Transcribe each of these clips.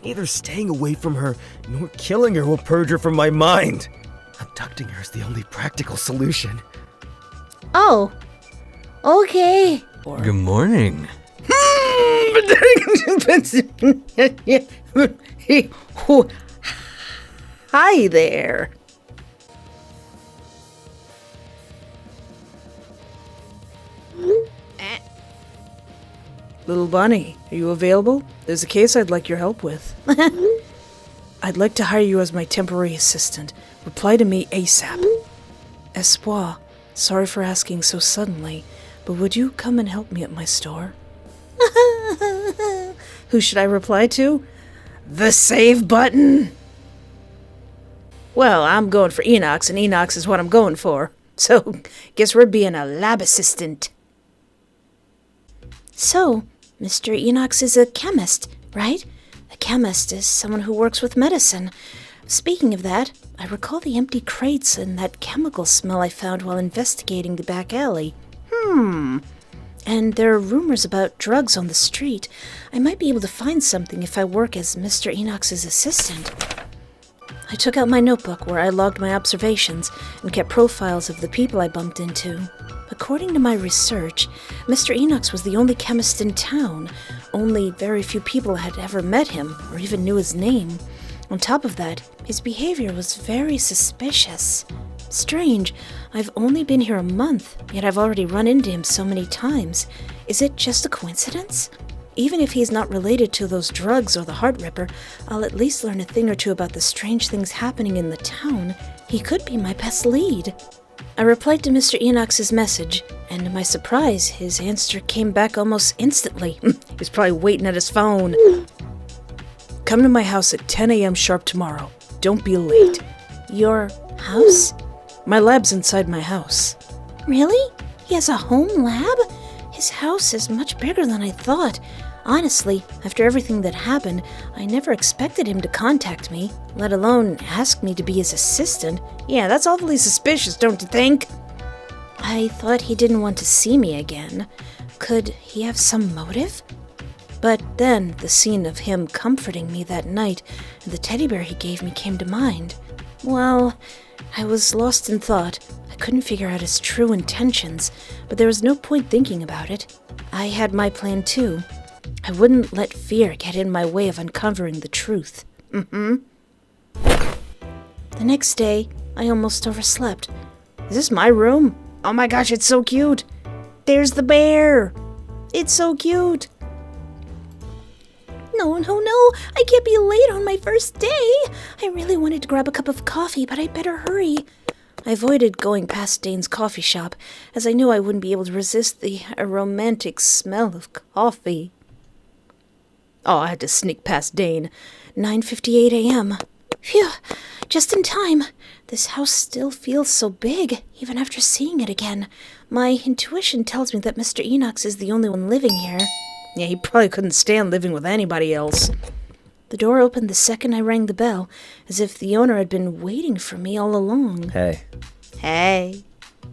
Neither staying away from her nor killing her will purge her from my mind. Abducting her is the only practical solution. Oh, okay. Good morning. Hi there. Little Bunny, are you available? There's a case I'd like your help with. I'd like to hire you as my temporary assistant. Reply to me ASAP. Espoir, sorry for asking so suddenly, but would you come and help me at my store? Who should I reply to? The save button! Well, I'm going for Enox, and Enox is what I'm going for. So, guess we're being a lab assistant. So, Mr. Enox is a chemist, right? A chemist is someone who works with medicine. Speaking of that, I recall the empty crates and that chemical smell I found while investigating the back alley. And there are rumors about drugs on the street. I might be able to find something if I work as Mr. Enox's assistant. I took out my notebook where I logged my observations and kept profiles of the people I bumped into. According to my research, Mr. Enox was the only chemist in town. Only very few people had ever met him or even knew his name. On top of that, his behavior was very suspicious. Strange, I've only been here a month, yet I've already run into him so many times. Is it just a coincidence? Even if he's not related to those drugs or the Heart Ripper, I'll at least learn a thing or two about the strange things happening in the town. He could be my best lead. I replied to Mr. Enox's message, and to my surprise, his answer came back almost instantly. He was probably waiting at his phone. Come to my house at 10 a.m. sharp tomorrow. Don't be late. Your house? My lab's inside my house. Really? He has a home lab? His house is much bigger than I thought. Honestly, after everything that happened, I never expected him to contact me, let alone ask me to be his assistant. Yeah, that's awfully suspicious, don't you think? I thought he didn't want to see me again. Could he have some motive? But then the scene of him comforting me that night and the teddy bear he gave me came to mind. Well, I was lost in thought. I couldn't figure out his true intentions, but there was no point thinking about it. I had my plan too. I wouldn't let fear get in my way of uncovering the truth. The next day, I almost overslept. Is this my room? Oh my gosh, it's so cute. There's the bear. It's so cute. No, I can't be late on my first day. I really wanted to grab a cup of coffee, but I better hurry. I avoided going past Dane's coffee shop, as I knew I wouldn't be able to resist the aromatic smell of coffee. Oh, I had to sneak past Dane. 9:58 a.m. Phew, just in time. This house still feels so big, even after seeing it again. My intuition tells me that Mr. Enox is the only one living here. Yeah, he probably couldn't stand living with anybody else. The door opened the second I rang the bell, as if the owner had been waiting for me all along. Hey. Hey.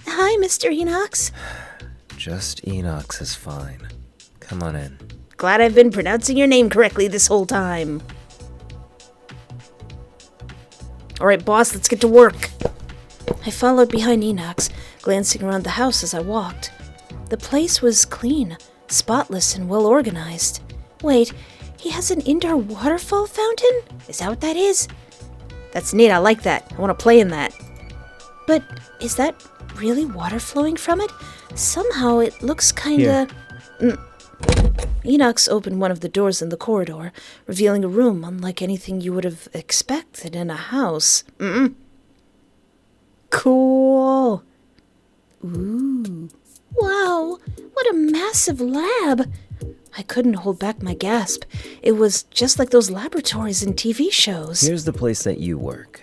Hi, Mr. Enox. Just Enox is fine. Come on in. Glad I've been pronouncing your name correctly this whole time. All right, boss, let's get to work. I followed behind Enox, glancing around the house as I walked. The place was clean, spotless, and well organized. Wait, he has an indoor waterfall fountain? Is that what that is? That's neat, I like that. I want to play in that. But is that really water flowing from it? Somehow it looks kinda... Enox opened one of the doors in the corridor, revealing a room unlike anything you would have expected in a house. Cool. Ooh. Wow, what a massive lab. I couldn't hold back my gasp. It was just like those laboratories in TV shows. Here's the place that you work.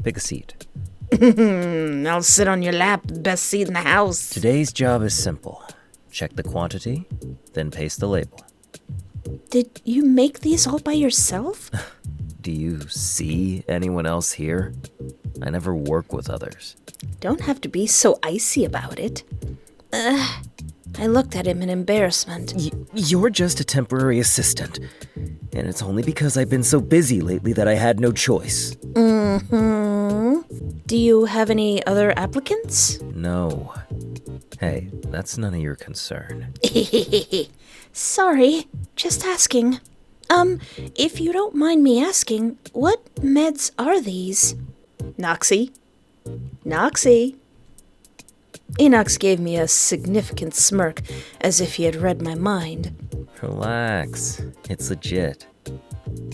Pick a seat. I'll sit on your lap, best seat in the house. Today's job is simple. Check the quantity, then paste the label. Did you make these all by yourself? Do you see anyone else here? I never work with others. Don't have to be so icy about it. I looked at him in embarrassment. You're just a temporary assistant. And it's only because I've been so busy lately that I had no choice. Do you have any other applicants? No. Hey, that's none of your concern. Sorry, just asking. If you don't mind me asking, what meds are these? Noxy? Noxy? Enox gave me a significant smirk, as if he had read my mind. Relax. It's legit.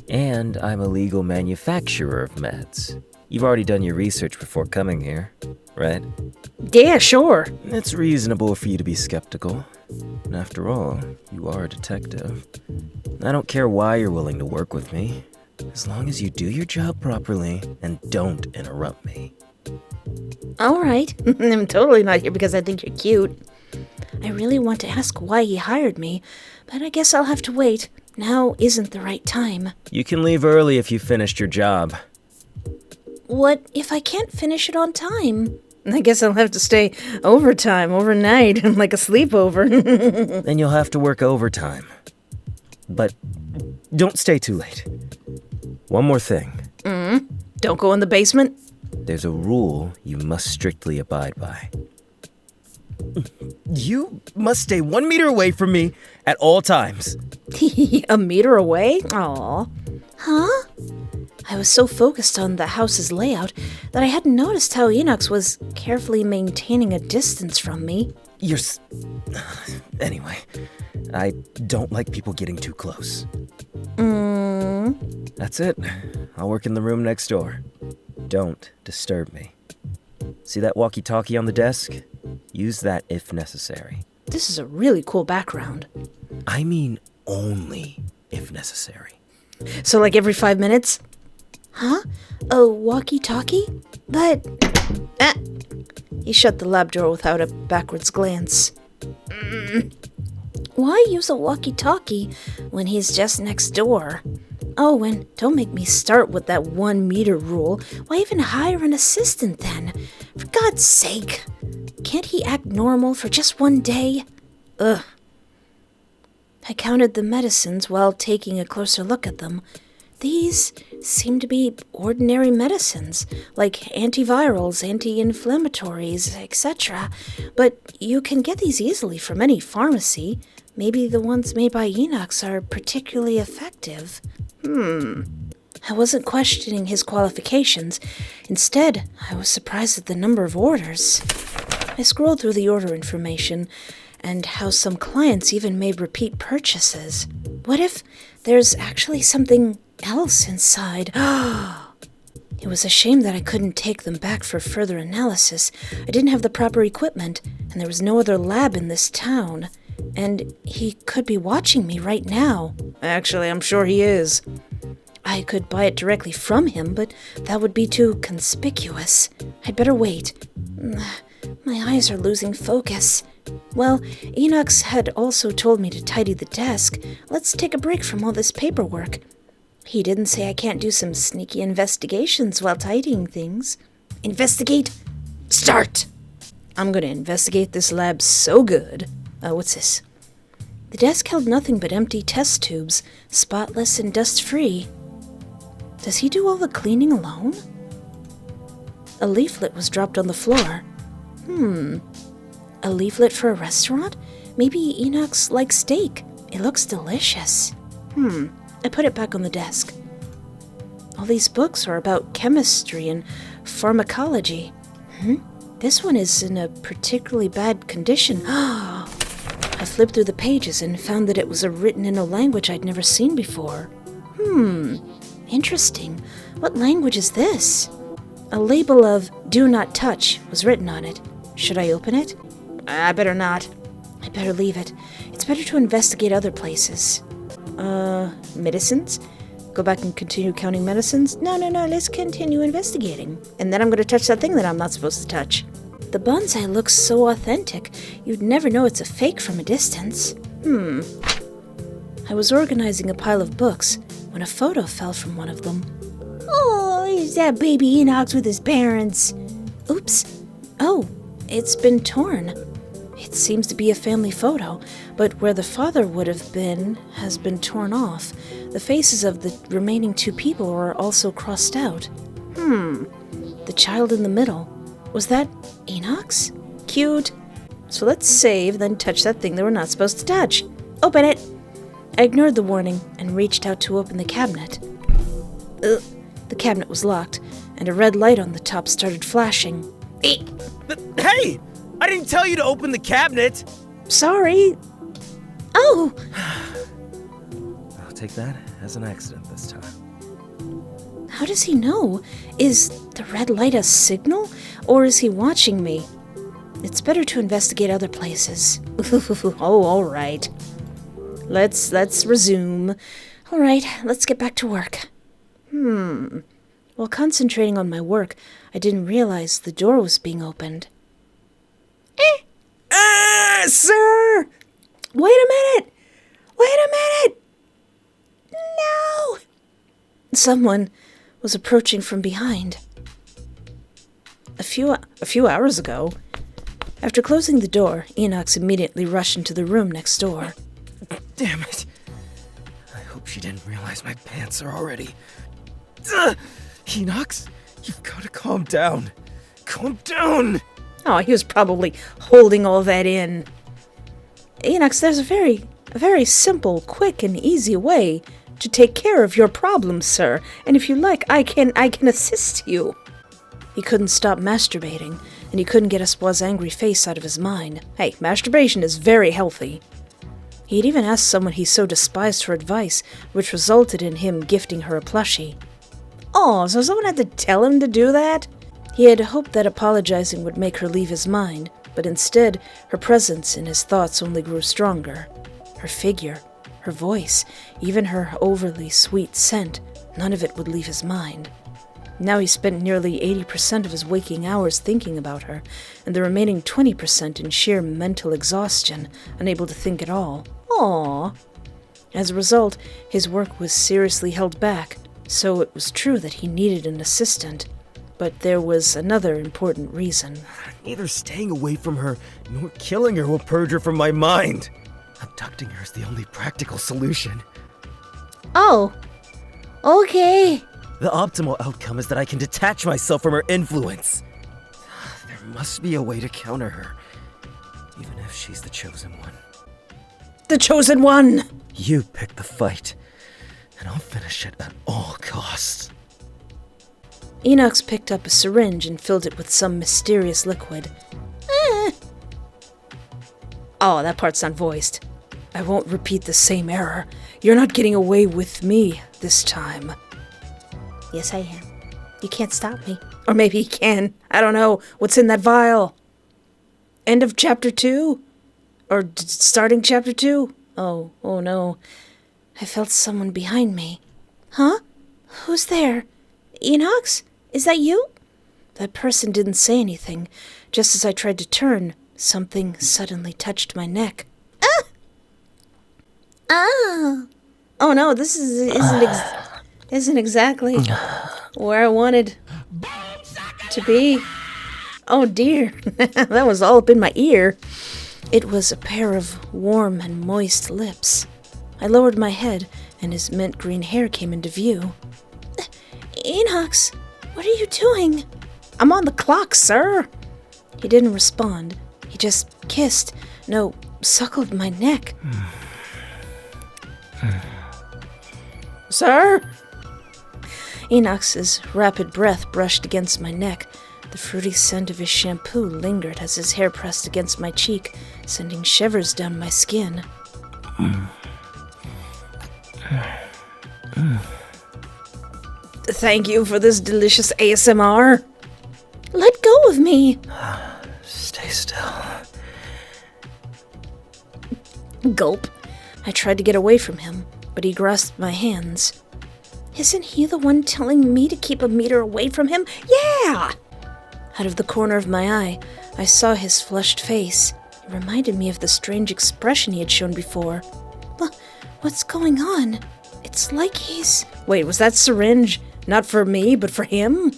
And I'm a legal manufacturer of meds. You've already done your research before coming here, right? Yeah, sure. It's reasonable for you to be skeptical. After all, you are a detective. I don't care why you're willing to work with me, as long as you do your job properly and don't interrupt me. All right. I'm totally not here because I think you're cute. I really want to ask why he hired me, but I guess I'll have to wait. Now isn't the right time. You can leave early if you finished your job. What if I can't finish it on time? I guess I'll have to stay overtime, overnight, like a sleepover. Then you'll have to work overtime. But don't stay too late. One more thing. Don't go in the basement? There's a rule you must strictly abide by. You must stay 1 meter away from me at all times. A meter away? Aw. Huh? I was so focused on the house's layout that I hadn't noticed how Enox was carefully maintaining a distance from me. Anyway, I don't like people getting too close. That's it. I'll work in the room next door. Don't disturb me. See that walkie-talkie on the desk? Use that if necessary. This is a really cool background. I mean only if necessary. So like every 5 minutes? Huh? A walkie-talkie? But... He shut the lab door without a backwards glance. Why use a walkie-talkie when he's just next door? Oh, and don't make me start with that 1 meter rule. Why even hire an assistant then? For God's sake. Can't he act normal for just 1 day? Ugh. I counted the medicines while taking a closer look at them. These seem to be ordinary medicines, like antivirals, anti-inflammatories, etc. But you can get these easily from any pharmacy. Maybe the ones made by Enox are particularly effective. I wasn't questioning his qualifications. Instead, I was surprised at the number of orders. I scrolled through the order information, and how some clients even made repeat purchases. What if there's actually something else inside? It was a shame that I couldn't take them back for further analysis. I didn't have the proper equipment, and there was no other lab in this town. And he could be watching me right now. Actually, I'm sure he is. I could buy it directly from him, but that would be too conspicuous. I'd better wait. My eyes are losing focus. Well, Enox had also told me to tidy the desk. Let's take a break from all this paperwork. He didn't say I can't do some sneaky investigations while tidying things. Investigate? Start! I'm gonna investigate this lab so good. What's this? The desk held nothing but empty test tubes, spotless and dust-free. Does he do all the cleaning alone? A leaflet was dropped on the floor. A leaflet for a restaurant? Maybe Enox likes steak. It looks delicious. I put it back on the desk. All these books are about chemistry and pharmacology. This one is in a particularly bad condition. I flipped through the pages and found that it was written in a language I'd never seen before. Interesting. What language is this? A label of "Do Not Touch" was written on it. Should I open it? I better not. I better leave it. It's better to investigate other places. Medicines? Go back and continue counting medicines? No, let's continue investigating. And then I'm gonna touch that thing that I'm not supposed to touch. The bonsai looks so authentic, you'd never know it's a fake from a distance. I was organizing a pile of books when a photo fell from one of them. Oh, is that baby Enox with his parents? Oops. Oh, it's been torn. It seems to be a family photo, but where the father would have been has been torn off. The faces of the remaining 2 people were also crossed out. The child in the middle. Was that Enox? Cute. So let's save, then touch that thing that we're not supposed to touch. Open it! I ignored the warning and reached out to open the cabinet. The cabinet was locked, and a red light on the top started flashing. Hey! I didn't tell you to open the cabinet! Sorry. Oh! I'll take that as an accident this time. How does he know? Is the red light a signal, or is he watching me? It's better to investigate other places. Oh, all right. Let's resume. All right, let's get back to work. While concentrating on my work, I didn't realize the door was being opened. Sir! Wait a minute! Wait a minute! No! Someone was approaching from behind. A few hours ago. After closing the door, Enox immediately rushed into the room next door. Damn it. I hope she didn't realize my pants are already... Enox, you've got to calm down. Calm down! Oh, he was probably holding all that in. Enox, there's a very simple, quick, and easy way to take care of your problems, sir. And if you like, I can assist you. He couldn't stop masturbating, and he couldn't get Espoir's angry face out of his mind. Hey, masturbation is very healthy. He had even asked someone he so despised for advice, which resulted in him gifting her a plushie. Oh, so someone had to tell him to do that? He had hoped that apologizing would make her leave his mind, but instead, her presence in his thoughts only grew stronger. Her figure, her voice, even her overly sweet scent, none of it would leave his mind. Now he spent nearly 80% of his waking hours thinking about her, and the remaining 20% in sheer mental exhaustion, unable to think at all. Aww. As a result, his work was seriously held back, so it was true that he needed an assistant. But there was another important reason. Neither staying away from her nor killing her will purge her from my mind. Abducting her is the only practical solution. Oh, okay. The optimal outcome is that I can detach myself from her influence. There must be a way to counter her, even if she's the chosen one. The chosen one! You pick the fight, and I'll finish it at all costs. Enox picked up a syringe and filled it with some mysterious liquid. Oh, that part's not voiced. I won't repeat the same error. You're not getting away with me this time. Yes, I am. You can't stop me. Or maybe he can. I don't know. What's in that vial? End of chapter 2? Or starting chapter 2? Oh no. I felt someone behind me. Huh? Who's there? Enox? Is that you? That person didn't say anything. Just as I tried to turn, something suddenly touched my neck. Ah! Ah! Oh no, this isn't exactly where I wanted to be. Oh dear, that was all up in my ear. It was a pair of warm and moist lips. I lowered my head, and his mint green hair came into view. Enox, what are you doing? I'm on the clock, sir. He didn't respond. He just kissed, no, suckled my neck. Sir? Enox's rapid breath brushed against my neck. The fruity scent of his shampoo lingered as his hair pressed against my cheek, sending shivers down my skin. Thank you for this delicious ASMR. Let go of me! Stay still. Gulp. I tried to get away from him, but he grasped my hands. Isn't he the one telling me to keep a meter away from him? Yeah! Out of the corner of my eye, I saw his flushed face. It reminded me of the strange expression he had shown before. What's going on? It's like he's... Wait, was that syringe not for me, but for him?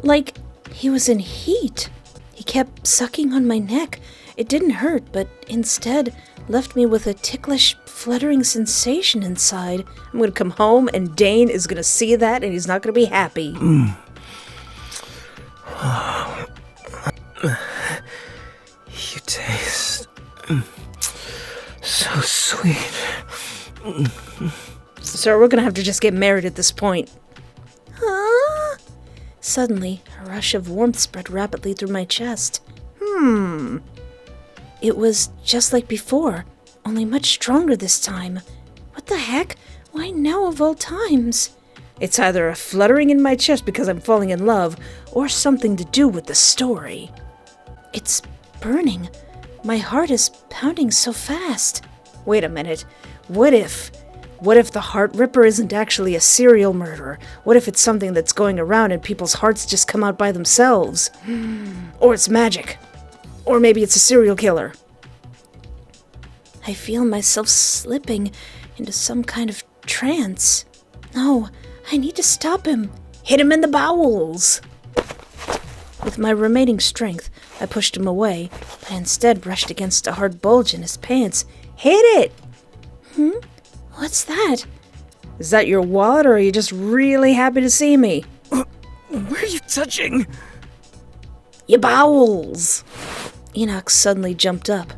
Like he was in heat. He kept sucking on my neck. It didn't hurt, but instead left me with a ticklish, fluttering sensation inside. I'm gonna come home and Dane is gonna see that and he's not gonna be happy. You taste so sweet. So we're gonna have to just get married at this point. Huh? Suddenly, a rush of warmth spread rapidly through my chest. It was just like before, only much stronger this time. What the heck? Why now of all times? It's either a fluttering in my chest because I'm falling in love, or something to do with the story. It's burning. My heart is pounding so fast. Wait a minute. What if the Heart Ripper isn't actually a serial murderer? What if it's something that's going around and people's hearts just come out by themselves? Or it's magic. Or maybe it's a serial killer. I feel myself slipping into some kind of trance. No, I need to stop him. Hit him in the bowels. With my remaining strength, I pushed him away, but instead brushed against a hard bulge in his pants. Hit it! What's that? Is that your wallet, or are you just really happy to see me? Where are you touching? Your bowels! Enoch suddenly jumped up.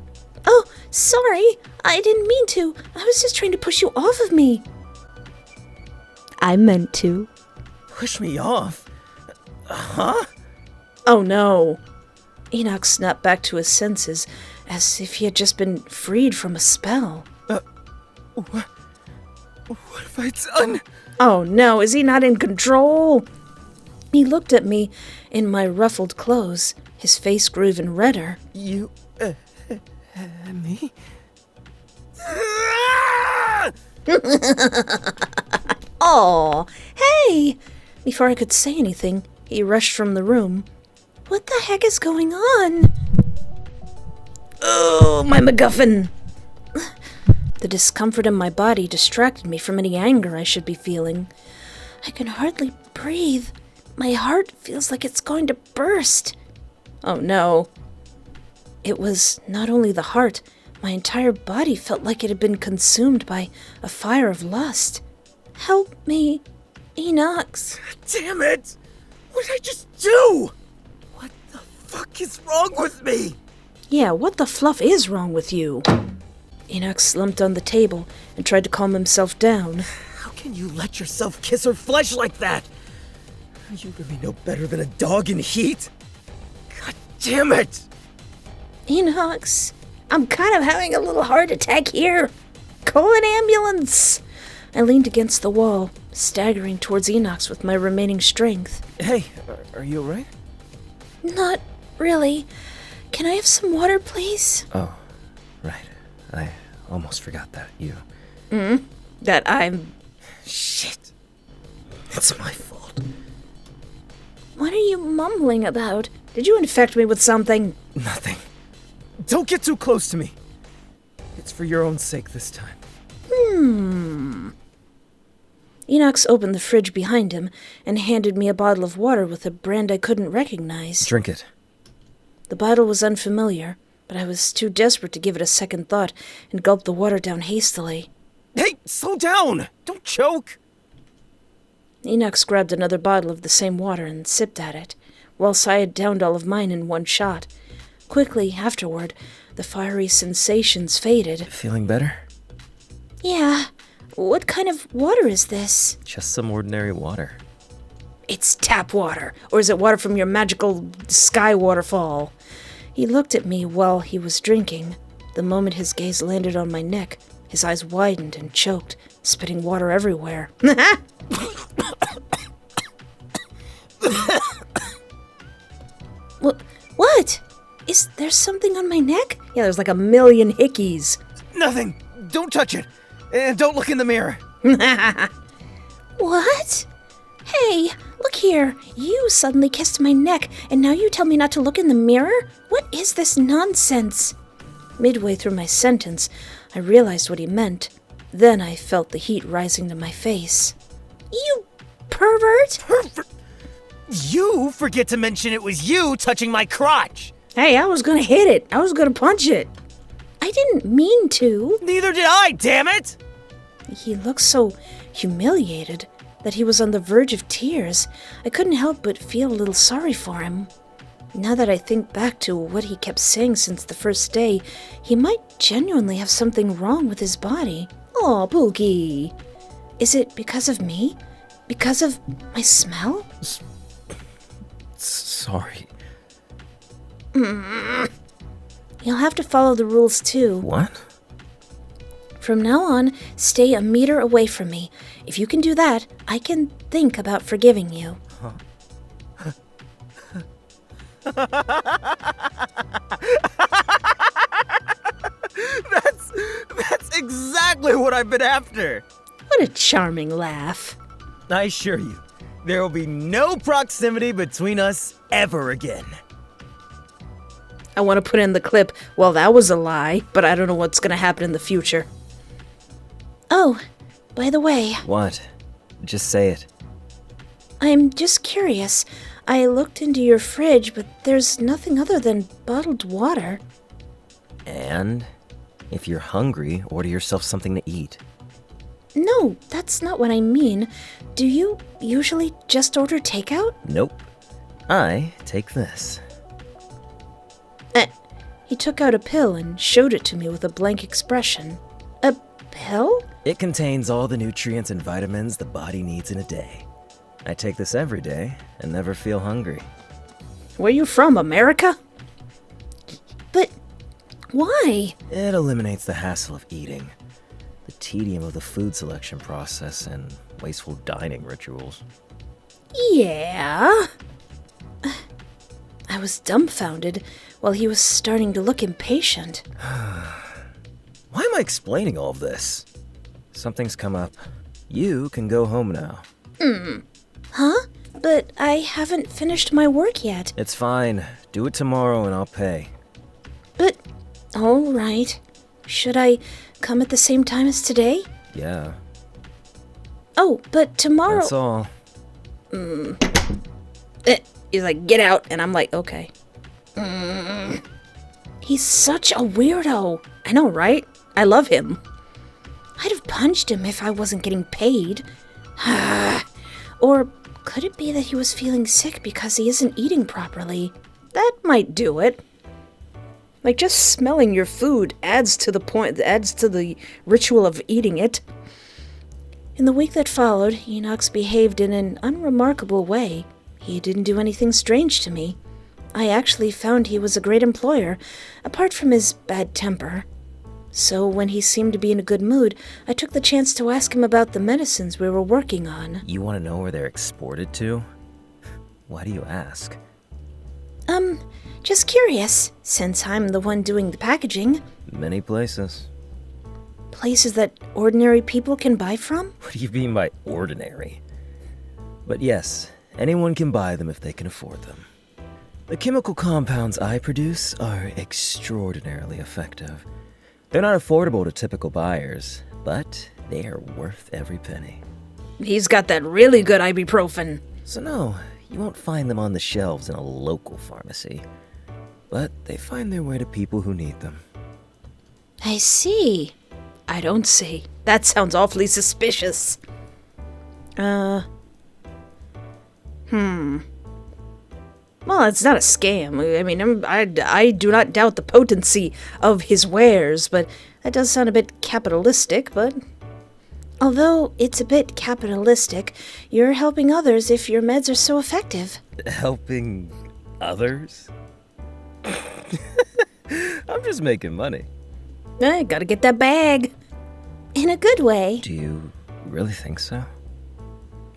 Oh, sorry. I didn't mean to. I was just trying to push you off of me. I meant to. Push me off? Huh? Oh no. Enoch snapped back to his senses, as if he had just been freed from a spell. What have I done? Oh no, is he not in control? He looked at me in my ruffled clothes. His face grew even redder. You, me? Aw, hey! Before I could say anything, he rushed from the room. What the heck is going on? Oh, my MacGuffin! The discomfort in my body distracted me from any anger I should be feeling. I can hardly breathe. My heart feels like it's going to burst. Oh no. It was not only the heart, my entire body felt like it had been consumed by a fire of lust. Help me, Enox. Damn it! What did I just do? What the fuck is wrong with me? Yeah, what the fluff is wrong with you? Enoch slumped on the table and tried to calm himself down. How can you let yourself kiss her flesh like that? Are you really no better than a dog in heat? God damn it! Enox, I'm kind of having a little heart attack here. Call an ambulance. I leaned against the wall, staggering towards Enox with my remaining strength. Hey, are you alright? Not really. Can I have some water, please? Oh, right. I almost forgot that. That I'm... Shit. It's my fault. What are you mumbling about? Did you infect me with something? Nothing. Don't get too close to me. It's for your own sake this time. Enox opened the fridge behind him and handed me a bottle of water with a brand I couldn't recognize. Drink it. The bottle was unfamiliar, but I was too desperate to give it a second thought and gulped the water down hastily. Hey, slow down! Don't choke! Enox grabbed another bottle of the same water and sipped at it, whilst I had downed all of mine in one shot. Quickly afterward, the fiery sensations faded. Feeling better? Yeah. What kind of water is this? Just some ordinary water. It's tap water, or is it water from your magical sky waterfall? He looked at me while he was drinking. The moment his gaze landed on my neck, his eyes widened and choked, spitting water everywhere. What? Is there something on my neck? Yeah, there's like a million hickeys. Nothing! Don't touch it! And don't look in the mirror! What? Hey, look here. You suddenly kissed my neck, and now you tell me not to look in the mirror? What is this nonsense? Midway through my sentence, I realized what he meant. Then I felt the heat rising to my face. You pervert! You forget to mention it was you touching my crotch! Hey, I was gonna hit it. I was gonna punch it. I didn't mean to. Neither did I, damn it! He looked so humiliated that he was on the verge of tears. I couldn't help but feel a little sorry for him. Now that I think back to what he kept saying since the first day, he might genuinely have something wrong with his body. Aw, Pookie. Is it because of me? Because of my smell? Sorry. You'll have to follow the rules too. What? From now on, stay a meter away from me. If you can do that, I can think about forgiving you. That's exactly what I've been after! What a charming laugh. I assure you, there will be no proximity between us ever again. I want to put in the clip, well, that was a lie, but I don't know what's going to happen in the future. Oh, by the way, What? Just say it. I'm just curious. I looked into your fridge, but there's nothing other than bottled water. And if you're hungry, order yourself something to eat. No, that's not what I mean. Do you usually just order takeout? Nope. I take this. He took out a pill and showed it to me with a blank expression. A pill? It contains all the nutrients and vitamins the body needs in a day. I take this every day and never feel hungry. Where you from, America? But why? It eliminates the hassle of eating, the tedium of the food selection process, and wasteful dining rituals. Yeah. I was dumbfounded while he was starting to look impatient. Why am I explaining all of this? Something's come up. You can go home now. Huh? But I haven't finished my work yet. It's fine. Do it tomorrow and I'll pay. But, all right. Should I come at the same time as today? Yeah, Oh, but tomorrow... that's all. He's like, get out, and I'm like, okay. He's such a weirdo. I know, right? I love him. I'd have punched him if I wasn't getting paid. Or could it be that he was feeling sick because he isn't eating properly? That might do it. Like, just smelling your food adds to the ritual of eating it. In the week that followed, Enox behaved in an unremarkable way. He didn't do anything strange to me. I actually found he was a great employer, apart from his bad temper. So when he seemed to be in a good mood, I took the chance to ask him about the medicines we were working on. You want to know where they're exported to? Why do you ask? Just curious, since I'm the one doing the packaging. Many places. Places that ordinary people can buy from? What do you mean by ordinary? But yes, anyone can buy them if they can afford them. The chemical compounds I produce are extraordinarily effective. They're not affordable to typical buyers, but they are worth every penny. He's got that really good ibuprofen. So no, you won't find them on the shelves in a local pharmacy. But they find their way to people who need them. I see. I don't see. That sounds awfully suspicious. Well, it's not a scam. I mean, I do not doubt the potency of his wares, but that does sound a bit capitalistic, but... Although it's a bit capitalistic, you're helping others if your meds are so effective. Helping others? I'm just making money. I gotta get that bag. In a good way. Do you really think so?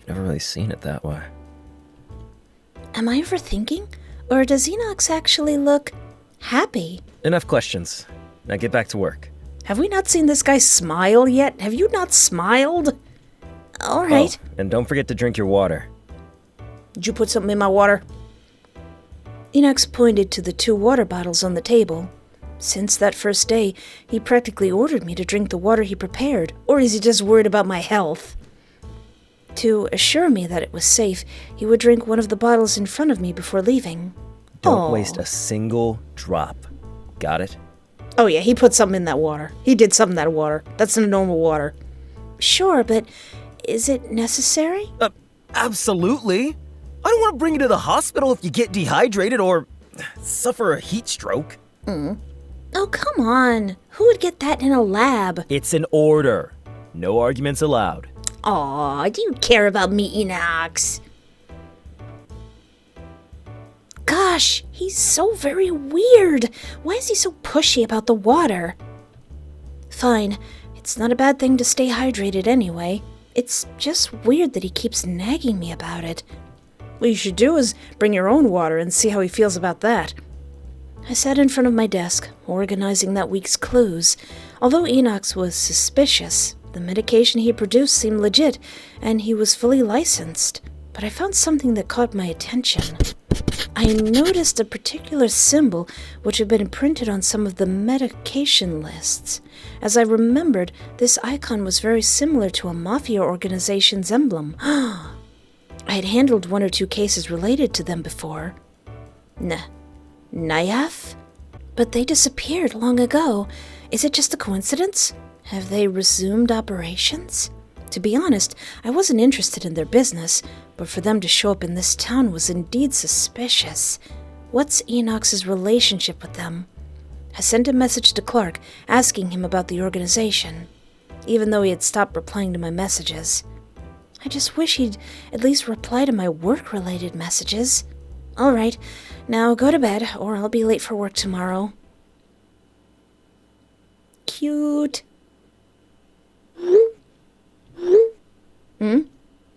I've never really seen it that way. Am I overthinking? Or does Enox actually look happy? Enough questions. Now get back to work. Have we not seen this guy smile yet? Have you not smiled? All right. Oh, and don't forget to drink your water. Did you put something in my water? Enox pointed to the 2 water bottles on the table. Since that first day, he practically ordered me to drink the water he prepared. Or is he just worried about my health? To assure me that it was safe, he would drink one of the bottles in front of me before leaving. Don't waste a single drop. Got it? Oh yeah, he put something in that water. He did something in that water. That's in the normal water. Sure, but is it necessary? Absolutely. I don't want to bring you to the hospital if you get dehydrated or suffer a heat stroke. Oh, come on. Who would get that in a lab? It's an order. No arguments allowed. Aw, do you care about me, Enox? Gosh, he's so very weird. Why is he so pushy about the water? Fine, it's not a bad thing to stay hydrated anyway. It's just weird that he keeps nagging me about it. What you should do is bring your own water and see how he feels about that. I sat in front of my desk, organizing that week's clues. Although Enox was suspicious, the medication he produced seemed legit, and he was fully licensed. But I found something that caught my attention. I noticed a particular symbol which had been imprinted on some of the medication lists. As I remembered, this icon was very similar to a mafia organization's emblem. I had handled 1 or 2 cases related to them before. Nayaf? But they disappeared long ago. Is it just a coincidence? Have they resumed operations? To be honest, I wasn't interested in their business, but for them to show up in this town was indeed suspicious. What's Enox's relationship with them? I sent a message to Clark, asking him about the organization, even though he had stopped replying to my messages. I just wish he'd at least reply to my work-related messages. All right, now go to bed, or I'll be late for work tomorrow. Cute.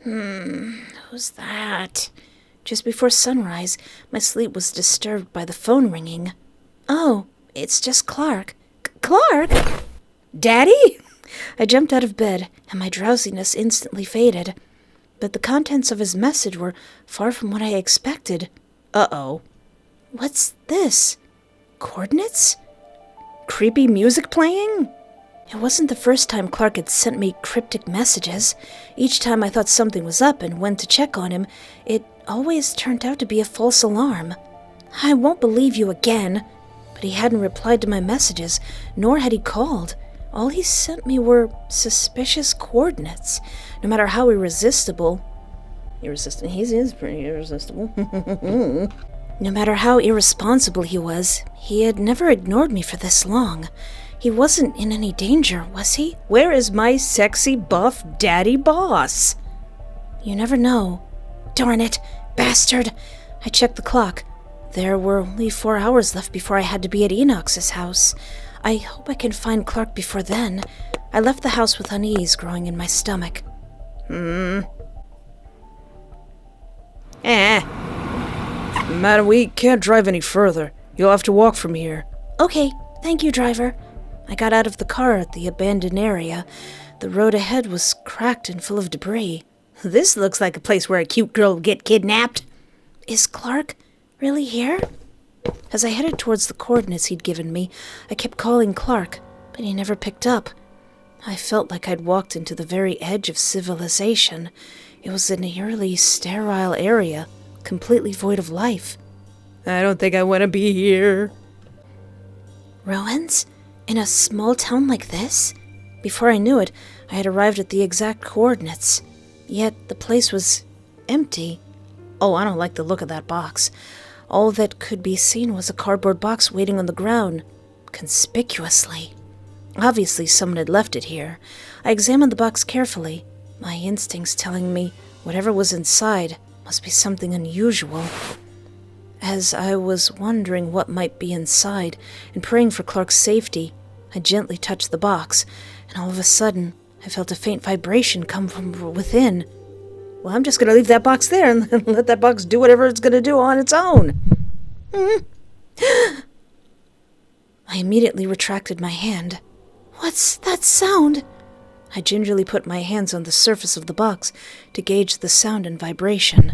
Who's that? Just before sunrise, my sleep was disturbed by the phone ringing. Oh, it's just Clark. Clark? Daddy? I jumped out of bed, and my drowsiness instantly faded. But the contents of his message were far from what I expected. Uh-oh. What's this? Coordinates? Creepy music playing? It wasn't the first time Clark had sent me cryptic messages. Each time I thought something was up and went to check on him, it always turned out to be a false alarm. I won't believe you again. But he hadn't replied to my messages, nor had he called. All he sent me were suspicious coordinates, no matter how irresistible. He is pretty irresistible. No matter how irresponsible he was, he had never ignored me for this long. He wasn't in any danger, was he? Where is my sexy, buff daddy boss? You never know. Darn it, bastard! I checked the clock. There were only 4 hours left before I had to be at Enox's house. I hope I can find Clark before then. I left the house with unease growing in my stomach. Madam, we can't drive any further. You'll have to walk from here. Okay, thank you, driver. I got out of the car at the abandoned area. The road ahead was cracked and full of debris. This looks like a place where a cute girl would get kidnapped. Is Clark really here? As I headed towards the coordinates he'd given me, I kept calling Clark, but he never picked up. I felt like I'd walked into the very edge of civilization. It was an eerily sterile area, completely void of life. I don't think I want to be here. Ruins? In a small town like this? Before I knew it, I had arrived at the exact coordinates. Yet the place was empty. Oh, I don't like the look of that box. All that could be seen was a cardboard box waiting on the ground, conspicuously. Obviously, someone had left it here. I examined the box carefully, my instincts telling me whatever was inside must be something unusual. As I was wondering what might be inside and praying for Clark's safety, I gently touched the box, and all of a sudden, I felt a faint vibration come from within. Well, I'm just going to leave that box there and let that box do whatever it's going to do on its own. I immediately retracted my hand. What's that sound? I gingerly put my hands on the surface of the box to gauge the sound and vibration.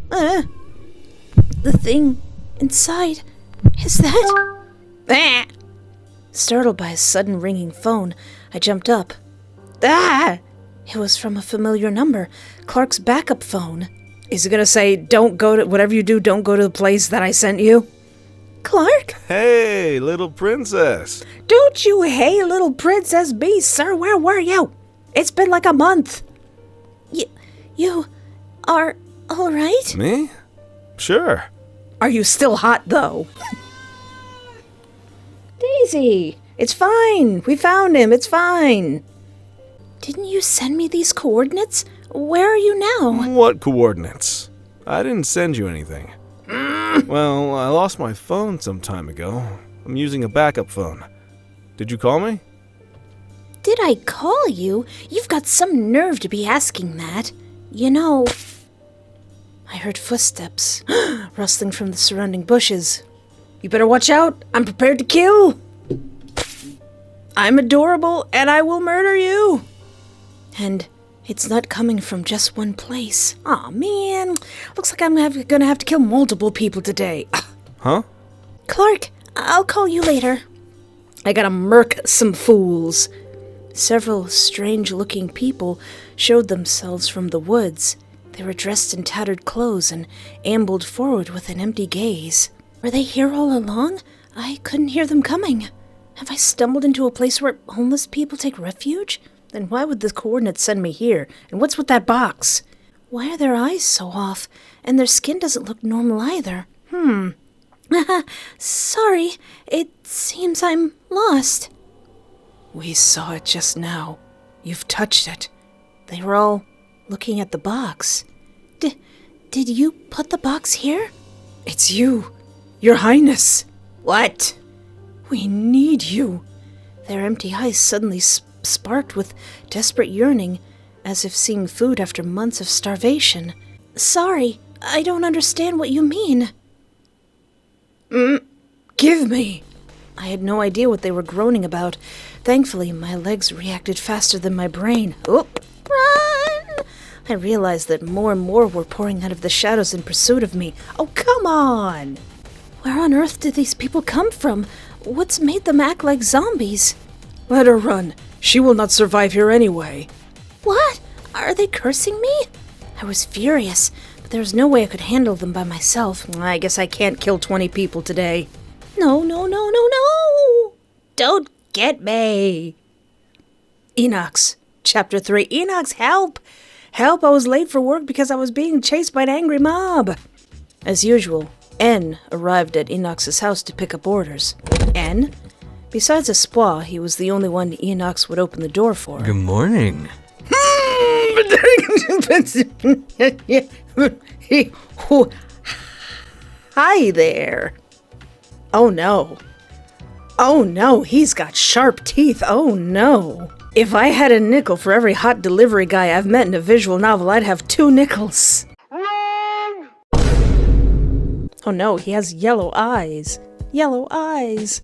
The thing inside, is that? Startled by a sudden ringing phone, I jumped up. It was from a familiar number, Clark's backup phone. Is it going to say, don't go to, whatever you do, don't go to the place that I sent you? Clark? Hey, little princess. Don't you hey, little princess be, sir? Where were you? It's been like a month. You are all right? Me? Sure. Are you still hot, though? Daisy, it's fine. We found him. It's fine. Didn't you send me these coordinates? Where are you now? What coordinates? I didn't send you anything. Well, I lost my phone some time ago. I'm using a backup phone. Did you call me? Did I call you? You've got some nerve to be asking that. You know... I heard footsteps rustling from the surrounding bushes. You better watch out. I'm prepared to kill. I'm adorable, and I will murder you. And it's not coming from just one place. Aw, man. Looks like I'm gonna have to kill multiple people today. Huh? Clark, I'll call you later. I gotta murk some fools. Several strange-looking people showed themselves from the woods. They were dressed in tattered clothes and ambled forward with an empty gaze. Were they here all along? I couldn't hear them coming. Have I stumbled into a place where homeless people take refuge? Then why would the coordinates send me here? And what's with that box? Why are their eyes so off? And their skin doesn't look normal either. Sorry, it seems I'm lost. We saw it just now. You've touched it. They were all looking at the box. Did you put the box here? It's you, Your Highness. What? We need you. Their empty eyes suddenly sparked with desperate yearning, as if seeing food after months of starvation. Sorry, I don't understand what you mean. Give me. I had no idea what they were groaning about. Thankfully, my legs reacted faster than my brain. Oop! Run! I realized that more and more were pouring out of the shadows in pursuit of me. Oh, come on! Where on earth did these people come from? What's made them act like zombies? Let her run. She will not survive here anyway. What? Are they cursing me? I was furious, but there was no way I could handle them by myself. I guess I can't kill 20 people today. No. Don't get me. Enox. Chapter 3. Enox, help! Help, I was late for work because I was being chased by an angry mob. As usual, N arrived at Enox's house to pick up orders. N? Besides Espoir, he was the only one Enox would open the door for. Good morning. Hi there. Oh no. Oh no, he's got sharp teeth. Oh no. If I had a nickel for every hot delivery guy I've met in a visual novel, I'd have 2 nickels. Wrong! Oh no, he has yellow eyes. Yellow eyes.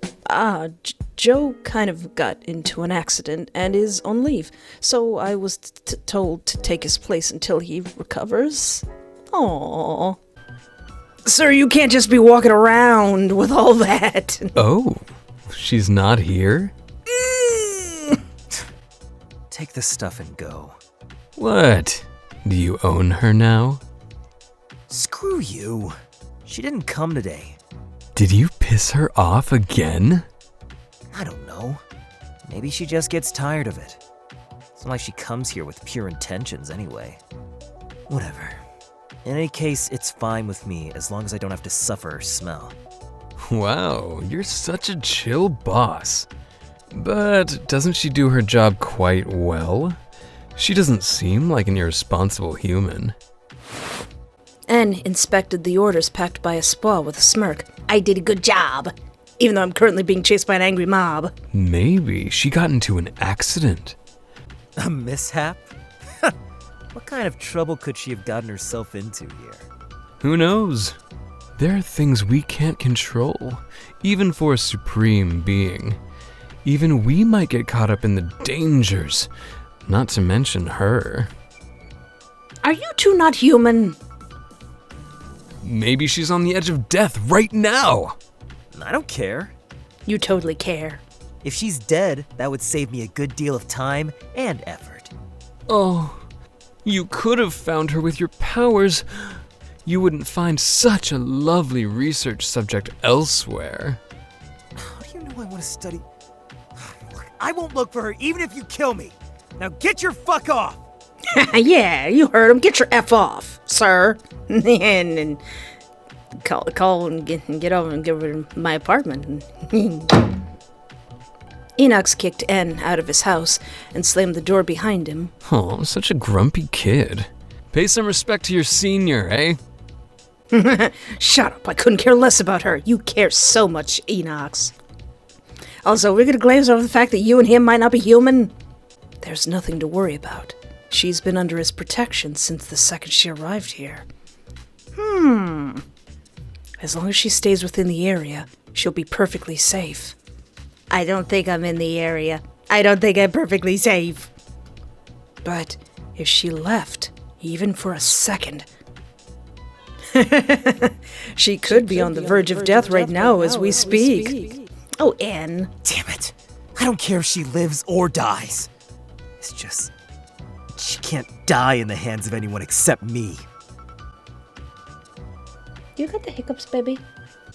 Joe kind of got into an accident and is on leave, so I was told to take his place until he recovers. Aww. Sir, you can't just be walking around with all that. Oh, she's not here? Take the stuff and go. What? Do you own her now? Screw you. She didn't come today. Did you piss her off again? I don't know. Maybe she just gets tired of it. It's not like she comes here with pure intentions anyway. Whatever. In any case, it's fine with me as long as I don't have to suffer her smell. Wow, you're such a chill boss. But doesn't she do her job quite well? She doesn't seem like an irresponsible human. N inspected the orders packed by Espoir with a smirk. I did a good job, even though I'm currently being chased by an angry mob. Maybe she got into an accident. A mishap? What kind of trouble could she have gotten herself into here? Who knows? There are things we can't control, even for a supreme being. Even we might get caught up in the dangers, not to mention her. Are you two not human? Maybe she's on the edge of death right now. I don't care. You totally care. If she's dead, that would save me a good deal of time and effort. Oh, you could have found her with your powers. you wouldn't find such a lovely research subject elsewhere. How do you know I want to study? Look, I won't look for her even if you kill me. Now get your fuck off! Yeah, you heard him. Get your F off, sir. and call and get over and get rid of my apartment. Enox kicked N out of his house and slammed the door behind him. Oh, such a grumpy kid. Pay some respect to your senior, eh? Shut up. I couldn't care less about her. You care so much, Enox. Also, we're gonna glaze over the fact that you and him might not be human. There's nothing to worry about. She's been under his protection since the second she arrived here. As long as she stays within the area, she'll be perfectly safe. I don't think I'm in the area. I don't think I'm perfectly safe. But if she left, even for a second, she could be on the verge of death right now as we speak. Oh, N. Damn it. I don't care if she lives or dies. It's just... she can't die in the hands of anyone except me. You got the hiccups, baby?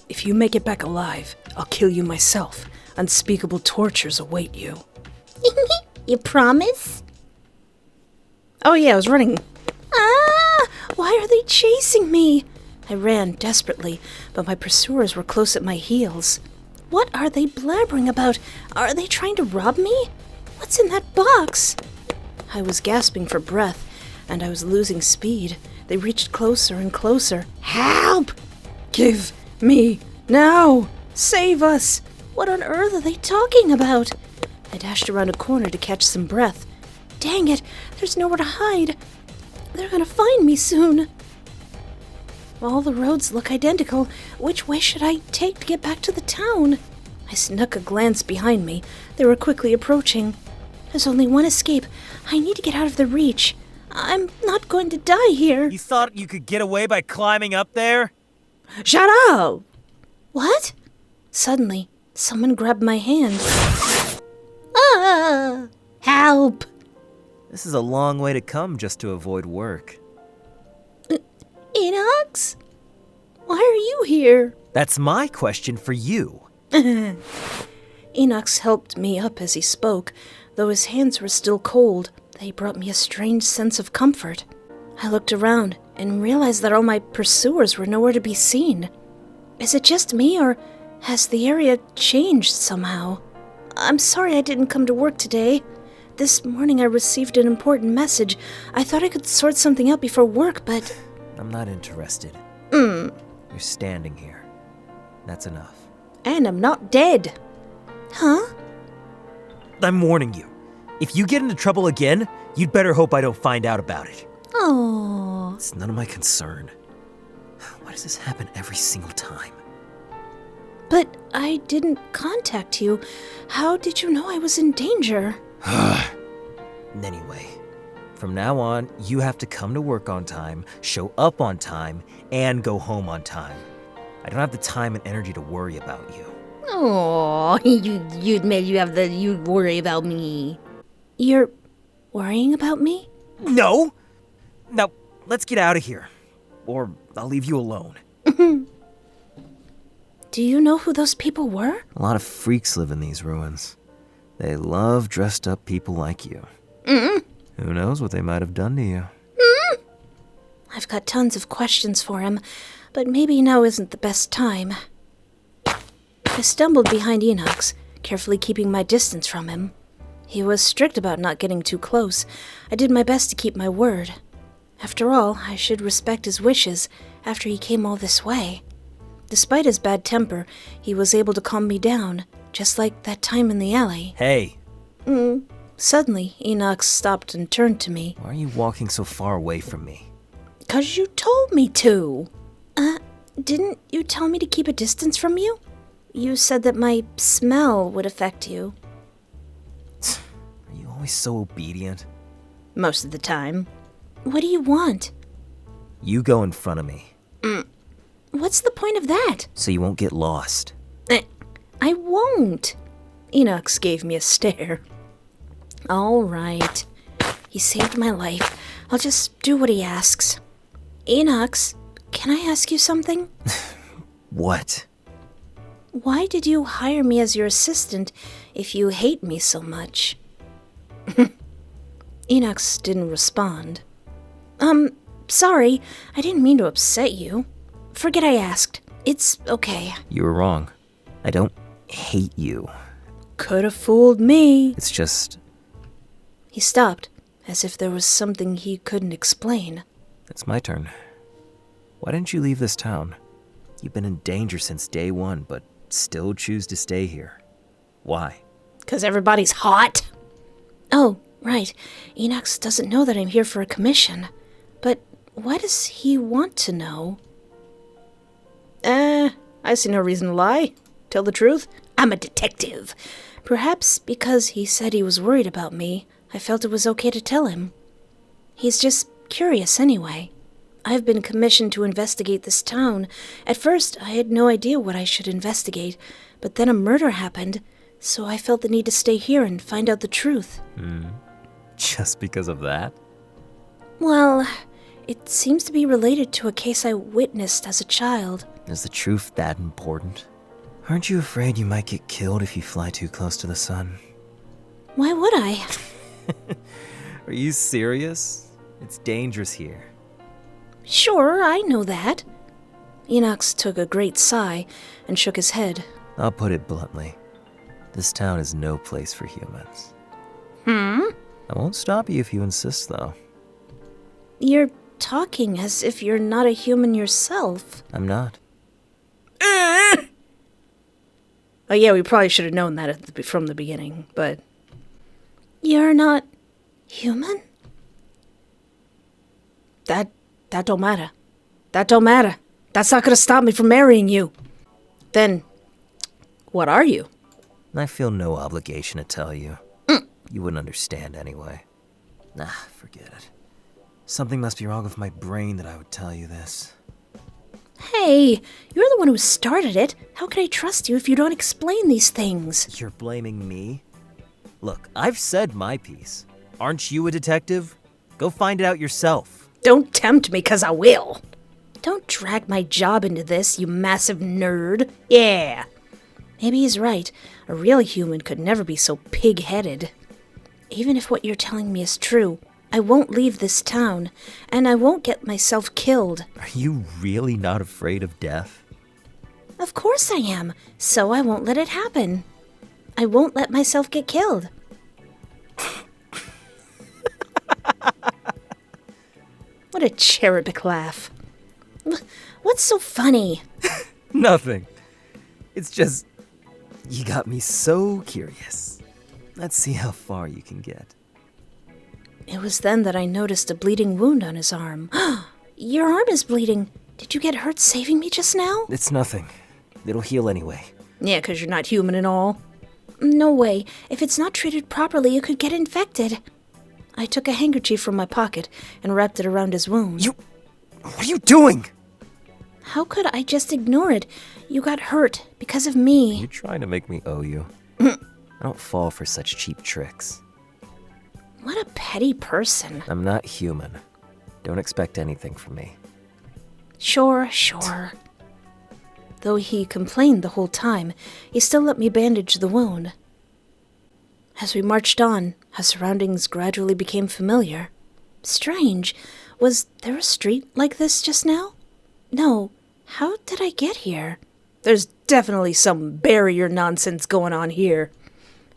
If you make it back alive, I'll kill you myself. Unspeakable tortures await you. You promise? Oh yeah, I was running. Ah! Why are they chasing me? I ran desperately, but my pursuers were close at my heels. What are they blabbering about? Are they trying to rob me? What's in that box? I was gasping for breath, and I was losing speed. They reached closer and closer. Help! Give me now! Save us! What on earth are they talking about? I dashed around a corner to catch some breath. Dang it, there's nowhere to hide. They're gonna find me soon. All the roads look identical. Which way should I take to get back to the town? I snuck a glance behind me. They were quickly approaching. There's only one escape. I need to get out of their reach. I'm not going to die here. You thought you could get away by climbing up there? Shut up! What? Suddenly, someone grabbed my hand. Ah! Help! This is a long way to come just to avoid work. Enox? Why are you here? That's my question for you. Enox helped me up as he spoke. Though his hands were still cold, they brought me a strange sense of comfort. I looked around and realized that all my pursuers were nowhere to be seen. Is it just me, or has the area changed somehow? I'm sorry I didn't come to work today. This morning I received an important message. I thought I could sort something out before work, but... I'm not interested. You're standing here. That's enough. And I'm not dead. Huh? I'm warning you. If you get into trouble again, you'd better hope I don't find out about it. Oh. It's none of my concern. Why does this happen every single time? But I didn't contact you. How did you know I was in danger? Anyway, from now on, you have to come to work on time, show up on time, and go home on time. I don't have the time and energy to worry about you. Oh, you admit you worry about me. You're worrying about me? No! Now, let's get out of here. Or I'll leave you alone. Do you know who those people were? A lot of freaks live in these ruins. They love dressed up people like you. Who knows what they might have done to you? I've got tons of questions for him, but maybe now isn't the best time. I stumbled behind Enox, carefully keeping my distance from him. He was strict about not getting too close. I did my best to keep my word. After all, I should respect his wishes after he came all this way. Despite his bad temper, he was able to calm me down, just like that time in the alley. Hey, Suddenly, Enox stopped and turned to me. why are you walking so far away from me? 'Cause you told me to. Didn't you tell me to keep a distance from you? You said that my smell would affect you. Are you always so obedient? Most of the time. What do you want? You go in front of me, What's the point of that? so you won't get lost. I won't. Enox gave me a stare. All right. He saved my life. I'll just do what he asks. Enox, can I ask you something? What? Why did you hire me as your assistant if you hate me so much? Enox didn't respond. Sorry, I didn't mean to upset you. Forget I asked. It's okay. You were wrong. I don't hate you. Could have fooled me. It's just, He stopped, as if there was something he couldn't explain. it's my turn. Why didn't you leave this town? You've been in danger since day one, but still choose to stay here. Why? 'Cause everybody's hot. Oh, right. Enox doesn't know that I'm here for a commission. But why does he want to know? I see no reason to lie. Tell the truth. I'm a detective. Perhaps because he said he was worried about me, I felt it was okay to tell him. He's just curious anyway. I've been commissioned to investigate this town. At first, I had no idea what I should investigate, but then a murder happened, so I felt the need to stay here and find out the truth. Just because of that? Well, it seems to be related to a case I witnessed as a child. Is the truth that important? Aren't you afraid you might get killed if you fly too close to the sun? Why would I? Are you serious? It's dangerous here. Sure, I know that. Enox took a great sigh and shook his head. I'll put it bluntly. This town is no place for humans. Hmm? I won't stop you if you insist, though. You're talking as if you're not a human yourself. I'm not. Oh yeah, we probably should have known that from the beginning, but... You're not human? That don't matter. That don't matter. That's not gonna stop me from marrying you. Then, what are you? I feel no obligation to tell you. You wouldn't understand anyway. Nah, forget it. Something must be wrong with my brain that I would tell you this. Hey, you're the one who started it. How can I trust you if you don't explain these things? You're blaming me? Look, I've said my piece. Aren't you a detective? Go find it out yourself. Don't tempt me, 'cause I will. Don't drag my job into this, you massive nerd. Yeah. Maybe he's right. A real human could never be so pig-headed. Even if what you're telling me is true, I won't leave this town, and I won't get myself killed. Are you really not afraid of death? Of course I am, so I won't let it happen. I won't let myself get killed. What a cherubic laugh. What's so funny? Nothing. It's just, you got me so curious. Let's see how far you can get. It was then that I noticed a bleeding wound on his arm. Your arm is bleeding. Did you get hurt saving me just now? It's nothing. It'll heal anyway. Yeah, 'cause you're not human at all. No way. If it's not treated properly, it could get infected. I took a handkerchief from my pocket and wrapped it around his wound. What are you doing? How could I just ignore it? You got hurt because of me. You're trying to make me owe you. I don't fall for such cheap tricks. What a petty person. I'm not human. Don't expect anything from me. Sure. Though he complained the whole time, he still let me bandage the wound. As we marched on, our surroundings gradually became familiar. Strange. Was there a street like this just now? No. How did I get here? There's definitely some barrier nonsense going on here.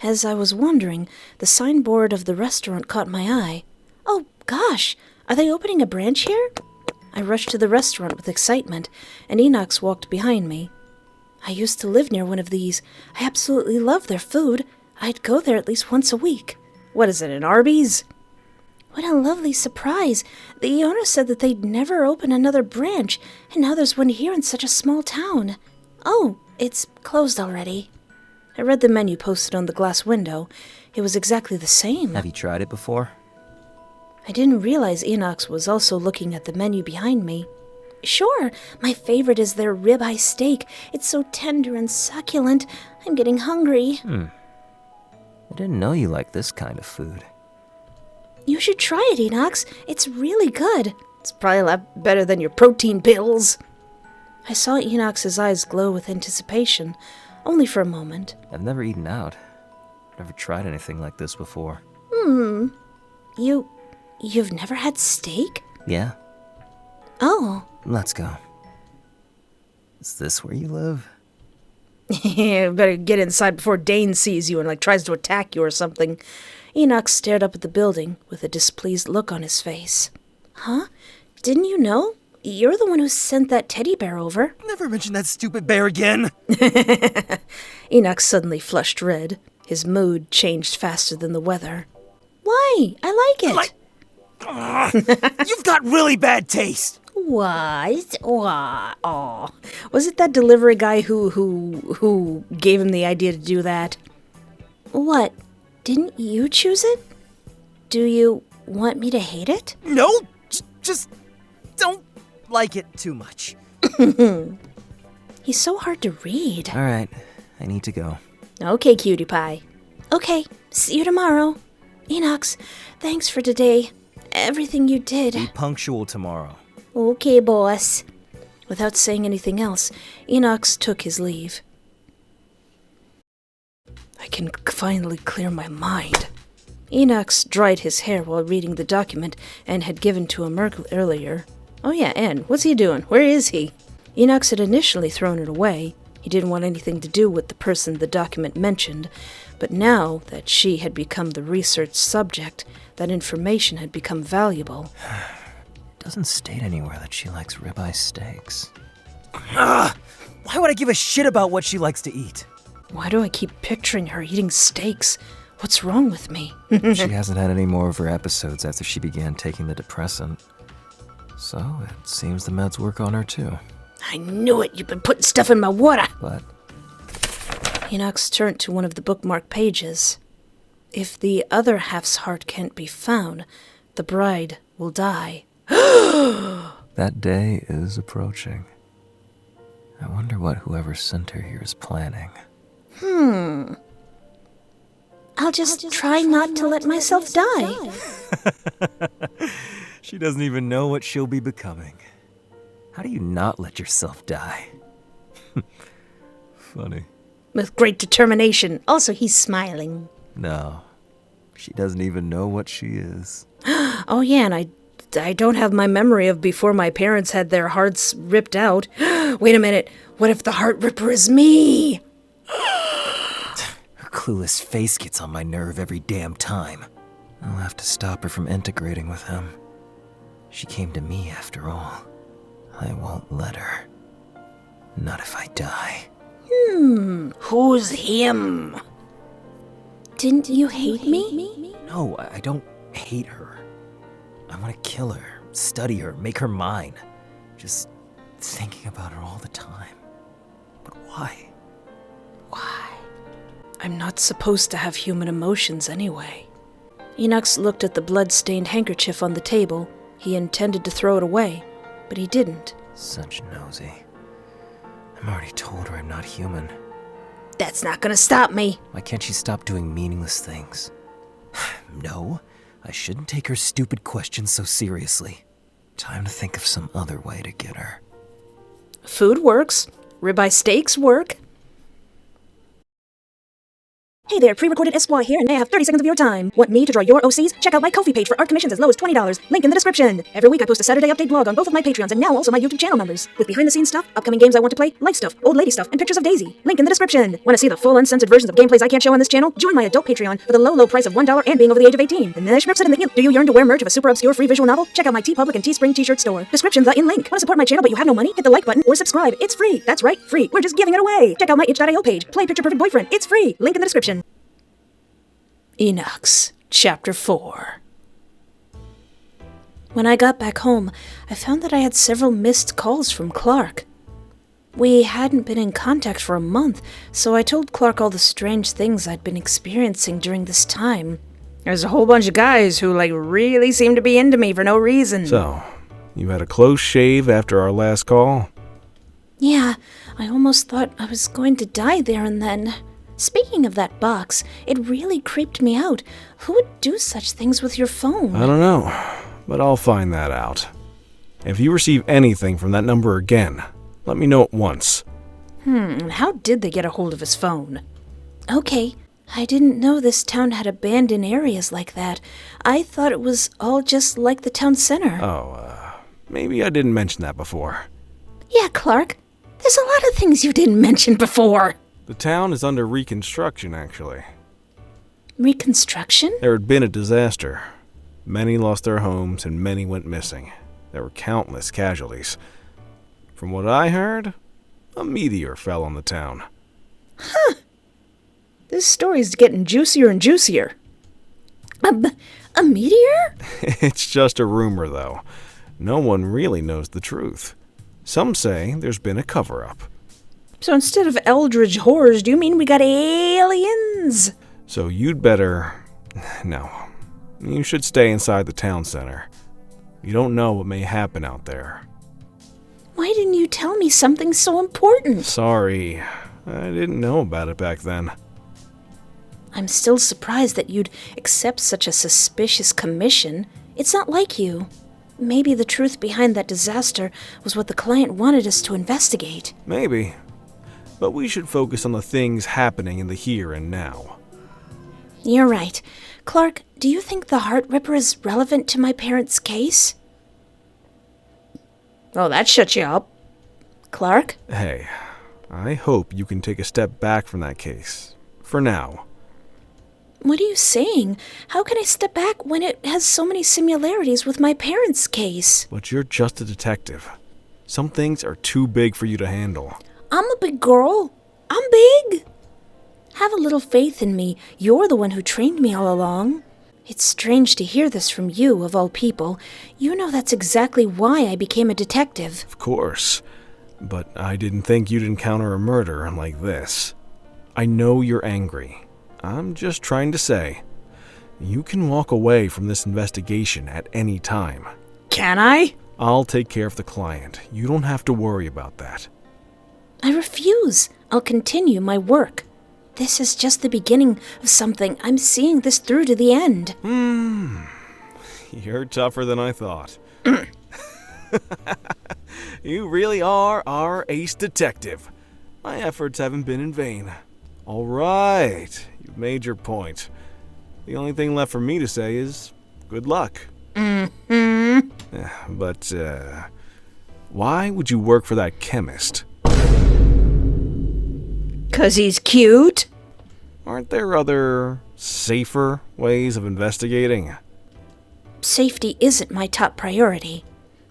As I was wondering, the signboard of the restaurant caught my eye. Oh, gosh! Are they opening a branch here? I rushed to the restaurant with excitement, and Enox walked behind me. I used to live near one of these. I absolutely love their food. I'd go there at least once a week. What is it, an Arby's? What a lovely surprise. The owner said that they'd never open another branch, and now there's one here in such a small town. Oh, it's closed already. I read the menu posted on the glass window. It was exactly the same. Have you tried it before? I didn't realize Enox was also looking at the menu behind me. Sure, my favorite is their ribeye steak. It's so tender and succulent. I'm getting hungry. I didn't know you liked this kind of food. You should try it, Enox. It's really good. It's probably a lot better than your protein pills. I saw Enox's eyes glow with anticipation, only for a moment. I've never eaten out. Never tried anything like this before. You've never had steak? Yeah? Oh. Let's go. Is this where you live? Better get inside before Dane sees you and, tries to attack you or something. Enoch stared up at the building with a displeased look on his face. Huh? Didn't you know? You're the one who sent that teddy bear over. Never mention that stupid bear again! Enoch suddenly flushed red. His mood changed faster than the weather. Why? I like it. You've got really bad taste! What? Aw. Was it that delivery guy who gave him the idea to do that? What? Didn't you choose it? Do you want me to hate it? No! Just don't like it too much. He's so hard to read. Alright, I need to go. Okay, cutie pie. Okay, see you tomorrow. Enox, thanks for today. Everything you did. Be punctual tomorrow. Okay, boss. Without saying anything else, Enox took his leave. I can finally clear my mind. Enox dried his hair while reading the document Anne had given to him earlier. Oh yeah, Anne, what's he doing? Where is he? Enox had initially thrown it away. He didn't want anything to do with the person the document mentioned, but now that she had become the research subject, that information had become valuable. It doesn't state anywhere that she likes ribeye steaks. Why would I give a shit about what she likes to eat? Why do I keep picturing her eating steaks? What's wrong with me? She hasn't had any more of her episodes after she began taking the depressant. So, it seems the meds work on her too. I knew it! You've been putting stuff in my water! But Enox turned to one of the bookmark pages. If the other half's heart can't be found, the bride will die. that day is approaching. I wonder what whoever sent her here is planning. I'll just try not to let myself die. She doesn't even know what she'll be becoming. How do you not let yourself die? Funny. With great determination. Also, he's smiling. No, she doesn't even know what she is. Oh yeah, and I don't have my memory of before my parents had their hearts ripped out. Wait a minute, what if the heart ripper is me? Her clueless face gets on my nerve every damn time. I'll have to stop her from integrating with him. She came to me after all. I won't let her. Not if I die. Who's him? Didn't you hate me? No, I don't hate her. I want to kill her, study her, make her mine. Just thinking about her all the time. But why? Why? I'm not supposed to have human emotions anyway. Enox looked at the blood-stained handkerchief on the table. He intended to throw it away, but he didn't. Such nosy. I'm already told her I'm not human. That's not gonna stop me. Why can't she stop doing meaningless things? No, I shouldn't take her stupid questions so seriously. Time to think of some other way to get her. Food works. Ribeye steaks work. Hey there, pre-recorded Espoir here, and I have 30 seconds of your time. Want me to draw your OCs? Check out my Ko-fi page for art commissions as low as $20. Link in the description. Every week I post a Saturday update blog on both of my Patreons and now also my YouTube channel members. With behind-the-scenes stuff, upcoming games I want to play, life stuff, old lady stuff, and pictures of Daisy. Link in the description. Want to see the full uncensored versions of gameplays I can't show on this channel? Join my adult Patreon for the low price of $1 and being over the age of 18. And then do you yearn to wear merch of a super obscure free visual novel? Check out my TeePublic and Teespring t-shirt store. Descriptions are in link. Want to support my channel but you have no money? Hit the like button or subscribe. It's free. That's right, free. We're just giving it away. Check out my itch.io page. Play Picture Perfect Boyfriend. It's free. Link in the description. Enox, Chapter 4. When I got back home, I found that I had several missed calls from Clark. We hadn't been in contact for a month, so I told Clark all the strange things I'd been experiencing during this time. There's a whole bunch of guys who, really seem to be into me for no reason. So, you had a close shave after our last call? Yeah, I almost thought I was going to die there and then. Speaking of that box, it really creeped me out. Who would do such things with your phone? I don't know, but I'll find that out. If you receive anything from that number again, let me know at once. How did they get a hold of his phone? Okay, I didn't know this town had abandoned areas like that. I thought it was all just like the town center. Maybe I didn't mention that before. Yeah, Clark. There's a lot of things you didn't mention before. The town is under reconstruction, actually. Reconstruction? There had been a disaster. Many lost their homes and many went missing. There were countless casualties. From what I heard, a meteor fell on the town. This story's getting juicier and juicier. A meteor? It's just a rumor, though. No one really knows the truth. Some say there's been a cover-up. So instead of eldritch horrors, do you mean we got aliens? So you'd better... No. You should stay inside the town center. You don't know what may happen out there. Why didn't you tell me something so important? Sorry. I didn't know about it back then. I'm still surprised that you'd accept such a suspicious commission. It's not like you. Maybe the truth behind that disaster was what the client wanted us to investigate. Maybe. But we should focus on the things happening in the here and now. You're right. Clark, do you think the Heart Ripper is relevant to my parents' case? Oh, that shut you up. Clark? Hey, I hope you can take a step back from that case. For now. What are you saying? How can I step back when it has so many similarities with my parents' case? But you're just a detective. Some things are too big for you to handle. I'm a big girl. I'm big. Have a little faith in me. You're the one who trained me all along. It's strange to hear this from you, of all people. You know that's exactly why I became a detective. Of course. But I didn't think you'd encounter a murder like this. I know you're angry. I'm just trying to say, you can walk away from this investigation at any time. Can I? I'll take care of the client. You don't have to worry about that. I refuse. I'll continue my work. This is just the beginning of something. I'm seeing this through to the end. You're tougher than I thought. You really are our ace detective. My efforts haven't been in vain. All right, you've made your point. The only thing left for me to say is good luck. But, why would you work for that chemist? 'Cause he's cute? Aren't there other, safer ways of investigating? Safety isn't my top priority.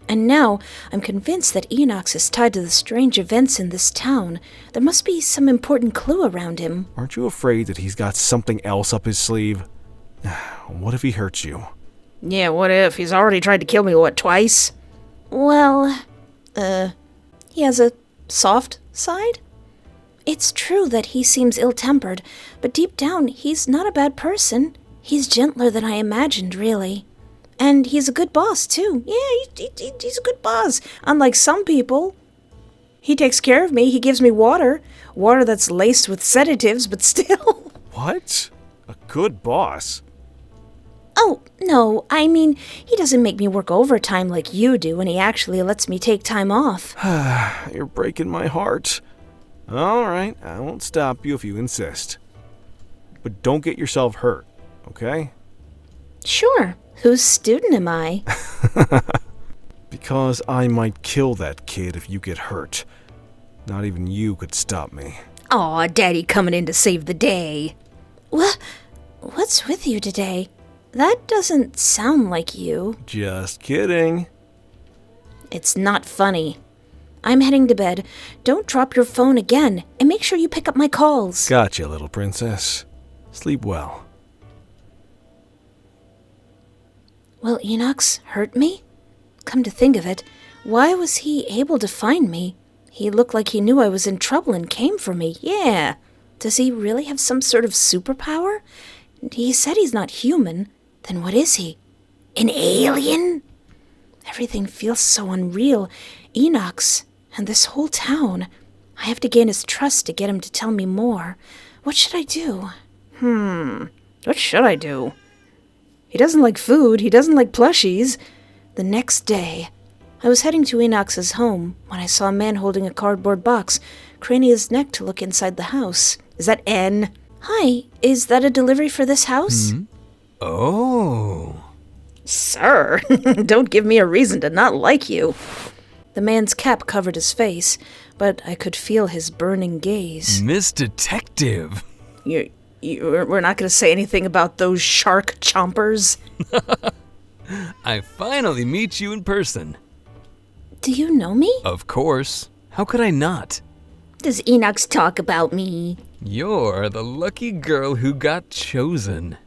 And now I'm convinced that Enox is tied to the strange events in this town. There must be some important clue around him. Aren't you afraid that he's got something else up his sleeve? What if he hurts you? Yeah, what if? He's already tried to kill me, twice? Well, he has a soft side? It's true that he seems ill-tempered, but deep down, he's not a bad person. He's gentler than I imagined, really. And he's a good boss, too. Yeah, he's a good boss, unlike some people. He takes care of me. He gives me water. Water that's laced with sedatives, but still. What? A good boss? Oh, no, I mean, he doesn't make me work overtime like you do, and he actually lets me take time off. You're breaking my heart. All right, I won't stop you if you insist. But don't get yourself hurt, okay? Sure. Whose student am I? Because I might kill that kid if you get hurt. Not even you could stop me. Aw, Daddy coming in to save the day. What's with you today? That doesn't sound like you. Just kidding. It's not funny. I'm heading to bed. Don't drop your phone again, and make sure you pick up my calls. Gotcha, little princess. Sleep well. Will Enox hurt me? Come to think of it, why was he able to find me? He looked like he knew I was in trouble and came for me, yeah. Does he really have some sort of superpower? He said he's not human. Then what is he? An alien? Everything feels so unreal. Enox, and this whole town. I have to gain his trust to get him to tell me more. What should I do? What should I do? He doesn't like food. He doesn't like plushies. The next day, I was heading to Enox's home when I saw a man holding a cardboard box, craning his neck to look inside the house. Is that N? Hi, is that a delivery for this house? Oh. Sir, don't give me a reason to not like you. The man's cap covered his face, but I could feel his burning gaze. Miss Detective. We're not going to say anything about those shark chompers? I finally meet you in person. Do you know me? Of course. How could I not? Does Enox talk about me? You're the lucky girl who got chosen.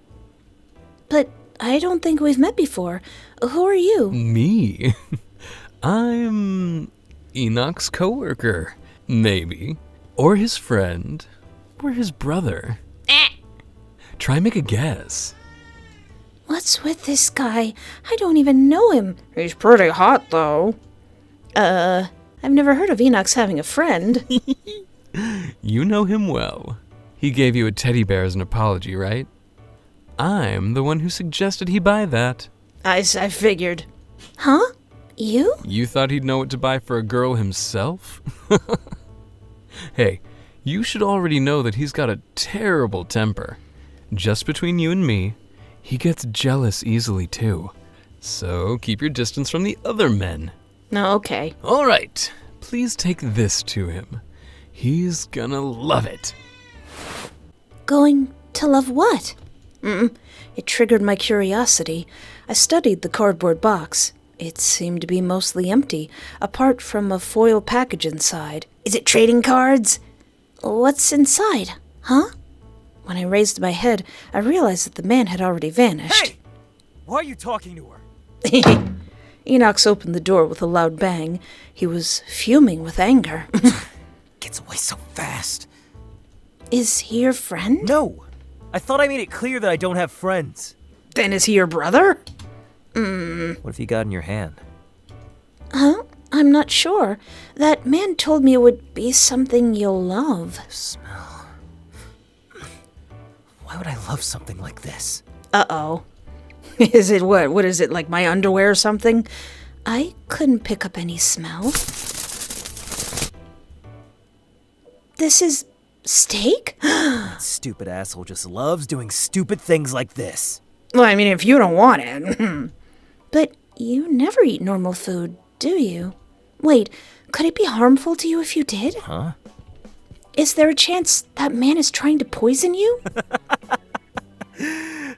But I don't think we've met before. Who are you? Me? I'm Enoch's coworker, maybe. Or his friend. Or his brother. Try make a guess. What's with this guy? I don't even know him. He's pretty hot, though. I've never heard of Enox having a friend. You know him well. He gave you a teddy bear as an apology, right? I'm the one who suggested he buy that. I figured. Huh? You? You thought he'd know what to buy for a girl himself? Hey, you should already know that he's got a terrible temper. Just between you and me, he gets jealous easily too. So keep your distance from the other men. No, okay. All right, please take this to him. He's gonna love it. Going to love what? It triggered my curiosity. I studied the cardboard box. It seemed to be mostly empty, apart from a foil package inside. Is it trading cards? What's inside? Huh? When I raised my head, I realized that the man had already vanished. Hey! Why are you talking to her? Enox opened the door with a loud bang. He was fuming with anger. Gets away so fast. Is he your friend? No! I thought I made it clear that I don't have friends. Then is he your brother? What have you got in your hand? Huh? I'm not sure. That man told me it would be something you'll love. Smell. Why would I love something like this? Uh-oh. Is it what? What is it, like my underwear or something? I couldn't pick up any smell. This is steak? That stupid asshole just loves doing stupid things like this. Well, I mean, if you don't want it. But you never eat normal food, do you? Wait, could it be harmful to you if you did? Huh? Is there a chance that man is trying to poison you?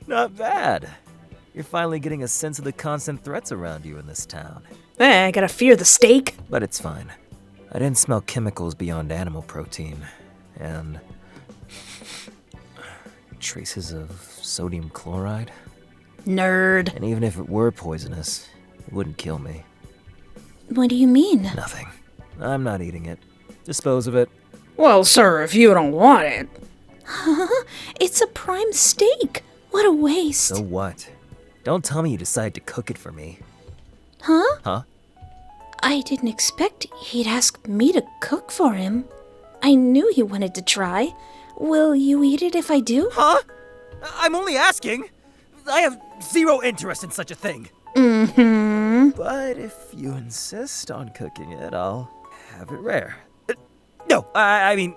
Not bad. You're finally getting a sense of the constant threats around you in this town. I gotta fear the steak. But it's fine. I didn't smell chemicals beyond animal protein. And traces of sodium chloride. Nerd. And even if it were poisonous, it wouldn't kill me. What do you mean? Nothing. I'm not eating it. Dispose of it. Well, sir, if you don't want it. It's a prime steak. What a waste. So what? Don't tell me you decided to cook it for me. Huh? Huh? I didn't expect he'd ask me to cook for him. I knew he wanted to try. Will you eat it if I do? Huh? I'm only asking. I have zero interest in such a thing. But if you insist on cooking it, I'll have it rare. No, I mean.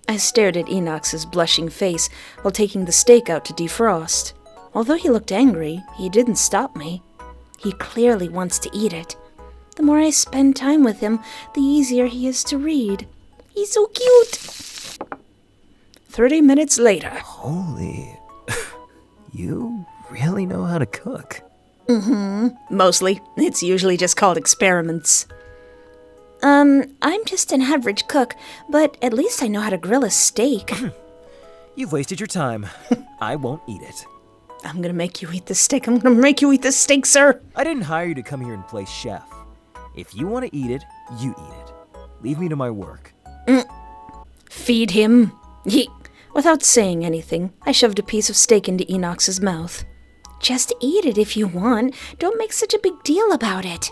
I stared at Enox's blushing face while taking the steak out to defrost. Although he looked angry, he didn't stop me. He clearly wants to eat it. The more I spend time with him, the easier he is to read. He's so cute. 30 minutes later. Holy. You really know how to cook. Mostly. It's usually just called experiments. I'm just an average cook, but at least I know how to grill a steak. You've wasted your time. I won't eat it. I'm gonna make you eat this steak. I'm gonna make you eat this steak, sir. I didn't hire you to come here and play chef. If you want to eat it, you eat it. Leave me to my work. Feed him. Without saying anything, I shoved a piece of steak into Enox's mouth. Just eat it if you want. Don't make such a big deal about it.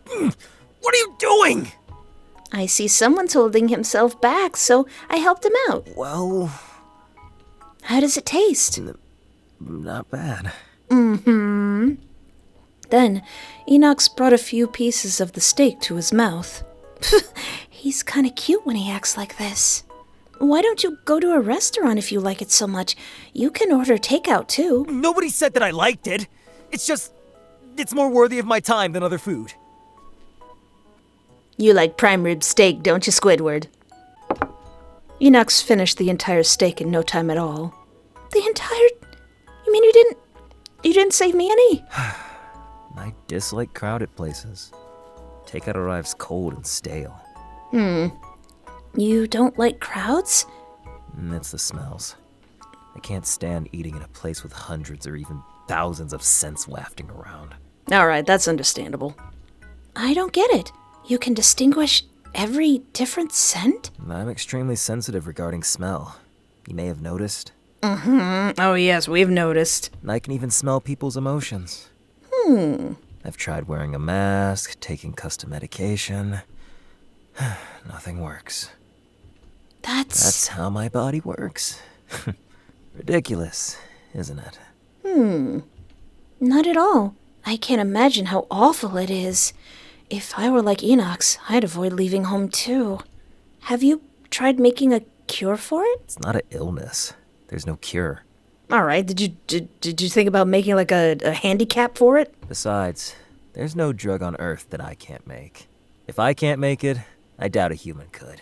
What are you doing? I see someone's holding himself back, so I helped him out. Well, How does it taste? not bad. The Then, Enox brought a few pieces of the steak to his mouth. He's kinda cute when he acts like this. Why don't you go to a restaurant if you like it so much? You can order takeout, too. Nobody said that I liked it. It's more worthy of my time than other food. You like prime rib steak, don't you, Squidward? Enox finished the entire steak in no time at all. The entire... You mean you didn't save me any? I dislike crowded places. Takeout arrives cold and stale. You don't like crowds? It's the smells. I can't stand eating in a place with hundreds or even thousands of scents wafting around. Alright, that's understandable. I don't get it. You can distinguish every different scent? I'm extremely sensitive regarding smell. You may have noticed. Oh yes, we've noticed. I can even smell people's emotions. I've tried wearing a mask, taking custom medication. Nothing works. That's how my body works. Ridiculous, isn't it? Not at all. I can't imagine how awful it is. If I were like Enox, I'd avoid leaving home too. Have you tried making a cure for it? It's not an illness. There's no cure. Alright, did you think about making like a handicap for it? Besides, there's no drug on Earth that I can't make. If I can't make it, I doubt a human could.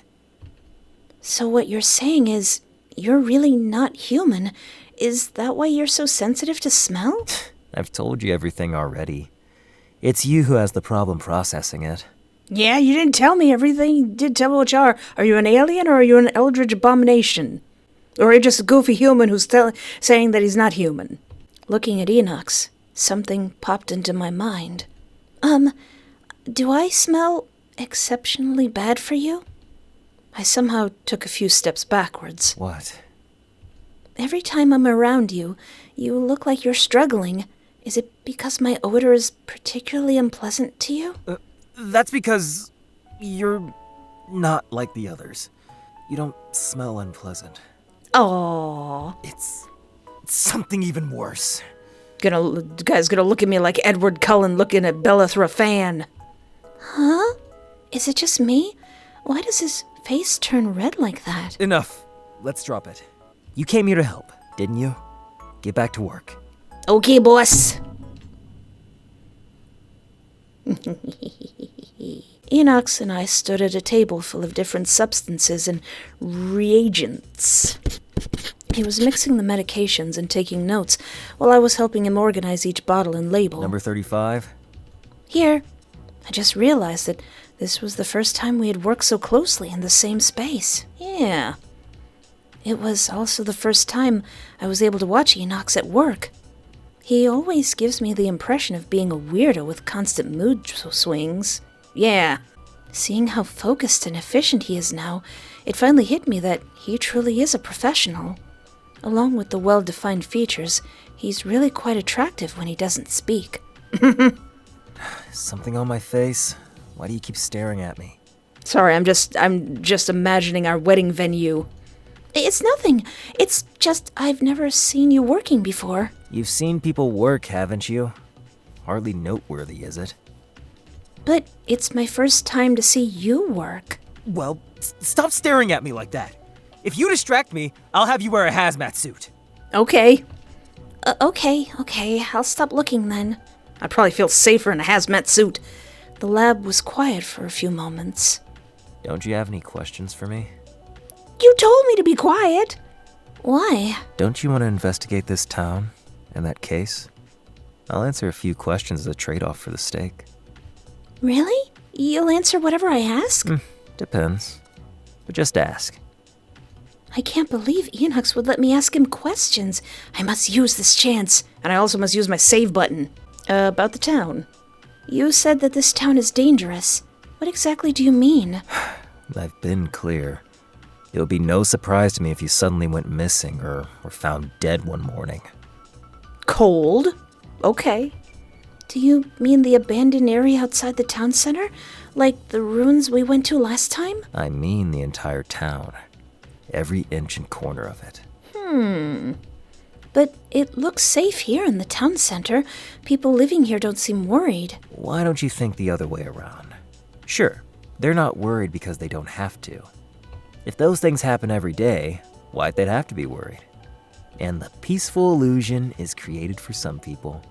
So what you're saying is, you're really not human. Is that why you're so sensitive to smell? I've told you everything already. It's you who has the problem processing it. Yeah, you didn't tell me everything. You did tell me what you are. Are you an alien or are you an eldritch abomination? Or are you just a goofy human who's saying that he's not human? Looking at Enox, something popped into my mind. Do I smell exceptionally bad for you? I somehow took a few steps backwards. What? Every time I'm around you, you look like you're struggling. Is it because my odor is particularly unpleasant to you? That's because you're not like the others. You don't smell unpleasant. Oh, It's something even worse. Guy's gonna look at me like Edward Cullen looking at Bella through a fan. huh? Is it just me? Why does his face turn red like that? Enough. Let's drop it. You came here to help, didn't you? Get back to work. Okay, boss. Enox and I stood at a table full of different substances and reagents. He was mixing the medications and taking notes while I was helping him organize each bottle and label. Number 35? Here. I just realized that this was the first time we had worked so closely in the same space. Yeah. It was also the first time I was able to watch Enox at work. He always gives me the impression of being a weirdo with constant mood swings. Yeah. Seeing how focused and efficient he is now, it finally hit me that he truly is a professional. Along with the well-defined features, he's really quite attractive when he doesn't speak. Something on my face? Why do you keep staring at me? Sorry, I'm just imagining our wedding venue. It's nothing. It's just I've never seen you working before. You've seen people work, haven't you? Hardly noteworthy, is it? But it's my first time to see you work. Well, stop staring at me like that. If you distract me, I'll have you wear a hazmat suit. Okay. Okay. I'll stop looking then. I'd probably feel safer in a hazmat suit. The lab was quiet for a few moments. Don't you have any questions for me? You told me to be quiet. Why? Don't you want to investigate this town and that case? I'll answer a few questions as a trade-off for the steak. Really? You'll answer whatever I ask? Depends. But just ask. I can't believe Enox would let me ask him questions. I must use this chance. And I also must use my save button. About the town. You said that this town is dangerous. What exactly do you mean? I've been clear. It would be no surprise to me if you suddenly went missing or were found dead one morning. Cold? Okay. Do you mean the abandoned area outside the town center? Like the ruins we went to last time? I mean the entire town. Every inch and corner of it. But it looks safe here in the town center. People living here don't seem worried. Why don't you think the other way around? Sure, they're not worried because they don't have to. If those things happen every day, why'd they have to be worried? And the peaceful illusion is created for some people.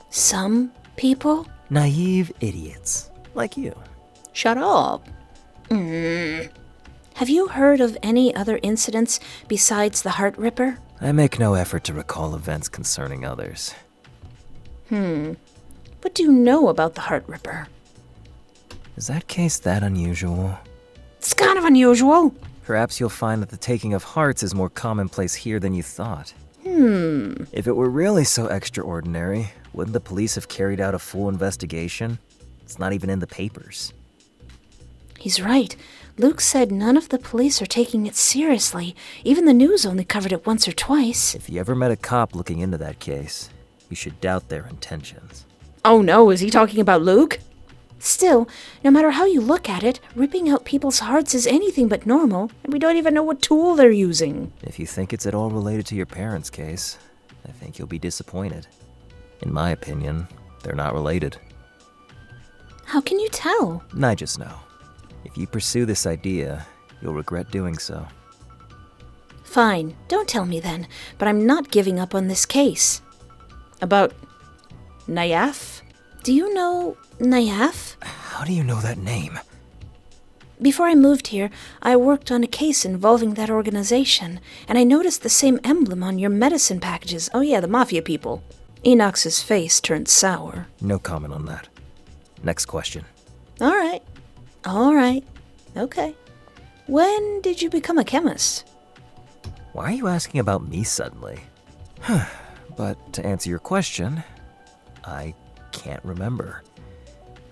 Some people? Naive idiots, like you. Shut up. Have you heard of any other incidents besides the Heart Ripper? I make no effort to recall events concerning others. What do you know about the Heart Ripper? Is that case that unusual? It's kind of unusual. Perhaps you'll find that the taking of hearts is more commonplace here than you thought. If it were really so extraordinary, wouldn't the police have carried out a full investigation? It's not even in the papers. He's right. Luke said none of the police are taking it seriously. Even the news only covered it once or twice. If you ever met a cop looking into that case, you should doubt their intentions. Oh no, is he talking about Luke? Still, no matter how you look at it, ripping out people's hearts is anything but normal, and we don't even know what tool they're using. If you think it's at all related to your parents' case, I think you'll be disappointed. In my opinion, they're not related. How can you tell? I just know. If you pursue this idea, you'll regret doing so. Fine, don't tell me then, but I'm not giving up on this case. About Nayaf? Do you know Nayaf? How do you know that name? Before I moved here, I worked on a case involving that organization, and I noticed the same emblem on your medicine packages. Oh yeah, the mafia people. Enox's face turned sour. No comment on that. Next question. All right. Okay. When did you become a chemist? Why are you asking about me suddenly? But to answer your question, I can't remember.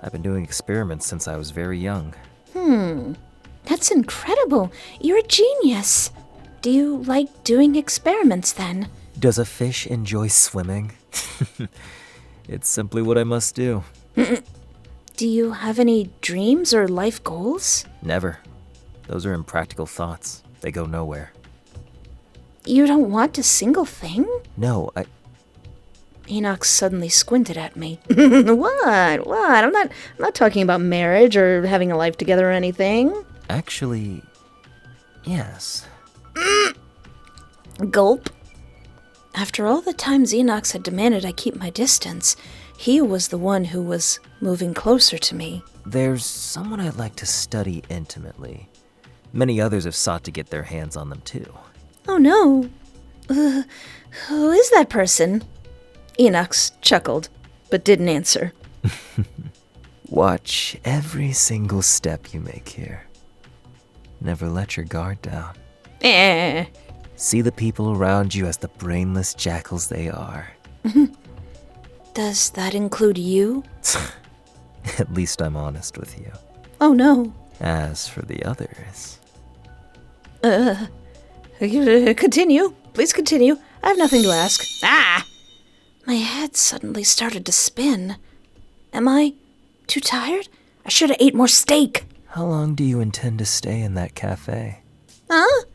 I've been doing experiments since I was very young. That's incredible. You're a genius. Do you like doing experiments then? Does a fish enjoy swimming? It's simply what I must do. Do you have any dreams or life goals? Never. Those are impractical thoughts. They go nowhere. You don't want a single thing? No, Enoch suddenly squinted at me. What? I'm not talking about marriage or having a life together or anything. Actually, yes. Gulp. After all the times Enox had demanded I keep my distance, he was the one who was moving closer to me. There's someone I'd like to study intimately. Many others have sought to get their hands on them too. Oh no. Who is that person? Enox chuckled, but didn't answer. Watch every single step you make here. Never let your guard down. See the people around you as the brainless jackals they are. Does that include you? At least I'm honest with you. Oh no. As for the others... Continue. Please continue. I have nothing to ask. My head suddenly started to spin. Am I too tired? I should have ate more steak. How long do you intend to stay in that cafe? Huh?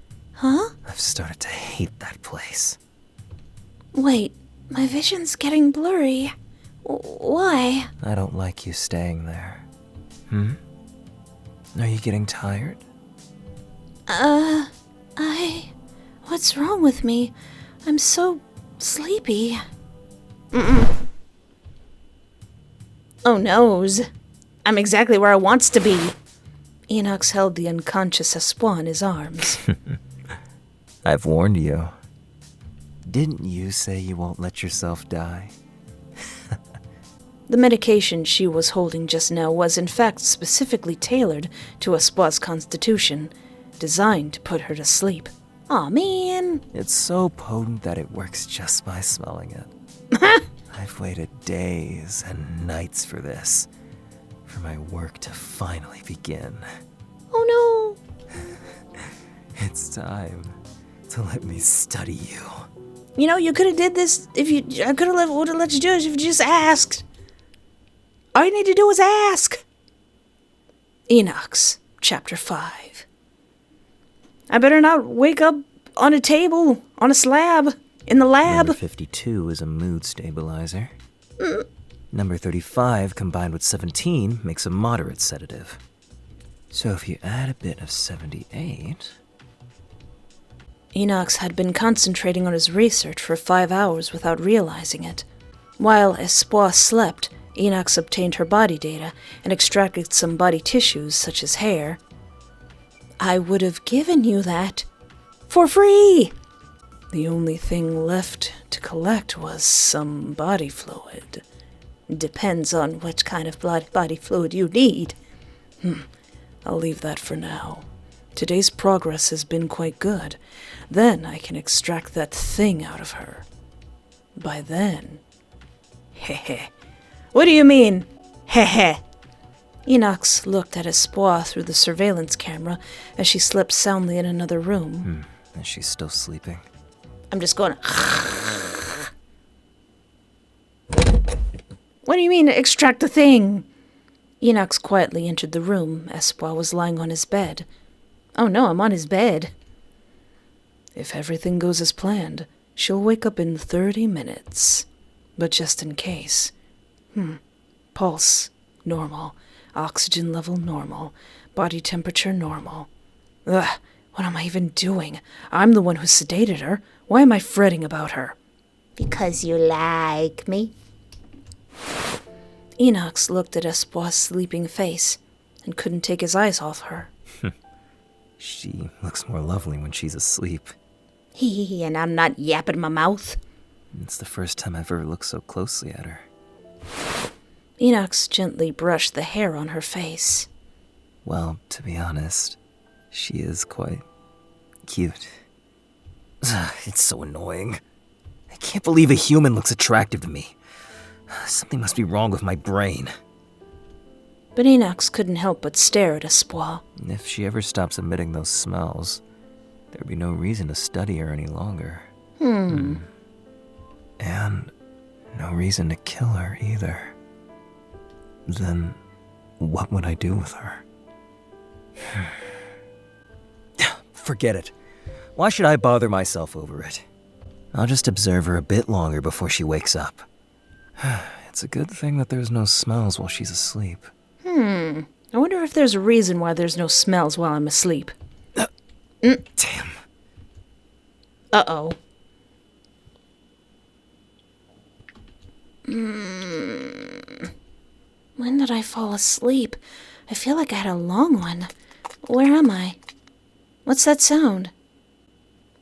I've started to hate that place. Wait, my vision's getting blurry. Why? I don't like you staying there. Are you getting tired? What's wrong with me? I'm so sleepy. Oh noes. I'm exactly where I wants to be. Enox held the unconscious Espoir in his arms. I've warned you. Didn't you say you won't let yourself die? The medication she was holding just now was in fact specifically tailored to Espoir's constitution, designed to put her to sleep. Aw, man. It's so potent that it works just by smelling it. I've waited days and nights for this. For my work to finally begin. Oh no. It's time to let me study you. You know, you could have did this if you... I would have let you do it if you just asked. All you need to do is ask. Enox, Chapter 5. I better not wake up on a table, on a slab. In the Number lab. 52 is a mood stabilizer. Number 35 combined with 17 makes a moderate sedative. So if you add a bit of 78... Enox had been concentrating on his research for 5 hours without realizing it. While Espoir slept, Enox obtained her body data and extracted some body tissues, such as hair. I would have given you that for free! The only thing left to collect was some body fluid. Depends on which kind of body fluid you need. I'll leave that for now. Today's progress has been quite good. Then I can extract that thing out of her. By then... Heh. What do you mean, heh? Enox looked at Espoir through the surveillance camera as she slept soundly in another room. Is she still sleeping? I'm just going What do you mean, extract the thing? Enox quietly entered the room. Espoir was lying on his bed. Oh no, I'm on his bed. If everything goes as planned, she'll wake up in 30 minutes. But just in case. Pulse, normal. Oxygen level, normal. Body temperature, normal. Ugh, what am I even doing? I'm the one who sedated her. Why am I fretting about her? Because you like me. Enox looked at Espoir's sleeping face and couldn't take his eyes off her. She looks more lovely when she's asleep. And I'm not yapping my mouth. It's the first time I've ever looked so closely at her. Enox gently brushed the hair on her face. Well, to be honest, she is quite cute. It's so annoying. I can't believe a human looks attractive to me. Something must be wrong with my brain. But Enox couldn't help but stare at Espoir. If she ever stops emitting those smells, there'd be no reason to study her any longer. And no reason to kill her either. Then what would I do with her? Forget it. Why should I bother myself over it? I'll just observe her a bit longer before she wakes up. It's a good thing that there's no smells while she's asleep. I wonder if there's a reason why there's no smells while I'm asleep. Damn. Uh-oh. When did I fall asleep? I feel like I had a long one. Where am I? What's that sound?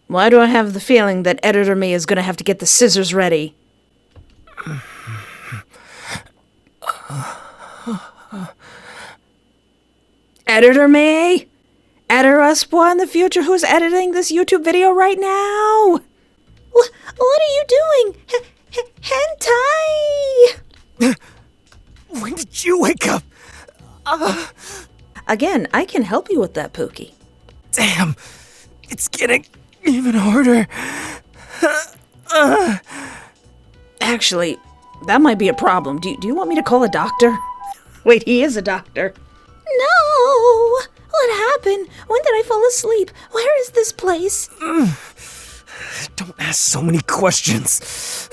Why do I have the feeling that Editor May is going to have to get the scissors ready? Editor May? Editor Espoir in the future who's editing this YouTube video right now? What are you doing? Hentai! When did you wake up? Again, I can help you with that, Pookie. Damn. It's getting even harder. Actually, that might be a problem. Do you want me to call a doctor? Wait, he is a doctor. No! What happened? When did I fall asleep? Where is this place? Don't ask so many questions.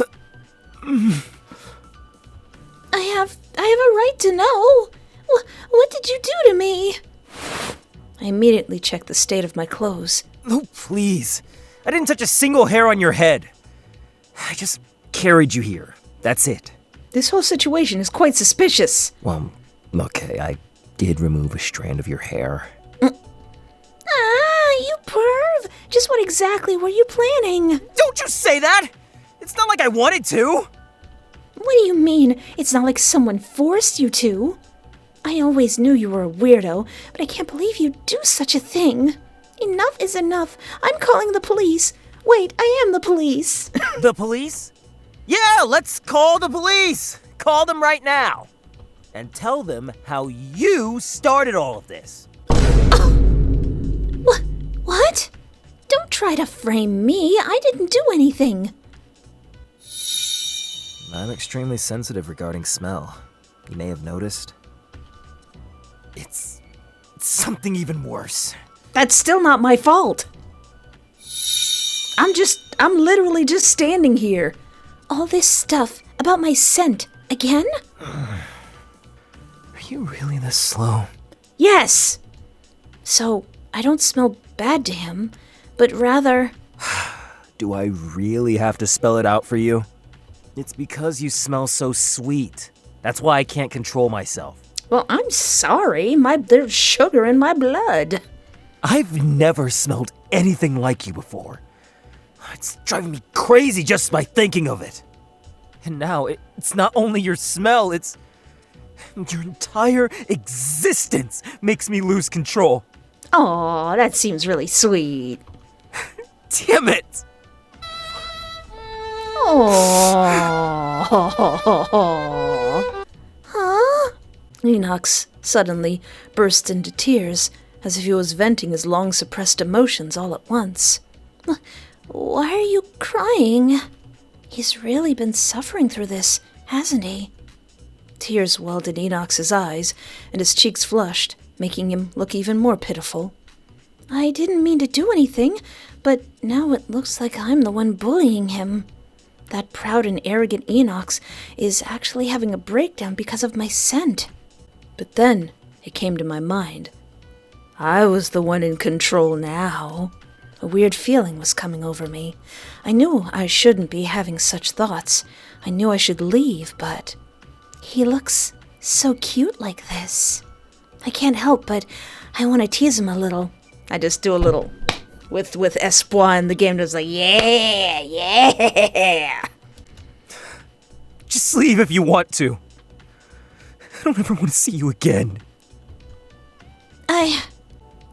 I have a right to know. What did you do to me? I immediately checked the state of my clothes. Oh, please. I didn't touch a single hair on your head. I just carried you here. That's it. This whole situation is quite suspicious. Well, okay, I did remove a strand of your hair. You perv! Just what exactly were you planning? Don't you say that! It's not like I wanted to! What do you mean? It's not like someone forced you to. I always knew you were a weirdo, but I can't believe you'd do such a thing. Enough is enough. I'm calling the police. Wait, I am the police. The police? Yeah, let's call the police! Call them right now! And tell them how you started all of this. What? Don't try to frame me. I didn't do anything. I'm extremely sensitive regarding smell. You may have noticed. It's I'm something even worse. That's still not my fault. I'm I'm literally just standing here. All this stuff about my scent again? Are you really this slow? Yes. So I don't smell bad to him, but rather... Do I really have to spell it out for you? It's because you smell so sweet. That's why I can't control myself. Well, I'm sorry. There's sugar in my blood. I've never smelled anything like you before. It's driving me crazy just by thinking of it. And now, it's not only your smell, it's... your entire existence makes me lose control. Aw, that seems really sweet. Damn it! Aww. Huh? Enox suddenly burst into tears, as if he was venting his long-suppressed emotions all at once. Why are you crying? He's really been suffering through this, hasn't he? Tears welled in Enox's eyes, and his cheeks flushed, making him look even more pitiful. I didn't mean to do anything, but now it looks like I'm the one bullying him. That proud and arrogant Enox is actually having a breakdown because of my scent. But then it came to my mind. I was the one in control now. A weird feeling was coming over me. I knew I shouldn't be having such thoughts. I knew I should leave, but... He looks so cute like this. I can't help but I want to tease him a little. I just do a little with Espoir in the game. Just like, yeah. Just leave if you want to. I don't ever want to see you again. I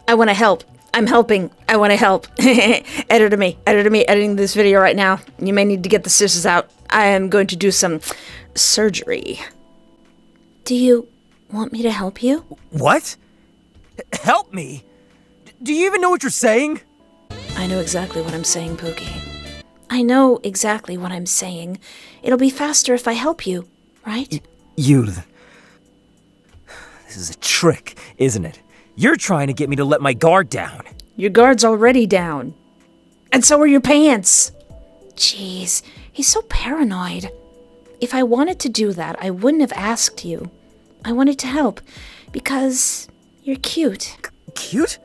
want to help. I'm helping. I want to help. Editor me, editing this video right now. You may need to get the scissors out. I am going to do some surgery. Do you want me to help you? What? Help me? Do you even know what you're saying? I know exactly what I'm saying, Pookie. I know exactly what I'm saying. It'll be faster if I help you, right? This is a trick, isn't it? You're trying to get me to let my guard down. Your guard's already down. And so are your pants. Jeez, he's so paranoid. If I wanted to do that, I wouldn't have asked you. I wanted to help, because you're cute. Cute?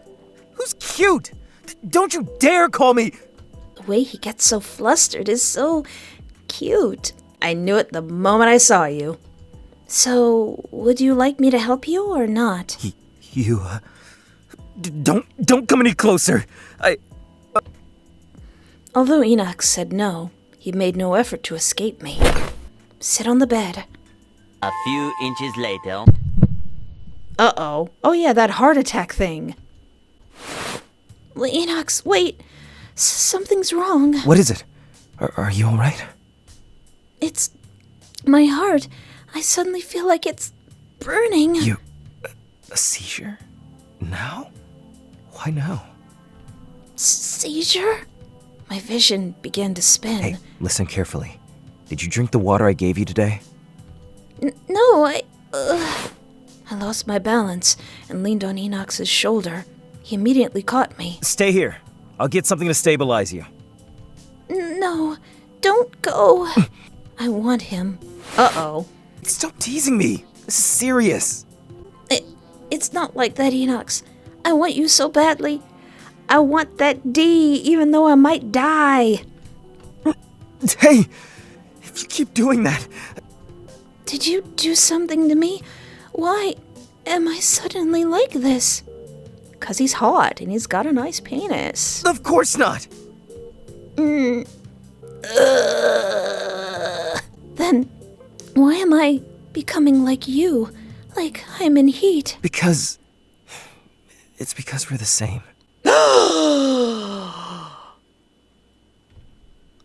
Who's cute? Don't you dare call me... The way he gets so flustered is so cute. I knew it the moment I saw you. So, would you like me to help you or not? Don't come any closer. Although Enoch said no, he made no effort to escape me. Sit on the bed. A few inches later. Uh-oh. Oh yeah, that heart attack thing. Enox, wait. Something's wrong. What is it? Are you alright? It's my heart. I suddenly feel like it's burning. A seizure? Now? Why now? Seizure? My vision began to spin. Hey, listen carefully. Did you drink the water I gave you today? No, I lost my balance and leaned on Enox's shoulder. He immediately caught me. Stay here. I'll get something to stabilize you. No, don't go. I want him. Uh-oh. Stop teasing me. This is serious. It's not like that, Enox. I want you so badly. I want that D, even though I might die. Hey, if you keep doing that... Did you do something to me? Why am I suddenly like this? 'Cause he's hot and he's got a nice penis. Of course not. Then why am I becoming like you? Like I'm in heat? Because we're the same.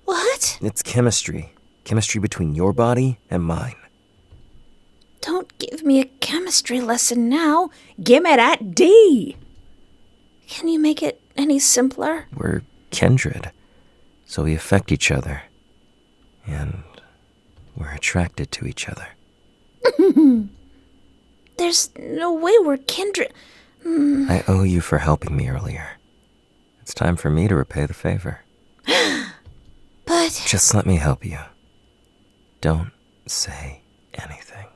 What? It's chemistry. Chemistry between your body and mine. Don't give me a chemistry lesson now. Give me that D. Can you make it any simpler? We're kindred, so we affect each other. And we're attracted to each other. There's no way we're kindred. I owe you for helping me earlier. It's time for me to repay the favor. What? Just let me help you. Don't say anything.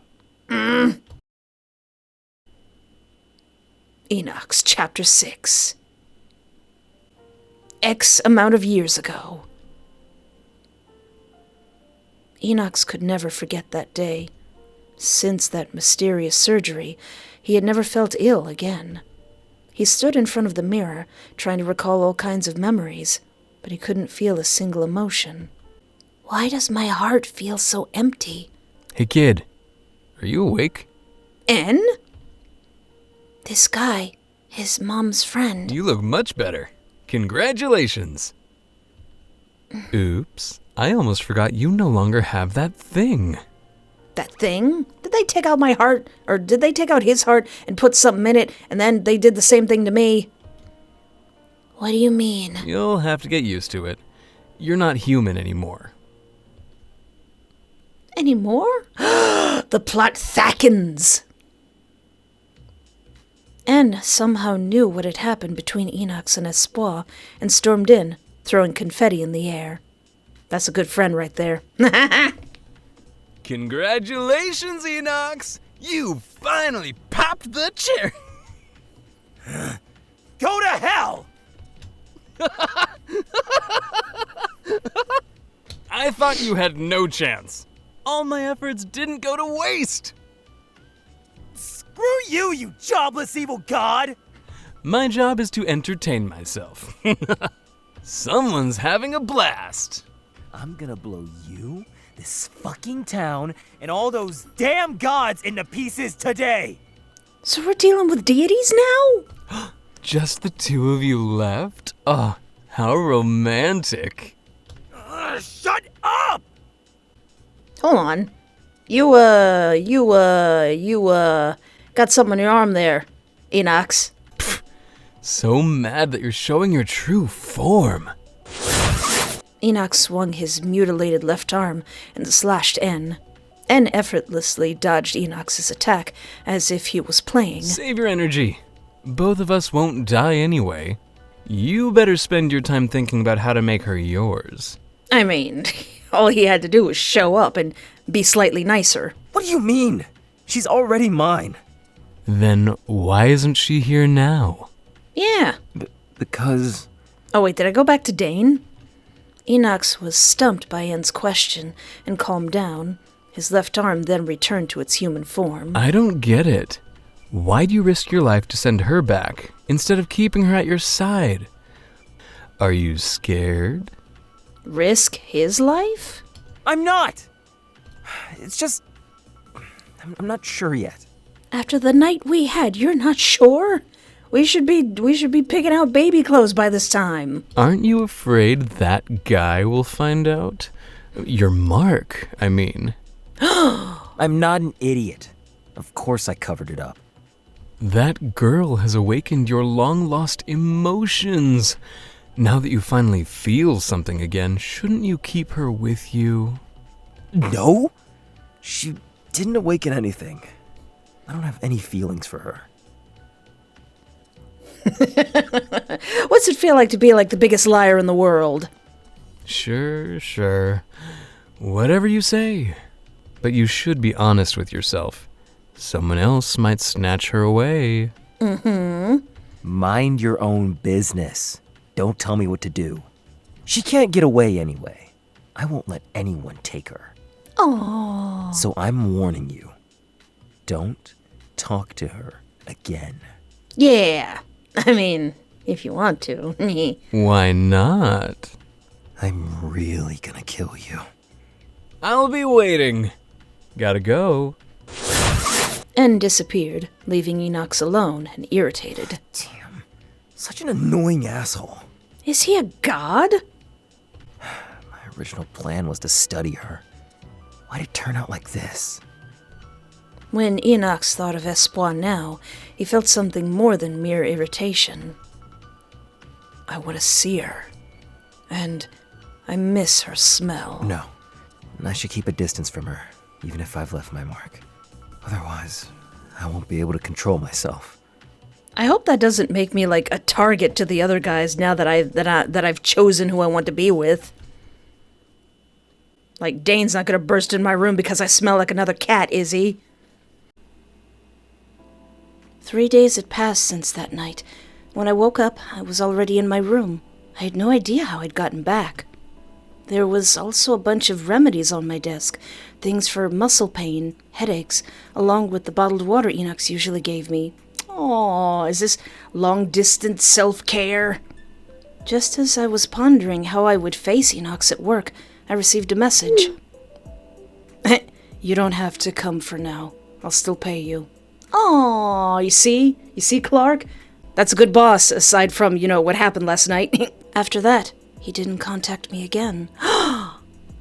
Enox, Chapter 6. X amount of years ago. Enox could never forget that day. Since that mysterious surgery, he had never felt ill again. He stood in front of the mirror, trying to recall all kinds of memories, but he couldn't feel a single emotion. Why does my heart feel so empty? Hey kid, are you awake? N? This guy, his mom's friend. You look much better. Congratulations. Oops, I almost forgot you no longer have that thing. That thing? Did they take out my heart? Or did they take out his heart and put something in it, and then they did the same thing to me? What do you mean? You'll have to get used to it. You're not human anymore. Anymore? The plot thickens! N somehow knew what had happened between Enox and Espoir and stormed in, throwing confetti in the air. That's a good friend right there. Congratulations, Enox! You finally popped the cherry! Go to hell! I thought you had no chance. All my efforts didn't go to waste. Screw you, you jobless evil god! My job is to entertain myself. Someone's having a blast. I'm gonna blow you, this fucking town, and all those damn gods into pieces today! So we're dealing with deities now? Just the two of you left? Oh, how romantic. Shut up! Hold on. You got something on your arm there, Enox. So mad that you're showing your true form. Enoch swung his mutilated left arm and slashed N. N effortlessly dodged Enox's attack as if he was playing. Save your energy. Both of us won't die anyway. You better spend your time thinking about how to make her yours. I mean, all he had to do was show up and be slightly nicer. What do you mean? She's already mine. Then why isn't she here now? Yeah. Because... Oh wait, did I go back to Dane? Enox was stumped by N's question and calmed down. His left arm then returned to its human form. I don't get it. Why'd you risk your life to send her back instead of keeping her at your side? Are you scared? Risk his life? I'm not! It's just... I'm not sure yet. After the night we had, you're not sure? We should be picking out baby clothes by this time. Aren't you afraid that guy will find out? Your mark, I mean. I'm not an idiot. Of course I covered it up. That girl has awakened your long-lost emotions. Now that you finally feel something again, shouldn't you keep her with you? No? She didn't awaken anything. I don't have any feelings for her. What's it feel like to be like the biggest liar in the world? Sure. Whatever you say. But you should be honest with yourself. Someone else might snatch her away. Mm-hmm. Mind your own business. Don't tell me what to do. She can't get away anyway. I won't let anyone take her. Aww. So I'm warning you. Don't talk to her again. Yeah. I mean, if you want to. Why not? I'm really gonna kill you. I'll be waiting. Gotta go. N disappeared, leaving Enox alone and irritated. Damn. Such an annoying asshole. Is he a god? My original plan was to study her. Why'd it turn out like this? When Enox thought of Espoir now, he felt something more than mere irritation. I want to see her. And I miss her smell. No. I should keep a distance from her, even if I've left my mark. Otherwise, I won't be able to control myself. I hope that doesn't make me like a target to the other guys now that I've chosen who I want to be with. Like, Dane's not gonna burst in my room because I smell like another cat, is he? 3 days had passed since that night. When I woke up, I was already in my room. I had no idea how I'd gotten back. There was also a bunch of remedies on my desk, things for muscle pain, headaches, along with the bottled water Enox usually gave me. Aw, is this long-distance self-care? Just as I was pondering how I would face Enox at work, I received a message. You don't have to come for now. I'll still pay you. Aw, you see? You see, Clark? That's a good boss, aside from, what happened last night. After that, he didn't contact me again.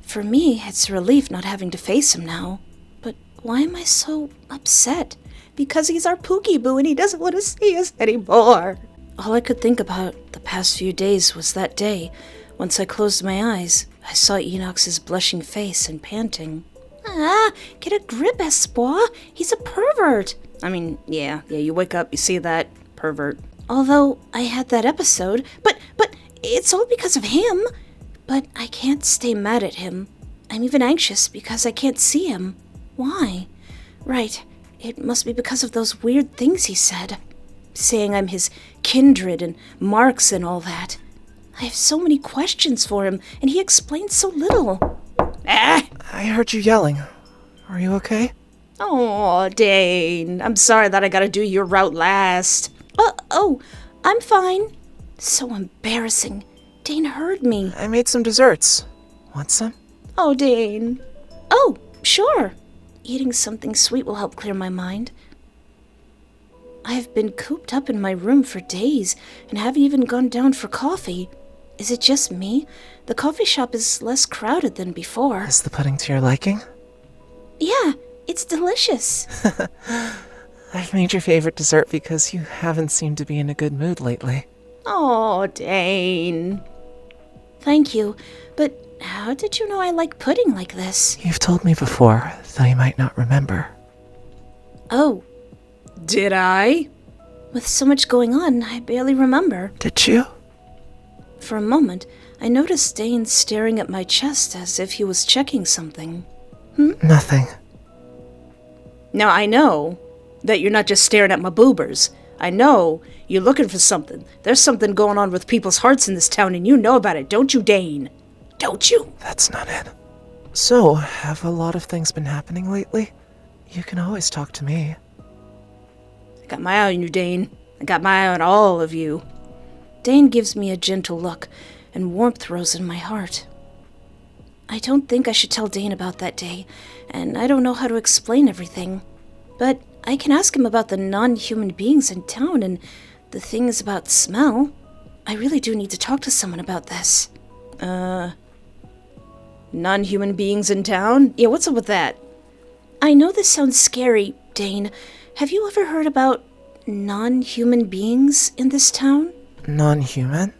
For me, it's a relief not having to face him now. But why am I so upset? Because he's our Pookie Boo and he doesn't want to see us anymore. All I could think about the past few days was that day. Once I closed my eyes, I saw Enox's blushing face and panting. Get a grip, Espoir. He's a pervert. I mean, yeah, you wake up, you see that. Pervert. Although I had that episode, But it's all because of him. but I can't stay mad at him. I'm even anxious because I can't see him. Why? Right, it must be because of those weird things he said. Saying I'm his kindred and marks and all that. I have so many questions for him, and he explains so little. I heard you yelling. Are you okay? Oh, Dane. I'm sorry that I gotta do your route last. Oh, I'm fine. So embarrassing. Dane heard me. I made some desserts. Want some? Oh, Dane. Oh, sure. Eating something sweet will help clear my mind. I've been cooped up in my room for days and haven't even gone down for coffee. Is it just me? The coffee shop is less crowded than before. Is the pudding to your liking? Yeah, it's delicious. I've made your favorite dessert because you haven't seemed to be in a good mood lately. Oh, Dane. Thank you, but how did you know I like pudding like this? You've told me before, though you might not remember. Oh, Did I? with so much going on, I barely remember. Did you? For a moment, I noticed Dane staring at my chest as if he was checking something. Nothing. Now, I know that you're not just staring at my boobers. I know you're looking for something. There's something going on with people's hearts in this town, and you know about it, don't you, Dane? Don't you? That's not it. So, have a lot of things been happening lately? You can always talk to me. I got my eye on you, Dane. I got my eye on all of you. Dane gives me a gentle look, and warmth rose in my heart. I don't think I should tell Dane about that day, and I don't know how to explain everything. But I can ask him about the non-human beings in town and the things about smell. I really do need to talk to someone about this. Non-human beings in town? Yeah, what's up with that? I know this sounds scary, Dane. Have you ever heard about non-human beings in this town? Non-human?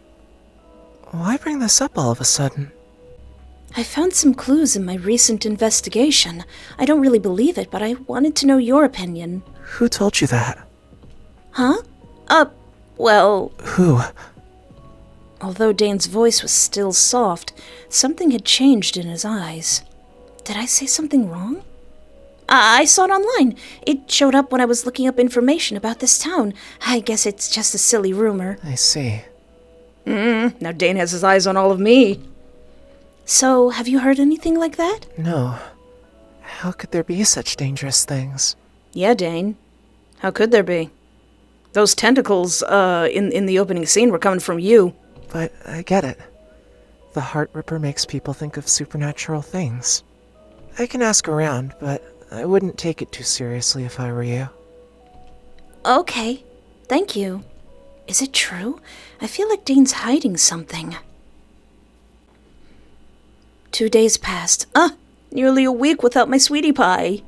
Why bring this up all of a sudden? I found some clues in my recent investigation. I don't really believe it, but I wanted to know your opinion. Who told you that? Huh? Well, Who? Although Dane's voice was still soft, something had changed in his eyes. Did I say something wrong? I saw it online. It showed up when I was looking up information about this town. I guess it's just a silly rumor. I see. Now Dane has his eyes on all of me. So, have you heard anything like that? No. How could there be such dangerous things? Yeah, Dane. How could there be? Those tentacles, in the opening scene were coming from you. But I get it. The Heart Ripper makes people think of supernatural things. I can ask around, but I wouldn't take it too seriously if I were you. Okay, thank you. Is it true? I feel like Dane's hiding something. 2 days passed. Nearly a week without my sweetie pie.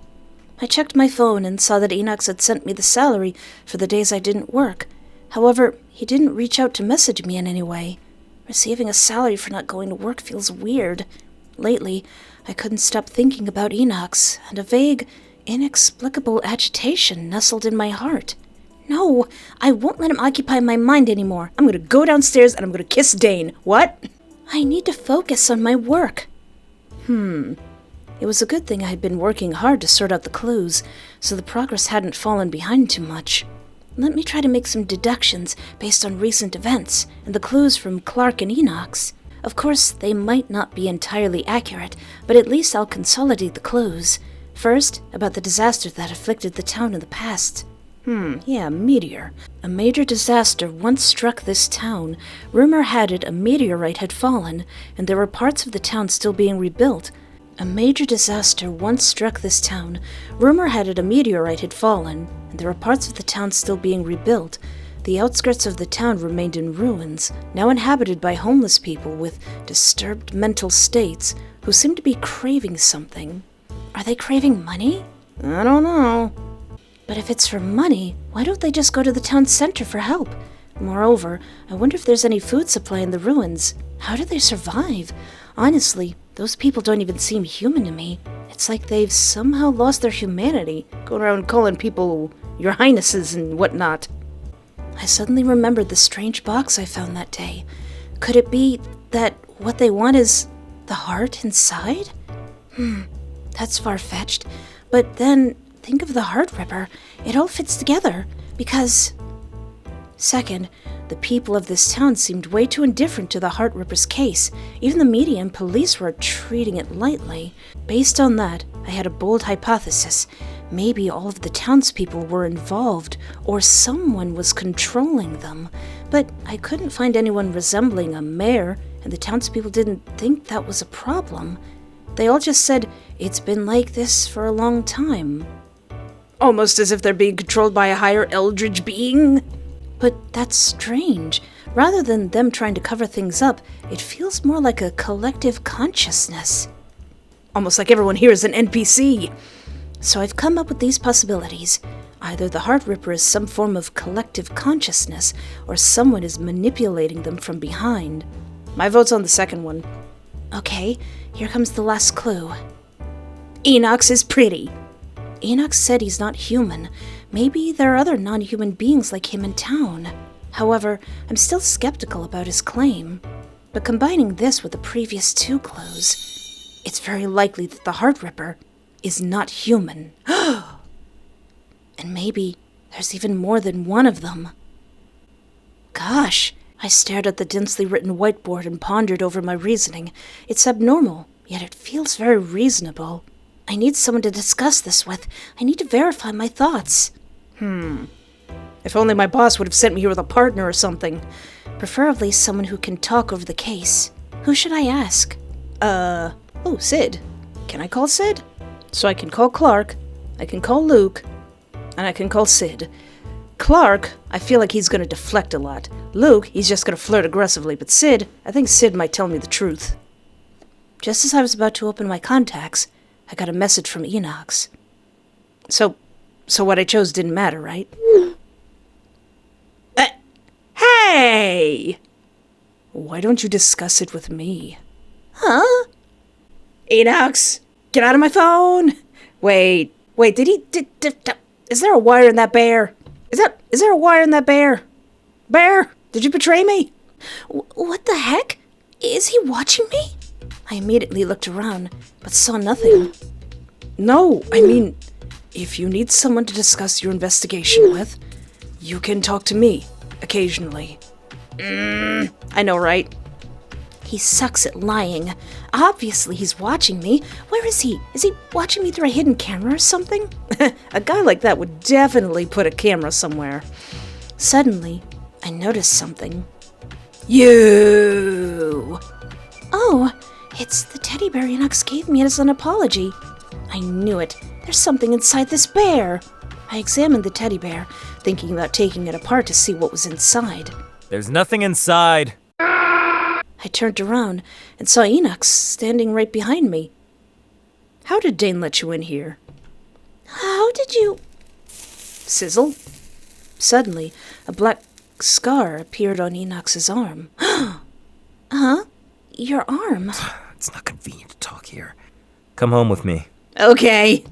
I checked my phone and saw that Enox had sent me the salary for the days I didn't work. However, he didn't reach out to message me in any way. Receiving a salary for not going to work feels weird. Lately, I couldn't stop thinking about Enox, and a vague, inexplicable agitation nestled in my heart. No, I won't let him occupy my mind anymore. I'm gonna go downstairs and I'm gonna kiss Dane. What? I need to focus on my work. It was a good thing I had been working hard to sort out the clues, so the progress hadn't fallen behind too much. Let me try to make some deductions based on recent events and the clues from Clark and Enox. Of course, they might not be entirely accurate, but at least I'll consolidate the clues. First, about the disaster that afflicted the town in the past. Meteor. A major disaster once struck this town. Rumor had it a meteorite had fallen, and there were parts of the town still being rebuilt. A major disaster once struck this town. Rumor had it a meteorite had fallen, and there were parts of the town still being rebuilt. The outskirts of the town remained in ruins, now inhabited by homeless people with disturbed mental states who seemed to be craving something. Are they craving money? I don't know. But if it's for money, why don't they just go to the town center for help? Moreover, I wonder if there's any food supply in the ruins. How do they survive? Honestly, those people don't even seem human to me. It's like they've somehow lost their humanity, going around calling people your highnesses and whatnot. I suddenly remembered the strange box I found that day. Could it be that what they want is the heart inside? That's far-fetched. But then, think of the Heart Ripper. It all fits together, because... Second, the people of this town seemed way too indifferent to the Heart Ripper's case. Even the media and police were treating it lightly. Based on that, I had a bold hypothesis. Maybe all of the townspeople were involved, or someone was controlling them. But I couldn't find anyone resembling a mayor, and the townspeople didn't think that was a problem. They all just said, it's been like this for a long time. Almost as if they're being controlled by a higher eldritch being. But that's strange. Rather than them trying to cover things up, it feels more like a collective consciousness. Almost like everyone here is an NPC. So I've come up with these possibilities. Either the Heart Ripper is some form of collective consciousness, or someone is manipulating them from behind. My vote's on the second one. Okay, here comes the last clue. Enox is pretty. Enoch said he's not human. Maybe there are other non-human beings like him in town. However, I'm still skeptical about his claim. But combining this with the previous two clues, it's very likely that the Heart Ripper is not human. And maybe there's even more than one of them. Gosh, I stared at the densely written whiteboard and pondered over my reasoning. It's abnormal, yet it feels very reasonable. I need someone to discuss this with. I need to verify my thoughts. If only my boss would have sent me here with a partner or something. Preferably someone who can talk over the case. Who should I ask? Sid. Can I call Sid? So I can call Clark, I can call Luke, and I can call Sid. Clark, I feel like he's gonna deflect a lot. Luke, he's just gonna flirt aggressively, but Sid, I think Sid might tell me the truth. Just as I was about to open my contacts, I got a message from Enox. So what I chose didn't matter, right? Hey! Why don't you discuss it with me? Huh? Enox, get out of my phone! Wait, is there a wire in that bear? Is there a wire in that bear? Bear, did you betray me? What the heck? Is he watching me? I immediately looked around, but saw nothing. No, I mean, if you need someone to discuss your investigation with, you can talk to me, occasionally. I know, right? He sucks at lying. Obviously he's watching me. Where is he? Is he watching me through a hidden camera or something? A guy like that would definitely put a camera somewhere. Suddenly, I noticed something. You! Oh, it's the teddy bear Enox gave me as an apology. I knew it. There's something inside this bear. I examined the teddy bear, thinking about taking it apart to see what was inside. There's nothing inside. I turned around and saw Enox standing right behind me. How did Dane let you in here? How did you... Sizzle? Suddenly, a black scar appeared on Enox's arm. Huh? Your arm? It's not convenient to talk here. Come home with me. Okay.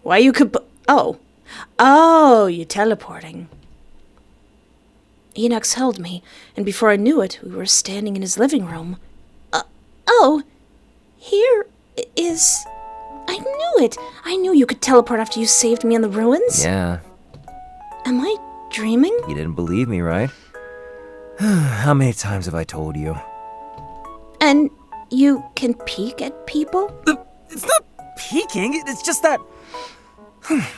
Why you could... Oh, you're teleporting. Enox held me, and before I knew it, we were standing in his living room. Oh, here is... I knew it! I knew you could teleport after you saved me in the ruins. Yeah, Am I dreaming? you didn't believe me, right? How many times have I told you? And you can peek at people? It's not peeking, it's just that...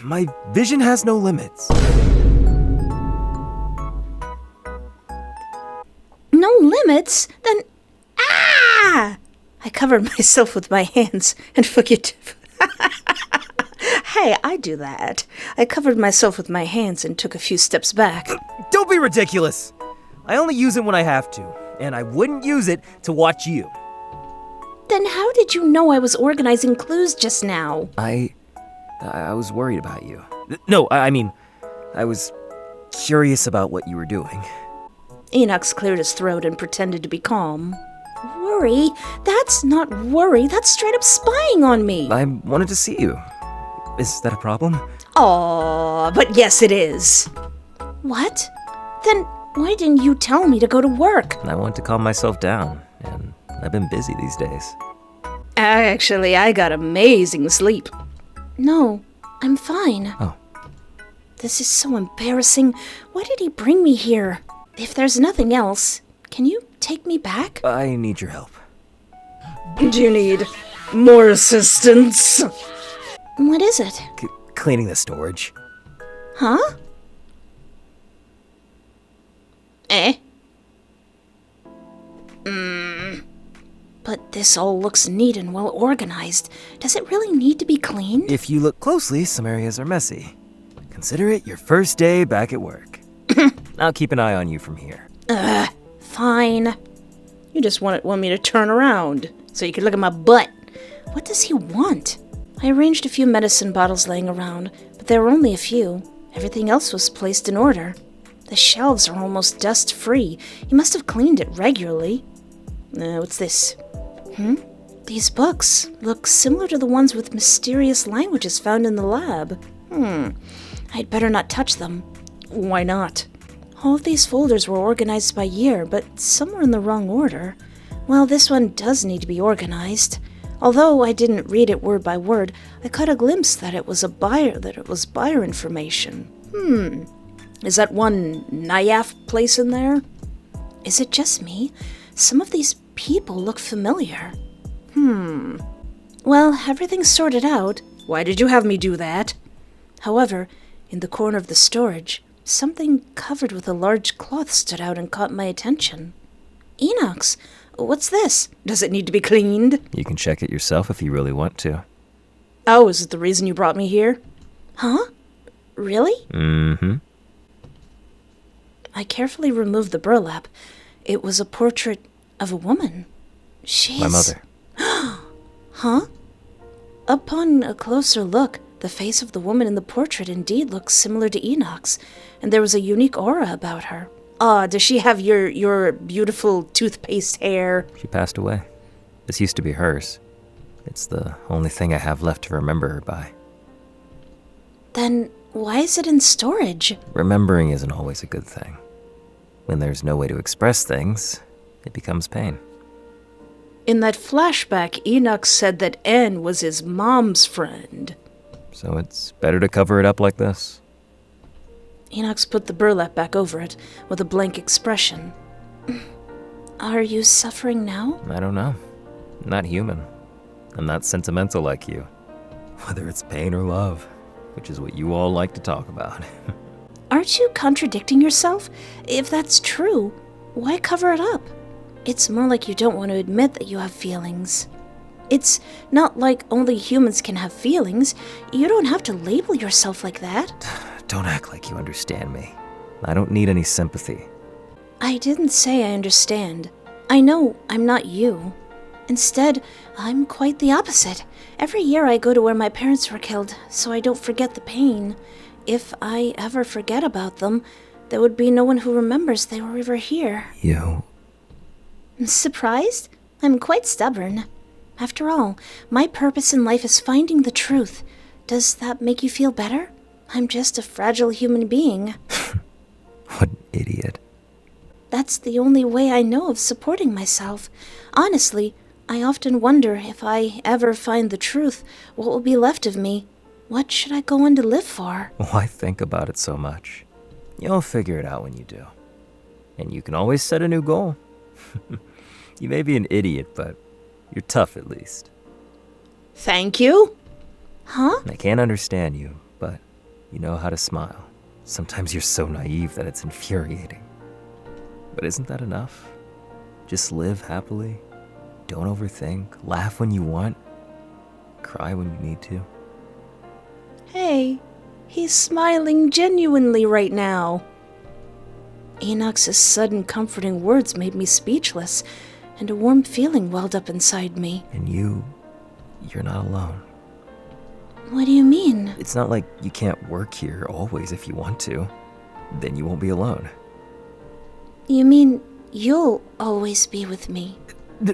my vision has no limits. No limits? Then... Ah! I covered myself with my hands and forget... Hey, I do that. I covered myself with my hands and took a few steps back. Don't be ridiculous! I only use it when I have to, and I wouldn't use it to watch you. Then how did you know I was organizing clues just now? I was worried about you. No, I mean, I was curious about what you were doing. Enox cleared his throat and pretended to be calm. Worry? That's not worry, that's straight up spying on me. I wanted to see you. Is that a problem? Aw, but yes it is. What? Then why didn't you tell me to go to work? I want to calm myself down, and I've been busy these days. Actually, I got amazing sleep. No, I'm fine. Oh. This is so embarrassing. Why did he bring me here? If there's nothing else, can you take me back? I need your help. Do you need more assistance? What is it? Cleaning the storage. Huh? Eh? But this all looks neat and well organized. Does it really need to be cleaned? If you look closely, some areas are messy. Consider it your first day back at work. I'll keep an eye on you from here. Fine. You just want me to turn around so you can look at my butt. What does he want? I arranged a few medicine bottles laying around, but there were only a few. Everything else was placed in order. The shelves are almost dust-free. He must have cleaned it regularly. What's this? These books look similar to the ones with mysterious languages found in the lab. I'd better not touch them. Why not? All of these folders were organized by year, but some were in the wrong order. Well, this one does need to be organized. Although I didn't read it word by word, I caught a glimpse that it was buyer information. Is that one Nayaf place in there? Is it just me? Some of these people look familiar. Well, everything's sorted out. Why did you have me do that? However, in the corner of the storage, something covered with a large cloth stood out and caught my attention. Enox, what's this? Does it need to be cleaned? You can check it yourself if you really want to. Oh, is it the reason you brought me here? Huh? Really? Mm-hmm. I carefully removed the burlap. It was a portrait of a woman. She's... My mother. Huh? Upon a closer look, the face of the woman in the portrait indeed looks similar to Enoch's, and there was a unique aura about her. Does she have your beautiful toothpaste hair? She passed away. This used to be hers. It's the only thing I have left to remember her by. Then why is it in storage? Remembering isn't always a good thing. When there's no way to express things, it becomes pain. In that flashback, Enoch said that N was his mom's friend. So it's better to cover it up like this. Enox put the burlap back over it with a blank expression. Are you suffering now? I don't know. I'm not human. I'm not sentimental like you. Whether it's pain or love, which is what you all like to talk about. Aren't you contradicting yourself? If that's true, why cover it up? It's more like you don't want to admit that you have feelings. It's not like only humans can have feelings. You don't have to label yourself like that. Don't act like you understand me. I don't need any sympathy. I didn't say I understand. I know I'm not you. Instead, I'm quite the opposite. Every year I go to where my parents were killed, so I don't forget the pain. If I ever forget about them, there would be no one who remembers they were ever here. You... Surprised? I'm quite stubborn. After all, my purpose in life is finding the truth. Does that make you feel better? I'm just a fragile human being. What an idiot. That's the only way I know of supporting myself. Honestly, I often wonder if I ever find the truth, what will be left of me? What should I go on to live for? Why think about it so much? You'll figure it out when you do. And you can always set a new goal. You may be an idiot, but you're tough at least. Thank you? Huh? I can't understand you, but you know how to smile. Sometimes you're so naive that it's infuriating. But isn't that enough? Just live happily. Don't overthink. Laugh when you want. Cry when you need to. Hey, he's smiling genuinely right now. Enoch's sudden comforting words made me speechless, and a warm feeling welled up inside me. And you're not alone. What do you mean? It's not like you can't work here always if you want to. Then you won't be alone. You mean you'll always be with me?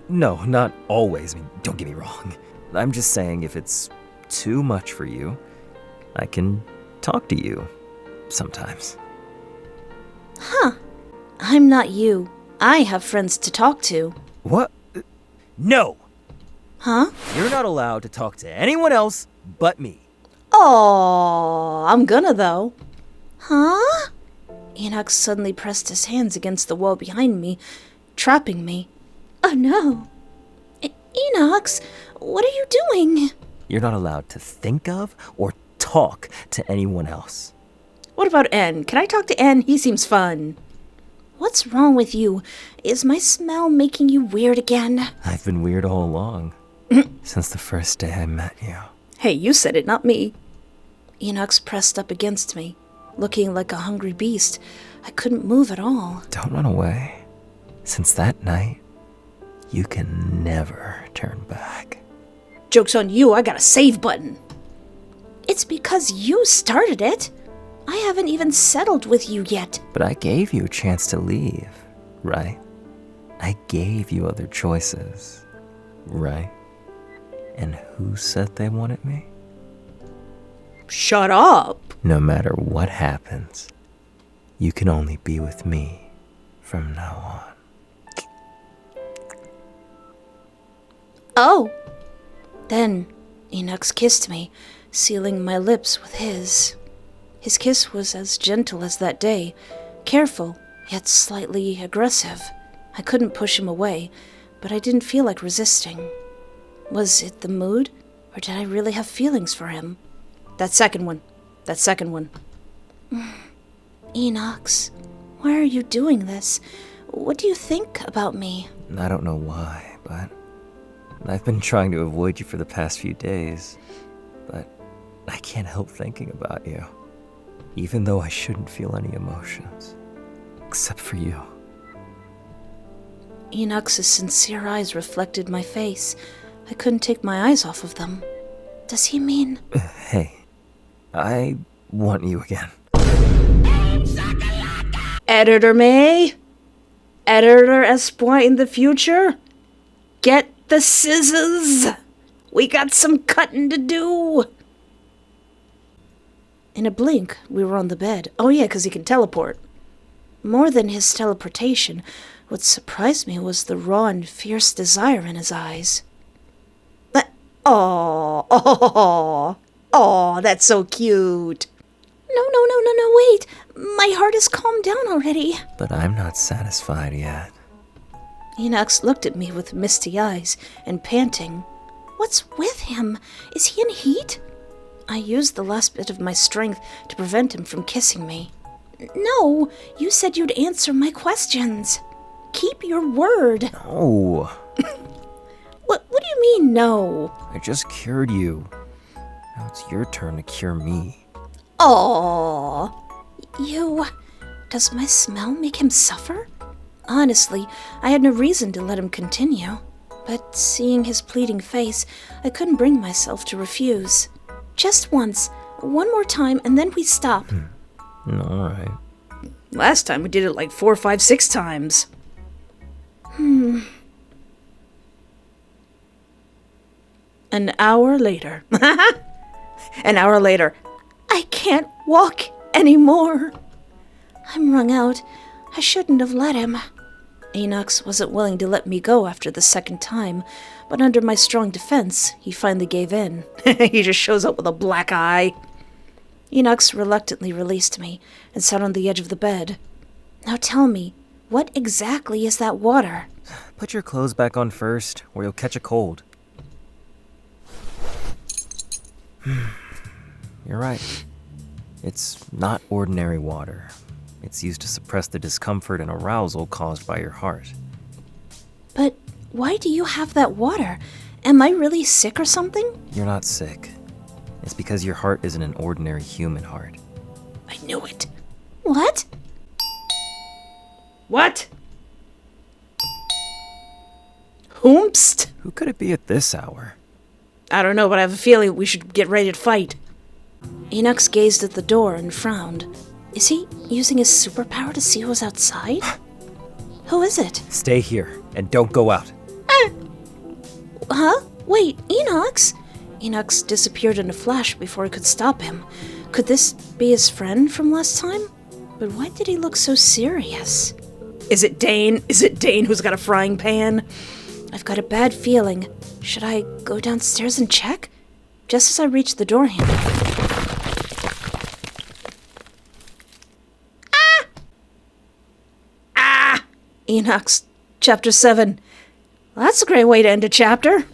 No, not always. I mean, don't get me wrong. I'm just saying if it's too much for you, I can talk to you sometimes. Huh. I'm not you. I have friends to talk to. What? No! Huh? You're not allowed to talk to anyone else but me. Oh, I'm gonna though. Huh? Enoch suddenly pressed his hands against the wall behind me, trapping me. Oh no. Enox, what are you doing? You're not allowed to think of or talk to anyone else. What about N? Can I talk to N? He seems fun. What's wrong with you? Is my smell making you weird again? I've been weird all along. Since the first day I met you. Hey, you said it, not me. Enox pressed up against me, looking like a hungry beast. I couldn't move at all. Don't run away. Since that night, you can never turn back. Joke's on you, I got a save button. It's because you started it. I haven't even settled with you yet. But I gave you a chance to leave, right? I gave you other choices, right? And who said they wanted me? Shut up. No matter what happens, you can only be with me from now on. Oh. Then Enox kissed me, sealing my lips with his. His kiss was as gentle as that day, careful, yet slightly aggressive. I couldn't push him away, but I didn't feel like resisting. Was it the mood, or did I really have feelings for him? That second one. Enox, why are you doing this? What do you think about me? I don't know why, but I've been trying to avoid you for the past few days. But I can't help thinking about you. Even though I shouldn't feel any emotions. Except for you. Enox's sincere eyes reflected my face. I couldn't take my eyes off of them. Does he mean... Hey, I want you again. Editor May? Editor Espoir in the future? Get the scissors! We got some cutting to do! In a blink, we were on the bed. Oh yeah, 'cause he can teleport. More than his teleportation, what surprised me was the raw and fierce desire in his eyes. Oh, that's so cute. No, wait. My heart has calmed down already. But I'm not satisfied yet. Enox looked at me with misty eyes and panting. What's with him? Is he in heat? I used the last bit of my strength to prevent him from kissing me. No, you said you'd answer my questions. Keep your word. No. What do you mean, no? I just cured you. Now it's your turn to cure me. Aww. Does my smell make him suffer? Honestly, I had no reason to let him continue. But seeing his pleading face, I couldn't bring myself to refuse. Just once. One more time, and then we stop. Alright. Last time we did it like 4, 5, 6 times. An hour later. An hour later. I can't walk anymore. I'm wrung out. I shouldn't have let him. Enox wasn't willing to let me go after the second time, but under my strong defense, he finally gave in. He just shows up with a black eye. Enox reluctantly released me and sat on the edge of the bed. Now tell me, what exactly is that water? Put your clothes back on first, or you'll catch a cold. You're right. It's not ordinary water. It's used to suppress the discomfort and arousal caused by your heart. But why do you have that water? Am I really sick or something? You're not sick. It's because your heart isn't an ordinary human heart. I knew it. What? What? Whomst? Who could it be at this hour? I don't know, but I have a feeling we should get ready to fight. Enox gazed at the door and frowned. Is he using his superpower to see who's outside? Who is it? Stay here, and don't go out. Huh? Wait, Enox? Enox disappeared in a flash before I could stop him. Could this be his friend from last time? But why did he look so serious? Is it Dane? Is it Dane who's got a frying pan? I've got a bad feeling. Should I go downstairs and check? Just as I reach the door handle. Enox, Chapter 7. Well, that's a great way to end a chapter.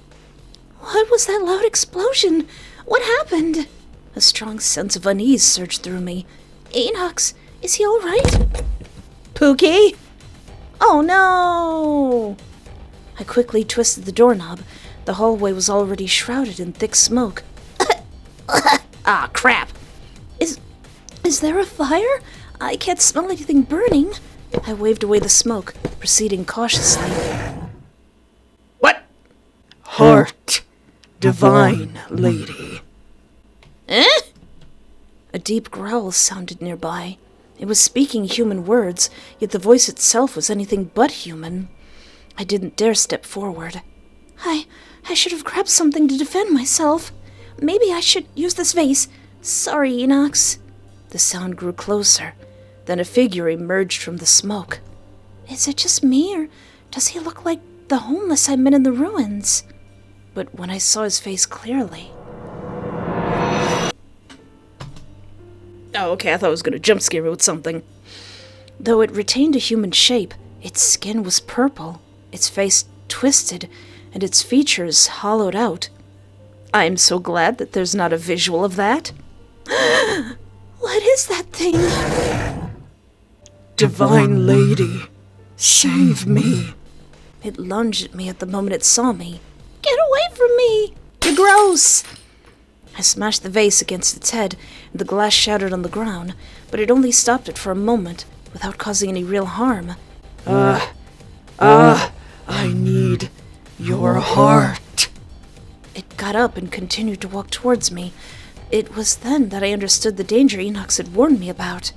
What was that loud explosion? What happened? A strong sense of unease surged through me. Enox, is he all right? Pookie? Oh no! I quickly twisted the doorknob. The hallway was already shrouded in thick smoke. Ah, crap. Is there a fire? I can't smell anything burning. I waved away the smoke, proceeding cautiously. What? Heart. Divine lady. Eh? A deep growl sounded nearby. It was speaking human words, yet the voice itself was anything but human. I didn't dare step forward. I should have grabbed something to defend myself. Maybe I should use this vase. Sorry, Enox. The sound grew closer. Then a figure emerged from the smoke. Is it just me, or does he look like the homeless I met in the ruins? But when I saw his face clearly... Oh, okay, I thought I was going to jump scare me with something. Though it retained a human shape, its skin was purple, its face twisted, and its features hollowed out. I'm so glad that there's not a visual of that. What is that thing? Divine lady, save me. It lunged at me at the moment it saw me. Get away from me! You're gross! I smashed the vase against its head, and the glass shattered on the ground, but it only stopped it for a moment, without causing any real harm. I need your heart. It got up and continued to walk towards me. It was then that I understood the danger Enox had warned me about.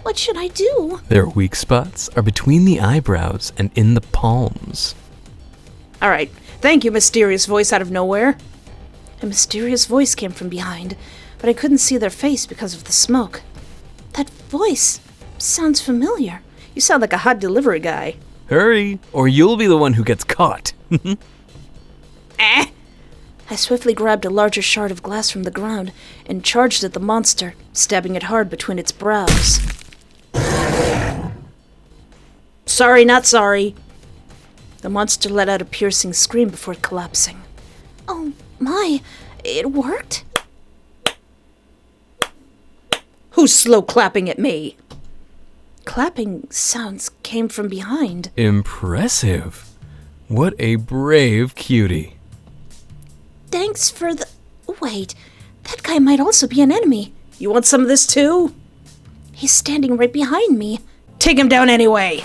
What should I do? Their weak spots are between the eyebrows and in the palms. All right, thank you, mysterious voice out of nowhere. A mysterious voice came from behind, but I couldn't see their face because of the smoke. That voice sounds familiar. You sound like a hot delivery guy. Hurry, or you'll be the one who gets caught. I swiftly grabbed a larger shard of glass from the ground and charged at the monster, stabbing it hard between its brows. Sorry, not sorry. The monster let out a piercing scream before collapsing. Oh my, it worked? Who's slow clapping at me? Clapping sounds came from behind. Impressive. What a brave cutie. Thanks for the... Wait, that guy might also be an enemy. You want some of this too? He's standing right behind me. Take him down anyway.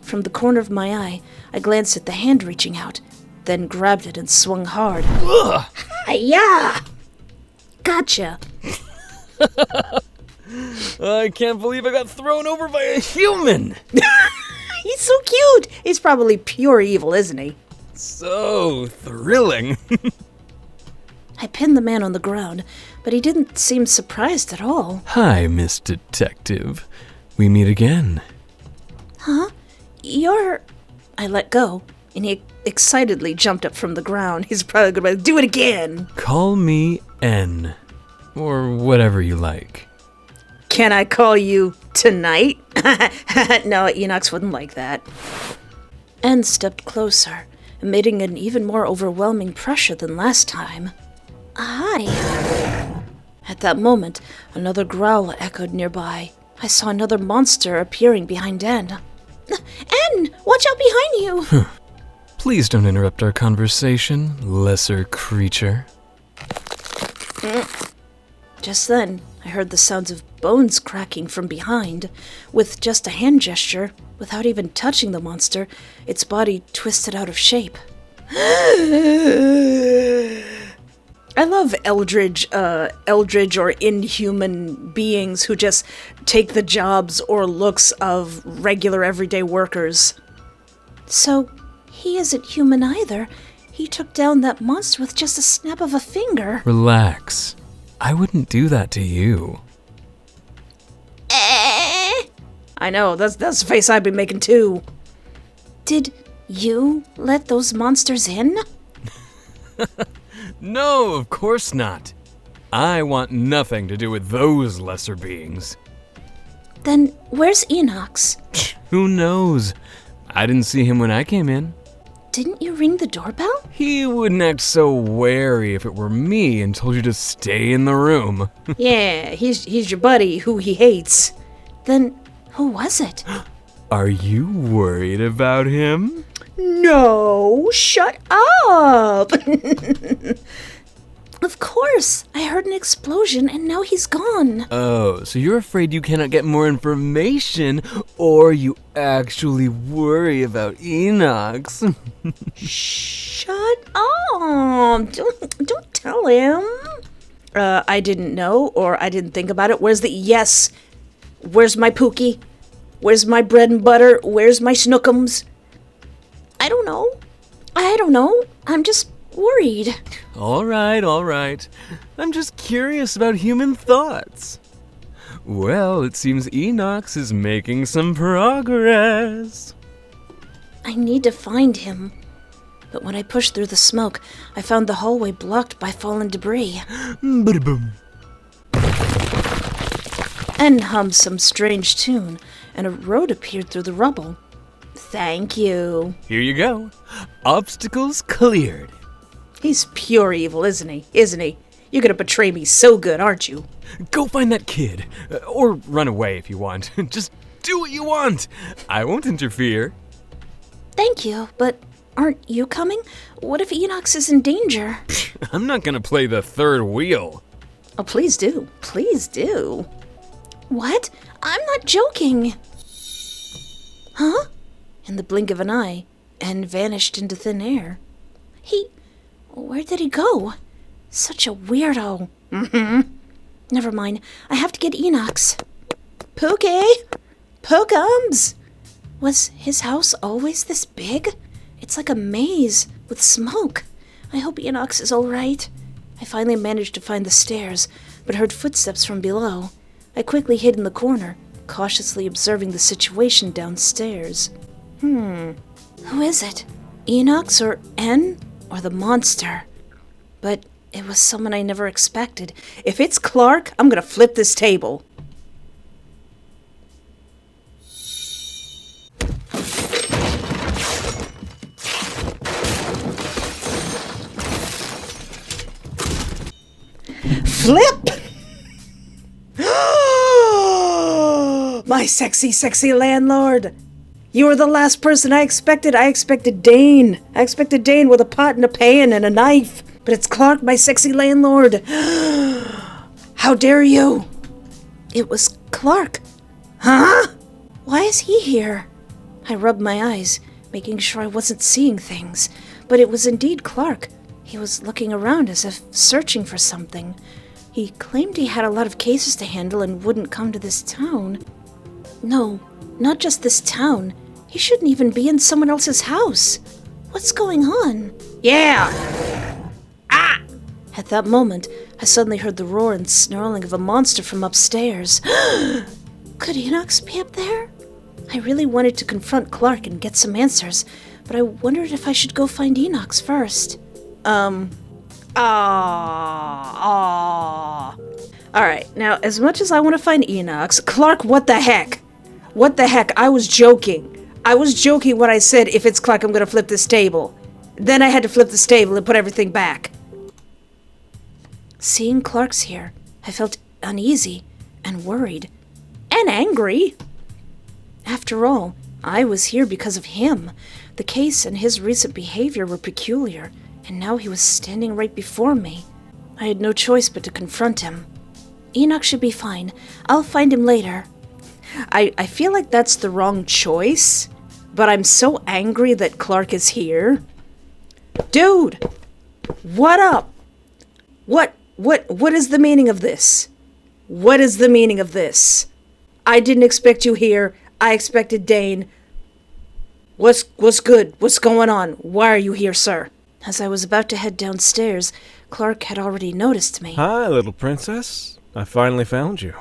From the corner of my eye, I glanced at the hand reaching out, then grabbed it and swung hard. Ugh. Hi-ya! Gotcha. I can't believe I got thrown over by a human. He's so cute. He's probably pure evil, isn't he? So thrilling. I pinned the man on the ground, but he didn't seem surprised at all. Hi, Miss Detective. We meet again. Huh? you're... I let go, and he excitedly jumped up from the ground. He's probably gonna do it again. Call me N. Or whatever you like. Can I call you tonight? No, Enox wouldn't like that. N stepped closer, emitting an even more overwhelming pressure than last time. Hi. At that moment, another growl echoed nearby. I saw another monster appearing behind N. N, watch out behind you! Please don't interrupt our conversation, lesser creature. Just then, I heard the sounds of bones cracking from behind. With just a hand gesture, without even touching the monster, its body twisted out of shape. I love eldritch or inhuman beings who just take the jobs or looks of regular everyday workers. So, he isn't human either. He took down that monster with just a snap of a finger. Relax. I wouldn't do that to you. I know, that's the face I've been making too. Did you let those monsters in? No, of course not. I want nothing to do with those lesser beings. Then where's Enox? Who knows? I didn't see him when I came in. Didn't you ring the doorbell? He wouldn't act so wary if it were me and told you to stay in the room. Yeah, he's your buddy who he hates. Then who was it? Are you worried about him? No, shut up! Of course, I heard an explosion and now he's gone. Oh, so you're afraid you cannot get more information, or you actually worry about Enox? Shut up! Don't tell him. I didn't know, or I didn't think about it. Where's my Pookie? Where's my bread and butter? Where's my Snookums? I don't know. I'm just worried. All right. I'm just curious about human thoughts. Well, it seems Enox is making some progress. I need to find him. But when I pushed through the smoke, I found the hallway blocked by fallen debris. Ba-da-boom. And hummed some strange tune, and a road appeared through the rubble. Thank you. Here you go. Obstacles cleared. He's pure evil, isn't he? You're gonna betray me so good, aren't you? Go find that kid. Or run away if you want. Just do what you want. I won't interfere. Thank you, but aren't you coming? What if Enox is in danger? I'm not gonna play the third wheel. Oh, please do. Please do. What? I'm not joking. Huh? In the blink of an eye, and vanished into thin air. Where did he go? Such a weirdo. Never mind. I have to get Enox. Pookie! Pookums! Was his house always this big? It's like a maze with smoke. I hope Enox is alright. I finally managed to find the stairs, but heard footsteps from below. I quickly hid in the corner, cautiously observing the situation downstairs. Who is it? Enox or N? Or the monster? But it was someone I never expected. If it's Clark, I'm gonna flip this table. Flip! My sexy, sexy landlord! You were the last person I expected. I expected Dane. With a pot and a pan and a knife. But it's Clark, my sexy landlord. How dare you? It was Clark. Huh? Why is he here? I rubbed my eyes, making sure I wasn't seeing things. But it was indeed Clark. He was looking around as if searching for something. He claimed he had a lot of cases to handle and wouldn't come to this town. No, not just this town. He shouldn't even be in someone else's house. What's going on? Yeah! Ah! At that moment, I suddenly heard the roar and snarling of a monster from upstairs. Could Enox be up there? I really wanted to confront Clark and get some answers, but I wondered if I should go find Enox first. Alright, now, as much as I want to find Enox, Clark, what the heck? What the heck? I was joking. I was joking when I said, if it's Clark, I'm gonna flip this table. Then I had to flip this table and put everything back. Seeing Clark's here, I felt uneasy and worried. And angry. After all, I was here because of him. The case and his recent behavior were peculiar, and now he was standing right before me. I had no choice but to confront him. Enoch should be fine. I'll find him later. I feel like that's the wrong choice, but I'm so angry that Clark is here. Dude! What up? What is the meaning of this? What is the meaning of this? I didn't expect you here. I expected Dane. What's good? What's going on? Why are you here, sir? As I was about to head downstairs, Clark had already noticed me. Hi, little princess. I finally found you.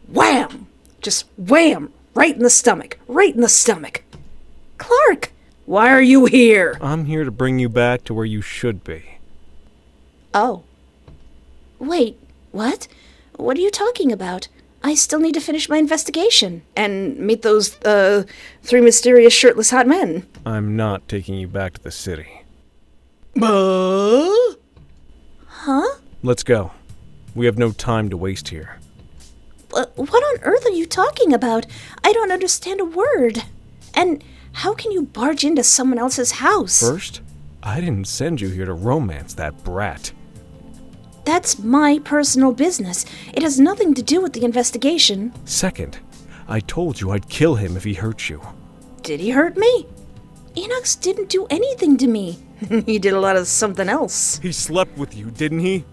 Wham! Just wham! Right in the stomach. Right in the stomach. Clark! Why are you here? I'm here to bring you back to where you should be. Oh. Wait, what? What are you talking about? I still need to finish my investigation. And meet those, 3 mysterious shirtless hot men. I'm not taking you back to the city. Huh? Let's go. We have no time to waste here. What on earth are you talking about? I don't understand a word. And how can you barge into someone else's house? First, I didn't send you here to romance that brat. That's my personal business. It has nothing to do with the investigation. Second, I told you I'd kill him if he hurt you. Did he hurt me? Enox didn't do anything to me. He did a lot of something else. He slept with you, didn't he?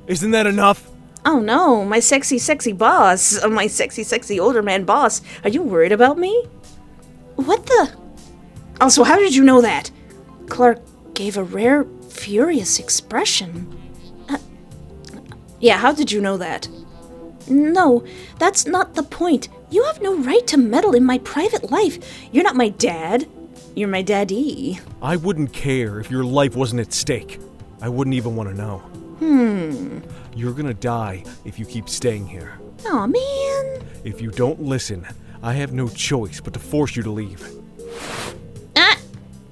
Isn't that enough? Oh no, my sexy, sexy boss. My sexy, sexy older man boss. Are you worried about me? What the? Also, how did you know that? Clark gave a rare, furious expression. Yeah, how did you know that? No, that's not the point. You have no right to meddle in my private life. You're not my dad. You're my daddy. I wouldn't care if your life wasn't at stake. I wouldn't even want to know. You're gonna die if you keep staying here. Aw, man. If you don't listen, I have no choice but to force you to leave.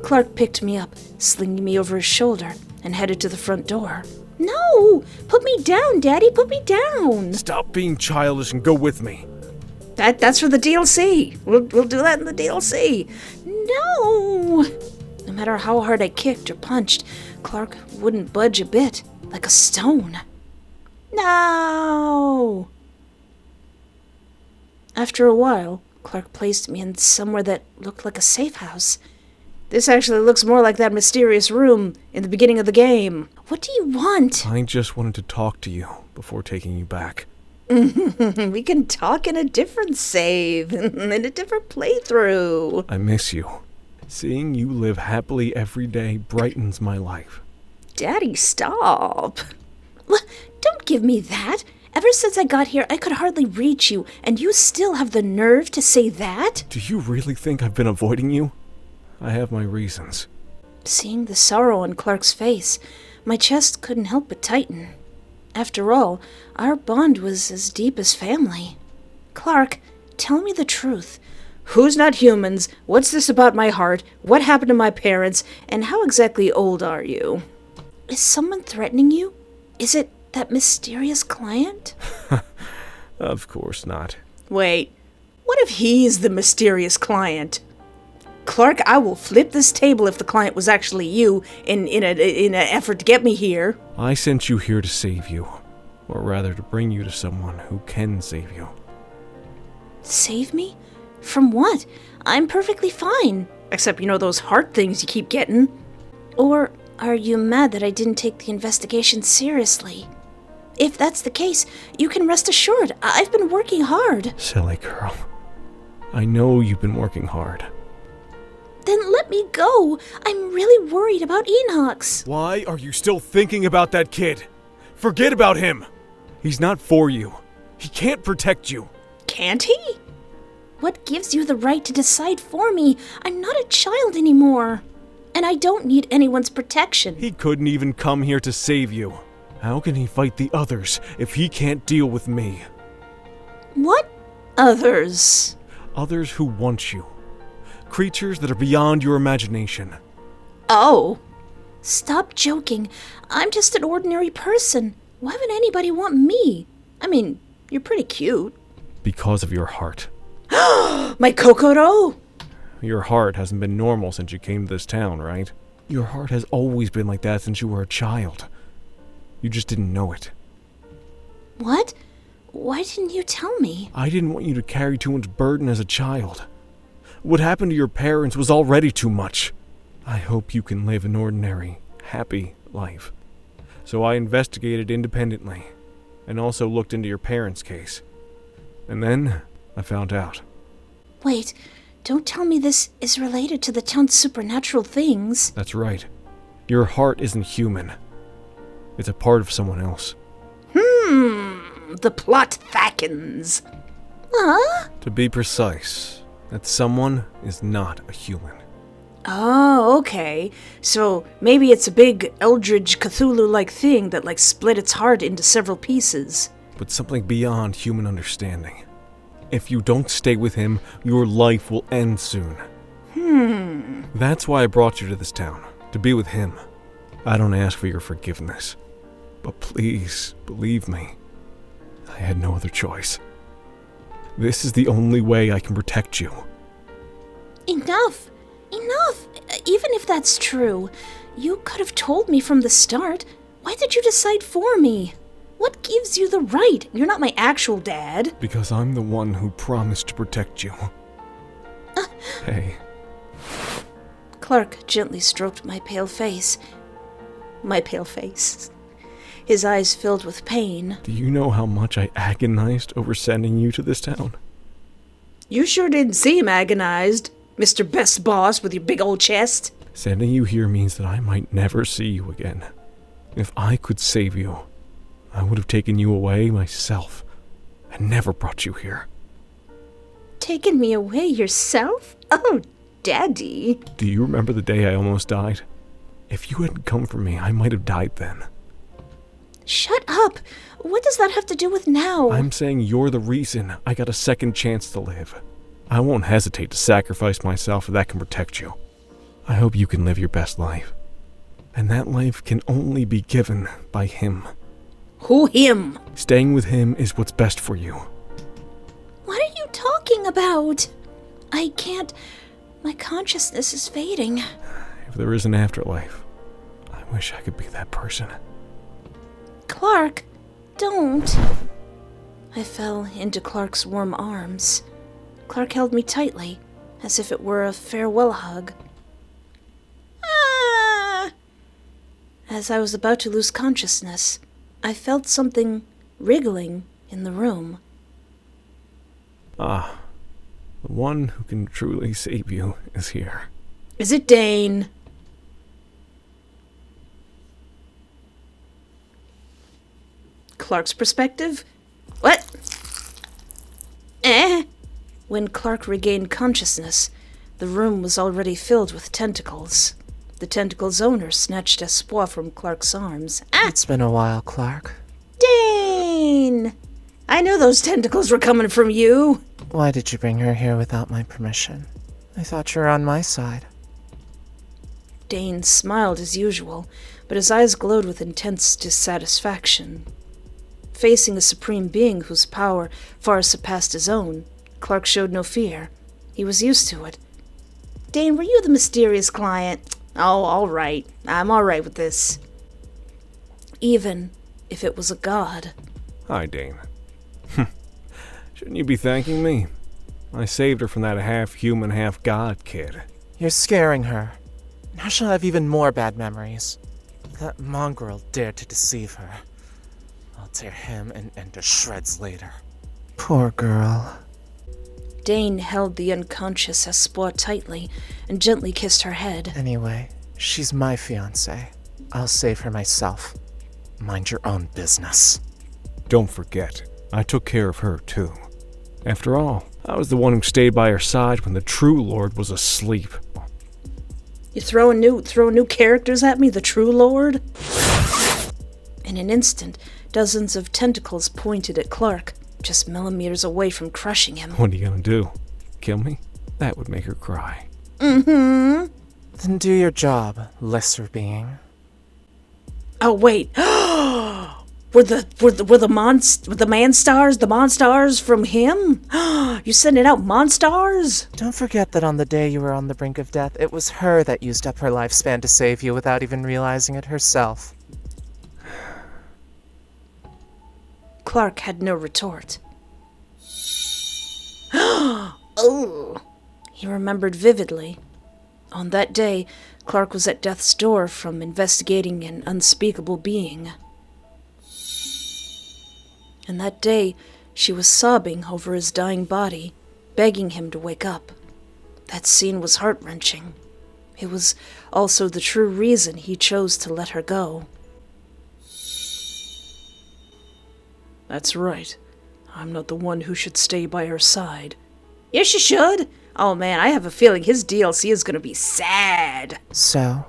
Clark picked me up, slinging me over his shoulder, and headed to the front door. No! Put me down, Daddy! Put me down! Stop being childish and go with me. That's for the DLC. We'll do that in the DLC. No! No matter how hard I kicked or punched, Clark wouldn't budge a bit, like a stone. No! After a while, Clark placed me in somewhere that looked like a safe house. This actually looks more like that mysterious room in the beginning of the game. What do you want? I just wanted to talk to you before taking you back. We can talk in a different save, in a different playthrough. I miss you. Seeing you live happily every day brightens my life. Daddy, stop. Don't give me that. Ever since I got here, I could hardly reach you, and you still have the nerve to say that? Do you really think I've been avoiding you? I have my reasons. Seeing the sorrow on Clark's face, my chest couldn't help but tighten. After all, our bond was as deep as family. Clark, tell me the truth. Who's not humans? What's this about my heart? What happened to my parents? And how exactly old are you? Is someone threatening you? Is it that mysterious client? Of course not. Wait, what if he's the mysterious client? Clark, I will flip this table if the client was actually you in an effort to get me here. I sent you here to save you, or rather to bring you to someone who can save you. Save me? From what? I'm perfectly fine. Except, those heart things you keep getting. Or are you mad that I didn't take the investigation seriously? If that's the case, you can rest assured I've been working hard. Silly girl. I know you've been working hard. Then let me go. I'm really worried about Enox. Why are you still thinking about that kid? Forget about him. He's not for you. He can't protect you. Can't he? What gives you the right to decide for me? I'm not a child anymore. And I don't need anyone's protection. He couldn't even come here to save you. How can he fight the others if he can't deal with me? What others? Others who want you. Creatures that are beyond your imagination. Oh. Stop joking. I'm just an ordinary person. Why would anybody want me? I mean, you're pretty cute. Because of your heart. My Kokoro? Your heart hasn't been normal since you came to this town, right? Your heart has always been like that since you were a child. You just didn't know it. What? Why didn't you tell me? I didn't want you to carry too much burden as a child. What happened to your parents was already too much. I hope you can live an ordinary, happy life. So I investigated independently, and also looked into your parents' case. And then I found out. Wait, don't tell me this is related to the town's supernatural things. That's right. Your heart isn't human. It's a part of someone else. The plot thickens. Huh? To be precise, that someone is not a human. Oh, okay. So maybe it's a big Eldritch Cthulhu-like thing that split its heart into several pieces. But something beyond human understanding. If you don't stay with him, your life will end soon. That's why I brought you to this town, to be with him. I don't ask for your forgiveness, but please believe me. I had no other choice. This is the only way I can protect you. Enough! Enough! Even if that's true, you could have told me from the start. Why did you decide for me? What gives you the right? You're not my actual dad. Because I'm the one who promised to protect you. Hey. Clark gently stroked my pale face. My pale face. His eyes filled with pain. Do you know how much I agonized over sending you to this town? You sure didn't seem agonized, Mr. Best Boss with your big old chest. Sending you here means that I might never see you again. If I could save you, I would have taken you away myself and never brought you here. Taken me away yourself? Oh, Daddy. Do you remember the day I almost died? If you hadn't come for me, I might have died then. Shut up! What does that have to do with now? I'm saying you're the reason I got a second chance to live. I won't hesitate to sacrifice myself if that can protect you. I hope you can live your best life. And that life can only be given by him. Who him? Staying with him is what's best for you. What are you talking about? I can't... My consciousness is fading. If there is an afterlife, I wish I could be that person. Clark, don't. I fell into Clark's warm arms. Clark held me tightly, as if it were a farewell hug. Ah! As I was about to lose consciousness, I felt something wriggling in the room. Ah, the one who can truly save you is here. Is it Dane? Clark's perspective? What? When Clark regained consciousness, the room was already filled with tentacles. The tentacle's owner snatched Espoir from Clark's arms. It's been a while, Clark. Dane! I knew those tentacles were coming from you. Why did you bring her here without my permission? I thought you were on my side. Dane smiled as usual, but his eyes glowed with intense dissatisfaction. Facing a supreme being whose power far surpassed his own, Clark showed no fear. He was used to it. Dane, were you the mysterious client? Oh, all right. I'm all right with this. Even if it was a god. Hi, Dane. Shouldn't you be thanking me? I saved her from that half-human, half-god kid. You're scaring her. Now she'll have even more bad memories. That mongrel dared to deceive her. I'll tear him into shreds later. Poor girl. Dane held the unconscious Espoir tightly and gently kissed her head. Anyway, she's my fiancée. I'll save her myself. Mind your own business. Don't forget, I took care of her too. After all, I was the one who stayed by her side when the true Lord was asleep. You throwing new characters at me, the True Lord? In an instant, dozens of tentacles pointed at Clark, just millimeters away from crushing him. What are you gonna do? Kill me? That would make her cry. Mm-hmm. Then do your job, lesser being. Oh, wait. Were the Manstars, the Monstars from him? You sending out Monstars? Don't forget that on the day you were on the brink of death, it was her that used up her lifespan to save you without even realizing it herself. Clark had no retort. Oh! He remembered vividly. On that day, Clark was at death's door from investigating an unspeakable being. And that day, she was sobbing over his dying body, begging him to wake up. That scene was heart-wrenching. It was also the true reason he chose to let her go. That's right. I'm not the one who should stay by her side. Yes, you should. Oh man, I have a feeling his DLC is gonna be sad. So,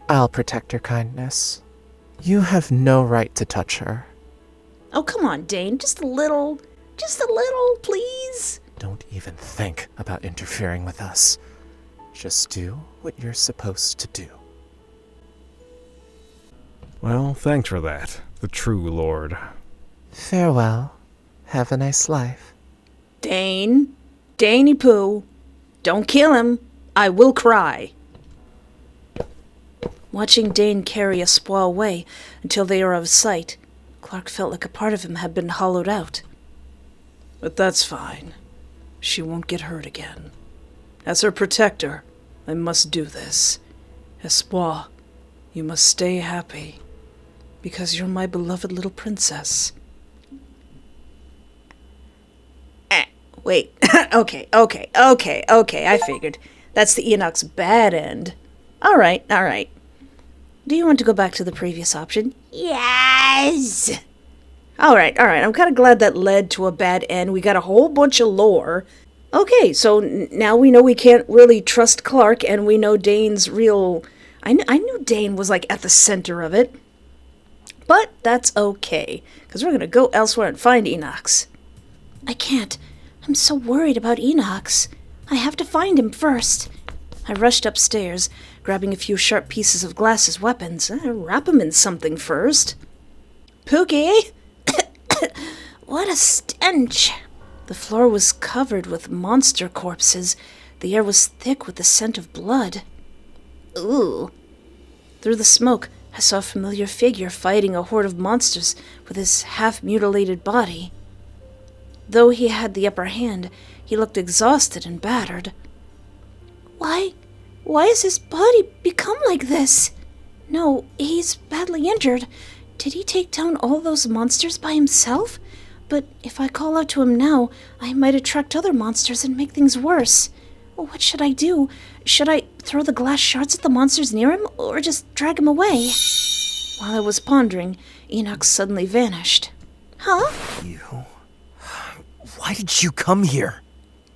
I'll protect her kindness. You have no right to touch her. Oh, come on, Dane. Just a little, please. Don't even think about interfering with us. Just do what you're supposed to do. Well, thanks for that, the true Lord. Farewell. Have a nice life. Dane. Daney Pooh. Don't kill him. I will cry. Watching Dane carry Espoir away until they are out of sight, Clark felt like a part of him had been hollowed out. But that's fine. She won't get hurt again. As her protector, I must do this. Espoir, you must stay happy, because you're my beloved little princess. Wait. Okay, I figured. That's the Enoch's bad end. Alright. Do you want to go back to the previous option? Yes! Alright. I'm kind of glad that led to a bad end. We got a whole bunch of lore. Okay, so now we know we can't really trust Clark, and we know Dane's real... I knew Dane was, like, at the center of it. But that's okay, because we're going to go elsewhere and find Enox. I can't. I'm so worried about Enox. I have to find him first. I rushed upstairs, grabbing a few sharp pieces of glass as weapons. Wrap him in something first. Pookie! What a stench! The floor was covered with monster corpses. The air was thick with the scent of blood. Ooh. Through the smoke, I saw a familiar figure fighting a horde of monsters with his half-mutilated body. Though he had the upper hand, he looked exhausted and battered. Why has his body become like this? No, he's badly injured. Did he take down all those monsters by himself? But if I call out to him now, I might attract other monsters and make things worse. What should I do? Should I throw the glass shards at the monsters near him, or just drag him away? While I was pondering, Enoch suddenly vanished. Huh? You? Why did you come here?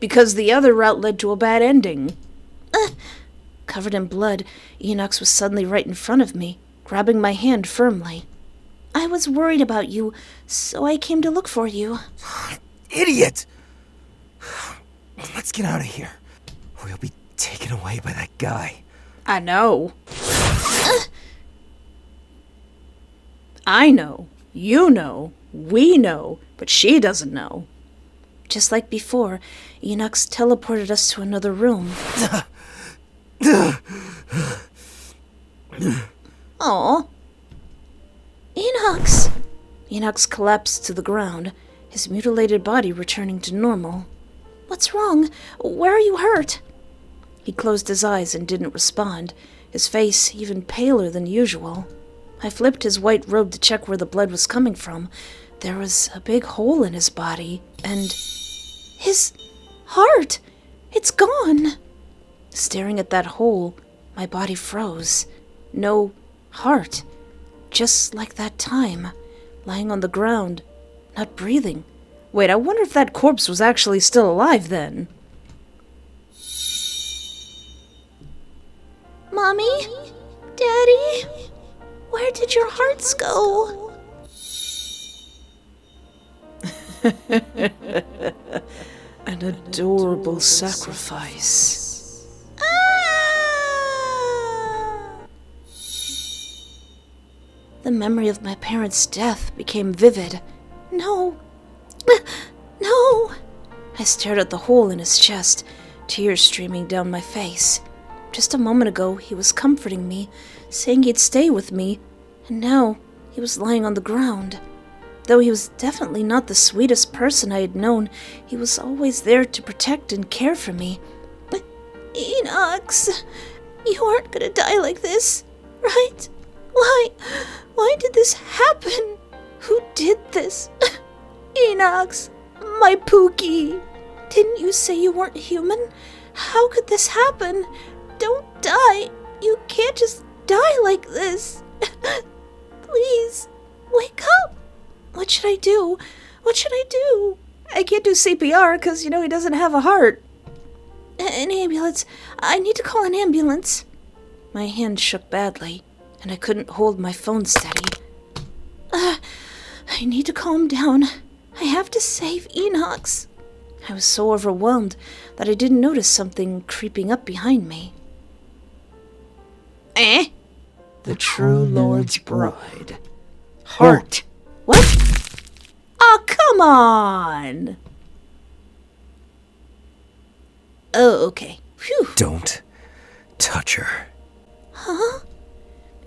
Because the other route led to a bad ending. Covered in blood, Enox was suddenly right in front of me, grabbing my hand firmly. I was worried about you, so I came to look for you. Idiot! Let's get out of here. We'll be taken away by that guy. I know. I know. You know. We know. But she doesn't know. Just like before, Enox teleported us to another room. Aw. Enox! Enox collapsed to the ground, his mutilated body returning to normal. What's wrong? Where are you hurt? He closed his eyes and didn't respond, his face even paler than usual. I flipped his white robe to check where the blood was coming from. There was a big hole in his body, and... his heart! It's gone! Staring at that hole, my body froze. No heart. Just like that time, lying on the ground, not breathing, Wait, I wonder if that corpse was actually still alive then. Mommy? Daddy? Where did your hearts go? An adorable sacrifice. Ah! The memory of my parents' death became vivid. No. No! I stared at the hole in his chest, tears streaming down my face. Just a moment ago, he was comforting me, saying he'd stay with me, and now he was lying on the ground. Though he was definitely not the sweetest person I had known, he was always there to protect and care for me. But, Enox, you aren't gonna die like this, right? Why did this happen? Who did this? Enox, my Pookie. Didn't you say you weren't human? How could this happen? Don't die. You can't just die like this. Please, wake up. What should I do? What should I do? I can't do CPR because, he doesn't have a heart. An ambulance. I need to call an ambulance. My hand shook badly, and I couldn't hold my phone steady. I need to calm down. I have to save Enox. I was so overwhelmed that I didn't notice something creeping up behind me. The true Lord's bride. Heart. What? Oh, come on! Oh, okay. Phew. Don't touch her. Huh?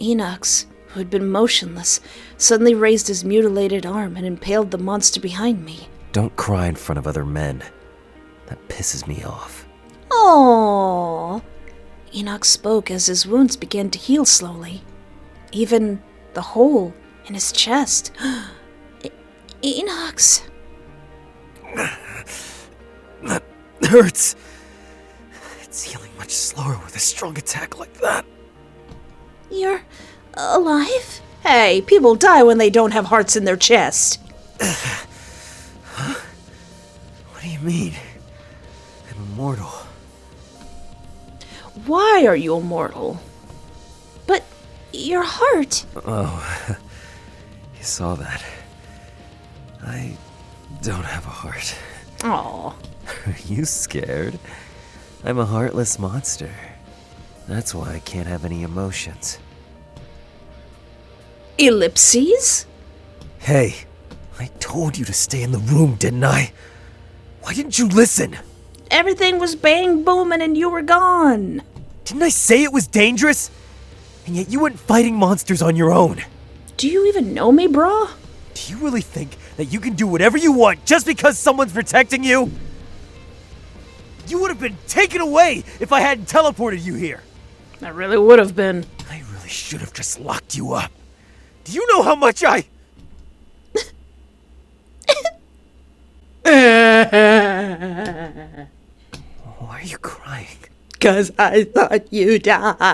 Enox, who had been motionless, suddenly raised his mutilated arm and impaled the monster behind me. Don't cry in front of other men. That pisses me off. Aww. Enoch spoke as his wounds began to heal slowly. Even the hole in his chest. Enox. That hurts. It's healing much slower with a strong attack like that. You're alive? Hey, people die when they don't have hearts in their chest. Huh? What do you mean? I'm immortal. Why are you immortal? But your heart. Oh, you saw that. I don't have a heart. Aw. Are you scared? I'm a heartless monster. That's why I can't have any emotions. Ellipses? Hey, I told you to stay in the room, didn't I? Why didn't you listen? Everything was bang booming and you were gone. Didn't I say it was dangerous? And yet you went fighting monsters on your own. Do you even know me, brah? Do you really think that you can do whatever you want just because someone's protecting you? You would have been taken away if I hadn't teleported you here. I really would have been. I really should have just locked you up. Do you know how much I... Why are you crying? 'Cause I thought you died.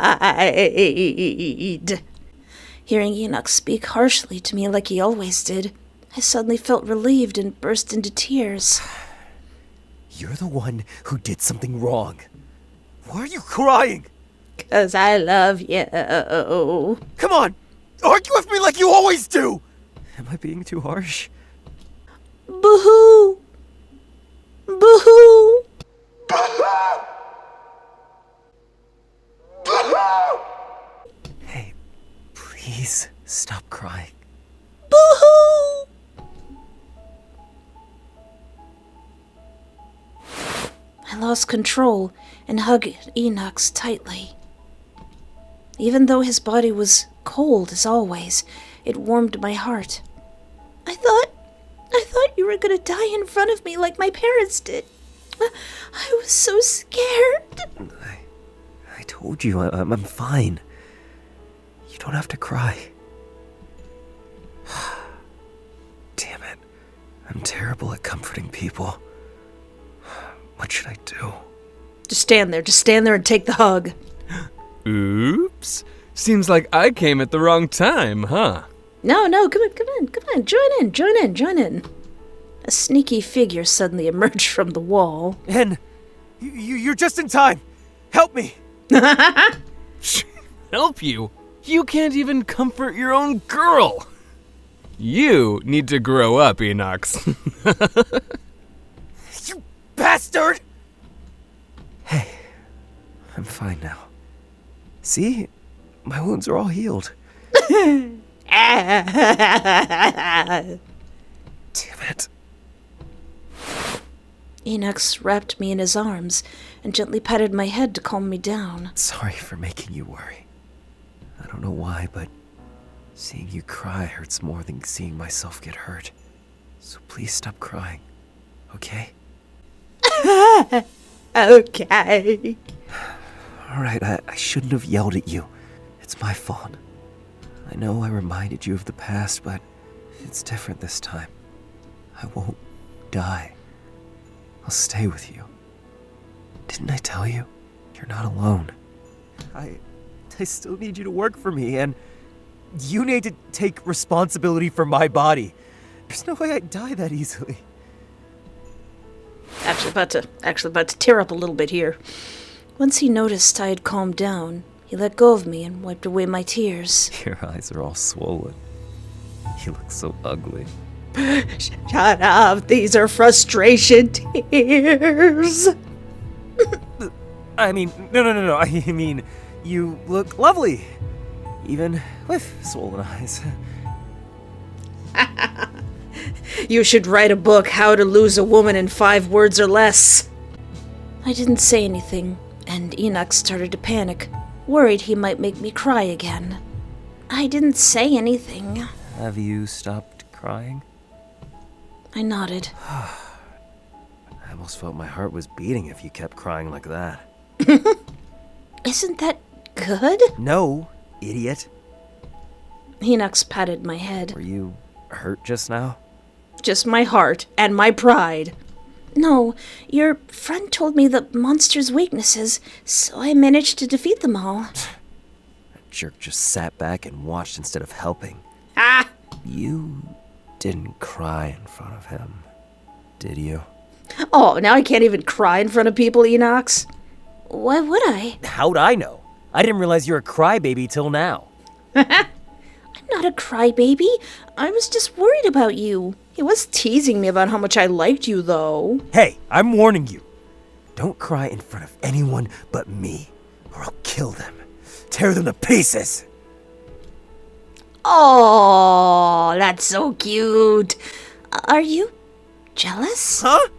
Hearing Enoch speak harshly to me like he always did, I suddenly felt relieved and burst into tears. You're the one who did something wrong. Why are you crying? 'Cause I love you. Come on! Argue with me like you always do! Am I being too harsh? Boo-hoo! Boo-hoo! Hey, please stop crying. Boo-hoo! I lost control and hugged Enox tightly. Even though his body was cold as always, it warmed my heart. I thought you were gonna die in front of me like my parents did. I was so scared. I told you, I'm fine. You don't have to cry. Damn it. I'm terrible at comforting people. What should I do? Just stand there and take the hug. Oops. Seems like I came at the wrong time, huh? No, come on, join in. A sneaky figure suddenly emerged from the wall. And you're just in time. Help me. Help you? You can't even comfort your own girl. You need to grow up, Enox. You bastard! Hey, I'm fine now. See? My wounds are all healed. Damn it. Enox wrapped me in his arms and gently patted my head to calm me down. Sorry for making you worry. I don't know why, but seeing you cry hurts more than seeing myself get hurt. So please stop crying, okay? Okay. Alright, I shouldn't have yelled at you. It's my fault. I know I reminded you of the past, but it's different this time. I won't die. I'll stay with you. Didn't I tell you? You're not alone. I still need you to work for me, and You need to take responsibility for my body. There's no way I'd die that easily. Actually about to tear up a little bit here. Once he noticed I had calmed down, he let go of me and wiped away my tears. your eyes are all swollen. You look so ugly. Shut up, these are frustration tears. I mean, no. I mean, you look lovely. Even with swollen eyes. You should write a book, How to Lose a Woman in 5 Words or Less. I didn't say anything, and Enoch started to panic, worried he might make me cry again. I didn't say anything. Have you stopped crying? I nodded. I almost felt my heart was beating if you kept crying like that. Isn't that good? No, idiot. Enoch patted my head. Were you hurt just now? Just my heart and my pride. No, your friend told me the monster's weaknesses, so I managed to defeat them all. That jerk just sat back and watched instead of helping. Ah! You didn't cry in front of him, did you? Oh, now I can't even cry in front of people, Enox. Why would I? How'd I know? I didn't realize you're a crybaby till now. I'm not a crybaby. I was just worried about you. He was teasing me about how much I liked you, though. Hey, I'm warning you. Don't cry in front of anyone but me, or I'll kill them. Tear them to pieces! Oh, that's so cute. Are you jealous? Huh?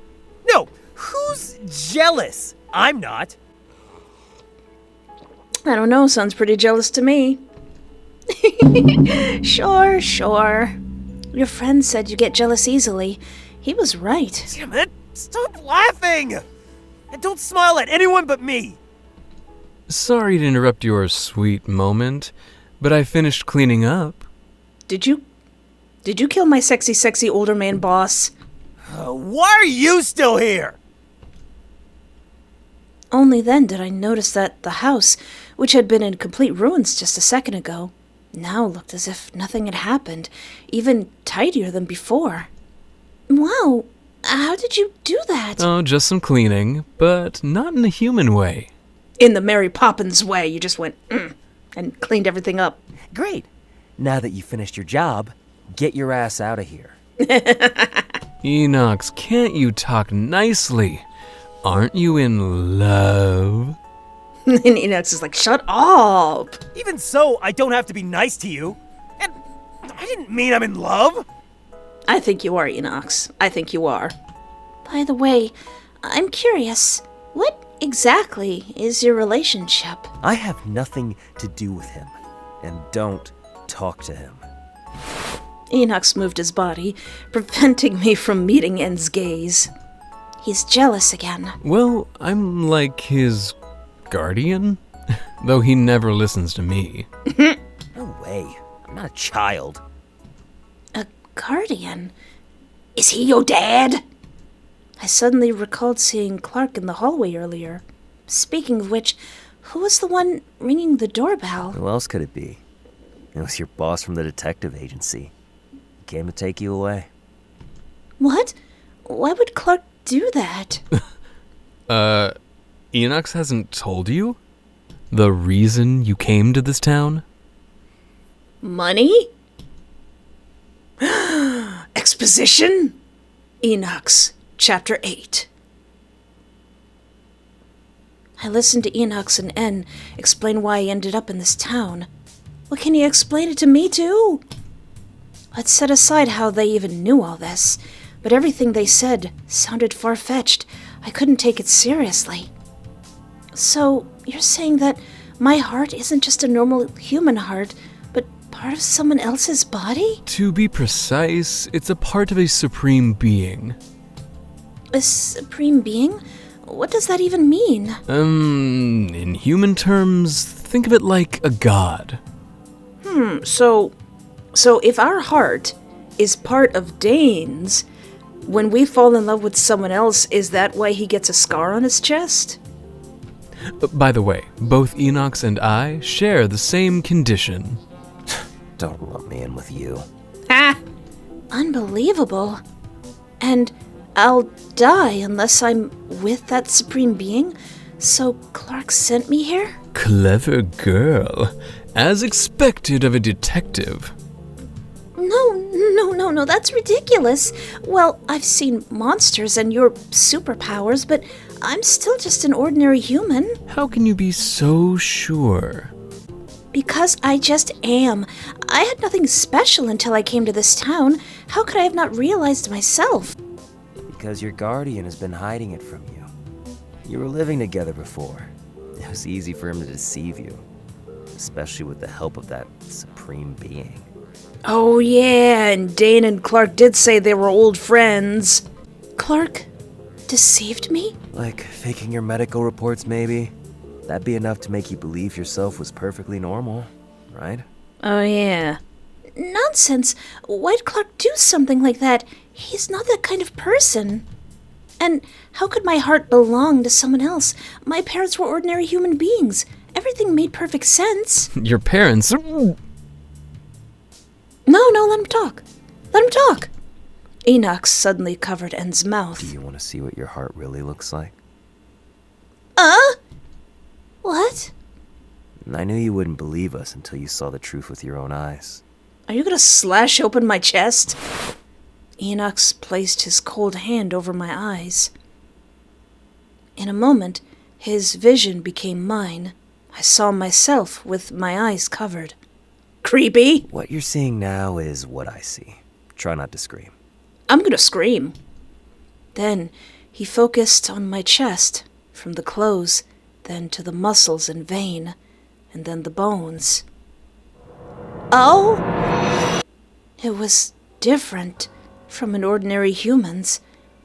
No, who's jealous? I'm not. I don't know, sounds pretty jealous to me. Sure. Your friend said you get jealous easily. He was right. Damn it! Stop laughing! And don't smile at anyone but me! Sorry to interrupt your sweet moment, but I finished cleaning up. Did you kill my sexy older man boss? Why are you still here? Only then did I notice that the house, which had been in complete ruins just a second ago, now looked as if nothing had happened, even tidier than before. Wow, how did you do that? Oh, just some cleaning, but not in a human way. In the Mary Poppins way, you just went, and cleaned everything up. Great. Now that you finished your job, get your ass out of here. Enox, can't you talk nicely? Aren't you in love? And Enox is like, shut up! Even so, I don't have to be nice to you. And I didn't mean I'm in love. I think you are, Enox. I think you are. By the way, I'm curious. What exactly is your relationship? I have nothing to do with him, and don't talk to him. Enox moved his body, preventing me from meeting En's gaze. He's jealous again. Well, I'm like his guardian, though he never listens to me. No way. I'm not a child. A guardian? Is he your dad? I suddenly recalled seeing Clark in the hallway earlier. Speaking of which, who was the one ringing the doorbell? Who else could it be? It was your boss from the detective agency. He came to take you away. What? Why would Clark do that? Enox hasn't told you? The reason you came to this town? Money? Exposition? Enox, Chapter 8. I listened to Enox and N explain why I ended up in this town. Well, can you explain it to me, too? Let's set aside how they even knew all this, but everything they said sounded far-fetched. I couldn't take it seriously. So, you're saying that my heart isn't just a normal human heart, but part of someone else's body? To be precise, it's a part of a supreme being. A supreme being? What does that even mean? In human terms, think of it like a god. So if our heart is part of Dane's, when we fall in love with someone else, is that why he gets a scar on his chest? By the way, both Enox and I share the same condition. Don't lump me in with you. Ha! Unbelievable. And I'll die unless I'm with that supreme being? So Clark sent me here? Clever girl. As expected of a detective. No, that's ridiculous. Well, I've seen monsters and your superpowers, but I'm still just an ordinary human. How can you be so sure? Because I just am. I had nothing special until I came to this town. How could I have not realized myself? Because your guardian has been hiding it from you. You were living together before. It was easy for him to deceive you, especially with the help of that supreme being. Oh yeah, and Dane and Clark did say they were old friends. Clark deceived me? Like faking your medical reports, maybe? That'd be enough to make you believe yourself was perfectly normal, right? Oh yeah. Nonsense. Why'd Clark do something like that? He's not that kind of person. And how could my heart belong to someone else? My parents were ordinary human beings. Everything made perfect sense. Your parents... No, let him talk. Let him talk. Enoch suddenly covered N's mouth. Do you want to see what your heart really looks like? What? I knew you wouldn't believe us until you saw the truth with your own eyes. Are you gonna slash open my chest? Enox placed his cold hand over my eyes. In a moment, his vision became mine. I saw myself with my eyes covered. Creepy. What you're seeing now is what I see. Try not to scream. I'm gonna scream. Then he focused on my chest, from the clothes, then to the muscles and vein, and then the bones. Oh! It was different from an ordinary human's.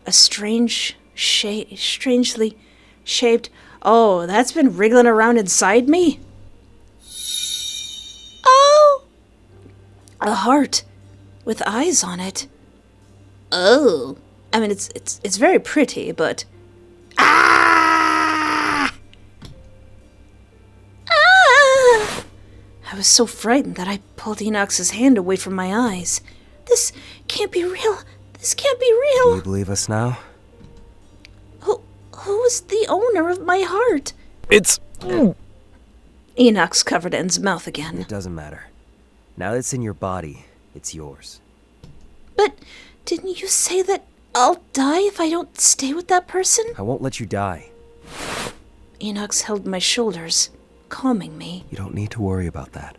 A strangely shaped... Oh, that's been wriggling around inside me? Oh! A heart with eyes on it. Oh. I mean, it's very pretty, but... Ah! I was so frightened that I pulled Enox's hand away from my eyes. This can't be real. This can't be Do real. you believe us now? Who is the owner of my heart? It's... Enox covered N's mouth again. It doesn't matter. Now that it's in your body, it's yours. But didn't you say that I'll die if I don't stay with that person? I won't let you die. Enox held my shoulders, calming me. You don't need to worry about that.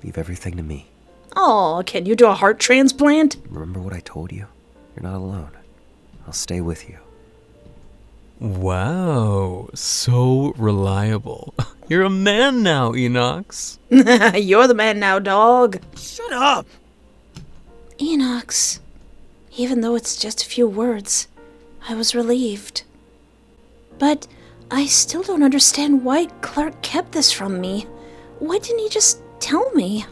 Leave everything to me. Oh, can you do a heart transplant? Remember what I told you? You're not alone. I'll stay with you. Wow, so reliable. You're a man now, Enox. You're the man now, dog. Shut up! Enox. Even though it's just a few words, I was relieved. But I still don't understand why Clark kept this from me. Why didn't he just tell me?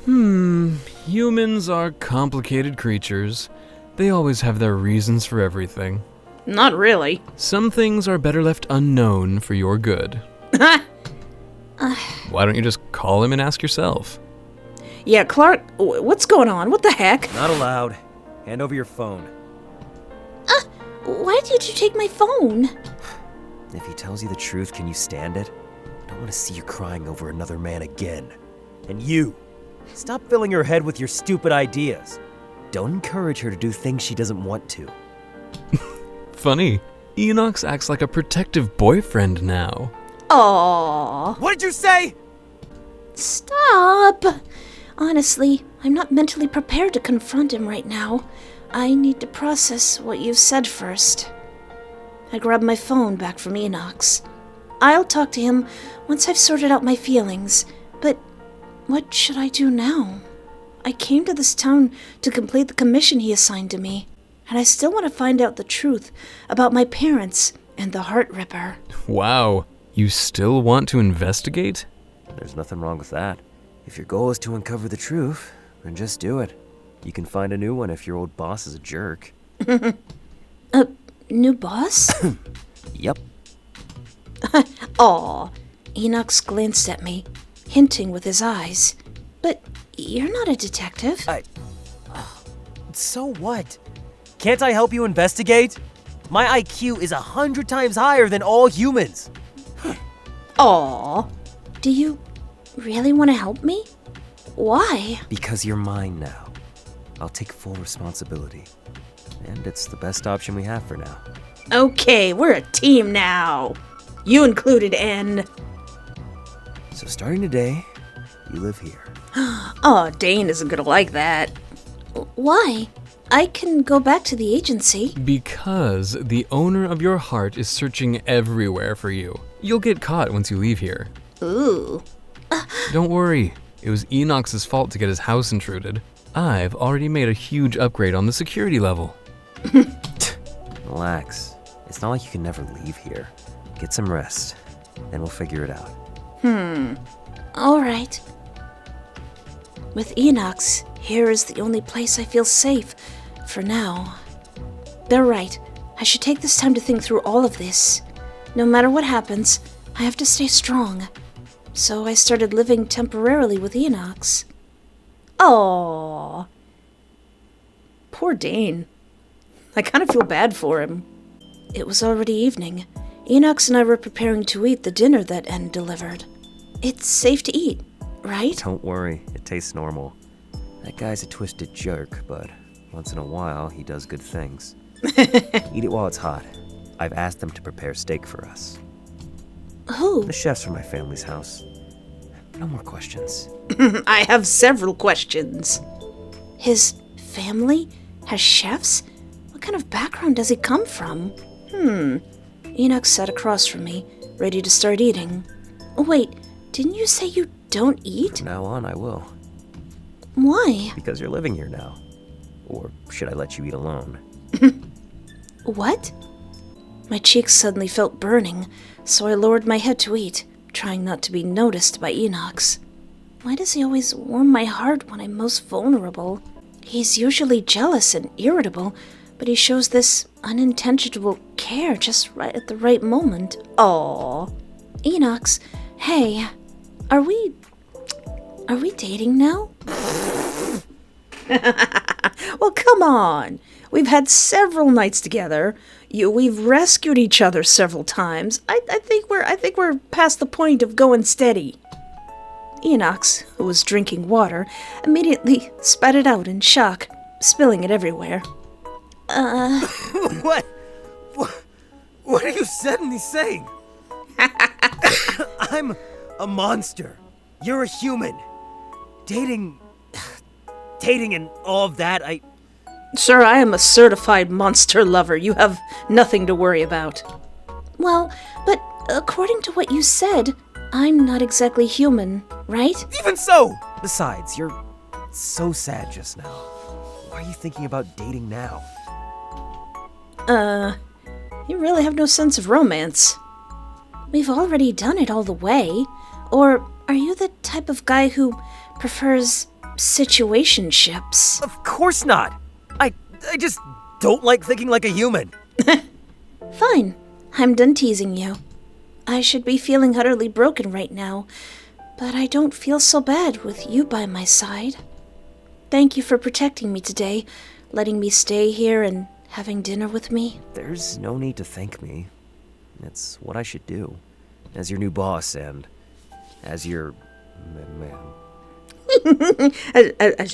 Humans are complicated creatures. They always have their reasons for everything. Not really. Some things are better left unknown for your good. Why don't you just call him and ask yourself? Yeah, Clark, what's going on? What the heck? Not allowed. Hand over your phone. Why did you take my phone? If he tells you the truth, can you stand it? I don't want to see you crying over another man again. And you, stop filling her head with your stupid ideas. Don't encourage her to do things she doesn't want to. Funny. Enox acts like a protective boyfriend now. Aww. What did you say? Stop! Honestly, I'm not mentally prepared to confront him right now. I need to process what you've said first. I grabbed my phone back from Enox. I'll talk to him once I've sorted out my feelings, but what should I do now? I came to this town to complete the commission he assigned to me, and I still want to find out the truth about my parents and the Heart Ripper. Wow, you still want to investigate? There's nothing wrong with that. If your goal is to uncover the truth, then just do it. You can find a new one if your old boss is a jerk. A new boss? Yep. Aw. Enox glanced at me, hinting with his eyes. But you're not a detective. So what? Can't I help you investigate? My IQ is 100 times higher than all humans. Aw. Do you really want to help me? Why? Because you're mine now. I'll take full responsibility. And it's the best option we have for now. Okay, we're a team now. You included, N. So starting today, you live here. Oh, Dane isn't gonna like that. Why? I can go back to the agency. Because the owner of your heart is searching everywhere for you. You'll get caught once you leave here. Ooh. Don't worry, it was Enox's fault to get his house intruded. I've already made a huge upgrade on the security level. Relax. It's not like you can never leave here. Get some rest, and we'll figure it out. All right. With Enox, here is the only place I feel safe, for now. They're right. I should take this time to think through all of this. No matter what happens, I have to stay strong. So I started living temporarily with Enox. Aww. Poor Dane. I kind of feel bad for him. It was already evening. Enox and I were preparing to eat the dinner that N delivered. It's safe to eat, right? Don't worry, it tastes normal. That guy's a twisted jerk, but once in a while, he does good things. Eat it while it's hot. I've asked them to prepare steak for us. Who? The chef's from my family's house. No more questions. I have several questions. His family has chefs? What kind of background does he come from? Enoch sat across from me, ready to start eating. Oh, wait, didn't you say you don't eat? From now on, I will. Why? Because you're living here now. Or should I let you eat alone? What? My cheeks suddenly felt burning, so I lowered my head to eat, trying not to be noticed by Enox. Why does he always warm my heart when I'm most vulnerable? He's usually jealous and irritable, but he shows this unintentional care just right at the right moment. Aww. Enox, hey, are we dating now? Well, come on. We've had several nights together. We've rescued each other several times. I think we're past the point of going steady. Enox, who was drinking water, immediately spat it out in shock, spilling it everywhere. What? What are you suddenly saying? I'm a monster. You're a human. Dating and all of that, Sir, I am a certified monster lover. You have nothing to worry about. Well, but according to what you said, I'm not exactly human, right? Even so! Besides, you're so sad just now. Why are you thinking about dating now? You really have no sense of romance. We've already done it all the way. Or are you the type of guy who prefers situationships? Of course not! I just don't like thinking like a human. Fine. I'm done teasing you. I should be feeling utterly broken right now, but I don't feel so bad with you by my side. Thank you for protecting me today, letting me stay here and Having dinner with me? There's no need to thank me. It's what I should do. As your new boss and as your man.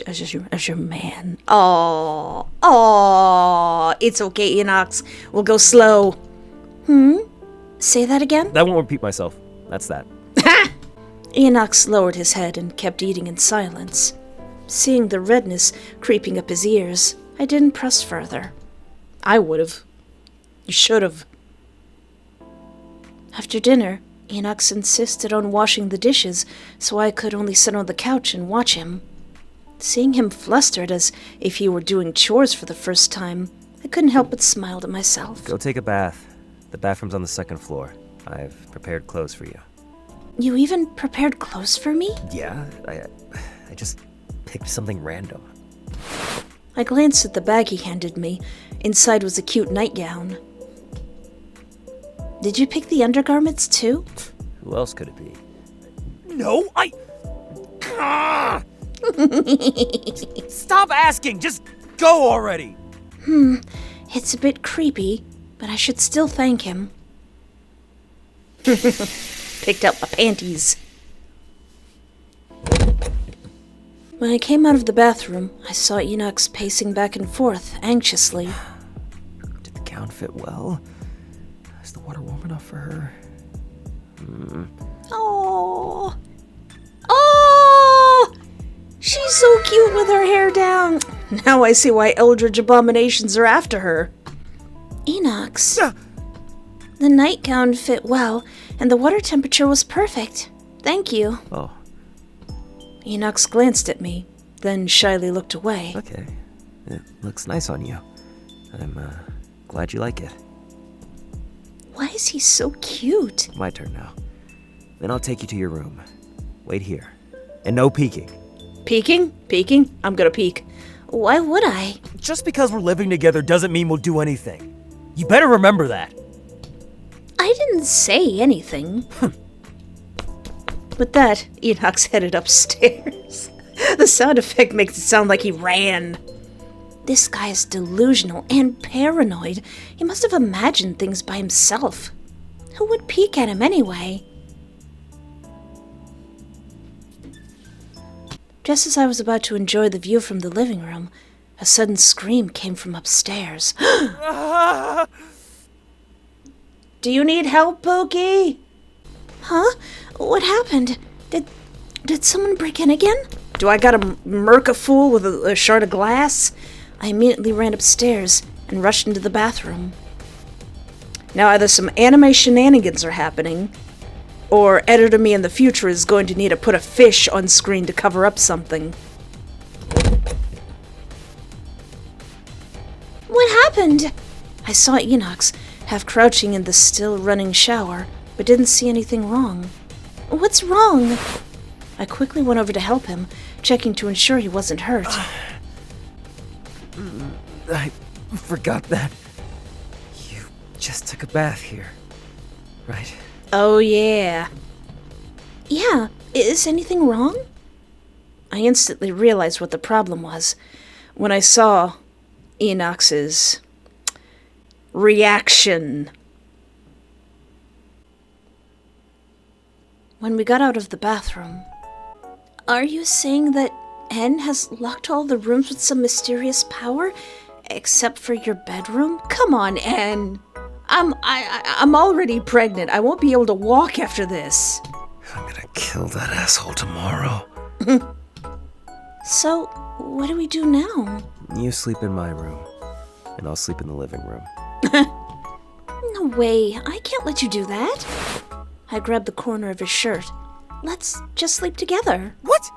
As your man. Oh, it's okay, Enox. We'll go slow. Say that again? I won't repeat myself. That's that. Enoch lowered his head and kept eating in silence. Seeing the redness creeping up his ears, I didn't press further. I would've. You should've. After dinner, Enoch insisted on washing the dishes, so I could only sit on the couch and watch him. Seeing him flustered as if he were doing chores for the first time, I couldn't help but smile to myself. Go take a bath. The bathroom's on the second floor. I've prepared clothes for you. You even prepared clothes for me? Yeah, I just picked something random. I glanced at the bag he handed me. Inside was a cute nightgown. Did you pick the undergarments too? Who else could it be? No, Stop asking! Just go already! It's a bit creepy, but I should still thank him. Picked up my panties. When I came out of the bathroom, I saw Enoch pacing back and forth, anxiously. Did the gown fit well? Is the water warm enough for her? Oh, oh! She's so cute with her hair down. Now I see why eldritch abominations are after her. Enoch, the nightgown fit well, and the water temperature was perfect. Thank you. Oh, Enoch glanced at me, then shyly looked away. okay. It looks nice on you. I'm glad you like it. Why is he so cute? My turn now. Then I'll take you to your room. Wait here. And no peeking. Peeking? Peeking? I'm gonna peek. Why would I? Just because we're living together doesn't mean we'll do anything. You better remember that. I didn't say anything. With that, Enoch headed upstairs. The sound effect makes it sound like he ran. This guy is delusional and paranoid. He must have imagined things by himself. Who would peek at him anyway? Just as I was about to enjoy the view from the living room, a sudden scream came from upstairs. Do you need help, Pookie? Huh? What happened? Did someone break in again? Do I gotta murk a fool with a shard of glass? I immediately ran upstairs and rushed into the bathroom. Now either some anime shenanigans are happening, or Editor Me in the future is going to need to put a fish on screen to cover up something. What happened? I saw Enoch half crouching in the still running shower, but didn't see anything wrong. What's wrong? I quickly went over to help him, checking to ensure he wasn't hurt. I forgot that. You just took a bath here, right? Oh yeah. Yeah, is anything wrong? I instantly realized what the problem was when I saw Enox's reaction. When we got out of the bathroom, are you saying that N has locked all the rooms with some mysterious power, except for your bedroom? Come on, N. I'm already pregnant. I won't be able to walk after this. I'm gonna kill that asshole tomorrow. So, what do we do now? You sleep in my room, and I'll sleep in the living room. No way, I can't let you do that. I grabbed the corner of his shirt. Let's just sleep together. What?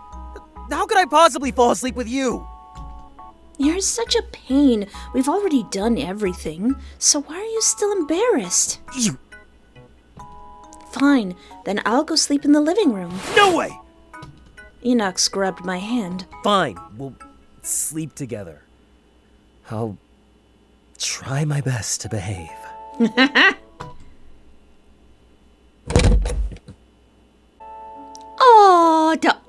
How could I possibly fall asleep with you? You're such a pain. We've already done everything, so why are you still embarrassed? You... Fine, then I'll go sleep in the living room. No way! Enoch grabbed my hand. Fine, we'll sleep together. I'll try my best to behave.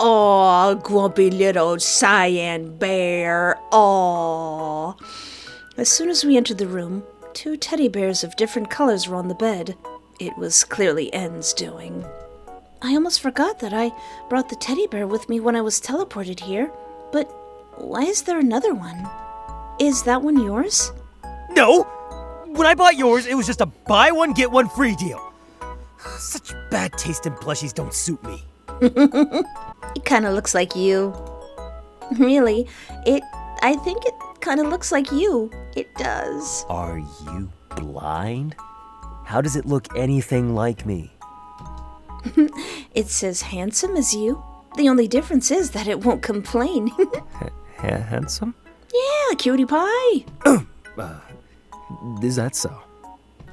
Oh, grumpy little cyan bear. Oh, As soon as we entered the room, 2 teddy bears of different colors were on the bed. It was clearly N's doing. I almost forgot that I brought the teddy bear with me when I was teleported here, but why is there another one? Is that one yours? No! When I bought yours, it was just a buy one, get one free deal. Such bad taste in plushies don't suit me. It kinda looks like you. Really, I think it kinda looks like you. It does. Are you blind? How does it look anything like me? It's as handsome as you. The only difference is that it won't complain. Handsome? Yeah, cutie pie. Is that so?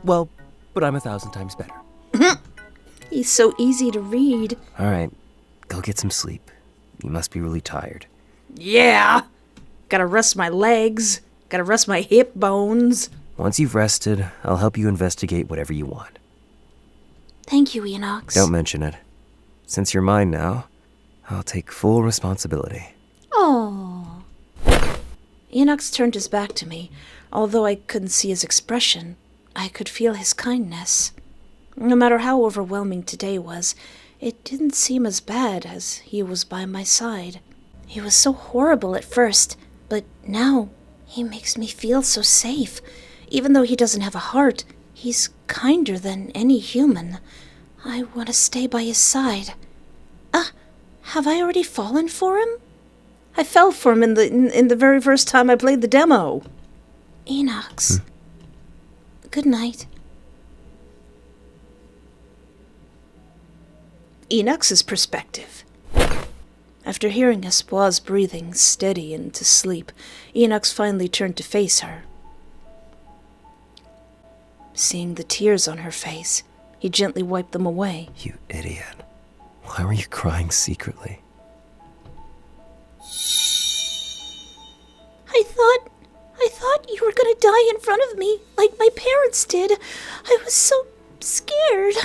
Well, but I'm 1,000 times better. He's so easy to read. Alright, go get some sleep. You must be really tired. Yeah! Gotta rest my legs. Gotta rest my hip bones. Once you've rested, I'll help you investigate whatever you want. Thank you, Enox. Don't mention it. Since you're mine now, I'll take full responsibility. Oh. Enox turned his back to me. Although I couldn't see his expression, I could feel his kindness. No matter how overwhelming today was, it didn't seem as bad as he was by my side. He was so horrible at first, but now he makes me feel so safe. Even though he doesn't have a heart, he's kinder than any human. I want to stay by his side. Have I already fallen for him? I fell for him in the very first time I played the demo. Enox. Good night. Enox's perspective. After hearing Espoir's breathing steady into sleep, Enox finally turned to face her. Seeing the tears on her face, he gently wiped them away. You idiot. Why were you crying secretly? I thought you were gonna die in front of me, like my parents did. I was so scared.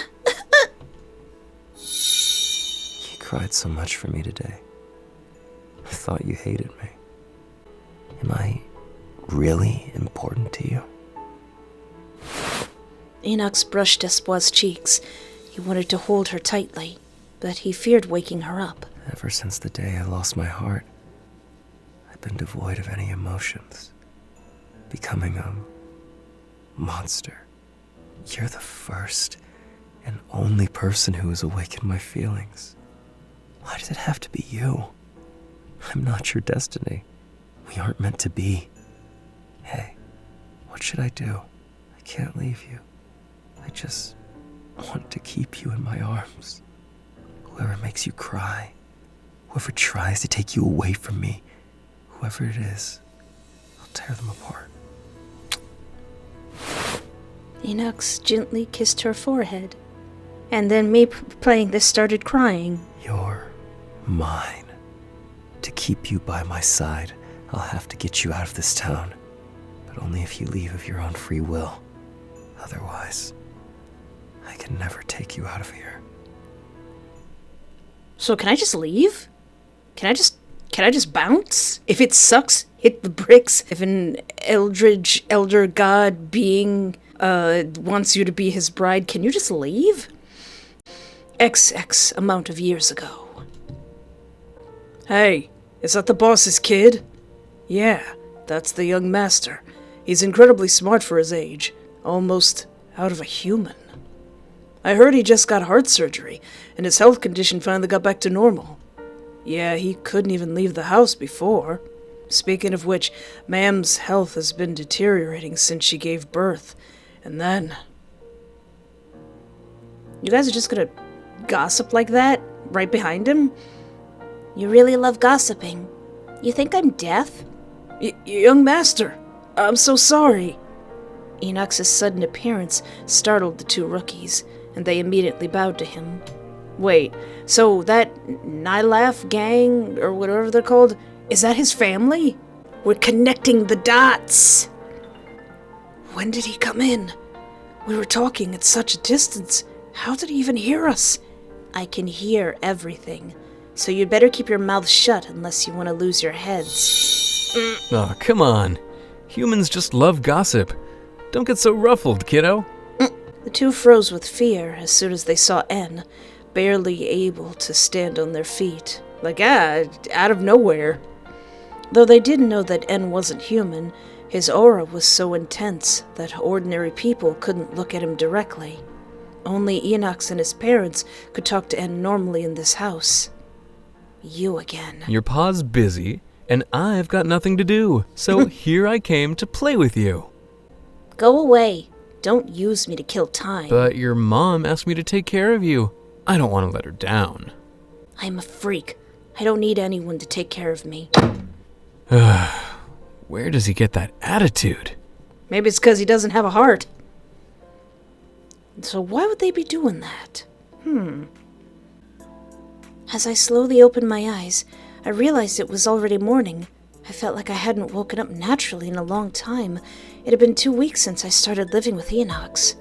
You cried so much for me today. I thought you hated me. Am I really important to you? Enox brushed Espoir's cheeks. He wanted to hold her tightly, but he feared waking her up. Ever since the day I lost my heart, I've been devoid of any emotions. Becoming a monster. You're the first and only person who has awakened my feelings. Why does it have to be you? I'm not your destiny. We aren't meant to be. Hey, what should I do? I can't leave you. I just want to keep you in my arms. Whoever makes you cry, whoever tries to take you away from me, whoever it is, I'll tear them apart. Enox gently kissed her forehead, and then me playing this started crying. You're mine. To keep you by my side, I'll have to get you out of this town. But only if you leave of your own free will. Otherwise, I can never take you out of here. So can I just leave? Can I just bounce? If it sucks, hit the bricks. If an elder god being wants you to be his bride, can you just leave? XX amount of years ago. Hey, is that the boss's kid? Yeah, that's the young master. He's incredibly smart for his age. Almost out of a human. I heard he just got heart surgery, and his health condition finally got back to normal. Yeah, he couldn't even leave the house before. Speaking of which, Ma'am's health has been deteriorating since she gave birth. And then... You guys are just gonna gossip like that? Right behind him? You really love gossiping. You think I'm deaf? Young master, I'm so sorry. Enox's sudden appearance startled the 2 rookies, and they immediately bowed to him. Wait, so that Nylaf gang, or whatever they're called, is that his family? We're connecting the dots. When did he come in? We were talking at such a distance. How did he even hear us? I can hear everything, so you'd better keep your mouth shut unless you want to lose your heads. Oh, come on. Humans just love gossip. Don't get so ruffled, kiddo. The two froze with fear as soon as they saw N, barely able to stand on their feet. Out of nowhere. Though they didn't know that N wasn't human, his aura was so intense that ordinary people couldn't look at him directly. Only Enox and his parents could talk to N normally in this house. You again. Your pa's busy, and I've got nothing to do, so here I came to play with you. Go away. Don't use me to kill time. But your mom asked me to take care of you. I don't want to let her down. I'm a freak. I don't need anyone to take care of me. Where does he get that attitude? Maybe it's because he doesn't have a heart. So why would they be doing that? As I slowly opened my eyes, I realized it was already morning. I felt like I hadn't woken up naturally in a long time. It had been 2 weeks since I started living with Enox.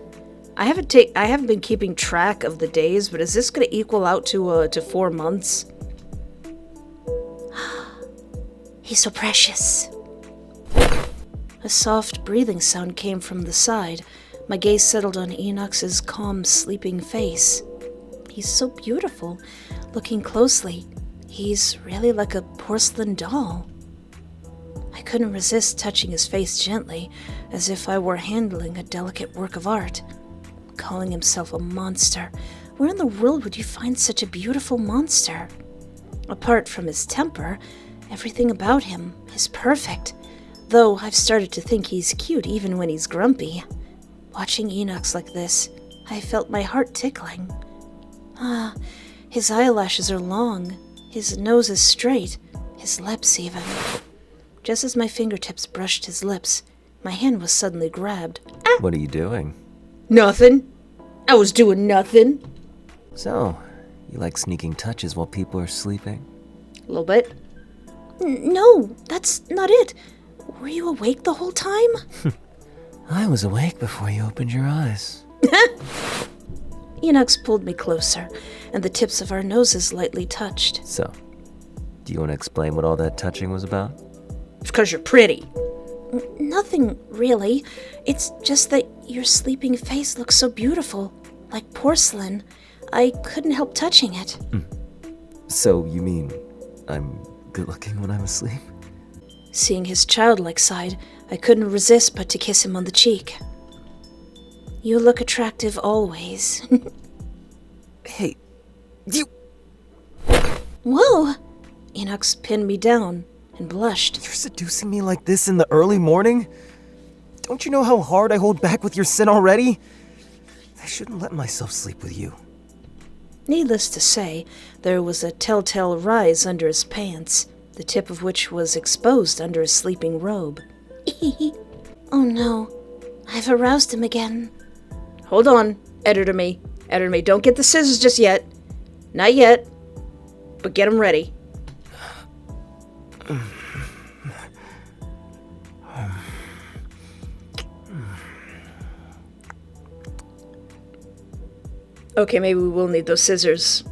I haven't been keeping track of the days, but is this going to equal out to 4 months? He's so precious. A soft breathing sound came from the side. My gaze settled on Enox's calm, sleeping face. He's so beautiful. Looking closely, he's really like a porcelain doll. I couldn't resist touching his face gently, as if I were handling a delicate work of art. Calling himself a monster. Where in the world would you find such a beautiful monster? Apart from his temper, everything about him is perfect, though I've started to think he's cute even when he's grumpy. Watching Enox like this, I felt my heart tickling. His eyelashes are long, his nose is straight, his lips even. Just as my fingertips brushed his lips, my hand was suddenly grabbed. What are you doing? Nothing. I was doing nothing. So, you like sneaking touches while people are sleeping? A little bit. No, that's not it. Were you awake the whole time? I was awake before you opened your eyes. Enox pulled me closer, and the tips of our noses lightly touched. So, do you want to explain what all that touching was about? It's because you're pretty. Nothing, really. It's just that your sleeping face looks so beautiful, like porcelain. I couldn't help touching it. So, you mean I'm good looking when I'm asleep? Seeing his childlike side, I couldn't resist but to kiss him on the cheek. You look attractive always. Hey, you... Whoa! Enox pinned me down and blushed. You're seducing me like this in the early morning? Don't you know how hard I hold back with your sin already? I shouldn't let myself sleep with you. Needless to say, there was a telltale rise under his pants, the tip of which was exposed under his sleeping robe. Oh no, I've aroused him again. Hold on, editor me, don't get the scissors just yet. Not yet, but get them ready. Okay, maybe we will need those scissors.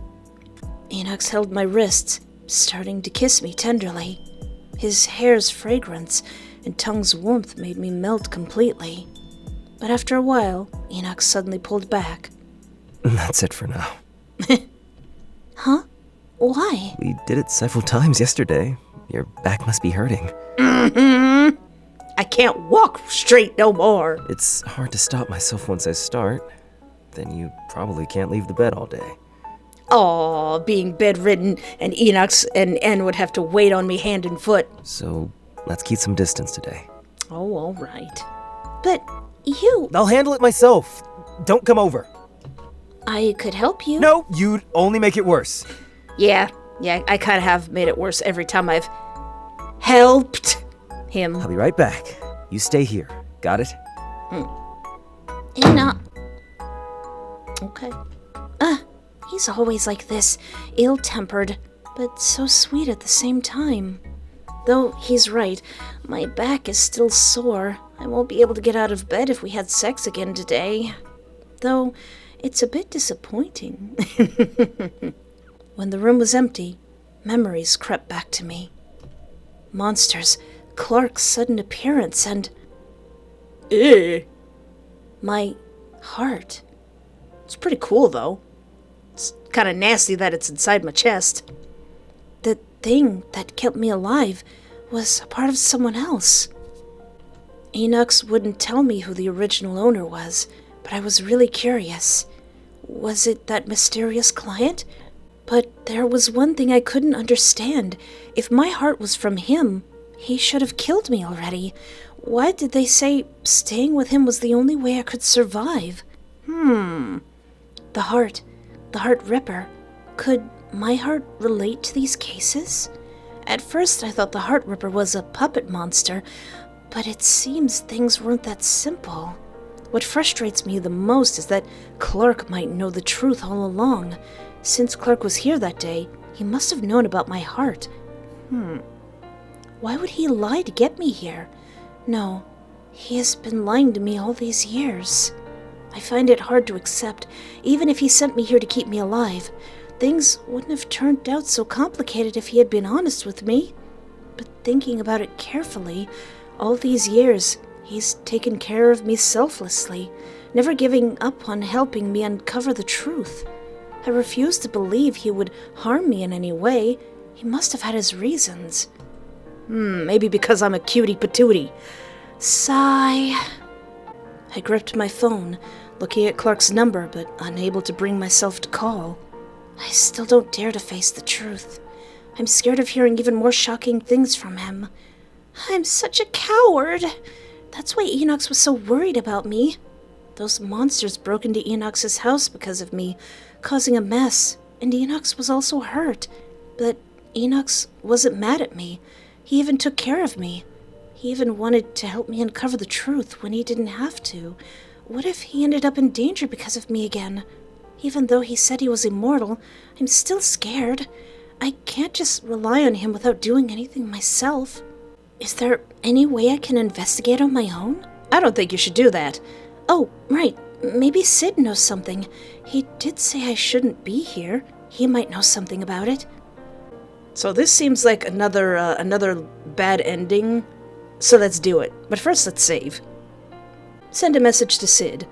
Enox held my wrists, starting to kiss me tenderly. His hair's fragrance and tongue's warmth made me melt completely. But after a while, Enox suddenly pulled back. That's it for now. Huh? Why? We did it several times yesterday. Your back must be hurting. I can't walk straight no more. It's hard to stop myself once I start. Then you probably can't leave the bed all day. Aw, being bedridden, and Enox and N would have to wait on me hand and foot. So, let's keep some distance today. Oh, all right. But you... I'll handle it myself. Don't come over. I could help you. No, you'd only make it worse. Yeah, I kind of have made it worse every time I've helped him. I'll be right back. You stay here. Got it? Enoch. Okay. He's always like this, ill-tempered, but so sweet at the same time. Though he's right, my back is still sore. I won't be able to get out of bed if we had sex again today. Though, it's a bit disappointing. When the room was empty, memories crept back to me. Monsters Clark's sudden appearance and my heart. It's pretty cool, though. It's kind of nasty that it's inside my chest. The thing that kept me alive was a part of someone else. Enox wouldn't tell me who the original owner was, but I was really curious. Was it that mysterious client? But there was one thing I couldn't understand. If my heart was from him, he should have killed me already. Why did they say staying with him was the only way I could survive? The heart ripper. Could my heart relate to these cases? At first I thought the heart ripper was a puppet monster, but it seems things weren't that simple. What frustrates me the most is that Clark might know the truth all along. Since Clark was here that day, he must have known about my heart. Why would he lie to get me here? No, he has been lying to me all these years. I find it hard to accept, even if he sent me here to keep me alive. Things wouldn't have turned out so complicated if he had been honest with me. But thinking about it carefully, all these years, he's taken care of me selflessly, never giving up on helping me uncover the truth. I refuse to believe he would harm me in any way. He must have had his reasons. Maybe because I'm a cutie patootie. Sigh. I gripped my phone, looking at Clark's number, but unable to bring myself to call. I still don't dare to face the truth. I'm scared of hearing even more shocking things from him. I'm such a coward. That's why Enox was so worried about me. Those monsters broke into Enox's house because of me, causing a mess, and Enox was also hurt. But Enox wasn't mad at me. He even took care of me. He even wanted to help me uncover the truth when he didn't have to. What if he ended up in danger because of me again? Even though he said he was immortal, I'm still scared. I can't just rely on him without doing anything myself. Is there any way I can investigate on my own? I don't think you should do that. Oh, right. Maybe Sid knows something. He did say I shouldn't be here. He might know something about it. So this seems like another bad ending. So let's do it. But first, let's save. Send a message to Sid.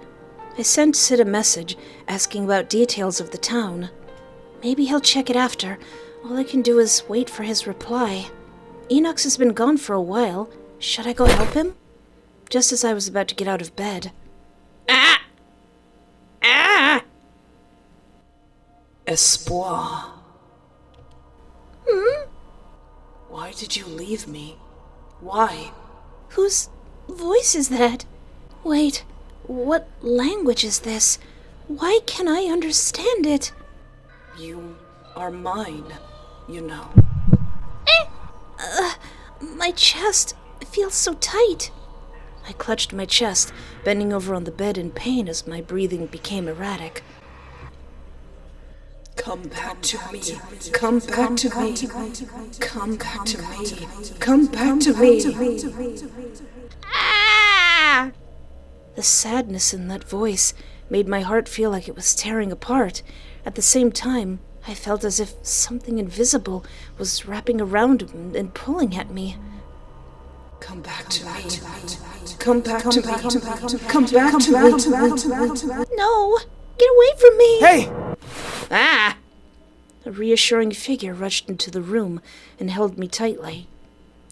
I sent Sid a message asking about details of the town. Maybe he'll check it after. All I can do is wait for his reply. Enox has been gone for a while. Should I go help him? Just as I was about to get out of bed. Espoir. Why did you leave me? Why? Whose voice is that? Wait, what language is this? Why can't I understand it? You are mine, you know. My chest feels so tight. I clutched my chest, bending over on the bed in pain as my breathing became erratic. Come back to me. Come back to me. Come back to me. Come back to me. Ah! The sadness in that voice made my heart feel like it was tearing apart. At the same time, I felt as if something invisible was wrapping around and pulling at me. Come back to me. Come back to me. Come back to me. No! Get away from me! Hey! Ah! A reassuring figure rushed into the room and held me tightly.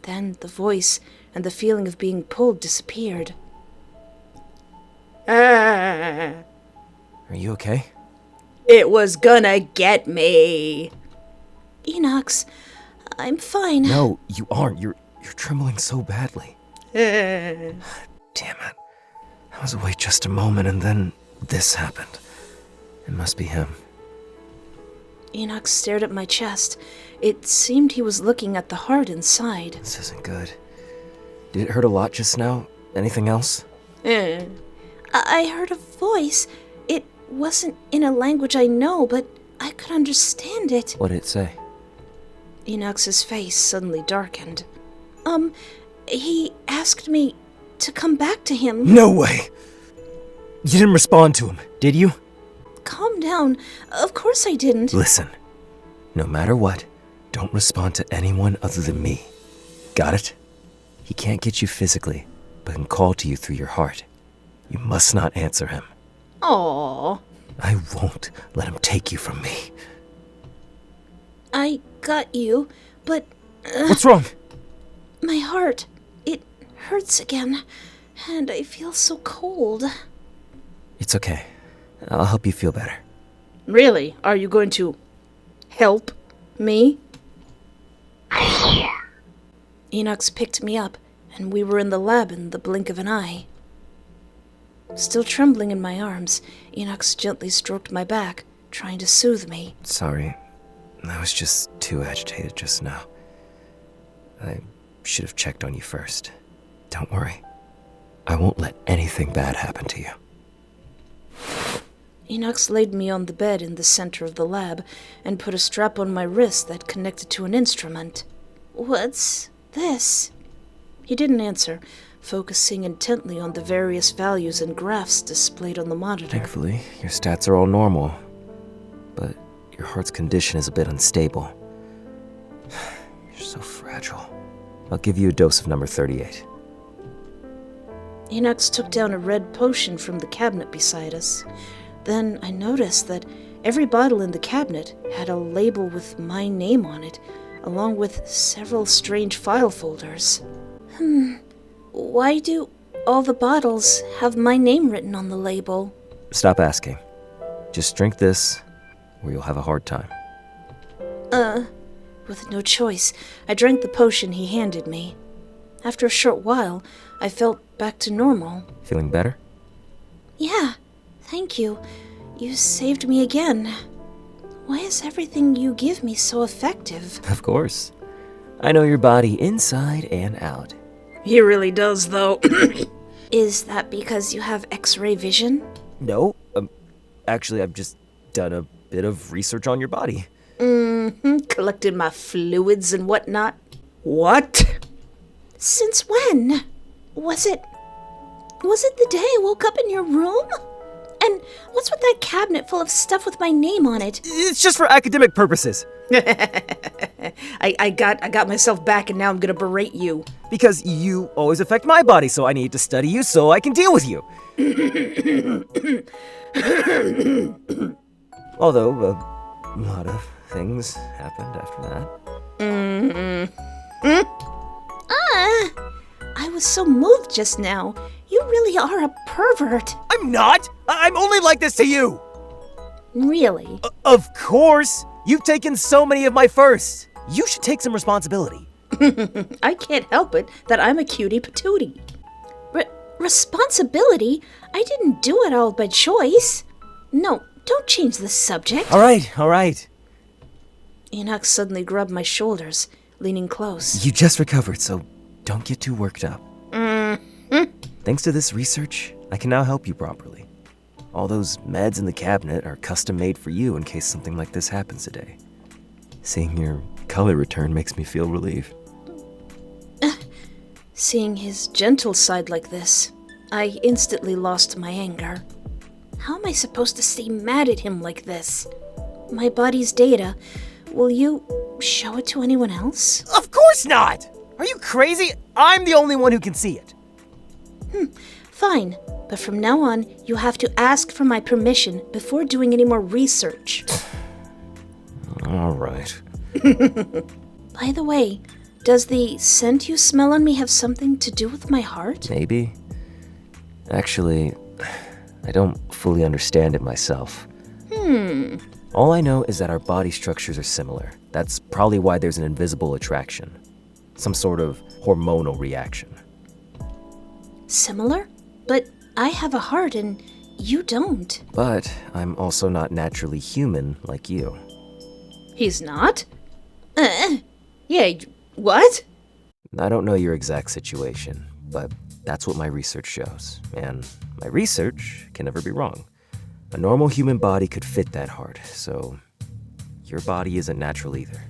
Then the voice and the feeling of being pulled disappeared. Are you okay? It was gonna get me. Enox, I'm fine. No, you aren't. You're trembling so badly. Damn it. I was awake just a moment and then this happened. It must be him. Enoch stared at my chest. It seemed he was looking at the heart inside. This isn't good. Did it hurt a lot just now? Anything else? I heard a voice. It wasn't in a language I know, but I could understand it. What did it say? Enox's face suddenly darkened. He asked me to come back to him. No way! You didn't respond to him, did you? Calm down. Of course I didn't. Listen, no matter what, don't respond to anyone other than me. Got it? He can't get you physically, but can call to you through your heart. You must not answer him. Aww. I won't let him take you from me. I got you, but What's wrong? my heart, it hurts again, and I feel so cold. It's okay. I'll help you feel better. Really? Are you going to help me? Enox picked me up, and we were in the lab in the blink of an eye. Still trembling in my arms, Enox gently stroked my back, trying to soothe me. Sorry. I was just too agitated just now. I should have checked on you first. Don't worry. I won't let anything bad happen to you. Enox laid me on the bed in the center of the lab and put a strap on my wrist that connected to an instrument. What's this? He didn't answer, focusing intently on the various values and graphs displayed on the monitor. Thankfully, your stats are all normal, but your heart's condition is a bit unstable. You're so fragile. I'll give you a dose of number 38. Enox took down a red potion from the cabinet beside us. Then I noticed that every bottle in the cabinet had a label with my name on it, along with several strange file folders. Why do all the bottles have my name written on the label? Stop asking. Just drink this, or you'll have a hard time. With no choice, I drank the potion he handed me. After a short while, I felt back to normal. Feeling better? Yeah, thank you. You saved me again. Why is everything you give me so effective? Of course. I know your body inside and out. He really does, though. Is that because you have X-ray vision? No, actually, I've just done a bit of research on your body. Collected my fluids and whatnot. What? Since when? Was it the day I woke up in your room? And what's with that cabinet full of stuff with my name on it? It's just for academic purposes. I got myself back, and now I'm gonna berate you. Because you always affect my body, so I need to study you so I can deal with you. Although, a lot of things happened after that. I was so moved just now. You really are a pervert. I'm not! I'm only like this to you! Really? Of course! You've taken so many of my firsts. You should take some responsibility. I can't help it that I'm a cutie patootie. Responsibility? I didn't do it all by choice. No, don't change the subject. All right. Enoch suddenly grabbed my shoulders, leaning close. You just recovered, so don't get too worked up. Thanks to this research, I can now help you properly. All those meds in the cabinet are custom made for you in case something like this happens today. Seeing your color return makes me feel relieved. Seeing his gentle side like this, I instantly lost my anger. How am I supposed to stay mad at him like this? My body's data. Will you show it to anyone else? Of course not! Are you crazy? I'm the only one who can see it. Fine, but from now on, you have to ask for my permission before doing any more research. All right. By the way, does the scent you smell on me have something to do with my heart? Maybe. Actually, I don't fully understand it myself. All I know is that our body structures are similar. That's probably why there's an invisible attraction. Some sort of hormonal reaction. Similar? But I have a heart and you don't. But I'm also not naturally human like you. He's not? Yeah, what? I don't know your exact situation, but that's what my research shows. And my research can never be wrong. A normal human body could fit that heart, so your body isn't natural either.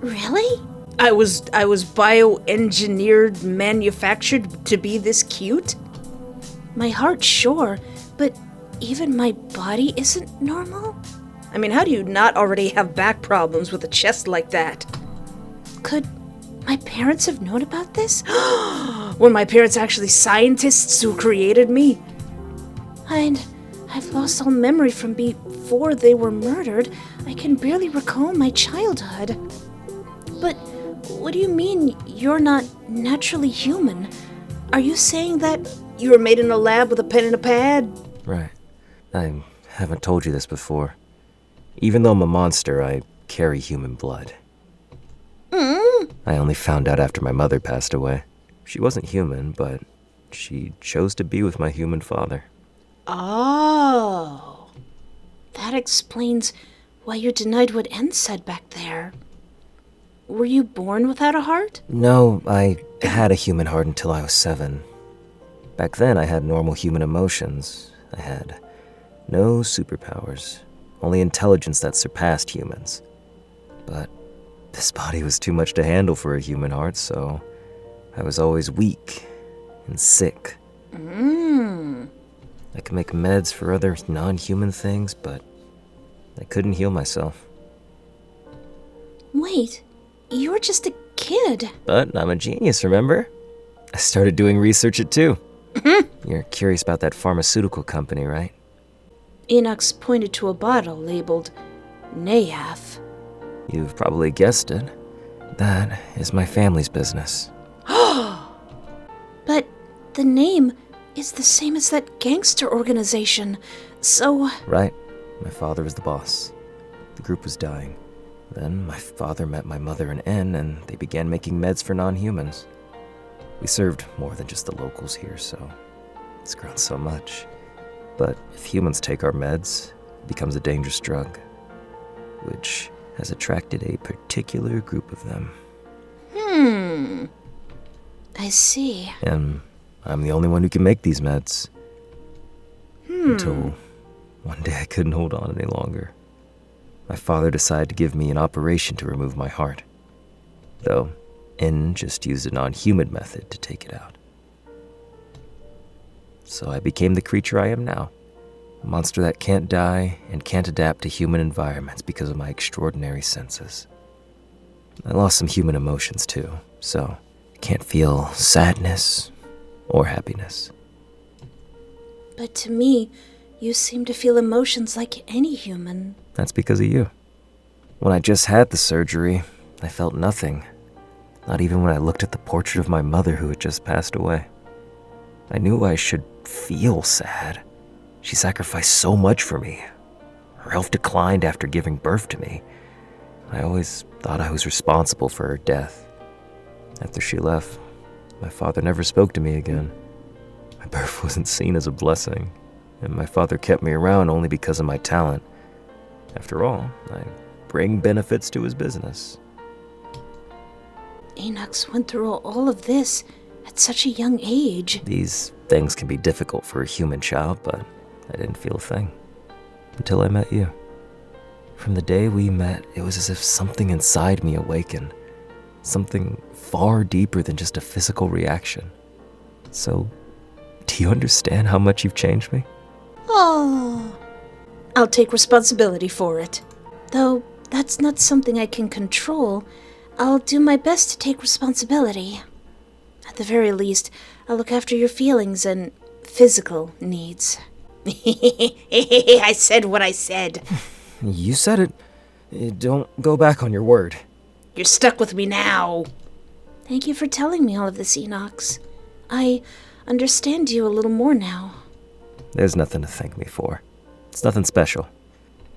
Really? I was bioengineered, manufactured to be this cute? My heart, sure, but even my body isn't normal? I mean, how do you not already have back problems with a chest like that? Could my parents have known about this? Were my parents actually scientists who created me? I've lost all memory from before they were murdered. I can barely recall my childhood. But what do you mean you're not naturally human? Are you saying that You were made in a lab with a pen and a pad? Right. I haven't told you this before. Even though I'm a monster, I carry human blood. I only found out after my mother passed away. She wasn't human, but she chose to be with my human father. Oh, that explains why you denied what En said back there. Were you born without a heart? No, I had a human heart until I was 7. Back then, I had normal human emotions. I had no superpowers, only intelligence that surpassed humans. But this body was too much to handle for a human heart, so I was always weak and sick. I could make meds for other non-human things, but I couldn't heal myself. Wait, you were just a kid. But I'm a genius, remember? I started doing research at 2. You're curious about that pharmaceutical company, right? Enox pointed to a bottle labeled Nayaf. You've probably guessed it. That is my family's business. But the name is the same as that gangster organization, so... Right. My father was the boss. The group was dying. Then my father met my mother in N, and they began making meds for non-humans. We served more than just the locals here, so it's grown so much. But if humans take our meds, it becomes a dangerous drug, which has attracted a particular group of them. I see. And I'm the only one who can make these meds. Until one day I couldn't hold on any longer. My father decided to give me an operation to remove my heart. Though, N just used a non-human method to take it out. So I became the creature I am now. A monster that can't die and can't adapt to human environments because of my extraordinary senses. I lost some human emotions too, so I can't feel sadness or happiness. But to me, you seem to feel emotions like any human. That's because of you. When I just had the surgery, I felt nothing. Not even when I looked at the portrait of my mother who had just passed away. I knew I should feel sad. She sacrificed so much for me. Her health declined after giving birth to me. I always thought I was responsible for her death. After she left, my father never spoke to me again. My birth wasn't seen as a blessing, and my father kept me around only because of my talent. After all, I bring benefits to his business. Enox went through all of this at such a young age. These things can be difficult for a human child, but I didn't feel a thing. Until I met you. From the day we met, it was as if something inside me awakened. Something far deeper than just a physical reaction. So, do you understand how much you've changed me? Oh, I'll take responsibility for it. Though that's not something I can control, I'll do my best to take responsibility. At the very least, I'll look after your feelings and physical needs. I said what I said. You said it. Don't go back on your word. You're stuck with me now. Thank you for telling me all of this, Enox. I understand you a little more now. There's nothing to thank me for. It's nothing special.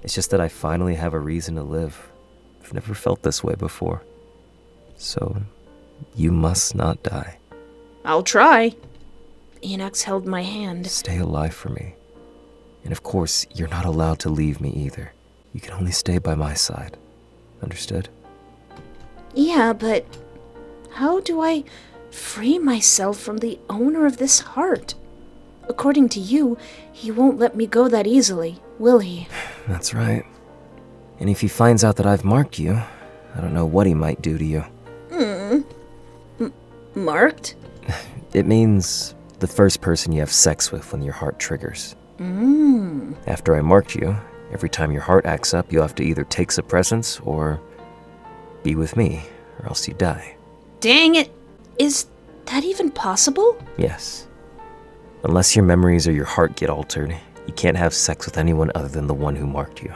It's just that I finally have a reason to live. I've never felt this way before. So, you must not die. I'll try. Enox held my hand. Stay alive for me. And of course, you're not allowed to leave me either. You can only stay by my side. Understood? Yeah, but how do I free myself from the owner of this heart? According to you, he won't let me go that easily, will he? That's right. And if he finds out that I've marked you, I don't know what he might do to you. Marked? It means the first person you have sex with when your heart triggers. After I marked you, every time your heart acts up, you'll have to either take suppressants or be with me, or else you die. Dang it! Is that even possible? Yes. Unless your memories or your heart get altered, you can't have sex with anyone other than the one who marked you.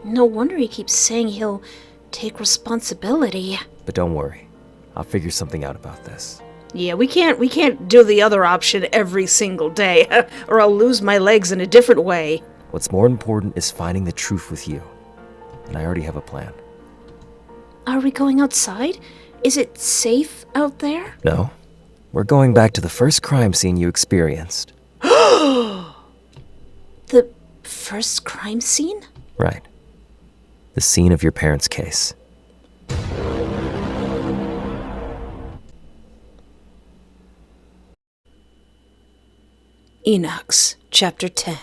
No wonder he keeps saying he'll take responsibility. But don't worry. I'll figure something out about this. Yeah, we can't do the other option every single day, or I'll lose my legs in a different way. What's more important is finding the truth with you. And I already have a plan. Are we going outside? Is it safe out there? No. We're going back to the first crime scene you experienced. The first crime scene? Right. The scene of your parents' case. Enox, Chapter 10.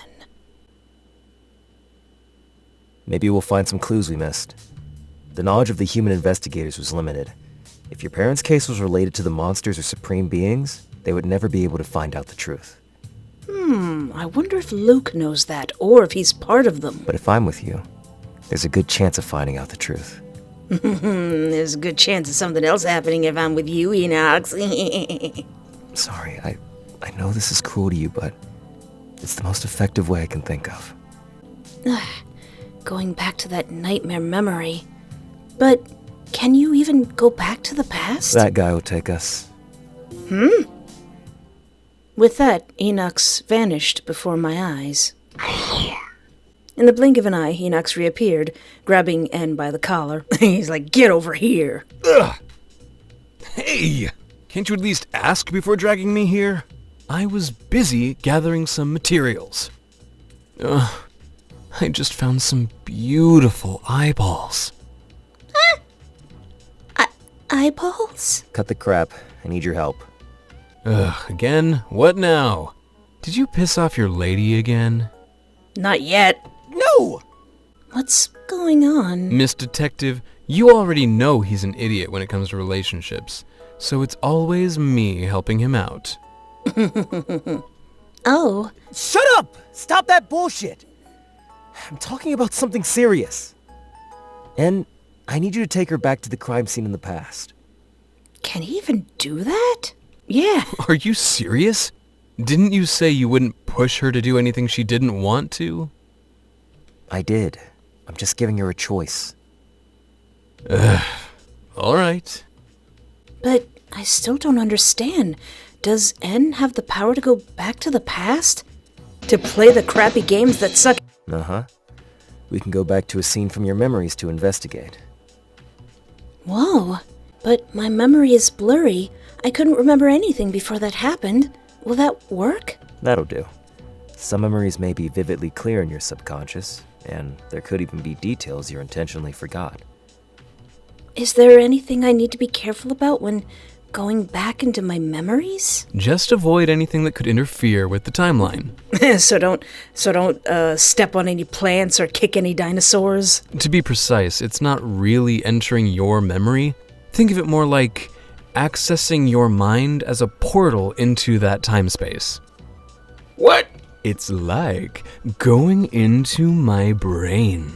Maybe we'll find some clues we missed. The knowledge of the human investigators was limited. If your parents' case was related to the monsters or supreme beings, they would never be able to find out the truth. I wonder if Luke knows that, or if he's part of them. But if I'm with you, there's a good chance of finding out the truth. There's a good chance of something else happening if I'm with you, Enox. Sorry, I know this is cruel to you, but it's the most effective way I can think of. Going back to that nightmare memory. But can you even go back to the past? That guy will take us. With that, Enox vanished before my eyes. In the blink of an eye, Enox reappeared, grabbing N by the collar. He's like, "Get over here!" Ugh! Hey! Can't you at least ask before dragging me here? I was busy gathering some materials. I just found some beautiful eyeballs. Eyeballs? Cut the crap. I need your help. Again? What now? Did you piss off your lady again? Not yet. No! What's going on? Miss Detective, you already know he's an idiot when it comes to relationships, so it's always me helping him out. Oh, Shut up! Stop that bullshit! I'm talking about something serious. And I need you to take her back to the crime scene in the past. can he even do that? Yeah. Are you serious? Didn't you say you wouldn't push her to do anything she didn't want to? I did. I'm just giving her a choice. All right. But I still don't understand. Does N have the power to go back to the past? To play the crappy games that suck. Uh-huh. We can go back to a scene from your memories to investigate. Whoa, but my memory is blurry. I couldn't remember anything before that happened. Will that work? That'll do. Some memories may be vividly clear in your subconscious, and there could even be details you intentionally forgot. Is there anything I need to be careful about when going back into my memories? Just avoid anything that could interfere with the timeline. so don't step on any plants or kick any dinosaurs. To be precise, it's not really entering your memory. Think of it more like accessing your mind as a portal into that time space. What? It's like going into my brain.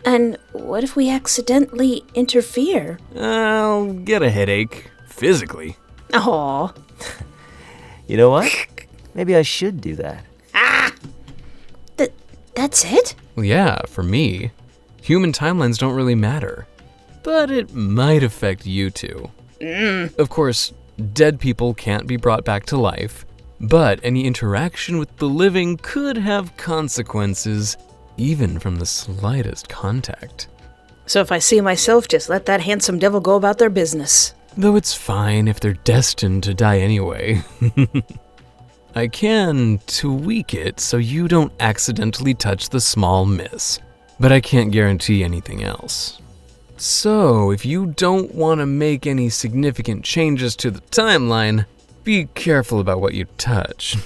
And what if we accidentally interfere? I'll get a headache, physically. Aw. You know what? Maybe I should do that. That's it? Well, yeah, for me. Human timelines don't really matter. But it might affect you two. Of course, dead people can't be brought back to life, but any interaction with the living could have consequences, even from the slightest contact. So if I see myself, just let that handsome devil go about their business. Though it's fine if they're destined to die anyway. I can tweak it so you don't accidentally touch the small miss, but I can't guarantee anything else. So, if you don't want to make any significant changes to the timeline, be careful about what you touch.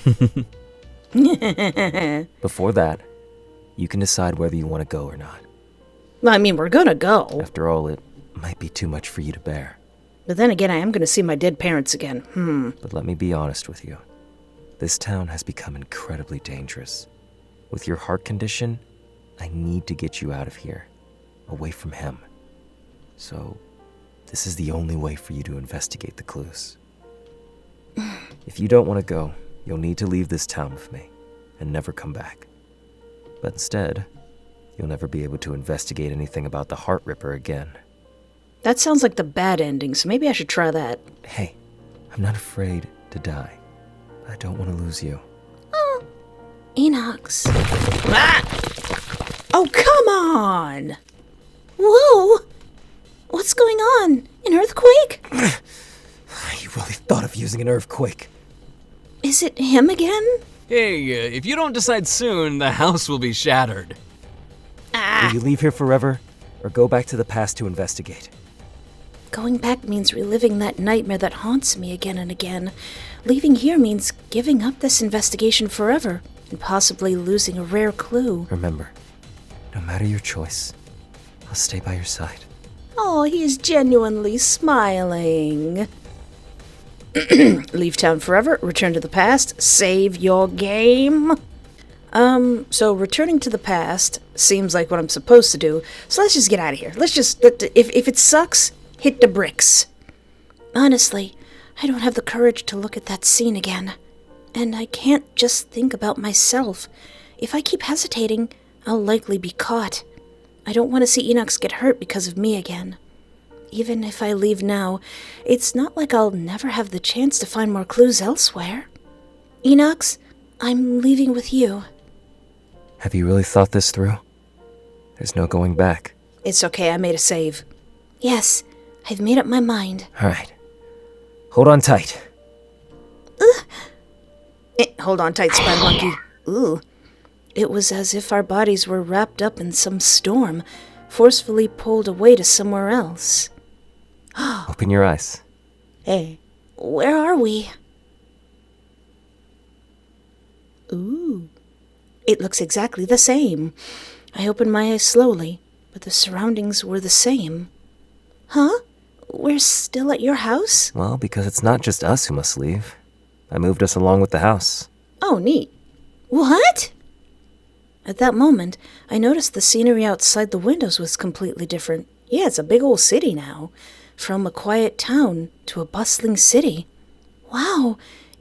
Before that, you can decide whether you want to go or not. I mean, we're gonna go. After all, it might be too much for you to bear. But then again, I am gonna see my dead parents again. But let me be honest with you. This town has become incredibly dangerous. With your heart condition, I need to get you out of here, away from him. So, this is the only way for you to investigate the clues. If you don't want to go, you'll need to leave this town with me and never come back. But instead, you'll never be able to investigate anything about the Heart Ripper again. That sounds like the bad ending, so maybe I should try that. Hey, I'm not afraid to die. I don't want to lose you. Oh, Enox. Ah! Oh, come on! Whoa! What's going on? An earthquake? You really thought of using an earthquake. Is it him again? Hey, if you don't decide soon, the house will be shattered. Will you leave here forever, or go back to the past to investigate? Going back means reliving that nightmare that haunts me again and again. Leaving here means giving up this investigation forever, and possibly losing a rare clue. Remember, no matter your choice, I'll stay by your side. Oh, he's genuinely smiling. Leave town forever, return to the past, save your game. So returning to the past seems like what I'm supposed to do, so let's just get out of here. Let's just, if it sucks, hit the bricks. Honestly, I don't have the courage to look at that scene again. And I can't just think about myself. If I keep hesitating, I'll likely be caught. I don't want to see Enox get hurt because of me again. Even if I leave now, it's not like I'll never have the chance to find more clues elsewhere. Enox, I'm leaving with you. Have you really thought this through? There's no going back. It's okay, I made a save. Yes, I've made up my mind. All right. Hold on tight. Hold on tight, Spider Monkey. Ooh. It was as if our bodies were wrapped up in some storm, forcefully pulled away to somewhere else. Open your eyes. Hey. Where are we? Ooh. It looks exactly the same. I opened my eyes slowly, but the surroundings were the same. Huh? We're still at your house? Well, because it's not just us who must leave. I moved us along with the house. Oh, neat. What? At that moment, I noticed the scenery outside the windows was completely different. Yeah, it's a big old city now. From a quiet town to a bustling city. Wow,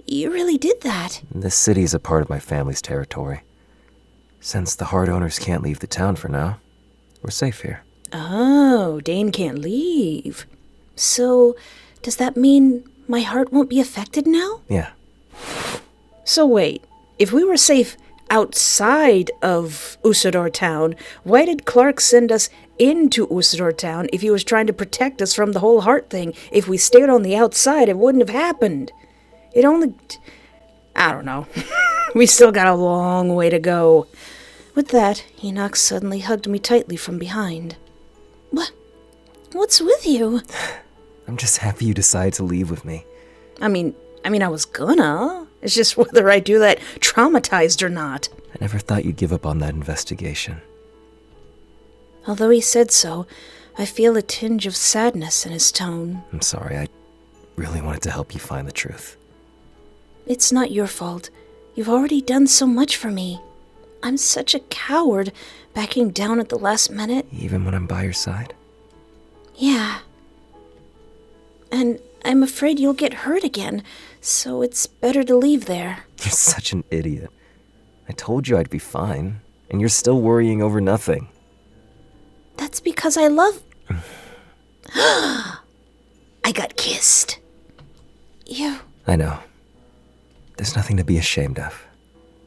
you really did that. This city is a part of my family's territory. Since the Heart owners can't leave the town for now, we're safe here. Oh, Dane can't leave. So, does that mean my heart won't be affected now? Yeah. So wait, if we were safe outside of Usador Town, why did Clark send us into Usador Town if he was trying to protect us from the whole heart thing? If we stayed on the outside, it wouldn't have happened. It only... I don't know. We still got a long way to go. With that, Enoch suddenly hugged me tightly from behind. What's with you? I'm just happy you decided to leave with me. I mean, I was gonna. It's just whether I do that traumatized or not. I never thought you'd give up on that investigation. Although he said so, I feel a tinge of sadness in his tone. I'm sorry, I really wanted to help you find the truth. It's not your fault. You've already done so much for me. I'm such a coward, backing down at the last minute. Even when I'm by your side? Yeah. And I'm afraid you'll get hurt again, so it's better to leave there. You're such an idiot. I told you I'd be fine, and you're still worrying over nothing. That's because I love... I got kissed. You... I know. There's nothing to be ashamed of.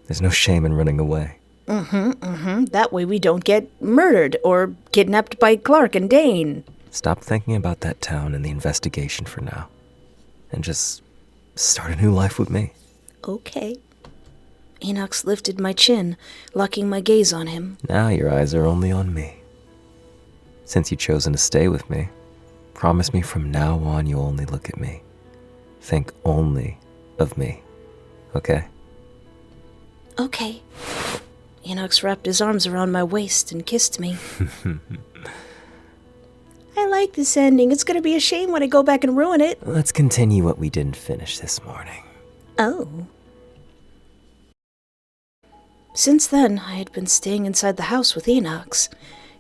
There's no shame in running away. That way we don't get murdered or kidnapped by Clark and Dane. Stop thinking about that town and the investigation for now. And just start a new life with me. Okay. Enox lifted my chin, locking my gaze on him. Now your eyes are only on me. Since you've chosen to stay with me, promise me from now on you'll only look at me. Think only of me. Okay? Okay. Enox wrapped his arms around my waist and kissed me. I like this ending. It's gonna be a shame when I go back and ruin it. Let's continue what we didn't finish this morning. Oh. Since then, I had been staying inside the house with Enox.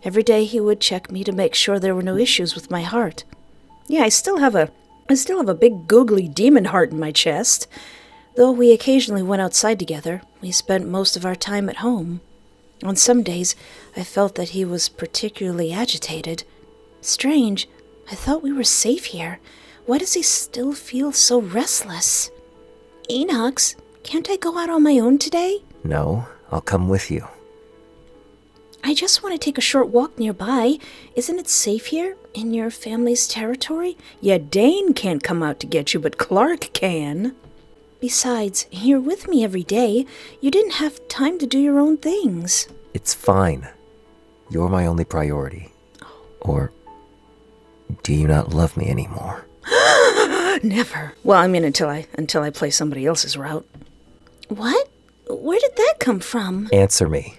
Every day he would check me to make sure there were no issues with my heart. Yeah, I still have a big googly demon heart in my chest. Though we occasionally went outside together, we spent most of our time at home. On some days, I felt that he was particularly agitated. Strange, I thought we were safe here. Why does he still feel so restless? Enox, can't I go out on my own today? No, I'll come with you. I just want to take a short walk nearby. Isn't it safe here, in your family's territory? Yeah, Dane can't come out to get you, but Clark can. Besides, you're with me every day. You didn't have time to do your own things. It's fine. You're my only priority. Or do you not love me anymore? Never. Well, I mean, until I play somebody else's route. What? Where did that come from? Answer me.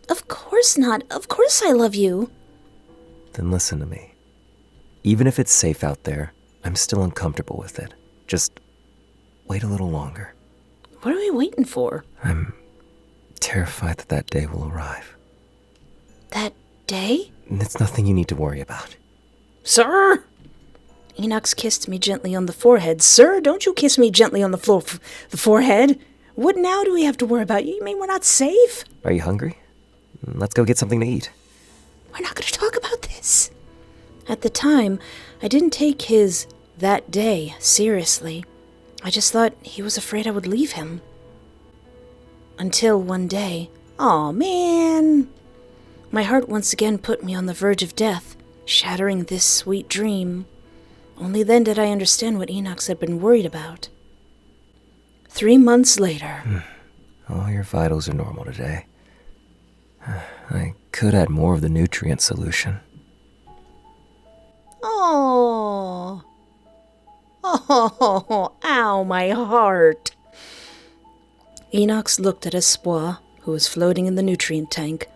Of course not. Of course I love you. Then listen to me. Even if it's safe out there, I'm still uncomfortable with it. Just wait a little longer. What are we waiting for? I'm terrified that day will arrive. That day? It's nothing you need to worry about. Sir? Enox kissed me gently on the forehead. Sir, don't you kiss me gently on the forehead. What now do we have to worry about? You mean we're not safe? Are you hungry? Let's go get something to eat. We're not going to talk about this. At the time, I didn't take his that day seriously. I just thought he was afraid I would leave him. Until one day, aw, man. My heart once again put me on the verge of death, shattering this sweet dream. Only then did I understand what Enox had been worried about. 3 months later. All your vitals are normal today. I could add more of the nutrient solution. Oh, ow, my heart. Enox looked at Espoir, who was floating in the nutrient tank.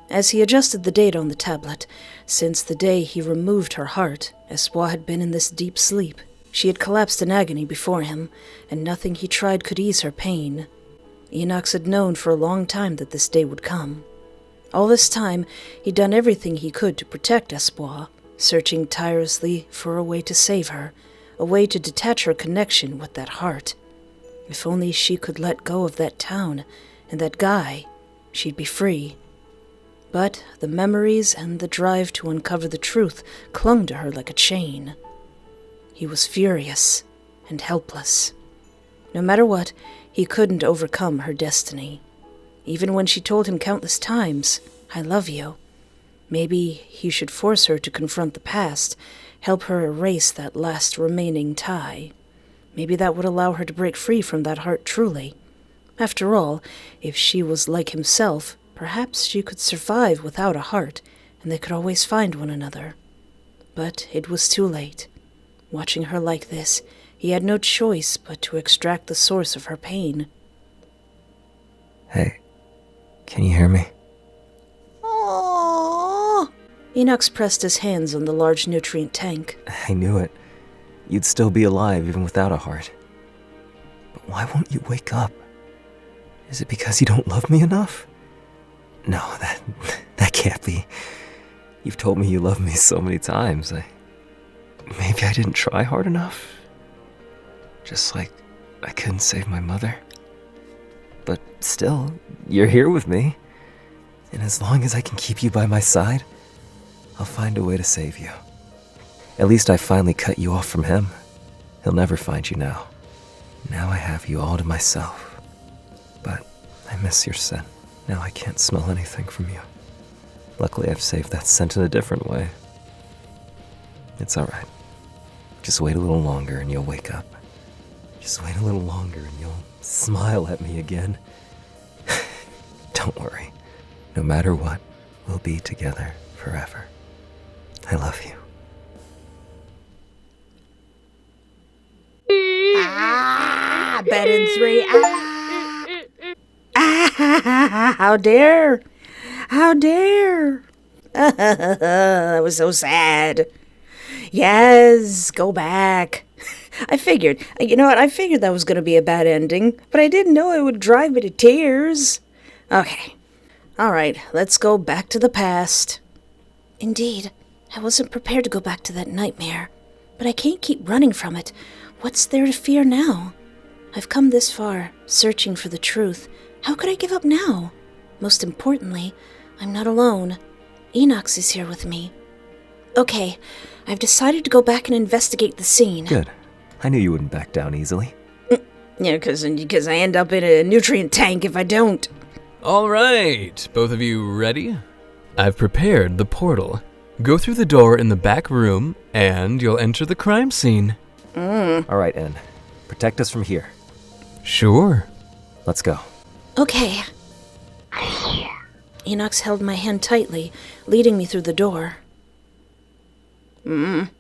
As he adjusted the date on the tablet, since the day he removed her heart, Espoir had been in this deep sleep. She had collapsed in agony before him, and nothing he tried could ease her pain. Enox had known for a long time that this day would come. All this time, he'd done everything he could to protect Espoir, searching tirelessly for a way to save her, a way to detach her connection with that heart. If only she could let go of that town and that guy, she'd be free. But the memories and the drive to uncover the truth clung to her like a chain. He was furious and helpless. No matter what, he couldn't overcome her destiny. Even when she told him countless times, "I love you," maybe he should force her to confront the past, help her erase that last remaining tie. Maybe that would allow her to break free from that heart truly. After all, if she was like himself, perhaps she could survive without a heart, and they could always find one another. But it was too late. Watching her like this, he had no choice but to extract the source of her pain. Hey, can you hear me? Aww. Enox pressed his hands on the large nutrient tank. I knew it. You'd still be alive even without a heart. But why won't you wake up? Is it because you don't love me enough? No, that can't be. You've told me you love me so many times. Maybe I didn't try hard enough. Just like I couldn't save my mother. But still, you're here with me. And as long as I can keep you by my side, I'll find a way to save you. At least I finally cut you off from him. He'll never find you now. Now I have you all to myself. But I miss your scent. Now I can't smell anything from you. Luckily, I've saved that scent in a different way. It's alright. Just wait a little longer and you'll wake up. Just wait a little longer and you'll smile at me again. Don't worry. No matter what, we'll be together forever. I love you. Bed in 3. How dare. How dare. That was so sad. Yes, go back. I figured that was going to be a bad ending, but I didn't know it would drive me to tears. Okay, All right, let's go back to the past. Indeed, I wasn't prepared to go back to that nightmare. But I can't keep running from it. What's there to fear now? I've come this far, searching for the truth. How could I give up now? Most importantly, I'm not alone. Enox is here with me. Okay, I've decided to go back and investigate the scene. Good. I knew you wouldn't back down easily. Yeah, because I end up in a nutrient tank if I don't. All right, both of you ready? I've prepared the portal. Go through the door in the back room, and you'll enter the crime scene. All right, En. Protect us from here. Sure. Let's go. Okay. Enox held my hand tightly, leading me through the door. Enox,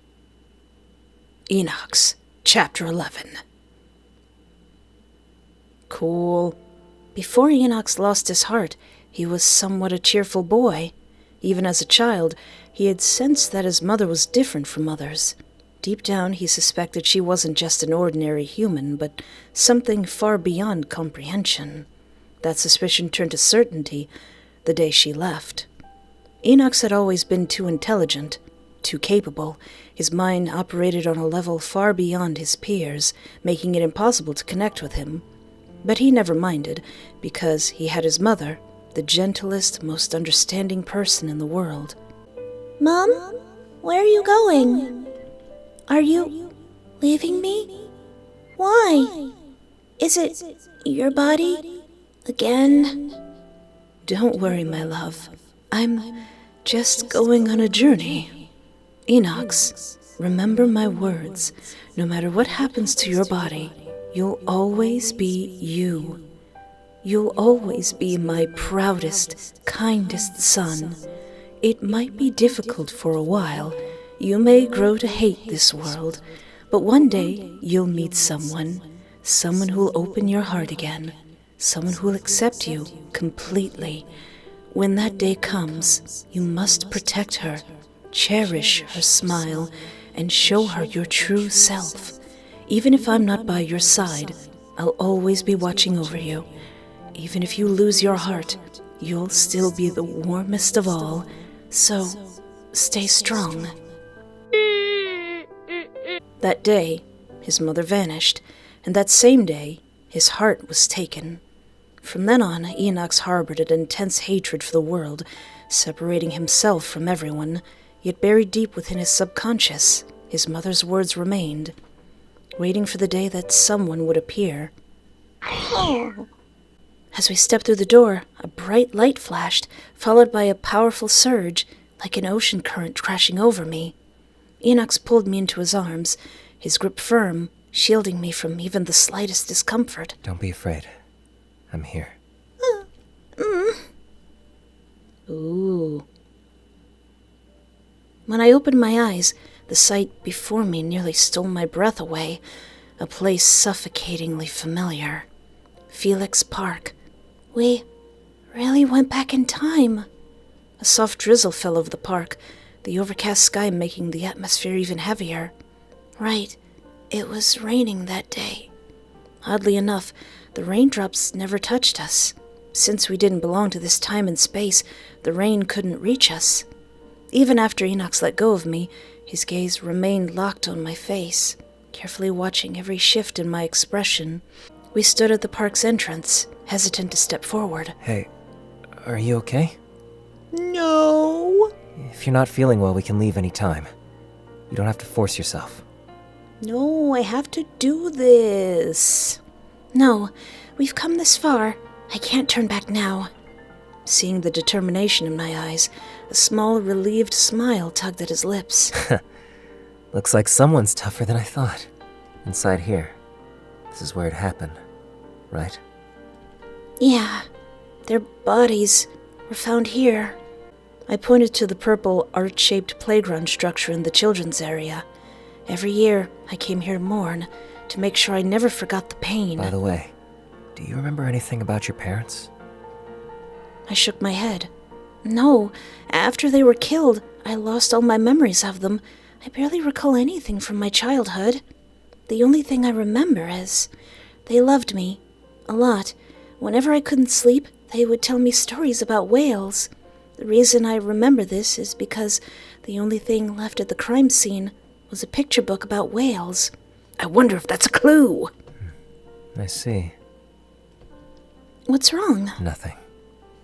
Chapter 11. Cool. Before Enox lost his heart, he was somewhat a cheerful boy. Even as a child, he had sensed that his mother was different from others. Deep down, he suspected she wasn't just an ordinary human, but something far beyond comprehension. That suspicion turned to certainty the day she left. Enox had always been too intelligent, too capable. His mind operated on a level far beyond his peers, making it impossible to connect with him. But he never minded, because he had his mother, the gentlest, most understanding person in the world. Mom, where are you going? Are you leaving me? Why? Is it your body? Again? Don't worry, my love. I'm just going on a journey. Enox, remember my words. No matter what happens to your body, you'll always be you. You'll always be my proudest, kindest son. It might be difficult for a while. You may grow to hate this world, but one day you'll meet someone who'll open your heart again, someone who'll accept you completely. When that day comes, you must protect her, cherish her smile, and show her your true self. Even if I'm not by your side, I'll always be watching over you. Even if you lose your heart, you'll still be the warmest of all. So, stay strong. That day, his mother vanished, and that same day, his heart was taken. From then on, Enox harbored an intense hatred for the world, separating himself from everyone, yet buried deep within his subconscious, his mother's words remained, waiting for the day that someone would appear. Oh. As we stepped through the door, a bright light flashed, followed by a powerful surge, like an ocean current crashing over me. Enox pulled me into his arms, his grip firm, shielding me from even the slightest discomfort. Don't be afraid. I'm here. Ooh. When I opened my eyes, the sight before me nearly stole my breath away. A place suffocatingly familiar. Felix Park. We really went back in time. A soft drizzle fell over the park, the overcast sky making the atmosphere even heavier. Right, it was raining that day. Oddly enough, the raindrops never touched us. Since we didn't belong to this time and space, the rain couldn't reach us. Even after Enox let go of me, his gaze remained locked on my face, carefully watching every shift in my expression. We stood at the park's entrance, hesitant to step forward. Hey, are you okay? No. If you're not feeling well, we can leave any time. You don't have to force yourself. No, I have to do this. No, we've come this far. I can't turn back now. Seeing the determination in my eyes, a small, relieved smile tugged at his lips. Looks like someone's tougher than I thought. Inside here. This is where it happened, right? Yeah, their bodies were found here. I pointed to the purple, arch-shaped playground structure in the children's area. Every year, I came here to mourn, to make sure I never forgot the pain. By the way, do you remember anything about your parents? I shook my head. No, after they were killed, I lost all my memories of them. I barely recall anything from my childhood. The only thing I remember is they loved me a lot. Whenever I couldn't sleep, they would tell me stories about whales. The reason I remember this is because the only thing left at the crime scene was a picture book about whales. I wonder if that's a clue. I see. What's wrong? Nothing.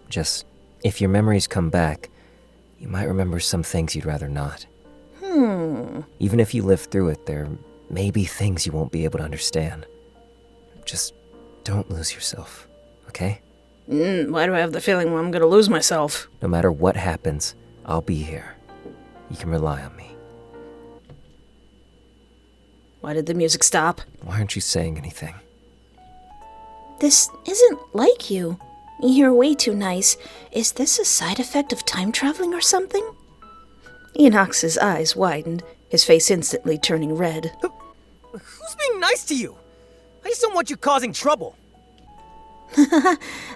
Just, if your memories come back, you might remember some things you'd rather not. Even if you live through it, there may be things you won't be able to understand. Just don't lose yourself, okay? Why do I have the feeling I'm gonna lose myself? No matter what happens, I'll be here. You can rely on me. Why did the music stop? Why aren't you saying anything? This isn't like you. You're way too nice. Is this a side effect of time traveling or something? Enox's eyes widened, his face instantly turning red. Who's being nice to you? I just don't want you causing trouble.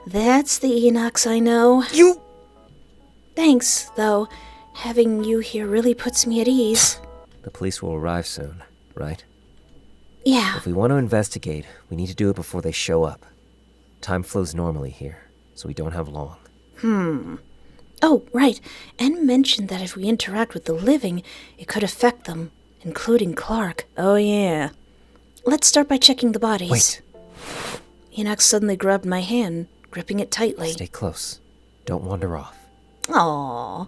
That's the Enox I know. You... Thanks, though. Having you here really puts me at ease. The police will arrive soon, right? Yeah. If we want to investigate, we need to do it before they show up. Time flows normally here, so we don't have long. Oh, right. And mentioned that if we interact with the living, it could affect them, including Clark. Oh, yeah. Let's start by checking the bodies. Wait. Enoch suddenly grabbed my hand, gripping it tightly. Stay close. Don't wander off. Aww.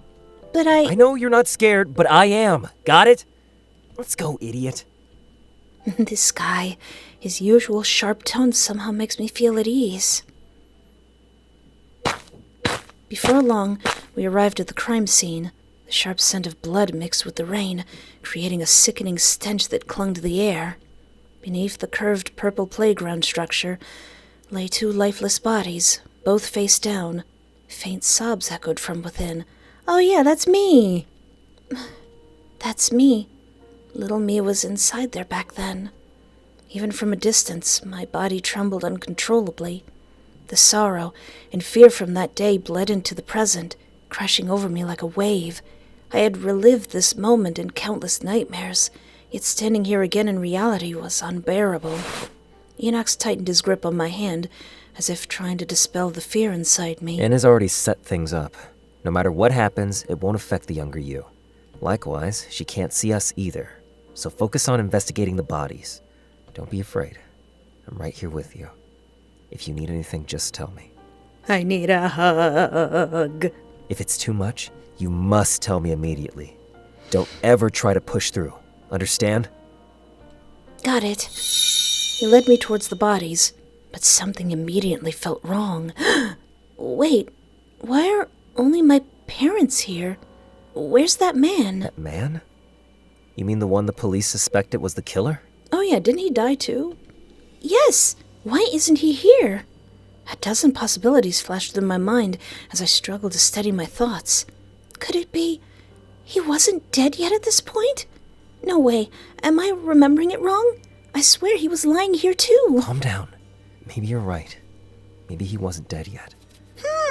But I know you're not scared, but I am. Got it? Let's go, idiot. This guy, his usual sharp tone somehow makes me feel at ease. Before long, we arrived at the crime scene. The sharp scent of blood mixed with the rain, creating a sickening stench that clung to the air. Beneath the curved purple playground structure lay two lifeless bodies, both face down. Faint sobs echoed from within. Oh yeah, that's me. That's me. Little me was inside there back then. Even from a distance, my body trembled uncontrollably. The sorrow and fear from that day bled into the present, crashing over me like a wave. I had relived this moment in countless nightmares, yet standing here again in reality was unbearable. Enox tightened his grip on my hand, as if trying to dispel the fear inside me. Anna's already set things up. No matter what happens, it won't affect the younger you. Likewise, she can't see us either. So focus on investigating the bodies. Don't be afraid. I'm right here with you. If you need anything, just tell me. I need a hug. If it's too much, you must tell me immediately. Don't ever try to push through. Understand? Got it. He led me towards the bodies, but something immediately felt wrong. Wait, why are only my parents here? Where's that man? That man? You mean the one the police suspected was the killer? Oh yeah, didn't he die too? Yes! Why isn't he here? A dozen possibilities flashed through my mind as I struggled to steady my thoughts. Could it be he wasn't dead yet at this point? No way. Am I remembering it wrong? I swear he was lying here too. Calm down. Maybe you're right. Maybe he wasn't dead yet.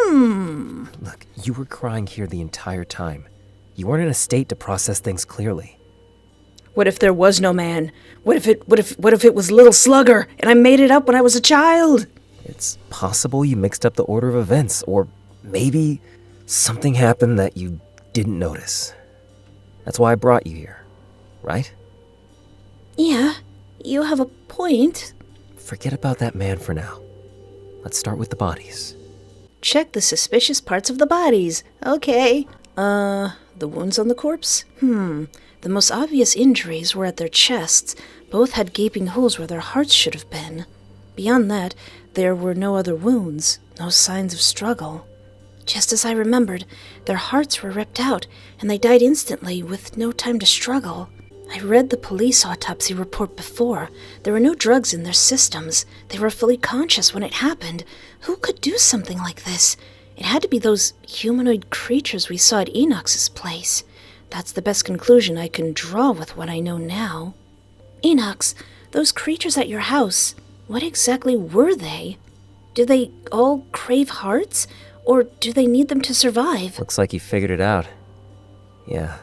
Look, you were crying here the entire time. You weren't in a state to process things clearly. What if there was no man? What if it was Little Slugger and I made it up when I was a child? It's possible you mixed up the order of events, or maybe something happened that you didn't notice. That's why I brought you here, right? Yeah, you have a point. Forget about that man for now. Let's start with the bodies. Check the suspicious parts of the bodies. Okay. The wounds on the corpse? The most obvious injuries were at their chests. Both had gaping holes where their hearts should have been. Beyond that, there were no other wounds, no signs of struggle. Just as I remembered, their hearts were ripped out, and they died instantly with no time to struggle. I read the police autopsy report before. There were no drugs in their systems. They were fully conscious when it happened. Who could do something like this? It had to be those humanoid creatures we saw at Enox's place. That's the best conclusion I can draw with what I know now. Enox, those creatures at your house, what exactly were they? Do they all crave hearts, or do they need them to survive? Looks like you figured it out. Yeah,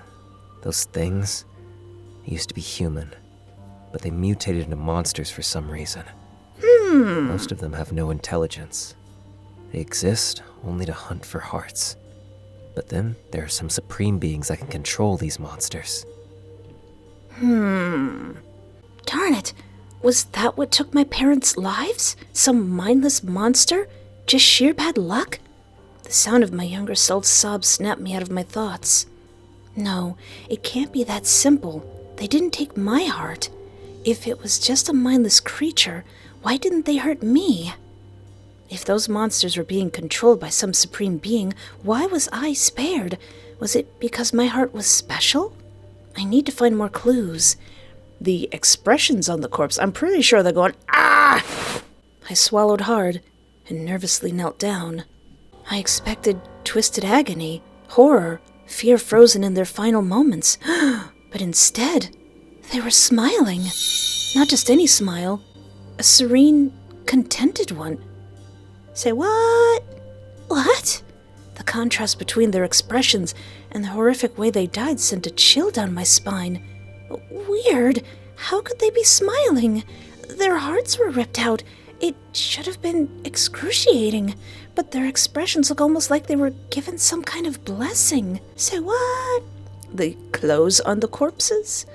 those things used to be human, but they mutated into monsters for some reason. Most of them have no intelligence. They exist only to hunt for hearts. But then there are some supreme beings that can control these monsters. Darn it. Was that what took my parents' lives? Some mindless monster? Just sheer bad luck? The sound of my younger self's sobs snapped me out of my thoughts. No, it can't be that simple. They didn't take my heart. If it was just a mindless creature, why didn't they hurt me? If those monsters were being controlled by some supreme being, why was I spared? Was it because my heart was special? I need to find more clues. The expressions on the corpse, I'm pretty sure they're going, ah! I swallowed hard and nervously knelt down. I expected twisted agony, horror, fear frozen in their final moments. But instead, they were smiling. Not just any smile, a serene, contented one. Say what? What? The contrast between their expressions and the horrific way they died sent a chill down my spine. Weird. How could they be smiling? Their hearts were ripped out. It should have been excruciating, but their expressions look almost like they were given some kind of blessing. Say what? The clothes on the corpses?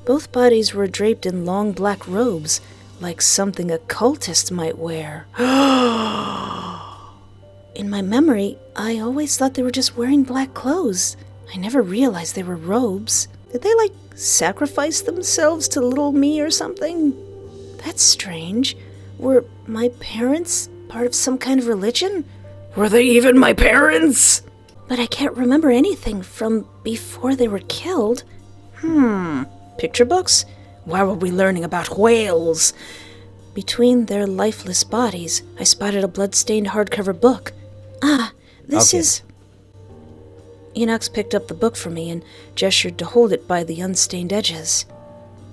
Both bodies were draped in long black robes, like something a cultist might wear. In my memory, I always thought they were just wearing black clothes. I never realized they were robes. Did they, sacrifice themselves to little me or something? That's strange. Were my parents part of some kind of religion? Were they even my parents? But I can't remember anything from before they were killed. Picture books? Why were we learning about whales? Between their lifeless bodies, I spotted a blood-stained hardcover book. This is... Enox picked up the book for me and gestured to hold it by the unstained edges.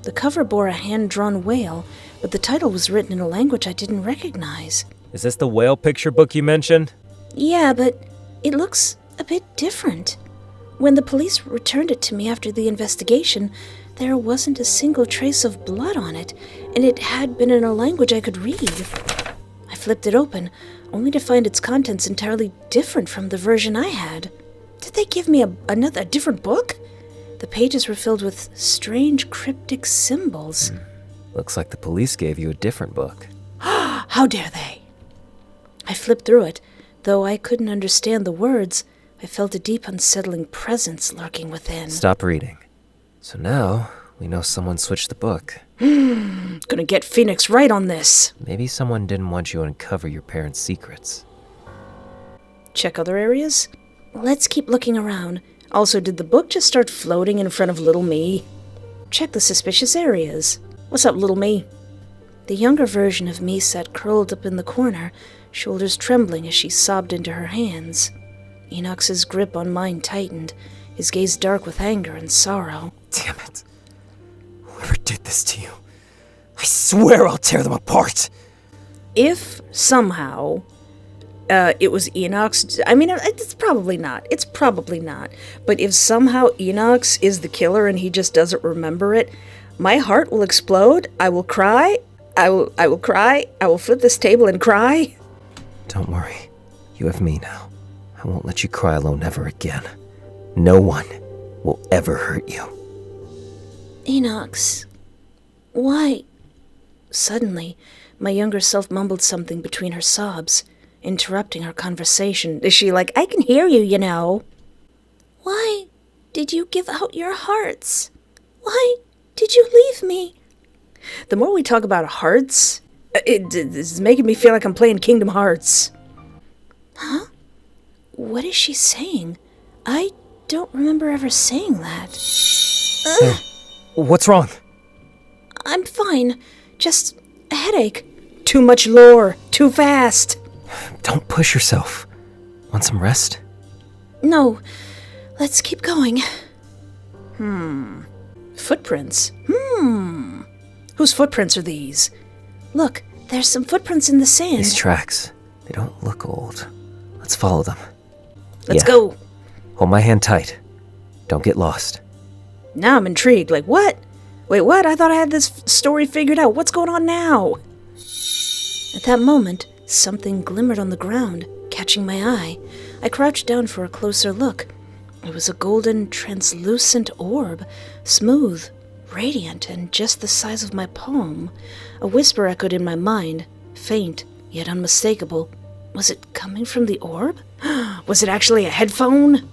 The cover bore a hand-drawn whale, but the title was written in a language I didn't recognize. Is this the whale picture book you mentioned? Yeah, but it looks a bit different. When the police returned it to me after the investigation, there wasn't a single trace of blood on it, and it had been in a language I could read. I flipped it open, only to find its contents entirely different from the version I had. Did they give me a different book? The pages were filled with strange cryptic symbols. Looks like the police gave you a different book. How dare they? I flipped through it. Though I couldn't understand the words, I felt a deep unsettling presence lurking within. Stop reading. So now, we know someone switched the book. Gonna get Phoenix right on this. Maybe someone didn't want you to uncover your parents' secrets. Check other areas? Let's keep looking around. Also, did the book just start floating in front of little me? Check the suspicious areas. What's up, little me? The younger version of me sat curled up in the corner, shoulders trembling as she sobbed into her hands. Enox's grip on mine tightened, his gaze dark with anger and sorrow. Damn it. Whoever did this to you, I swear I'll tear them apart. If somehow it was Enox, it's probably not. It's probably not. But if somehow Enox is the killer and he just doesn't remember it, my heart will explode. I will cry. I will cry. I will flip this table and cry. Don't worry. You have me now. I won't let you cry alone ever again. No one will ever hurt you. Enox, why? Suddenly, my younger self mumbled something between her sobs, interrupting our conversation. Is she like, I can hear you, you know? Why did you give out your hearts? Why did you leave me? The more we talk about hearts, it's making me feel like I'm playing Kingdom Hearts. Huh? What is she saying? I don't remember ever saying that. Hey, what's wrong? I'm fine. Just a headache. Too much lore. Too fast. Don't push yourself. Want some rest? No. Let's keep going. Footprints. Whose footprints are these? Look, there's some footprints in the sand. These tracks, they don't look old. Let's follow them. Let's go. Hold my hand tight. Don't get lost. Now I'm intrigued. Like, what? Wait, what? I thought I had this story figured out. What's going on now? At that moment, something glimmered on the ground, catching my eye. I crouched down for a closer look. It was a golden, translucent orb, smooth, radiant, and just the size of my palm. A whisper echoed in my mind, faint, yet unmistakable. Was it coming from the orb? Was it actually a headphone?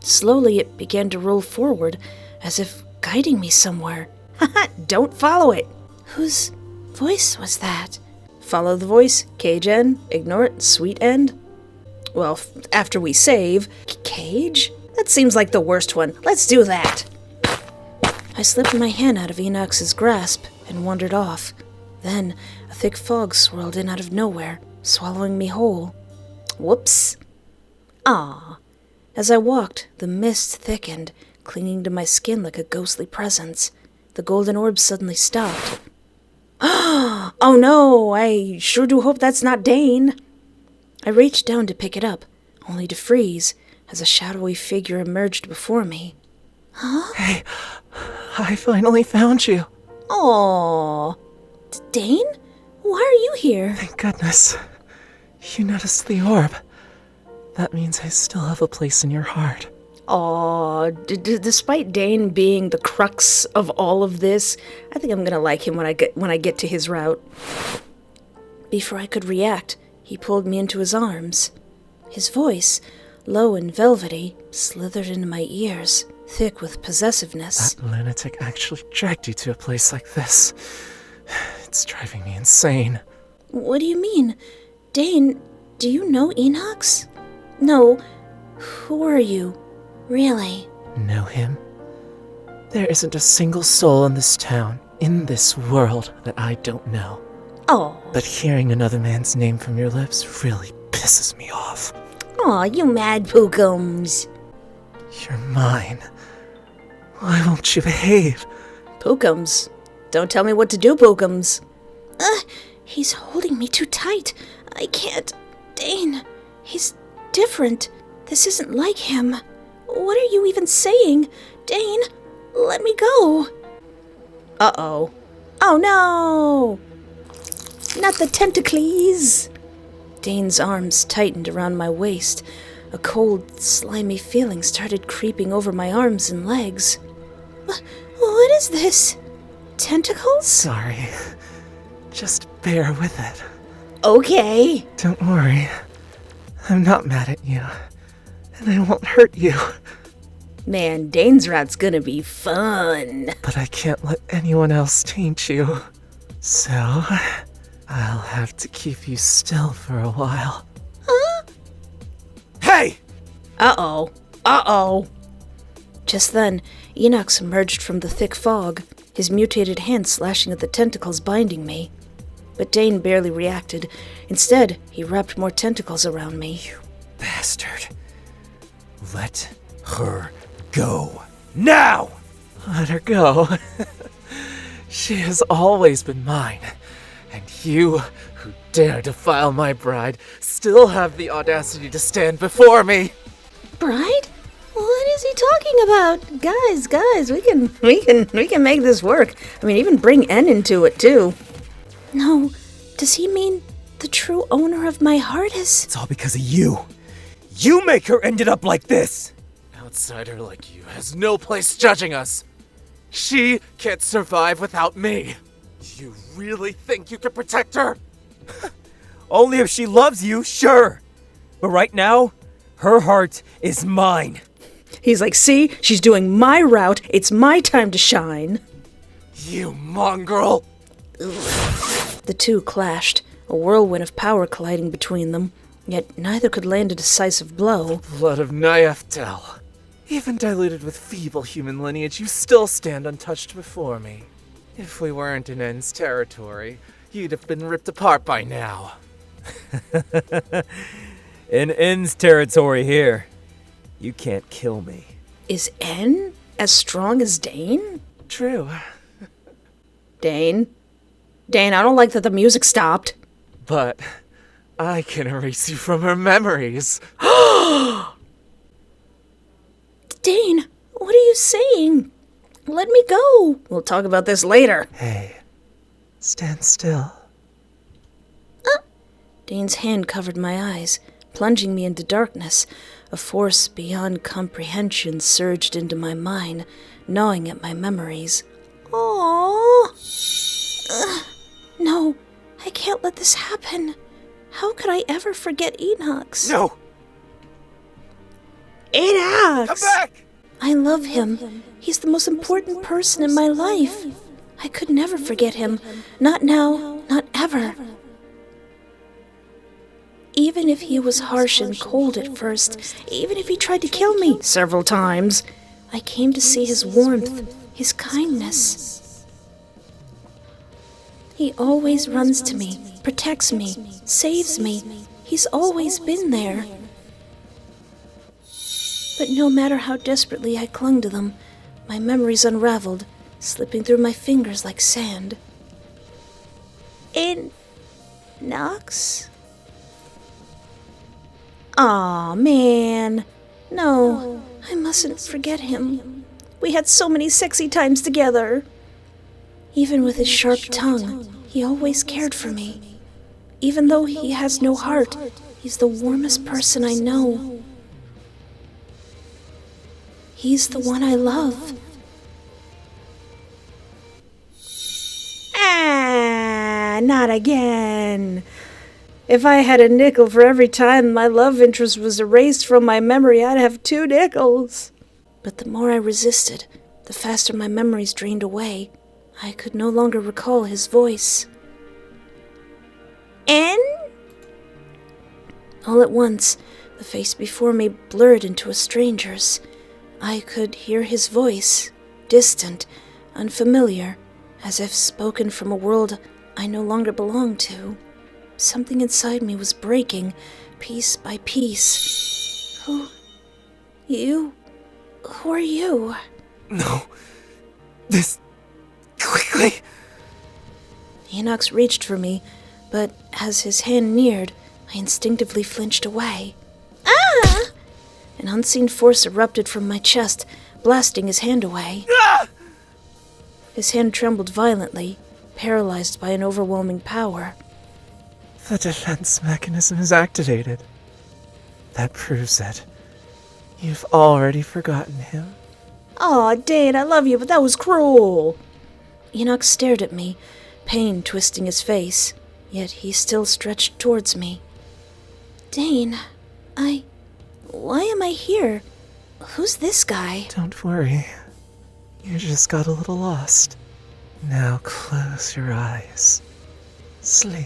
Slowly it began to roll forward, as if guiding me somewhere. Don't follow it! Whose voice was that? Follow the voice, cage end, ignore it, sweet end? Well, after we save, cage? That seems like the worst one. Let's do that! I slipped my hand out of Enox's grasp and wandered off. Then, a thick fog swirled in out of nowhere, swallowing me whole. Whoops. Ah. As I walked, the mist thickened, clinging to my skin like a ghostly presence. The golden orb suddenly stopped. Oh no, I sure do hope that's not Dane. I reached down to pick it up, only to freeze as a shadowy figure emerged before me. Huh? Hey, I finally found you. Aww. Dane? Why are you here? Thank goodness. You noticed the orb. That means I still have a place in your heart. Aw, despite Dane being the crux of all of this, I think I'm gonna like him when I get to his route. Before I could react, he pulled me into his arms. His voice, low and velvety, slithered into my ears, thick with possessiveness. That lunatic actually dragged you to a place like this. It's driving me insane. What do you mean? Dane, do you know Enox? No. Who are you? Really? Know him? There isn't a single soul in this town, in this world, that I don't know. Oh. But hearing another man's name from your lips really pisses me off. Aw, you mad pookums. You're mine. Why won't you behave? Pookums? Don't tell me what to do, pookums. He's holding me too tight. I can't. Dane, he's different. This isn't like him. What are you even saying? Dane, let me go. Uh-oh. Oh no! Not the tentacles! Dane's arms tightened around my waist. A cold, slimy feeling started creeping over my arms and legs. What is this? Tentacles? Sorry. Just bear with it. Okay. Don't worry. I'm not mad at you. And I won't hurt you. Man, Dane's route's gonna be fun. But I can't let anyone else taint you. So, I'll have to keep you still for a while. Huh? Hey! Uh-oh. Uh-oh. Just then, Enox emerged from the thick fog, his mutated hand slashing at the tentacles binding me. But Dane barely reacted. Instead, he wrapped more tentacles around me. You bastard. Let her go. Now! Let her go. She has always been mine. And you, who dare defile my bride, still have the audacity to stand before me. Bride? What is he talking about? Guys, we can make this work. I mean, even bring N into it too. No, does he mean the true owner of my heart is... It's all because of you. You make her ended up like this. An outsider like you has no place judging us. She can't survive without me. You really think you can protect her? Only if she loves you, sure. But right now, her heart is mine. He's like, see, she's doing my route. It's my time to shine. You mongrel! The two clashed, a whirlwind of power colliding between them, yet neither could land a decisive blow. Blood of Nyeftel. Even diluted with feeble human lineage, you still stand untouched before me. If we weren't in N's territory, you'd have been ripped apart by now. In N's territory here. You can't kill me. Is N as strong as Dane? True. Dane, I don't like that the music stopped. But I can erase you from her memories. Dane, what are you saying? Let me go. We'll talk about this later. Hey, stand still. Dane's hand covered my eyes, plunging me into darkness. A force beyond comprehension surged into my mind, gnawing at my memories. Aww. No, I can't let this happen. How could I ever forget Enox? No! Enox! Come back! I love him. He's the most important person in my life. I could never forget him. Not now, not ever. Even if he was harsh and cold at first, even if he tried to kill me several times, I came to see his warmth, his kindness. He always runs to me, protects me, saves me. He's always been there. But no matter how desperately I clung to them, my memories unraveled, slipping through my fingers like sand. Enox? Aw, man. No, I mustn't forget him. We had so many sexy times together. Even with his sharp tongue, he always cared for me. Even though he has no heart, he's the warmest person I know. He's the one I love. Not again. If I had a nickel for every time my love interest was erased from my memory, I'd have 2 nickels. But the more I resisted, the faster my memories drained away. I could no longer recall his voice. All at once, the face before me blurred into a stranger's. I could hear his voice, distant, unfamiliar, as if spoken from a world I no longer belonged to. Something inside me was breaking, piece by piece. Who are you? No. Quickly. Enox reached for me, but as his hand neared, I instinctively flinched away. Ah! An unseen force erupted from my chest, blasting his hand away. Ah! His hand trembled violently, paralyzed by an overwhelming power. The defense mechanism is activated. That proves it. You've already forgotten him. Aw, Dane, I love you, but that was cruel. Enoch stared at me, pain twisting his face, yet he still stretched towards me. Dane, why am I here? Who's this guy? Don't worry. You just got a little lost. Now close your eyes. Sleep.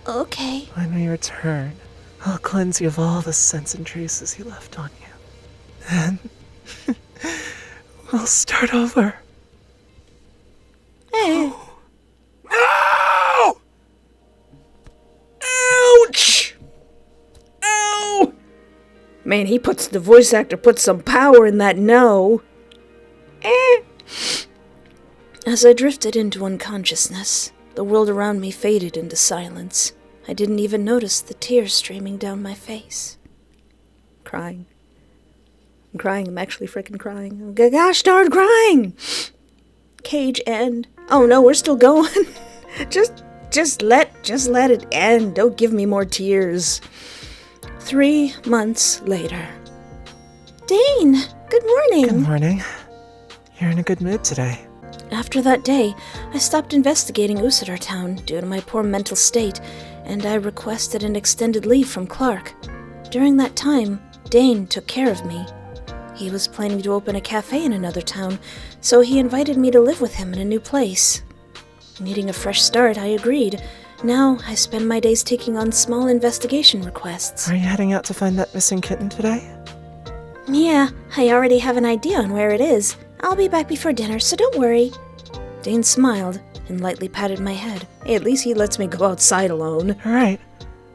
Okay. When we return, I'll cleanse you of all the scents and traces you left on you. Then, we'll start over. Hey. No! Ouch! Ow! Man, the voice actor puts some power in that no. As I drifted into unconsciousness, the world around me faded into silence. I didn't even notice the tears streaming down my face. Crying. I'm crying. I'm actually freaking crying. Gosh darn crying! Cage end. Oh no, we're still going. just let it end. Don't give me more tears. 3 months later. Dane, good morning. Good morning. You're in a good mood today. After that day, I stopped investigating Usador Town due to my poor mental state, and I requested an extended leave from Clark. During that time, Dane took care of me. He was planning to open a cafe in another town, so he invited me to live with him in a new place. Needing a fresh start, I agreed. Now, I spend my days taking on small investigation requests. Are you heading out to find that missing kitten today? Yeah, I already have an idea on where it is. I'll be back before dinner, so don't worry. Dane smiled and lightly patted my head. Hey, at least he lets me go outside alone. Alright.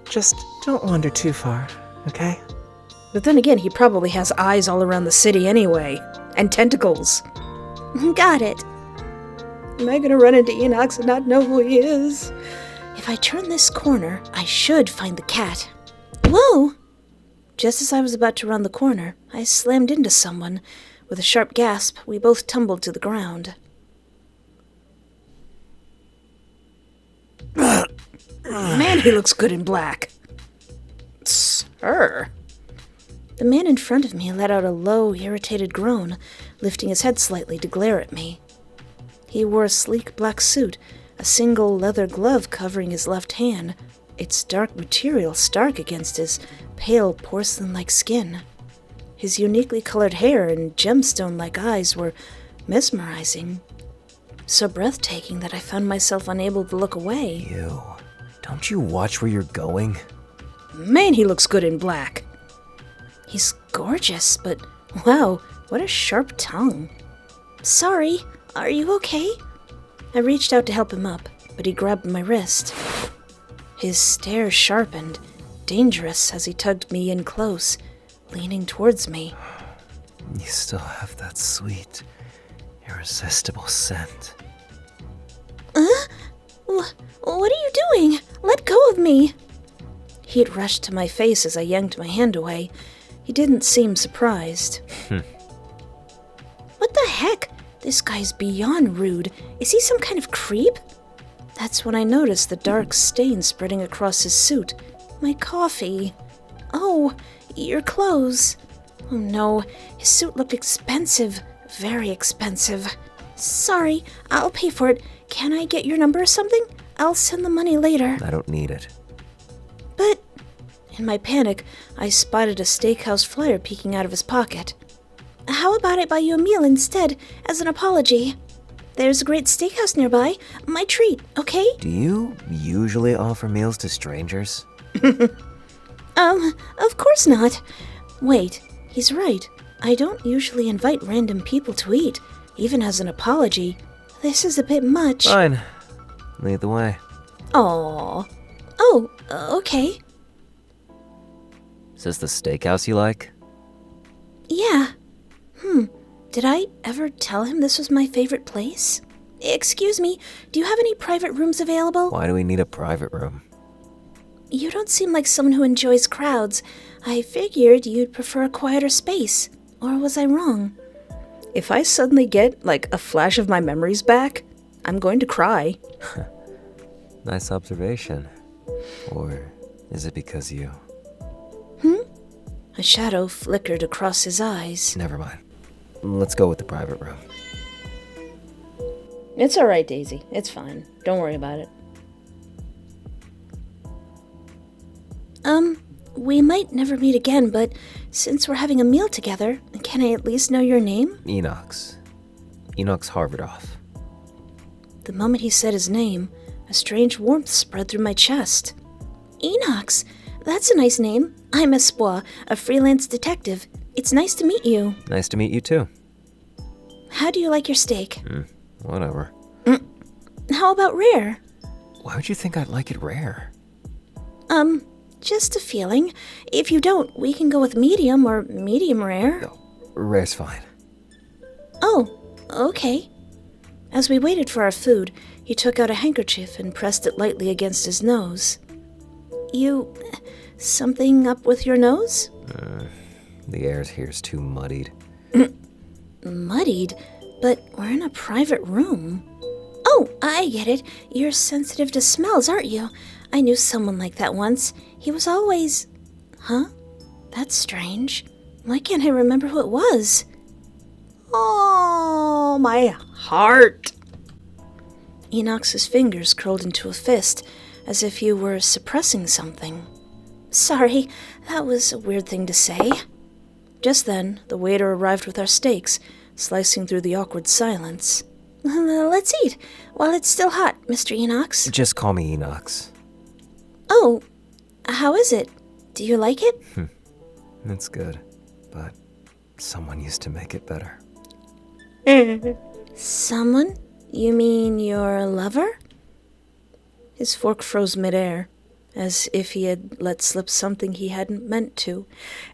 Just don't wander too far, okay? But then again, he probably has eyes all around the city anyway. And tentacles. Got it. Am I gonna run into Enox and not know who he is? If I turn this corner, I should find the cat. Whoa! Just as I was about to round the corner, I slammed into someone. With a sharp gasp, we both tumbled to the ground. Man, he looks good in black. Sir. The man in front of me let out a low, irritated groan, lifting his head slightly to glare at me. He wore a sleek black suit, a single leather glove covering his left hand, its dark material stark against his pale porcelain-like skin. His uniquely colored hair and gemstone-like eyes were mesmerizing, so breathtaking that I found myself unable to look away. Ew. Don't you watch where you're going? Man, he looks good in black. He's gorgeous, but wow, what a sharp tongue. Sorry, are you okay? I reached out to help him up, but he grabbed my wrist. His stare sharpened, dangerous as he tugged me in close, leaning towards me. You still have that sweet, irresistible scent. What are you doing? Let go of me! He had rushed to my face as I yanked my hand away. He didn't seem surprised. What the heck? This guy's beyond rude. Is he some kind of creep? That's when I noticed the dark stain spreading across his suit. My coffee. Oh, your clothes. Oh no, his suit looked expensive. Very expensive. Sorry, I'll pay for it. Can I get your number or something? I'll send the money later. I don't need it. But... In my panic, I spotted a steakhouse flyer peeking out of his pocket. How about I buy you a meal instead, as an apology? There's a great steakhouse nearby. My treat, okay? Do you usually offer meals to strangers? Of course not. Wait, he's right. I don't usually invite random people to eat, even as an apology. This is a bit much. Fine. Lead the way. Aww. Oh, okay. Is this the steakhouse you like? Yeah. Did I ever tell him this was my favorite place? Excuse me, do you have any private rooms available? Why do we need a private room? You don't seem like someone who enjoys crowds. I figured you'd prefer a quieter space. Or was I wrong? If I suddenly get, like, a flash of my memories back, I'm going to cry. Nice observation. Or is it because you... A shadow flickered across his eyes. Never mind. Let's go with the private room. It's alright, Daisy. It's fine. Don't worry about it. We might never meet again, but since we're having a meal together, can I at least know your name? Enox. Enox Harvardoff. The moment he said his name, a strange warmth spread through my chest. Enox! That's a nice name. I'm Espoir, a freelance detective. It's nice to meet you. Nice to meet you too. How do you like your steak? Whatever. How about rare? Why would you think I'd like it rare? Just a feeling. If you don't, we can go with medium or medium rare. No, rare's fine. Oh, okay. As we waited for our food, he took out a handkerchief and pressed it lightly against his nose. You... something up with your nose? The air here's too muddied. Muddied? But we're in a private room. Oh, I get it. You're sensitive to smells, aren't you? I knew someone like that once. He was always... Huh? That's strange. Why can't I remember who it was? Oh, my heart. Enox's fingers curled into a fist, as if he were suppressing something. Sorry, that was a weird thing to say. Just then, the waiter arrived with our steaks, slicing through the awkward silence. Let's eat, while it's still hot, Mr. Enox. Just call me Enox. Oh, how is it? Do you like it? It's good, but someone used to make it better. Someone? You mean your lover? His fork froze midair, as if he had let slip something he hadn't meant to,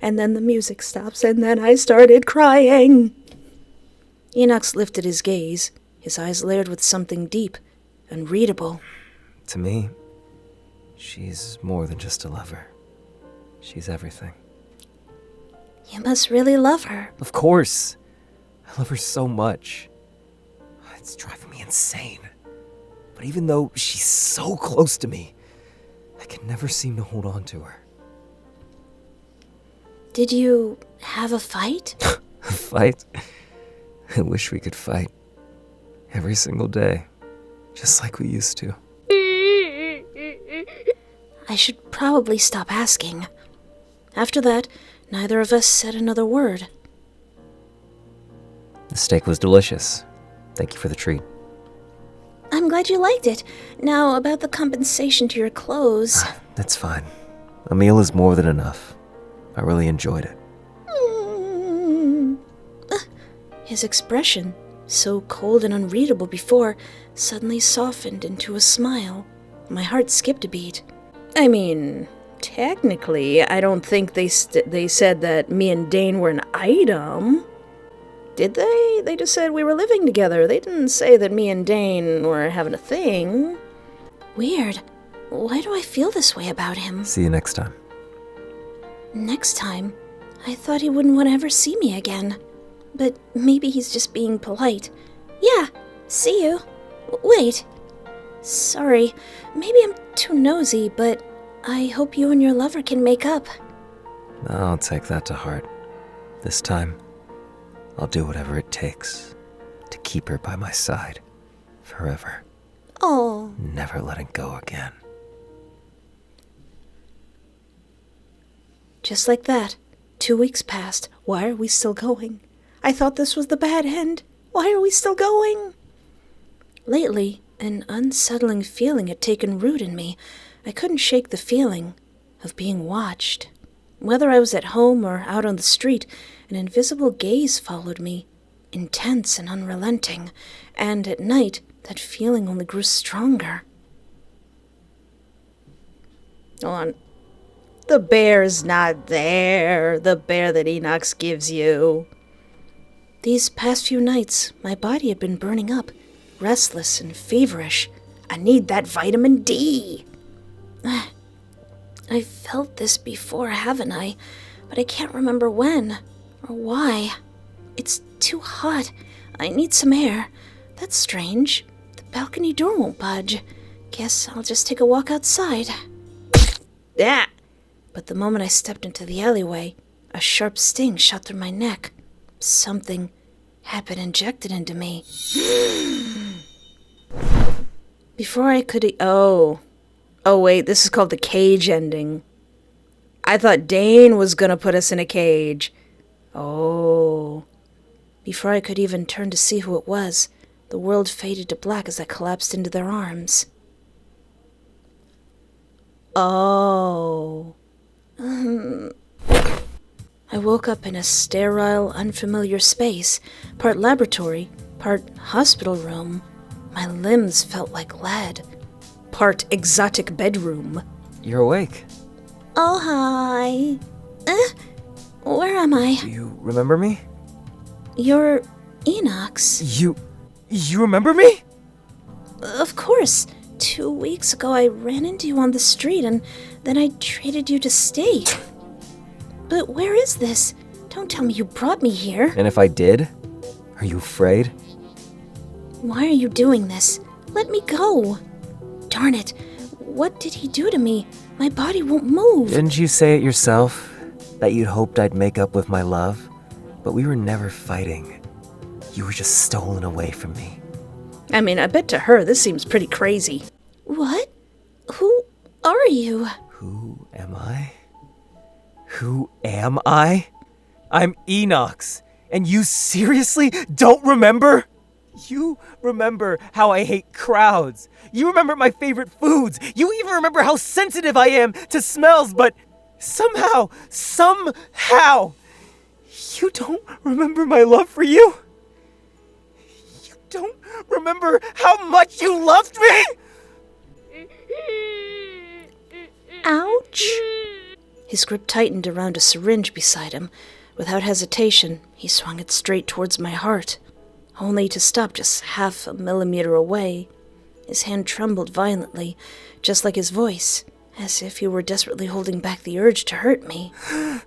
and then the music stops, and then I started crying. Enox lifted his gaze, his eyes layered with something deep, unreadable. To me, she's more than just a lover. She's everything. You must really love her. Of course. I love her so much. It's driving me insane. But even though she's so close to me, I can never seem to hold on to her. Did you have a fight? A fight? I wish we could fight. Every single day. Just like we used to. I should probably stop asking. After that, neither of us said another word. The steak was delicious. Thank you for the treat. I'm glad you liked it. Now, about the compensation to your clothes. That's fine. A meal is more than enough. I really enjoyed it. His expression, so cold and unreadable before, suddenly softened into a smile. My heart skipped a beat. I mean, technically, I don't think they said that me and Dane were an item. Did they? They just said we were living together. They didn't say that me and Dane were having a thing. Weird. Why do I feel this way about him? See you next time. Next time? I thought he wouldn't want to ever see me again. But maybe he's just being polite. Yeah, see you. Wait. Sorry, maybe I'm too nosy, but I hope you and your lover can make up. I'll take that to heart. This time, I'll do whatever it takes to keep her by my side forever. Oh. Never letting go again. Just like that, 2 weeks passed. Why are we still going? I thought this was the bad end. Why are we still going? Lately, an unsettling feeling had taken root in me. I couldn't shake the feeling of being watched. Whether I was at home or out on the street, an invisible gaze followed me, intense and unrelenting, and at night, that feeling only grew stronger. Hold on. The bear's not there. The bear that Enox gives you. These past few nights, my body had been burning up, restless and feverish. I need that vitamin D. I felt this before, haven't I? But I can't remember when or why. It's too hot. I need some air. That's strange. The balcony door won't budge. Guess I'll just take a walk outside. Yeah. But the moment I stepped into the alleyway, a sharp sting shot through my neck. Something had been injected into me. Before I could... Oh, wait, this is called the cage ending. I thought Dane was gonna put us in a cage. Oh. Before I could even turn to see who it was, the world faded to black as I collapsed into their arms. Oh. I woke up in a sterile, unfamiliar space, part laboratory, part hospital room. My limbs felt like lead. Part exotic bedroom. You're awake. Oh, hi. Where am I? Do you remember me? You're Enox. You remember me? Of course. 2 weeks ago I ran into you on the street and then I traded you to steak. But where is this? Don't tell me you brought me here. And if I did? Are you afraid? Why are you doing this? Let me go. Darn it. What did he do to me? My body won't move. Didn't you say it yourself? That you'd hoped I'd make up with my love? But we were never fighting. You were just stolen away from me. I mean, I bet to her this seems pretty crazy. What? Who are you? Who am I? Who am I? I'm Enox. And you seriously don't remember? You remember how I hate crowds. You remember my favorite foods. You even remember how sensitive I am to smells, but somehow, you don't remember my love for you? You don't remember how much you loved me? Ouch. His grip tightened around a syringe beside him. Without hesitation, he swung it straight towards my heart, only to stop just half a millimeter away. His hand trembled violently, just like his voice, as if he were desperately holding back the urge to hurt me. Damn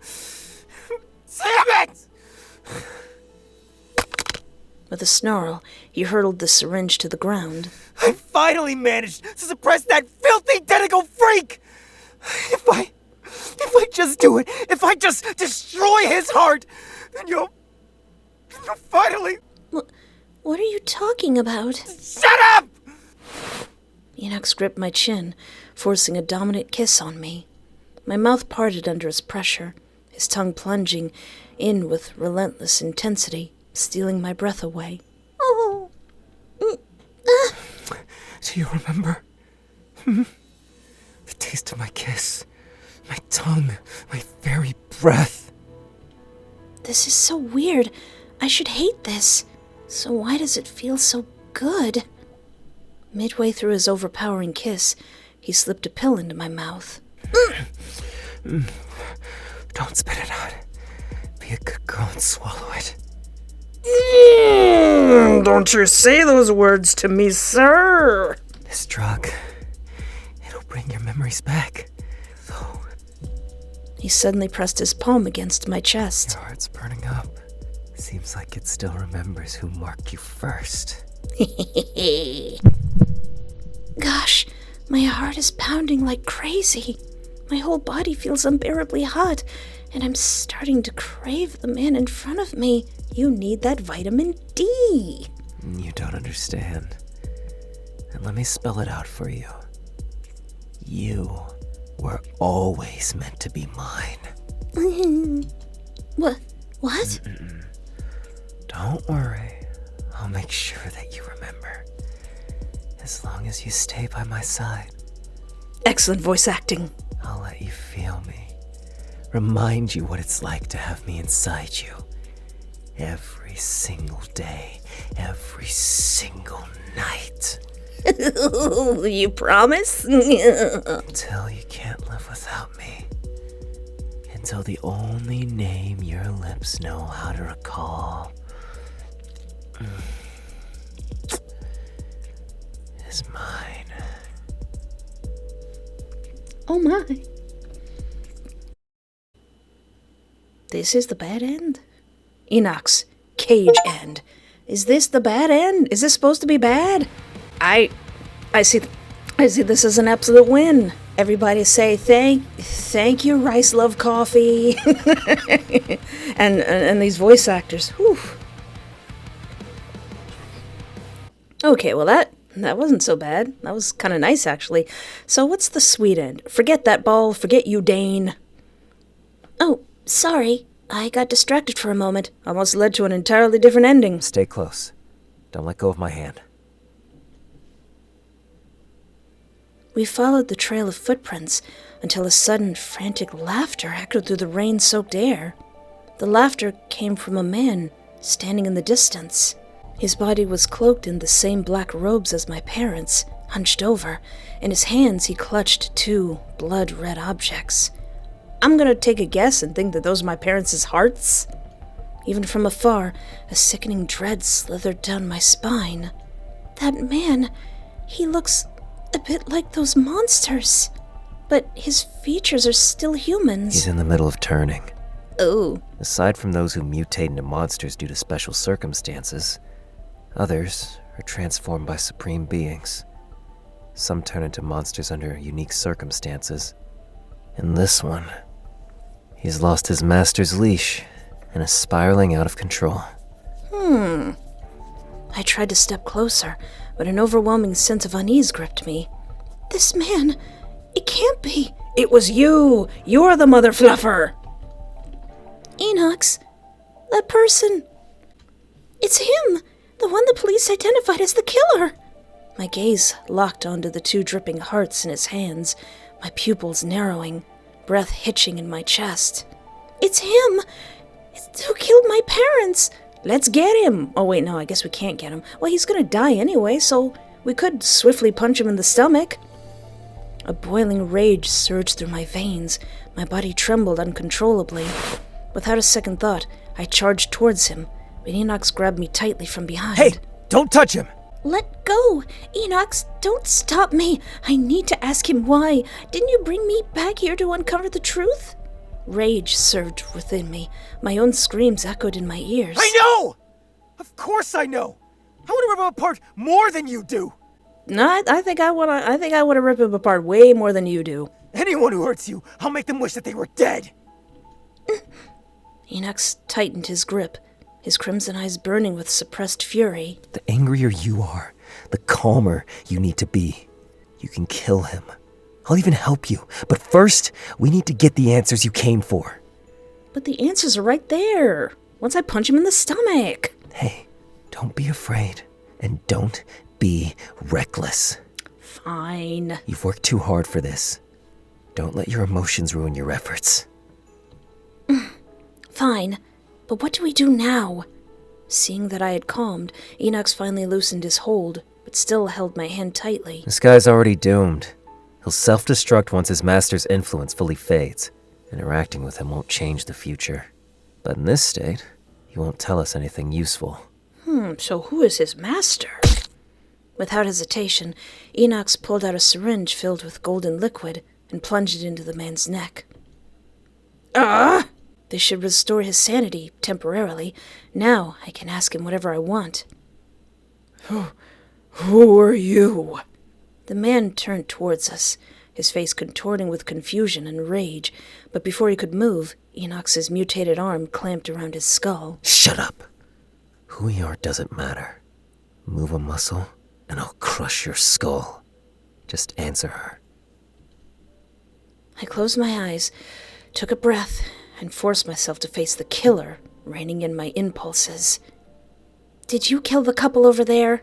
it! With a snarl, he hurled the syringe to the ground. I finally managed to suppress that filthy tentacle freak! If I just do it, if I just destroy his heart, then you'll finally... What are you talking about? Shut up! Enoch gripped my chin, forcing a dominant kiss on me. My mouth parted under his pressure, his tongue plunging in with relentless intensity, stealing my breath away. Oh. Do you remember? The taste of my kiss, my tongue, my very breath. This is so weird. I should hate this. So why does it feel so good? Midway through his overpowering kiss, he slipped a pill into my mouth. Don't spit it out. Be a good girl and swallow it. Don't you say those words to me, sir. This drug, it'll bring your memories back. Though He suddenly pressed his palm against my chest. your heart's burning up. Seems like it still remembers who marked you first. Gosh, my heart is pounding like crazy. My whole body feels unbearably hot, and I'm starting to crave the man in front of me. You need that vitamin D. You don't understand. And let me spell it out for you. You were always meant to be mine. What? What? Don't worry. I'll make sure that you remember. As long as you stay by my side, Excellent voice acting. I'll let you feel me. Remind you what it's like to have me inside you. Every single day, every single night. You promise? Until you can't live without me. Until the only name your lips know how to recall is mine. Oh my. This is the bad end? Enox, cage end. Is this the bad end? Is this supposed to be bad? I see this as an absolute win. Everybody say thank you, Rice Love Coffee. and these voice actors. Whew. Okay, well that wasn't so bad. That was kind of nice, actually. So what's the sweet end? Forget that ball. Forget you, Dane. Oh, sorry. I got distracted for a moment. Almost led to an entirely different ending. Stay close. Don't let go of my hand. We followed the trail of footprints until a sudden frantic laughter echoed through the rain-soaked air. The laughter came from a man standing in the distance. His body was cloaked in the same black robes as my parents, hunched over. In his hands he clutched two blood-red objects. I'm gonna take a guess and think that those are my parents' hearts. Even from afar, a sickening dread slithered down my spine. That man, he looks a bit like those monsters, but his features are still humans. He's in the middle of turning. Oh. Aside from those who mutate into monsters due to special circumstances, others are transformed by supreme beings. Some turn into monsters under unique circumstances. And this one, he's lost his master's leash and is spiraling out of control. I tried to step closer, but an overwhelming sense of unease gripped me. This man, it can't be. It was you! You're the mother fluffer! Enox, that person. It's him, the one the police identified as the killer. My gaze locked onto the two dripping hearts in his hands, my pupils narrowing, breath hitching in my chest. It's him! It's who killed my parents! Let's get him! Oh wait, no, I guess we can't get him. Well, he's gonna die anyway, so we could swiftly punch him in the stomach. A boiling rage surged through my veins. My body trembled uncontrollably. Without a second thought, I charged towards him, but Enox grabbed me tightly from behind. Hey, don't touch him! Let go! Enox, don't stop me! I need to ask him why. Didn't you bring me back here to uncover the truth? Rage surged within me. My own screams echoed in my ears. I know! Of course I know! I want to rip him apart more than you do! No, I think I wanna rip him apart way more than you do. Anyone who hurts you, I'll make them wish that they were dead! Enox tightened his grip, his crimson eyes burning with suppressed fury. The angrier you are, the calmer you need to be. You can kill him. I'll even help you. But first, we need to get the answers you came for. But the answers are right there. Once I punch him in the stomach. Hey, don't be afraid. And don't be reckless. Fine. You've worked too hard for this. Don't let your emotions ruin your efforts. Fine. But what do we do now? Seeing that I had calmed, Enox finally loosened his hold, but still held my hand tightly. This guy's already doomed. He'll self-destruct once his master's influence fully fades. Interacting with him won't change the future. But in this state, he won't tell us anything useful. So who is his master? Without hesitation, Enox pulled out a syringe filled with golden liquid and plunged it into the man's neck. This should restore his sanity, temporarily. Now I can ask him whatever I want. Who are you? The man turned towards us, his face contorting with confusion and rage, but before he could move, Enox's mutated arm clamped around his skull. Shut up! Who we are doesn't matter. Move a muscle, and I'll crush your skull. Just answer her. I closed my eyes, took a breath, and forced myself to face the killer, reining in my impulses. Did you kill the couple over there?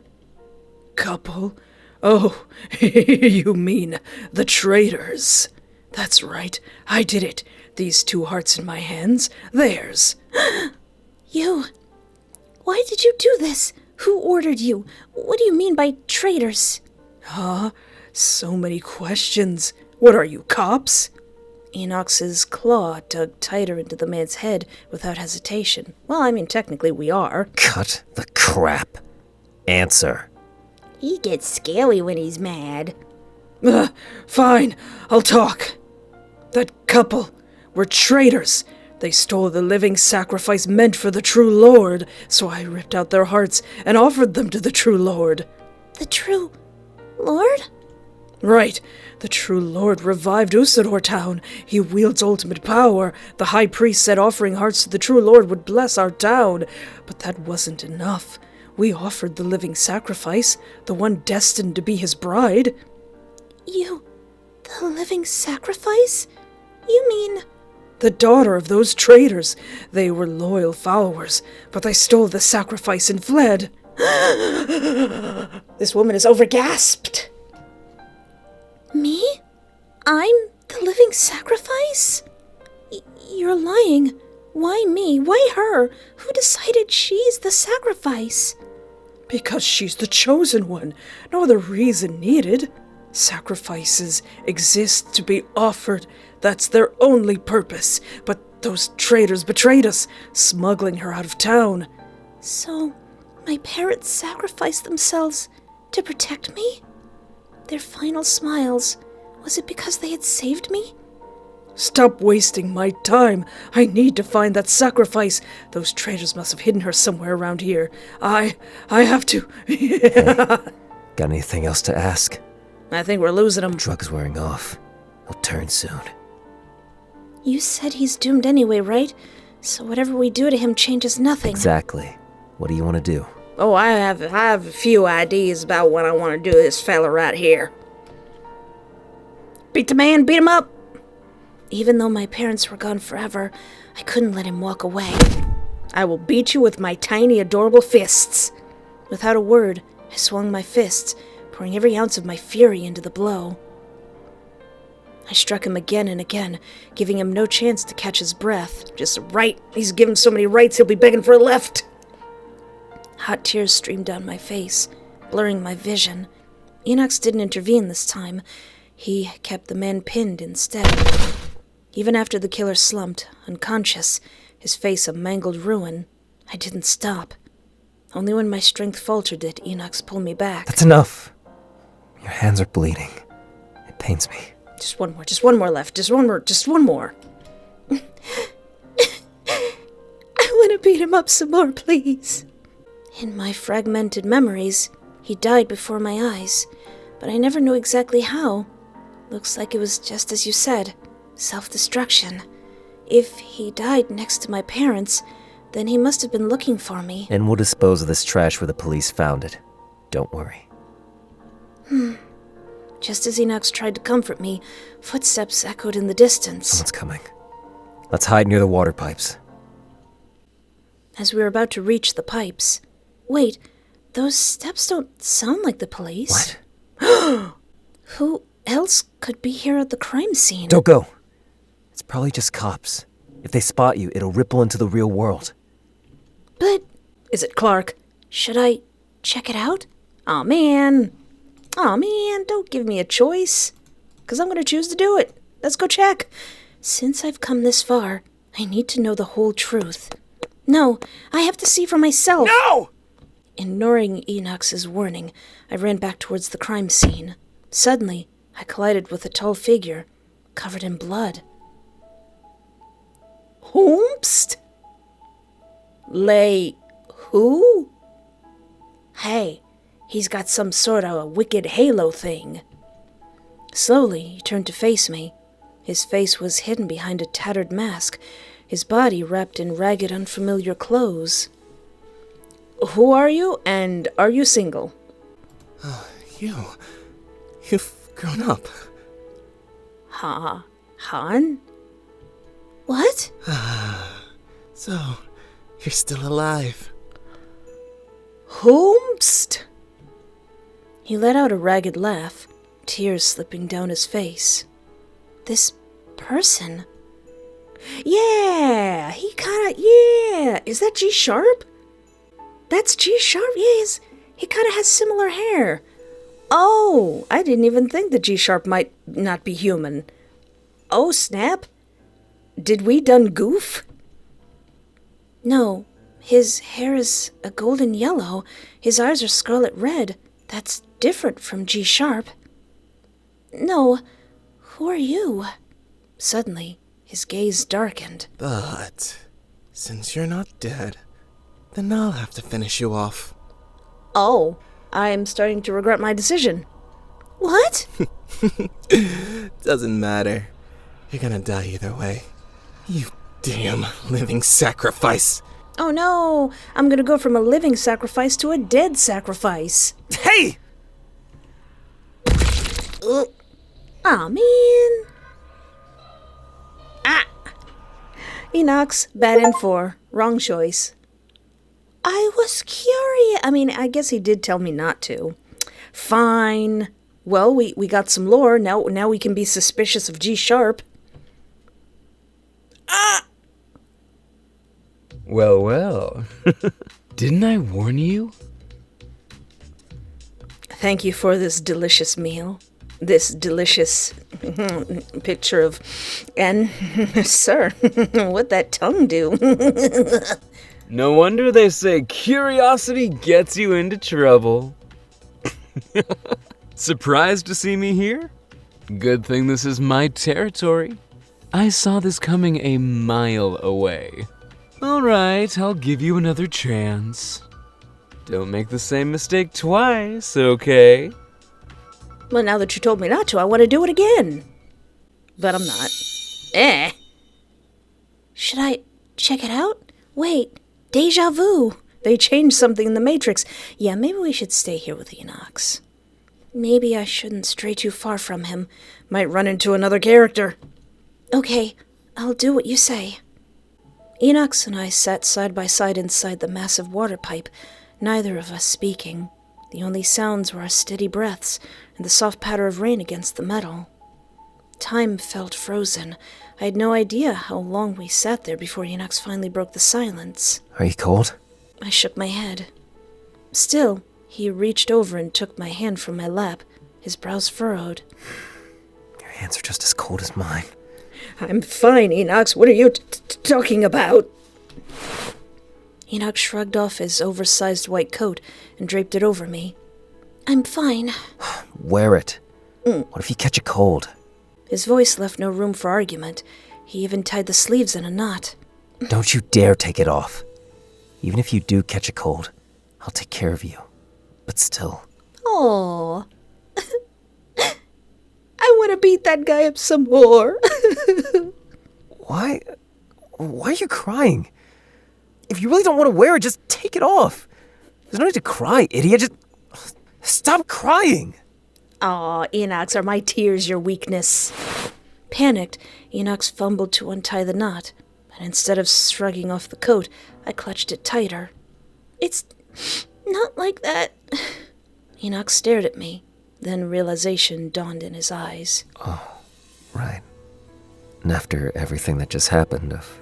Couple? Oh, you mean the traitors. That's right, I did it. These two hearts in my hands, theirs. You... Why did you do this? Who ordered you? What do you mean by traitors? Huh? So many questions. What are you, cops? Enox's claw dug tighter into the man's head without hesitation. Well, I mean, technically we are. Cut the crap. Answer. He gets scary when he's mad. Fine, I'll talk. That couple were traitors. They stole the living sacrifice meant for the true Lord, so I ripped out their hearts and offered them to the true Lord. The true Lord? Right. The true Lord revived Usador town. He wields ultimate power. The high priest said offering hearts to the true Lord would bless our town. But that wasn't enough. We offered the living sacrifice, the one destined to be his bride. You... the living sacrifice? You mean... The daughter of those traitors. They were loyal followers, but they stole the sacrifice and fled. This woman is overgasped. Me? I'm the living sacrifice? You're lying. Why me? Why her? Who decided she's the sacrifice? Because she's the chosen one. No other reason needed. Sacrifices exist to be offered. That's their only purpose. But those traitors betrayed us, smuggling her out of town. So, my parents sacrificed themselves to protect me? Their final smiles, was it because they had saved me? Stop wasting my time. I need to find that sacrifice. Those traitors must have hidden her somewhere around here. I have to... Hey, got anything else to ask? I think we're losing him. Drug's wearing off. He'll turn soon. You said he's doomed anyway, right? So whatever we do to him changes nothing. Exactly. What do you want to do? Oh, I have a few ideas about what I want to do to this fella right here. Beat the man, beat him up! Even though my parents were gone forever, I couldn't let him walk away. I will beat you with my tiny, adorable fists. Without a word, I swung my fists, pouring every ounce of my fury into the blow. I struck him again and again, giving him no chance to catch his breath. Just a right. He's given so many rights he'll be begging for a left. Hot tears streamed down my face, blurring my vision. Enox didn't intervene this time. He kept the man pinned instead. Even after the killer slumped, unconscious, his face a mangled ruin, I didn't stop. Only when my strength faltered did Enox pull me back. That's enough. Your hands are bleeding. It pains me. Just one more left. Just one more. I want to beat him up some more, please. In my fragmented memories, he died before my eyes, but I never knew exactly how. Looks like it was just as you said. Self-destruction. If he died next to my parents, then he must have been looking for me. And we'll dispose of this trash where the police found it. Don't worry. Just as Enox tried to comfort me, footsteps echoed in the distance. Someone's coming. Let's hide near the water pipes. As we were about to reach the pipes. Wait, those steps don't sound like the police. What? Who else could be here at the crime scene? Don't go. It's probably just cops. If they spot you, it'll ripple into the real world. But Is it Clark? should I check it out? Aw, man, don't give me a choice. 'Cause I'm gonna choose to do it. Let's go check. Since I've come this far, I need to know the whole truth. No, I have to see for myself. No! Ignoring Enox's warning, I ran back towards the crime scene. Suddenly, I collided with a tall figure, covered in blood. Whomst? Lay who? Hey, he's got some sort of a wicked halo thing. Slowly, he turned to face me. His face was hidden behind a tattered mask, his body wrapped in ragged, unfamiliar clothes. Who are you, and are you single? You've grown up. Han? What? So, you're still alive. Whomst? He let out a ragged laugh, tears slipping down his face. This person? Yeah, yeah. Is that G Sharp? That's G Sharp, yes. He kind of has similar hair. Oh, I didn't even think that G Sharp might not be human. Oh, snap. Did we done goof? No, his hair is a golden yellow. His eyes are scarlet red. That's different from G Sharp. No, who are you? Suddenly, his gaze darkened. But, since you're not dead, then I'll have to finish you off. Oh, I'm starting to regret my decision. What? Doesn't matter. You're gonna die either way. You damn living sacrifice. Oh no, I'm gonna go from a living sacrifice to a dead sacrifice. Hey! Aw, man. Enox, bad in 4. Wrong choice. I was curious. I guess he did tell me not to. Fine. Well, we got some lore. Now we can be suspicious of G Sharp. Well. Didn't I warn you? Thank you for this delicious meal. This delicious picture of... And, sir, what'd that tongue do? No wonder they say curiosity gets you into trouble. Surprised to see me here? Good thing this is my territory. I saw this coming a mile away. Alright, I'll give you another chance. Don't make the same mistake twice, okay? Well, now that you told me not to, I want to do it again. But I'm not. Should I check it out? Wait, deja vu. They changed something in the Matrix. Yeah, maybe we should stay here with Enox. Maybe I shouldn't stray too far from him. Might run into another character. Okay, I'll do what you say. Enox and I sat side by side inside the massive water pipe, neither of us speaking. The only sounds were our steady breaths and the soft patter of rain against the metal. Time felt frozen. I had no idea how long we sat there before Enox finally broke the silence. Are you cold? I shook my head. Still, he reached over and took my hand from my lap, his brows furrowed. Your hands are just as cold as mine. I'm fine, Enox. What are you talking about? Enoch shrugged off his oversized white coat and draped it over me. I'm fine. Wear it. What if you catch a cold? His voice left no room for argument. He even tied the sleeves in a knot. Don't you dare take it off. Even if you do catch a cold, I'll take care of you. But still. Oh. I want to beat that guy up some more. Why are you crying? If you really don't want to wear it, just take it off. There's no need to cry, idiot. Just stop crying. Aw, Enox, are my tears your weakness? Panicked, Enox fumbled to untie the knot, but instead of shrugging off the coat, I clutched it tighter. It's not like that. Enox stared at me, then realization dawned in his eyes. Oh, right. And after everything that just happened, of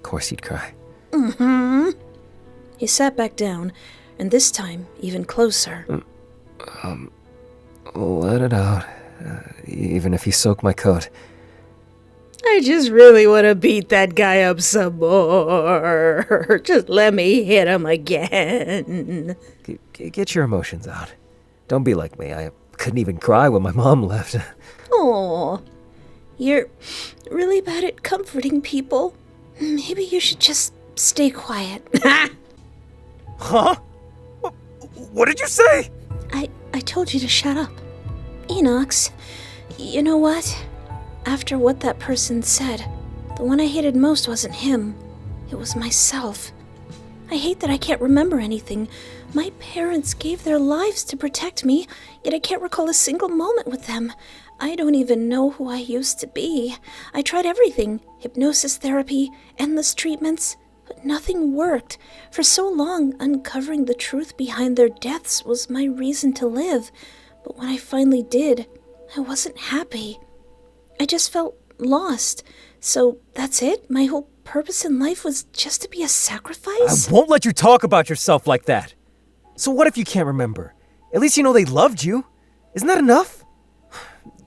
course you'd cry. Mm-hmm. He sat back down, and this time even closer. Let it out, even if you soak my coat. I just really want to beat that guy up some more. Just let me hit him again. Get your emotions out. Don't be like me. I couldn't even cry when my mom left. Oh, you're really bad at comforting people. Maybe you should just stay quiet. Huh? What did you say? I told you to shut up. Enox, you know what? After what that person said, the one I hated most wasn't him. It was myself. I hate that I can't remember anything. My parents gave their lives to protect me, yet I can't recall a single moment with them. I don't even know who I used to be. I tried everything, hypnosis therapy, endless treatments, but nothing worked. For so long, uncovering the truth behind their deaths was my reason to live. But when I finally did, I wasn't happy. I just felt lost. So that's it? My whole purpose in life was just to be a sacrifice? I won't let you talk about yourself like that. So what if you can't remember? At least you know they loved you. Isn't that enough?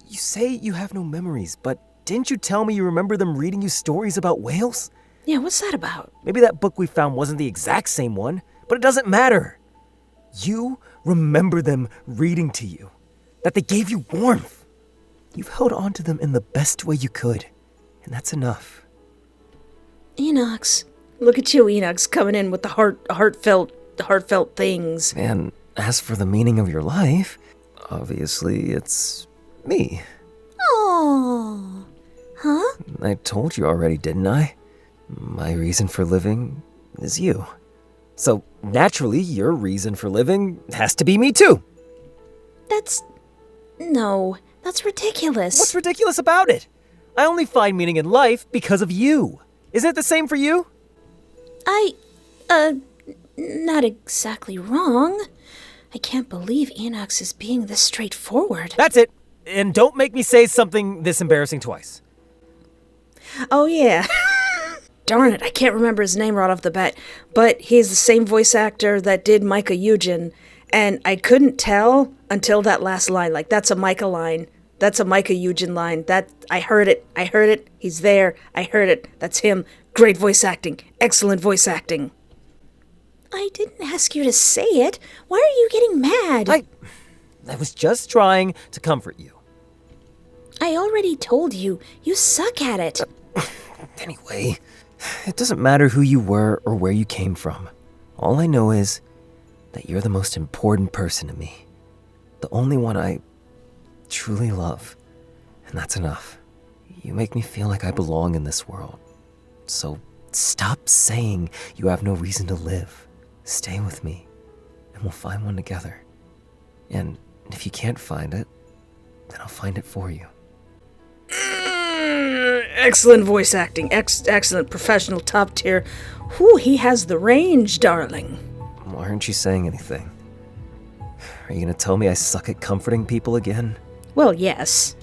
You say you have no memories, but didn't you tell me you remember them reading you stories about whales? Yeah, what's that about? Maybe that book we found wasn't the exact same one, but it doesn't matter. You remember them reading to you, that they gave you warmth. You've held on to them in the best way you could, and that's enough. Enox. Look at you, Enox, coming in with the heartfelt things. And as for the meaning of your life, obviously it's me. Oh, huh? I told you already, didn't I? My reason for living is you. So naturally, your reason for living has to be me too. No, that's ridiculous. What's ridiculous about it? I only find meaning in life because of you. Isn't it the same for you? Not exactly wrong. I can't believe Enox is being this straightforward. That's it. And don't make me say something this embarrassing twice. Oh, yeah. Darn it, I can't remember his name right off the bat, but he's the same voice actor that did Micah Eugen, and I couldn't tell until that last line. Like, that's a Micah line. That's a Micah Eugen line. I heard it. He's there. I heard it. That's him. Great voice acting. Excellent voice acting. I didn't ask you to say it. Why are you getting mad? I was just trying to comfort you. I already told you. You suck at it. Anyway, it doesn't matter who you were or where you came from. All I know is that you're the most important person to me. The only one I truly love. And that's enough. You make me feel like I belong in this world. So stop saying you have no reason to live. Stay with me, and we'll find one together. And if you can't find it, then I'll find it for you. Excellent voice acting. Excellent professional top tier. Whew, he has the range, darling. Why aren't you saying anything? Are you gonna tell me I suck at comforting people again? Well, yes.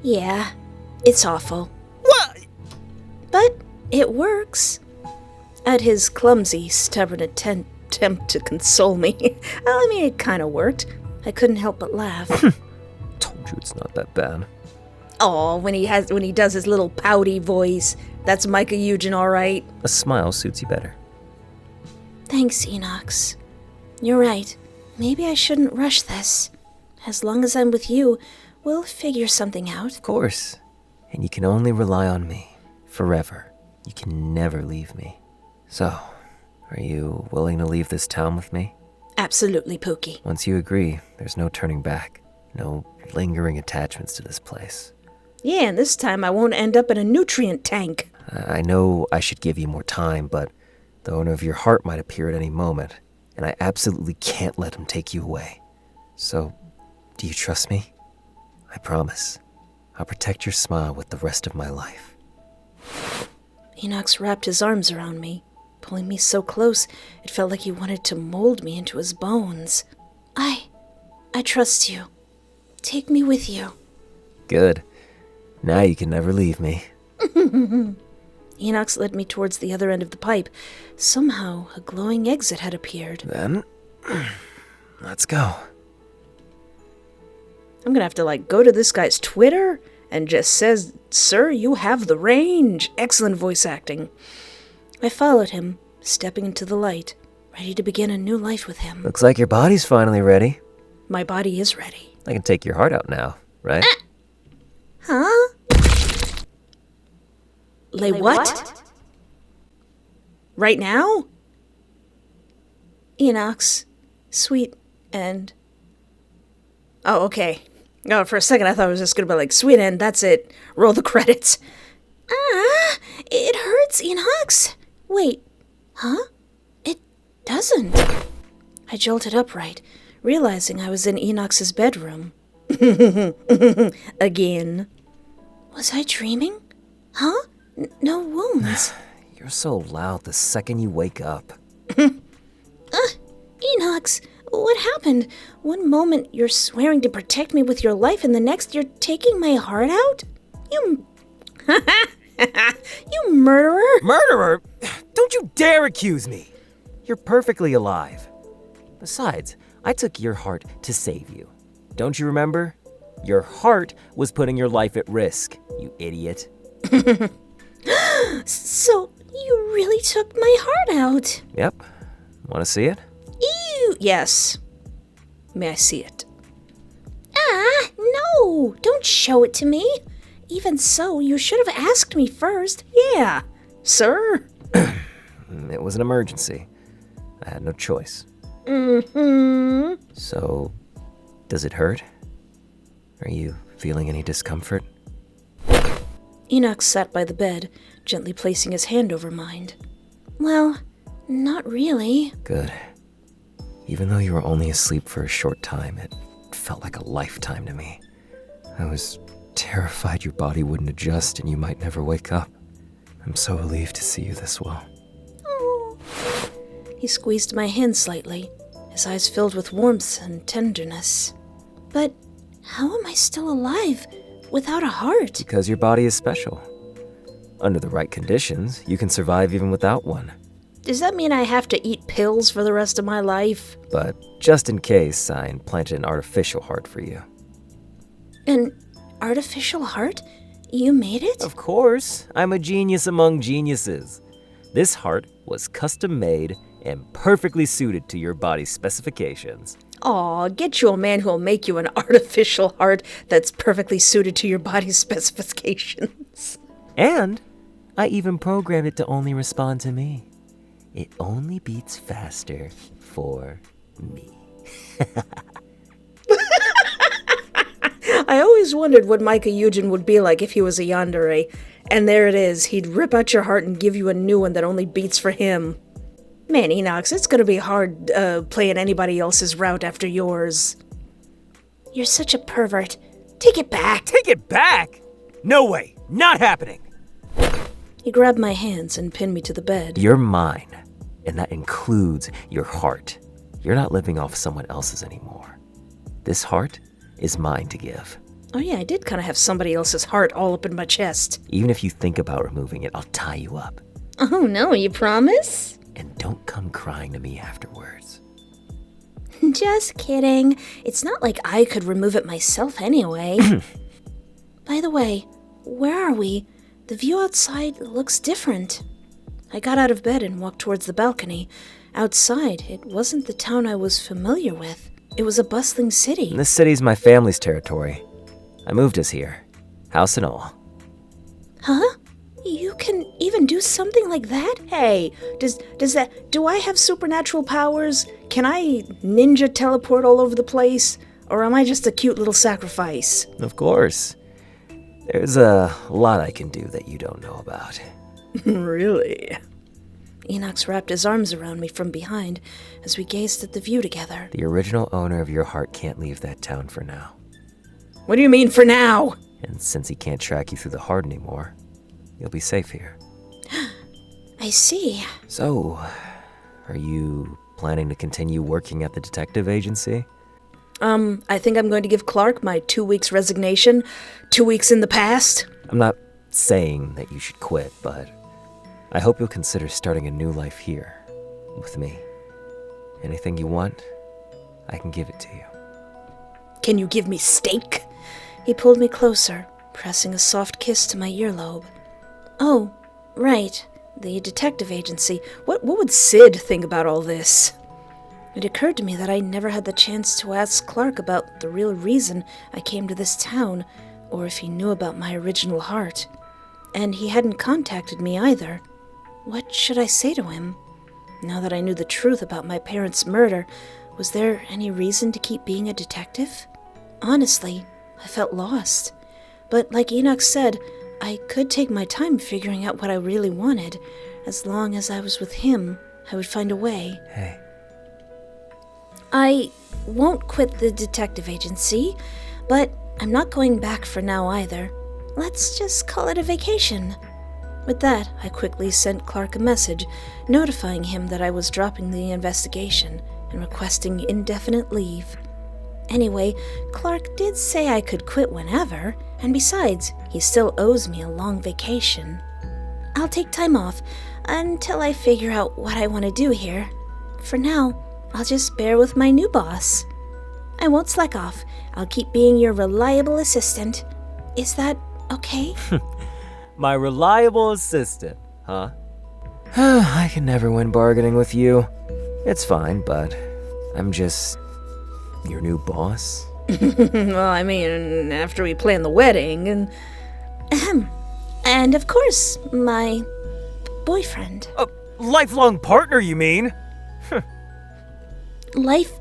Yeah. It's awful. What? But it works. At his clumsy, stubborn attempt to console me, well, I mean, it kind of worked. I couldn't help but laugh. Told you it's not that bad. Oh, when he does his little pouty voice, that's Micah Eugen, all right. A smile suits you better. Thanks, Enox. You're right. Maybe I shouldn't rush this. As long as I'm with you, we'll figure something out. Of course. And you can only rely on me. Forever. You can never leave me. So, are you willing to leave this town with me? Absolutely, Pookie. Once you agree, there's no turning back. No lingering attachments to this place. Yeah, and this time I won't end up in a nutrient tank. I know I should give you more time, but the owner of your heart might appear at any moment, and I absolutely can't let him take you away. So, do you trust me? I promise. I'll protect your smile with the rest of my life. Enox wrapped his arms around me, pulling me so close it felt like he wanted to mold me into his bones. I trust you. Take me with you. Good. Now you can never leave me. Enox led me towards the other end of the pipe. Somehow, a glowing exit had appeared. Then, let's go. I'm gonna have to, go to this guy's Twitter and just says, "Sir, you have the range." Excellent voice acting. I followed him, stepping into the light, ready to begin a new life with him. Looks like your body's finally ready. My body is ready. I can take your heart out now, right? Huh? Lay what? Right now? Enox, sweet end. Oh, okay. Oh, for a second I thought it was just gonna be sweet end, that's it. Roll the credits. Ah, it hurts, Enox. Wait, huh? It doesn't. I jolted upright, realizing I was in Enox's bedroom. Again. Was I dreaming? Huh? No wounds. You're so loud the second you wake up. Enox, what happened? One moment you're swearing to protect me with your life, and the next you're taking my heart out? You murderer! Murderer? Don't you dare accuse me! You're perfectly alive. Besides, I took your heart to save you. Don't you remember? Your heart was putting your life at risk, you idiot. So, you really took my heart out? Yep. Want to see it? Ew! Yes. May I see it? Ah, no! Don't show it to me. Even so, you should have asked me first. Yeah. Sir? It was an emergency. I had no choice. Mm-hmm. So, does it hurt? Are you feeling any discomfort? Enoch sat by the bed, gently placing his hand over mine. Well, not really. Good. Even though you were only asleep for a short time, it felt like a lifetime to me. I was terrified your body wouldn't adjust and you might never wake up. I'm so relieved to see you this well. Oh. He squeezed my hand slightly, his eyes filled with warmth and tenderness. But how am I still alive without a heart? Because your body is special. Under the right conditions, you can survive even without one. Does that mean I have to eat pills for the rest of my life? But just in case, I implanted an artificial heart for you. An artificial heart? You made it? Of course. I'm a genius among geniuses. This heart was custom made and perfectly suited to your body's specifications. Aw, get you a man who'll make you an artificial heart that's perfectly suited to your body's specifications. And I even programmed it to only respond to me. It only beats faster for me. I always wondered what Micah Eugen would be like if he was a Yandere. And there it is. He'd rip out your heart and give you a new one that only beats for him. Man, Enox, it's gonna be hard playing anybody else's route after yours. You're such a pervert. Take it back. Take it back? No way. Not happening. He grabbed my hands and pinned me to the bed. You're mine, and that includes your heart. You're not living off someone else's anymore. This heart is mine to give. Oh yeah, I did kind of have somebody else's heart all up in my chest. Even if you think about removing it, I'll tie you up. Oh no, you promise? And don't come crying to me afterwards. Just kidding. It's not like I could remove it myself anyway. By the way, where are we? The view outside looks different. I got out of bed and walked towards the balcony. Outside, it wasn't the town I was familiar with. It was a bustling city. This city's my family's territory. I moved us here, house and all. Huh? You can even do something like that? Hey, do I have supernatural powers? Can I ninja teleport all over the place? Or am I just a cute little sacrifice? Of course. There's a lot I can do that you don't know about. Really? Enox wrapped his arms around me from behind as we gazed at the view together. The original owner of your heart can't leave that town for now. What do you mean for now? And since he can't track you through the heart anymore, you'll be safe here. I see. So, are you planning to continue working at the detective agency? I think I'm going to give Clark my 2 weeks resignation. 2 weeks in the past. I'm not saying that you should quit, but I hope you'll consider starting a new life here, with me. Anything you want, I can give it to you. Can you give me steak? He pulled me closer, pressing a soft kiss to my earlobe. Oh, right. The detective agency. What would Sid think about all this? It occurred to me that I never had the chance to ask Clark about the real reason I came to this town, or if he knew about my original heart. And he hadn't contacted me either. What should I say to him? Now that I knew the truth about my parents' murder, was there any reason to keep being a detective? Honestly, I felt lost. But like Enoch said, I could take my time figuring out what I really wanted. As long as I was with him, I would find a way. Hey. I won't quit the detective agency, but I'm not going back for now either. Let's just call it a vacation. With that, I quickly sent Clark a message, notifying him that I was dropping the investigation and requesting indefinite leave. Anyway, Clark did say I could quit whenever, and besides, he still owes me a long vacation. I'll take time off until I figure out what I want to do here. For now, I'll just bear with my new boss. I won't slack off. I'll keep being your reliable assistant. Is that okay? My reliable assistant, huh? I can never win bargaining with you. It's fine, but I'm just your new boss. Well, I mean, after we plan the wedding and... And of course, my boyfriend. A lifelong partner, you mean? Life...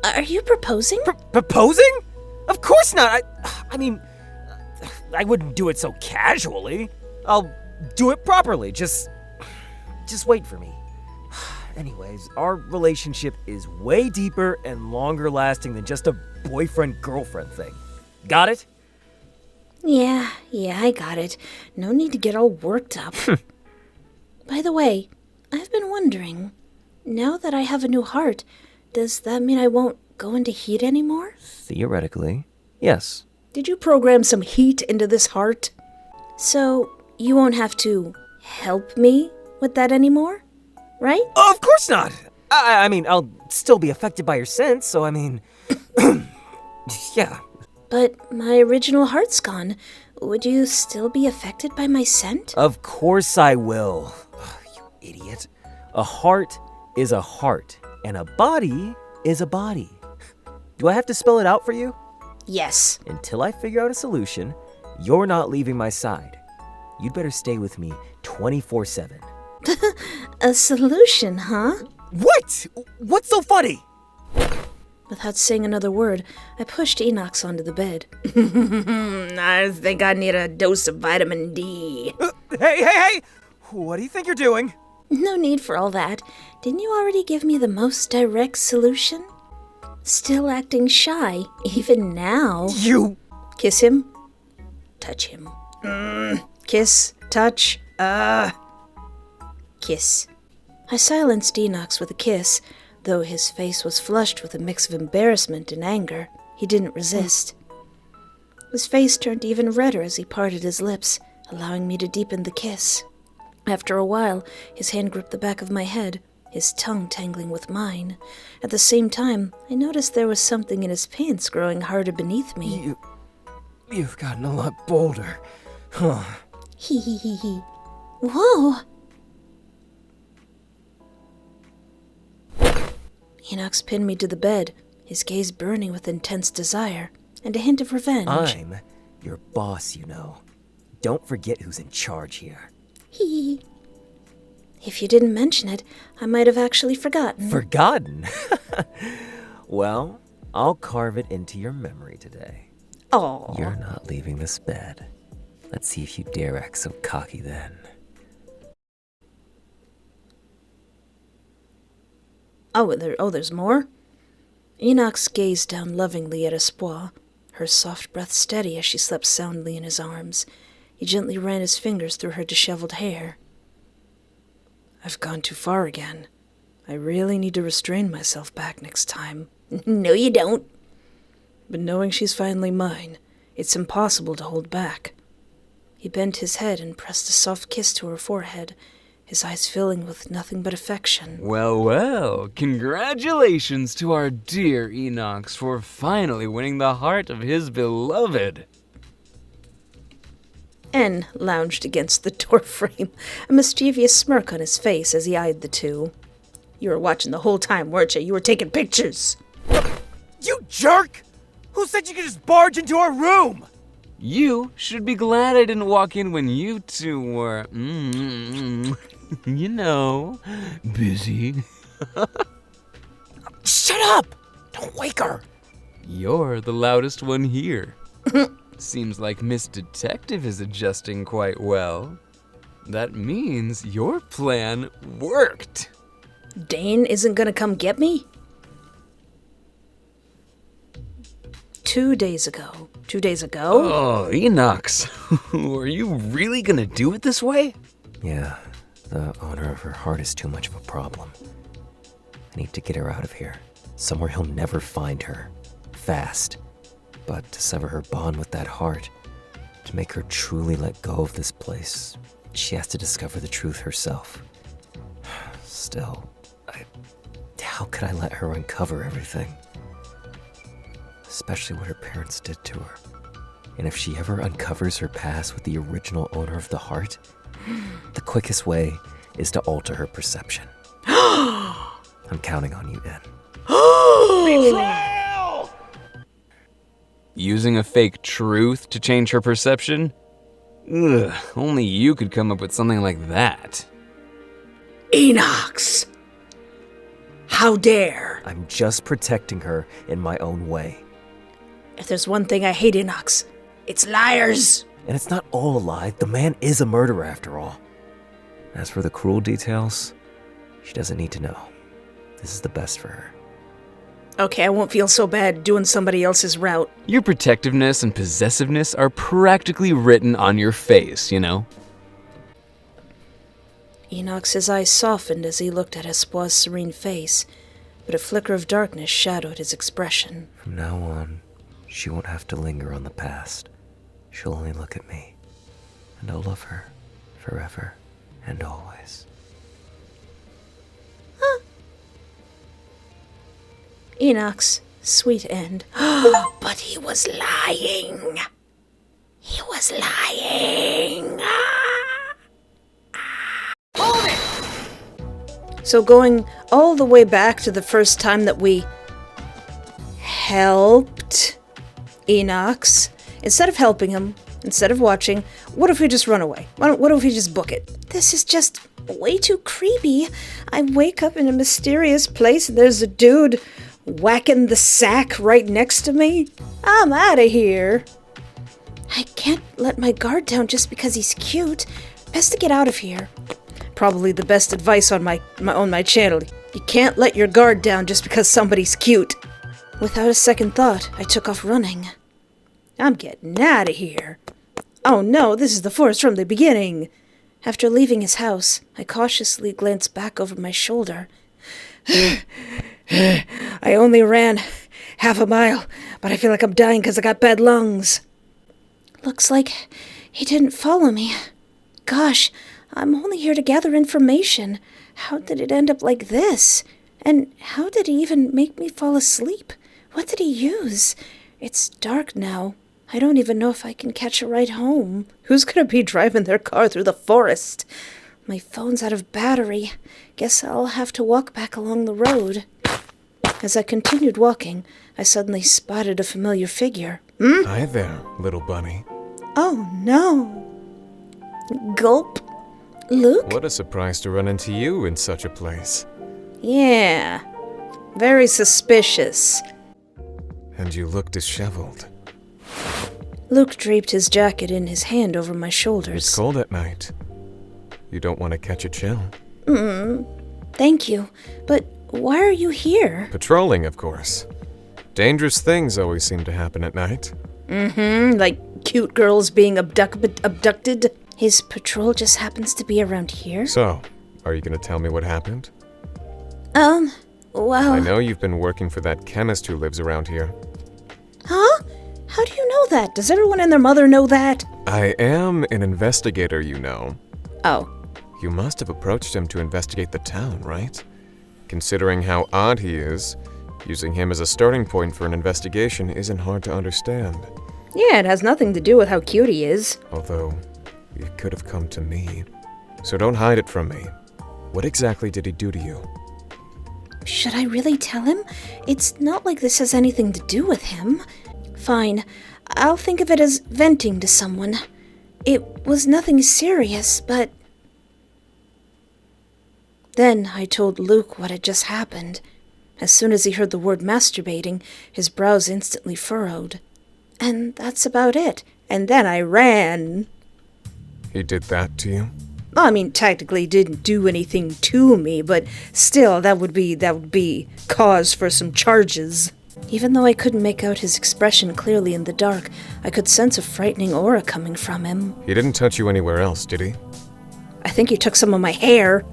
Are you proposing? Proposing? Of course not. I mean, I wouldn't do it so casually. I'll do it properly. Just wait for me. Anyways, our relationship is way deeper and longer lasting than just a boyfriend-girlfriend thing. Got it? Yeah, I got it. No need to get all worked up. By the way, I've been wondering, now that I have a new heart, does that mean I won't go into heat anymore? Theoretically, yes. Did you program some heat into this heart? So, you won't have to help me with that anymore, right? Of course not! I mean, I'll still be affected by your sense, so I mean... yeah. But my original heart's gone. Would you still be affected by my scent? Of course I will. You idiot. A heart is a heart, and a body is a body. Do I have to spell it out for you? Yes. Until I figure out a solution, you're not leaving my side. You'd better stay with me 24/7. A solution, huh? What? What's so funny? Without saying another word, I pushed Enox onto the bed. I think I need a dose of vitamin D. Hey! What do you think you're doing? No need for all that. Didn't you already give me the most direct solution? Still acting shy, even now. You... Kiss him. Touch him. Kiss. Touch. Kiss. I silenced Enox with a kiss. Though his face was flushed with a mix of embarrassment and anger, he didn't resist. His face turned even redder as he parted his lips, allowing me to deepen the kiss. After a while, his hand gripped the back of my head, his tongue tangling with mine. At the same time, I noticed there was something in his pants growing harder beneath me. You've gotten a lot bolder. Huh. Hee. Whoa! Enox pinned me to the bed, his gaze burning with intense desire and a hint of revenge. I'm your boss, you know. Don't forget who's in charge here. Hee. If you didn't mention it, I might have actually forgotten. Forgotten? Well, I'll carve it into your memory today. Oh, You're not leaving this bed. Let's see if you dare act so cocky then. There's more? Enox gazed down lovingly at Espoir, her soft breath steady as she slept soundly in his arms. He gently ran his fingers through her disheveled hair. I've gone too far again. I really need to restrain myself back next time. No, you don't. But knowing she's finally mine, it's impossible to hold back. He bent his head and pressed a soft kiss to her forehead, his eyes filling with nothing but affection. Well, well, congratulations to our dear Enox for finally winning the heart of his beloved. En lounged against the doorframe, a mischievous smirk on his face as he eyed the two. You were watching the whole time, weren't you? You were taking pictures. You jerk! Who said you could just barge into our room? You should be glad I didn't walk in when you two were, you know, busy. Shut up! Don't wake her! You're the loudest one here. Seems like Miss Detective is adjusting quite well. That means your plan worked. Dane isn't gonna come get me? 2 days ago. 2 days ago? Oh, Enox, are you really gonna do it this way? Yeah, the owner of her heart is too much of a problem. I need to get her out of here, somewhere he'll never find her. Fast. But to sever her bond with that heart, to make her truly let go of this place, she has to discover the truth herself. Still, how could I let her uncover everything? Especially what her parents did to her. And if she ever uncovers her past with the original owner of the heart, the quickest way is to alter her perception. I'm counting on you, En. Betrayal! Using a fake truth to change her perception? Ugh, only you could come up with something like that. Enox! How dare! I'm just protecting her in my own way. If there's one thing I hate, Enox, it's liars. And it's not all a lie. The man is a murderer after all. As for the cruel details, she doesn't need to know. This is the best for her. Okay, I won't feel so bad doing somebody else's route. Your protectiveness and possessiveness are practically written on your face, you know? Enox's eyes softened as he looked at Espoir's serene face, but a flicker of darkness shadowed his expression. From now on, she won't have to linger on the past. She'll only look at me, and I'll love her forever and always. Enox, sweet end. But he was lying. He was lying. So going all the way back to the first time that we helped Enox, instead of helping him, instead of watching, what if we just run away? What if we just book it? This is just way too creepy. I wake up in a mysterious place and there's a dude whacking the sack right next to me. I'm out of here. I can't let my guard down just because he's cute. Best to get out of here. Probably the best advice on my channel. You can't let your guard down just because somebody's cute. Without a second thought, I took off running. I'm getting out of here. Oh no, this is the forest from the beginning. After leaving his house, I cautiously glanced back over my shoulder. I only ran half a mile, but I feel like I'm dying because I got bad lungs. Looks like he didn't follow me. Gosh, I'm only here to gather information. How did it end up like this? And how did he even make me fall asleep? What did he use? It's dark now. I don't even know if I can catch a ride home. Who's gonna be driving their car through the forest? My phone's out of battery. Guess I'll have to walk back along the road. As I continued walking, I suddenly spotted a familiar figure. Hi there, little bunny. Oh no. Gulp. Luke? What a surprise to run into you in such a place. Yeah. Very suspicious. And you look disheveled. Luke draped his jacket in his hand over my shoulders. It's cold at night. You don't want to catch a chill. Thank you. But why are you here? Patrolling, of course. Dangerous things always seem to happen at night. Like cute girls being abducted. His patrol just happens to be around here? So, are you going to tell me what happened? Well... I know you've been working for that chemist who lives around here. Huh? How do you know that? Does everyone and their mother know that? I am an investigator, you know. Oh. You must have approached him to investigate the town, right? Considering how odd he is, using him as a starting point for an investigation isn't hard to understand. Yeah, it has nothing to do with how cute he is. Although, you could have come to me. So don't hide it from me. What exactly did he do to you? Should I really tell him? It's not like this has anything to do with him. Fine. I'll think of it as venting to someone. It was nothing serious, but... Then I told Luke what had just happened. As soon as he heard the word masturbating, his brows instantly furrowed. And that's about it. And then I ran. He did that to you? I mean, technically he didn't do anything to me, but still, that would be cause for some charges. Even though I couldn't make out his expression clearly in the dark, I could sense a frightening aura coming from him. He didn't touch you anywhere else, did he? I think he took some of my hair.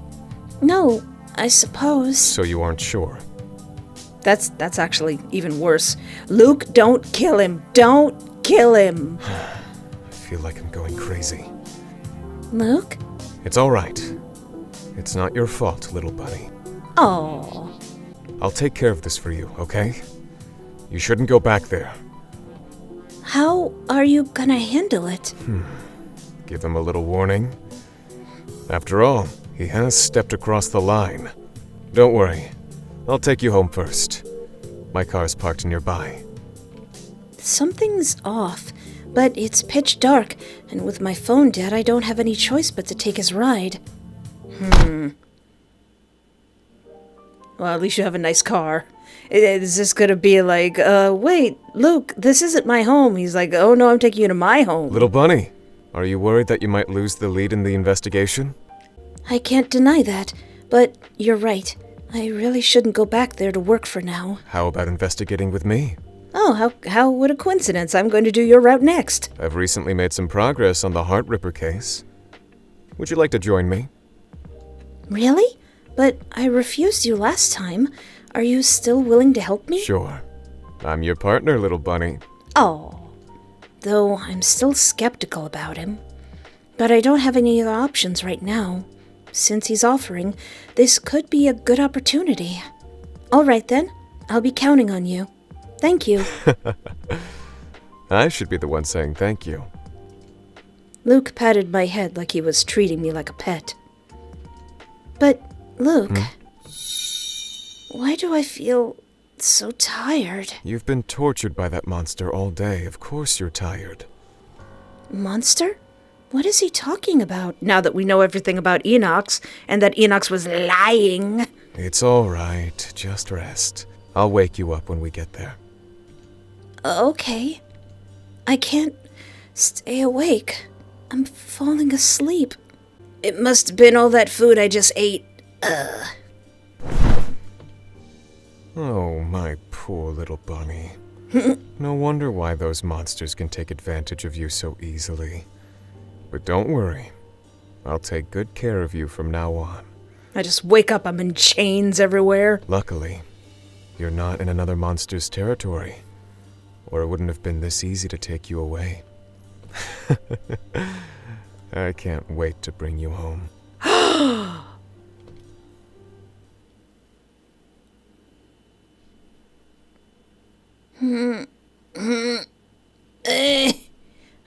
No, I suppose. So you aren't sure? That's actually even worse. Luke, don't kill him. Don't kill him. I feel like I'm going crazy. Luke? It's all right. It's not your fault, little bunny. Oh. I'll take care of this for you, okay? You shouldn't go back there. How are you gonna handle it? Give him a little warning. After all, he has stepped across the line. Don't worry. I'll take you home first. My car's parked nearby. Something's off, but it's pitch dark, and with my phone dead, I don't have any choice but to take his ride. Well, at least you have a nice car. Is this gonna be like, wait, Luke, this isn't my home? He's like, oh no, I'm taking you to my home. Little bunny, are you worried that you might lose the lead in the investigation? I can't deny that, but you're right. I really shouldn't go back there to work for now. How about investigating with me? Oh, how what a coincidence. I'm going to do your route next. I've recently made some progress on the Heart Ripper case. Would you like to join me? Really? But I refused you last time. Are you still willing to help me? Sure. I'm your partner, little bunny. Oh. Though I'm still skeptical about him. But I don't have any other options right now. Since he's offering, this could be a good opportunity. All right then. I'll be counting on you. Thank you. I should be the one saying thank you. Luke patted my head like he was treating me like a pet. But, Luke, why do I feel so tired? You've been tortured by that monster all day. Of course you're tired. Monster? What is he talking about? Now that we know everything about Enox, and that Enox was lying. It's all right. Just rest. I'll wake you up when we get there. Okay. I can't stay awake. I'm falling asleep. It must have been all that food I just ate. Oh, my poor little bunny. No wonder why those monsters can take advantage of you so easily. But don't worry. I'll take good care of you from now on. I just wake up, I'm in chains everywhere. Luckily, you're not in another monster's territory, or it wouldn't have been this easy to take you away. I can't wait to bring you home.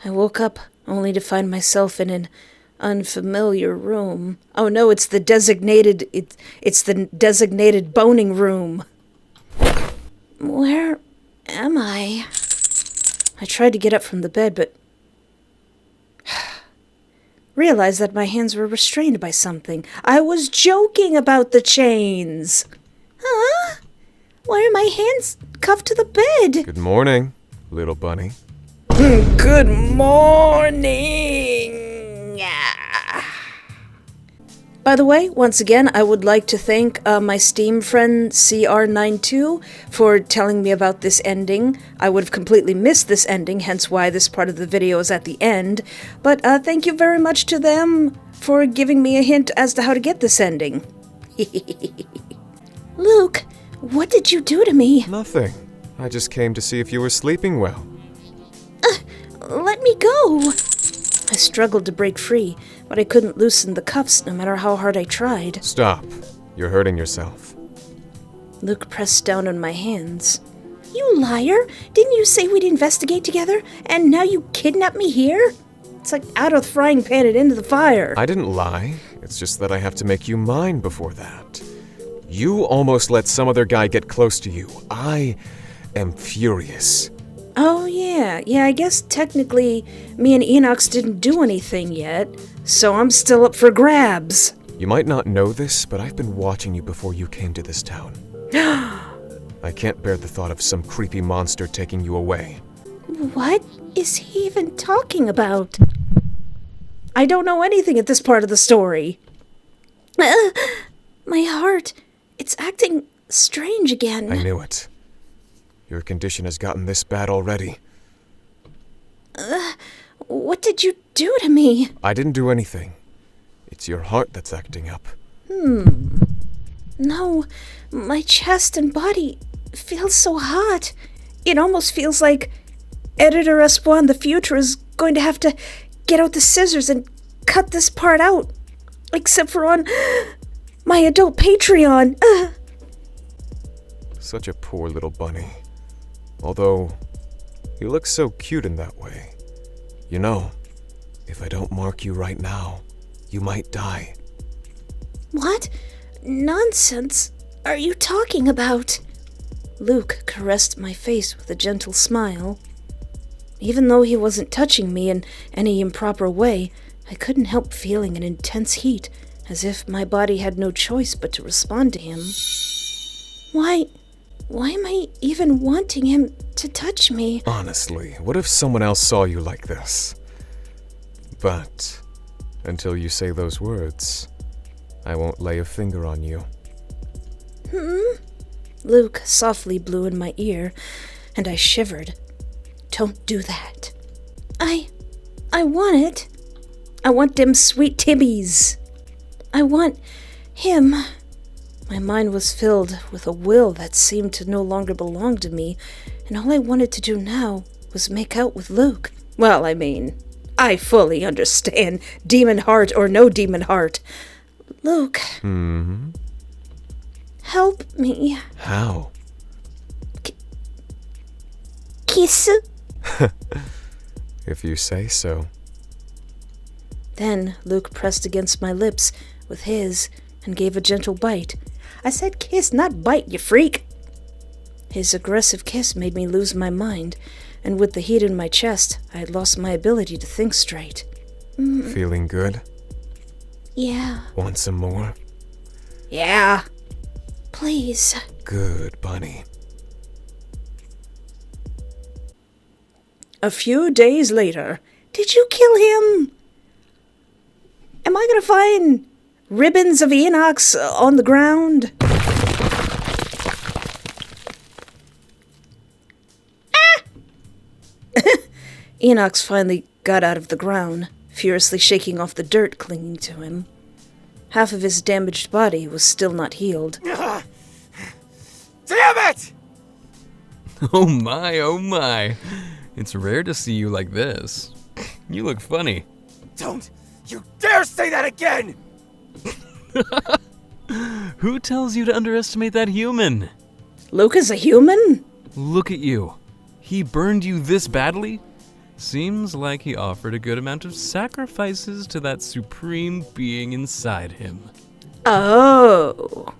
I woke up only to find myself in an unfamiliar room. Oh no, it's the designated boning room. Where am I? I tried to get up from the bed, but realized that my hands were restrained by something. I was joking about the chains. Huh? Why are my hands cuffed to the bed? Good morning, little bunny. Good morning! By the way, once again, I would like to thank my Steam friend CR92 for telling me about this ending. I would have completely missed this ending, hence why this part of the video is at the end. But thank you very much to them for giving me a hint as to how to get this ending. Luke, what did you do to me? Nothing. I just came to see if you were sleeping well. Let me go. I struggled to break free, but I couldn't loosen the cuffs no matter how hard I tried. Stop. You're hurting yourself. Luke pressed down on my hands. You liar! Didn't you say we'd investigate together? And now you kidnap me here? It's like out of the frying pan and into the fire. I didn't lie. It's just that I have to make you mine before that. You almost let some other guy get close to you. I am furious. Oh, yeah, I guess technically me and Enox didn't do anything yet, so I'm still up for grabs. You might not know this, but I've been watching you before you came to this town. I can't bear the thought of some creepy monster taking you away. What is he even talking about? I don't know anything at this part of the story. My heart, it's acting strange again. I knew it. Your condition has gotten this bad already. What did you do to me? I didn't do anything. It's your heart that's acting up. No, my chest and body feels so hot. It almost feels like Editor Espoir in the future is going to have to get out the scissors and cut this part out. Except for on my adult Patreon. Such a poor little bunny. Although, you look so cute in that way. You know, if I don't mark you right now, you might die. What nonsense are you talking about? Luke caressed my face with a gentle smile. Even though he wasn't touching me in any improper way, I couldn't help feeling an intense heat, as if my body had no choice but to respond to him. Why am I even wanting him to touch me? Honestly, what if someone else saw you like this? But, until you say those words, I won't lay a finger on you. Luke softly blew in my ear, and I shivered. Don't do that. I want it. I want them sweet tibbies. I want him. My mind was filled with a will that seemed to no longer belong to me, and all I wanted to do now was make out with Luke. Well, I mean, I fully understand, demon heart or no demon heart. Luke. Help me. How? Kiss? If you say so. Then Luke pressed against my lips with his and gave a gentle bite. I said kiss, not bite, you freak! His aggressive kiss made me lose my mind, and with the heat in my chest, I had lost my ability to think straight. Feeling good? Yeah. Want some more? Yeah. Please. Good, bunny. A few days later. Did you kill him? Am I gonna find ribbons of Enox on the ground? Enox finally got out of the ground, furiously shaking off the dirt clinging to him. Half of his damaged body was still not healed. Damn it! Oh my. It's rare to see you like this. You look funny. Don't you dare say that again! Who tells you to underestimate that human? Luke is a human? Look at you. He burned you this badly? Seems like he offered a good amount of sacrifices to that supreme being inside him. Oh.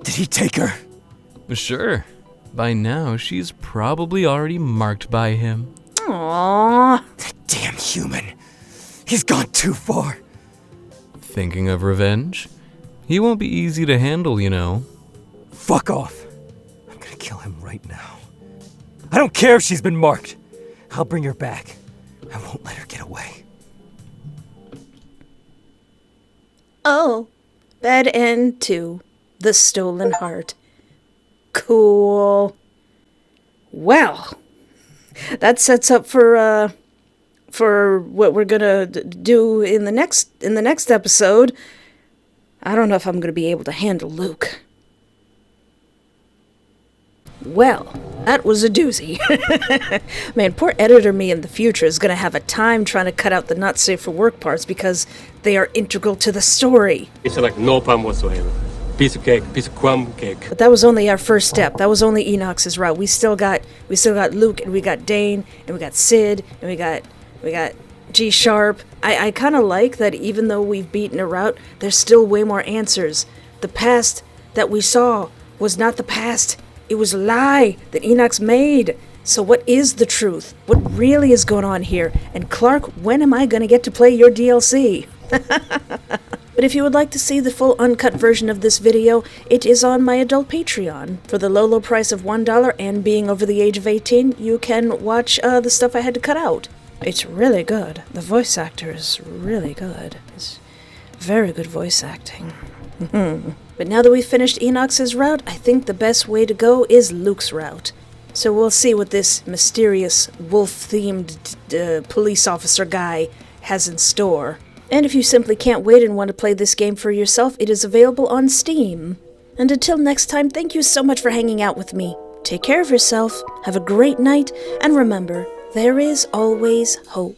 Did he take her? Sure. By now, she's probably already marked by him. Aww. That damn human. He's gone too far. Thinking of revenge? He won't be easy to handle, you know. Fuck off. right now. I don't care if she's been marked. I'll bring her back. I won't let her get away. Oh, bad end to The Stolen Heart. Cool. Well, that sets up for what we're gonna do in the next episode. I don't know if I'm gonna be able to handle Luke. Well, that was a doozy. Man, poor editor me in the future is gonna have a time trying to cut out the not safe for work parts because they are integral to the story. It's like no problem whatsoever. Piece of cake, piece of crumb cake. But that was only our first step. That was only Enox's route. We still got Luke, and we got Dane, and we got Sid, and we got G Sharp. I kind of like that even though we've beaten a route, there's still way more answers. The past that we saw was not the past. It was a lie that Enox made. So what is the truth? What really is going on here? And Clark, when am I going to get to play your DLC? But if you would like to see the full uncut version of this video, it is on my adult Patreon. For the low price of $1 and being over the age of 18, you can watch the stuff I had to cut out. It's really good. The voice actor is really good. It's very good voice acting. But now that we've finished Enox's route, I think the best way to go is Luke's route. So we'll see what this mysterious wolf-themed police officer guy has in store. And if you simply can't wait and want to play this game for yourself, it is available on Steam. And until next time, thank you so much for hanging out with me. Take care of yourself, have a great night, and remember, there is always hope.